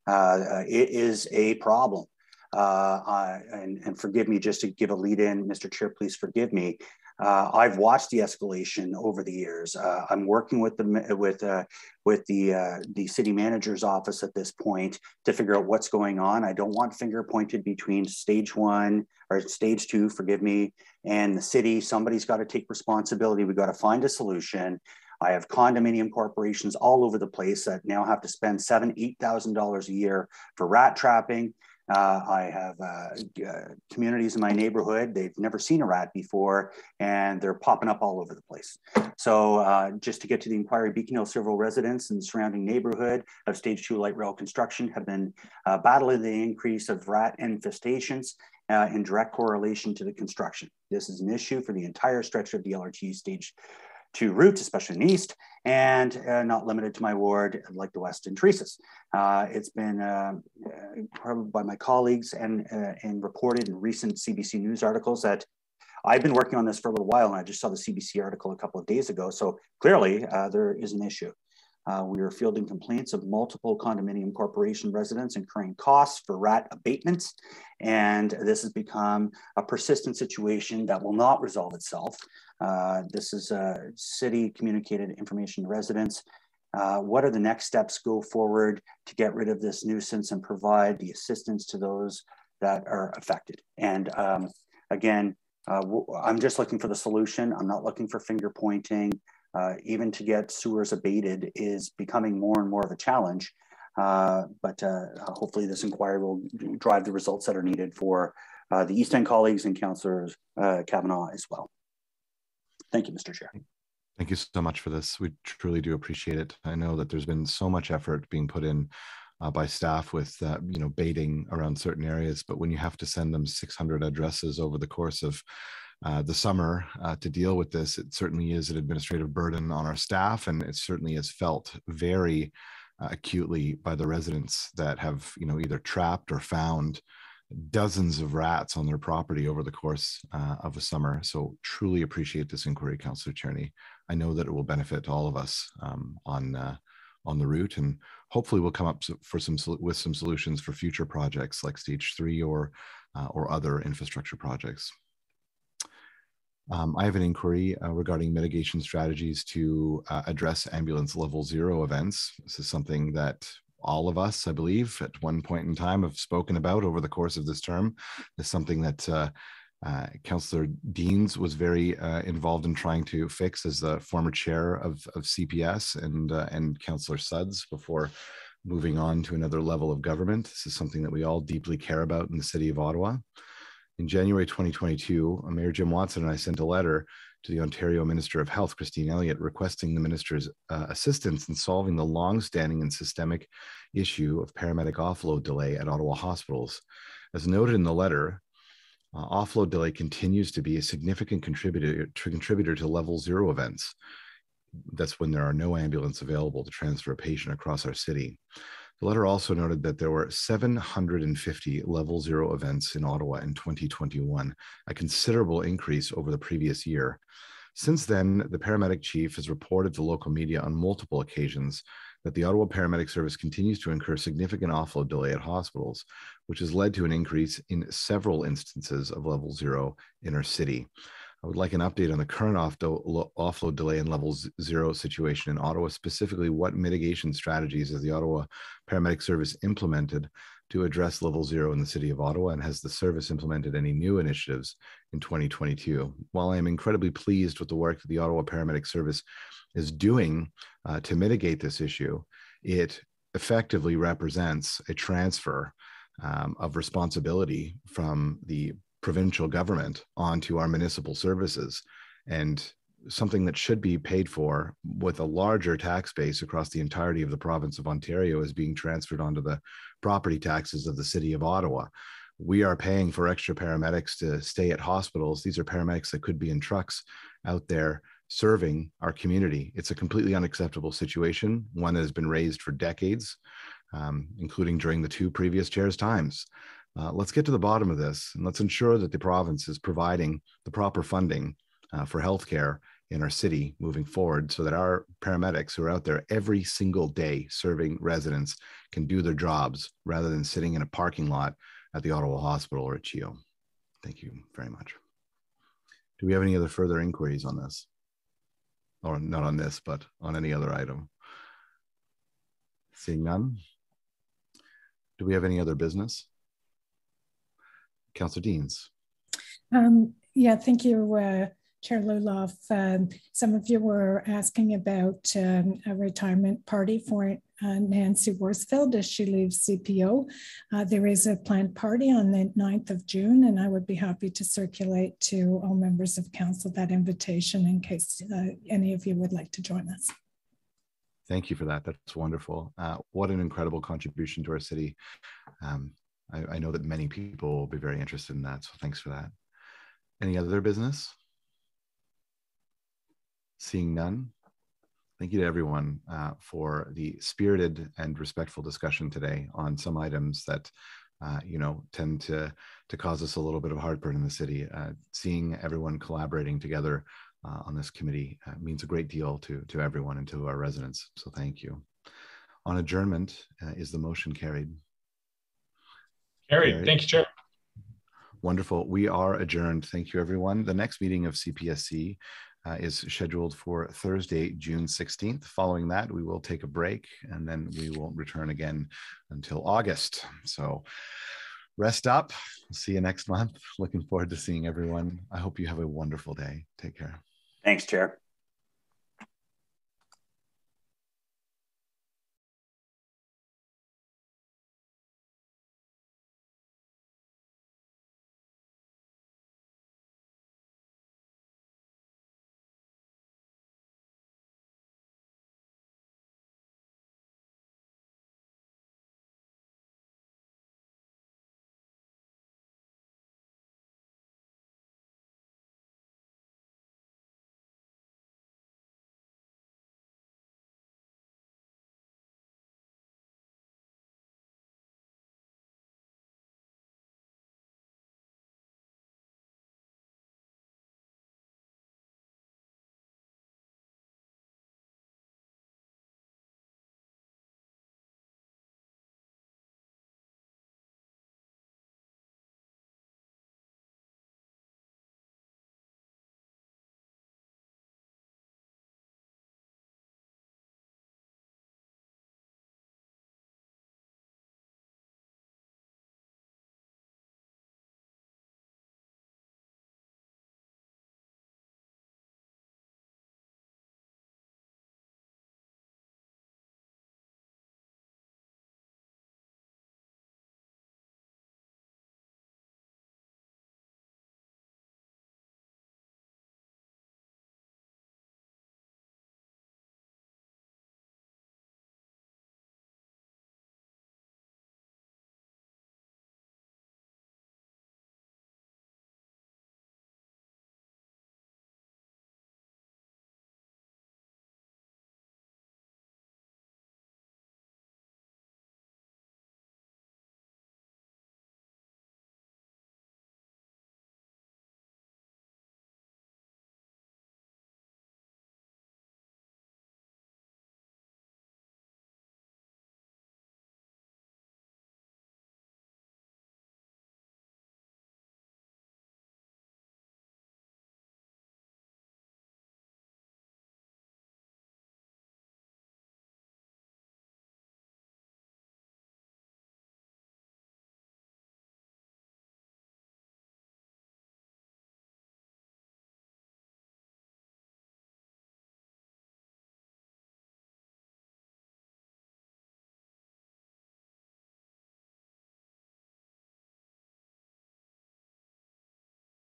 It is a problem. And forgive me, just to give a lead in, Mr. Chair, please forgive me. I've watched the escalation over the years. I'm working with the city manager's office at this point to figure out what's going on. I don't want finger pointed between stage 1 or stage 2, forgive me, and the city. Somebody's got to take responsibility. We've got to find a solution. I have condominium corporations all over the place that now have to spend $7,000, $8,000 a year for rat trapping. I have communities in my neighborhood, they've never seen a rat before, and they're popping up all over the place. So just to get to the inquiry, Beacon Hill, several residents in the surrounding neighborhood of stage 2 light rail construction have been battling the increase of rat infestations in direct correlation to the construction. This is an issue for the entire stretch of the LRT stage 2 routes, especially in the east, and not limited to my ward, like the west and Teresa's. It's been probably by my colleagues and reported in recent CBC News articles that I've been working on this for a little while, and I just saw the CBC article a couple of days ago. So clearly there is an issue. We are fielding complaints of multiple condominium corporation residents incurring costs for rat abatements. And this has become a persistent situation that will not resolve itself. This is city communicated information to residents. What are the next steps go forward to get rid of this nuisance and provide the assistance to those that are affected? And again, I'm just looking for the solution. I'm not looking for finger pointing. Even to get sewers abated is becoming more and more of a challenge. But hopefully this inquiry will drive the results that are needed for the East End colleagues and Councillor Kavanaugh as well. Thank you, Mr. Chair.
Thank you so much for this. We truly do appreciate it. I know that there's been so much effort being put in by staff with baiting around certain areas, but when you have to send them 600 addresses over the course of the summer to deal with this, it certainly is an administrative burden on our staff, and it certainly is felt very acutely by the residents that have either trapped or found dozens of rats on their property over the course of a summer. So truly appreciate this inquiry, Councillor Tierney. I know that it will benefit all of us on the route, and hopefully we'll come up with some solutions for future projects like Stage 3 or other infrastructure projects. I have an inquiry regarding mitigation strategies to address ambulance level 0 events. This is something that all of us, I believe, at one point in time have spoken about over the course of this term. It's something that Councillor Deans was very involved in trying to fix as the former chair of CPS, and Councillor Suds before moving on to another level of government. This is something that we all deeply care about in the city of Ottawa. In January 2022, Mayor Jim Watson and I sent a letter to the Ontario Minister of Health, Christine Elliott, requesting the minister's assistance in solving the long-standing and systemic issue of paramedic offload delay at Ottawa hospitals. As noted in the letter, offload delay continues to be a significant contributor to level 0 events. That's when there are no ambulance available to transfer a patient across our city. The letter also noted that there were 750 level 0 events in Ottawa in 2021, a considerable increase over the previous year. Since then, the paramedic chief has reported to local media on multiple occasions that the Ottawa Paramedic Service continues to incur significant offload delay at hospitals, which has led to an increase in several instances of level 0 in our city. I would like an update on the current offload delay and level 0 situation in Ottawa, specifically what mitigation strategies has the Ottawa Paramedic Service implemented to address level 0 in the city of Ottawa, and has the service implemented any new initiatives in 2022? While I am incredibly pleased with the work that the Ottawa Paramedic Service is doing to mitigate this issue, it effectively represents a transfer of responsibility from the provincial government onto our municipal services, and something that should be paid for with a larger tax base across the entirety of the province of Ontario is being transferred onto the property taxes of the city of Ottawa. We are paying for extra paramedics to stay at hospitals. These are paramedics that could be in trucks out there serving our community. It's a completely unacceptable situation, one that has been raised for decades, including during the 2 previous chairs' times. Let's get to the bottom of this, and let's ensure that the province is providing the proper funding for healthcare in our city moving forward, so that our paramedics who are out there every single day serving residents can do their jobs rather than sitting in a parking lot at the Ottawa Hospital or at CHEO. Thank you very much. Do we have any other further inquiries on this? Or not on this, but on any other item? Seeing none. Do we have any other business? Councillor Deans.
Yeah, thank you, Chair Luloff. Some of you were asking about a retirement party for Nancy Worsfield as she leaves CPO. There is a planned party on the 9th of June, and I would be happy to circulate to all members of council that invitation in case any of you would like to join us.
Thank you for that. That's wonderful. What an incredible contribution to our city. I know that many people will be very interested in that, so thanks for that. Any other business? Seeing none. Thank you to everyone for the spirited and respectful discussion today on some items that tend to cause us a little bit of heartburn in the city. Seeing everyone collaborating together on this committee means a great deal to everyone and to our residents, so thank you. On adjournment, is the motion carried?
Carried. Thank you, Chair.
Wonderful. We are adjourned. Thank you, everyone. The next meeting of CPSC is scheduled for Thursday, June 16th. Following that, we will take a break, and then we won't return again until August. So rest up. See you next month. Looking forward to seeing everyone. I hope you have a wonderful day. Take care.
Thanks, Chair.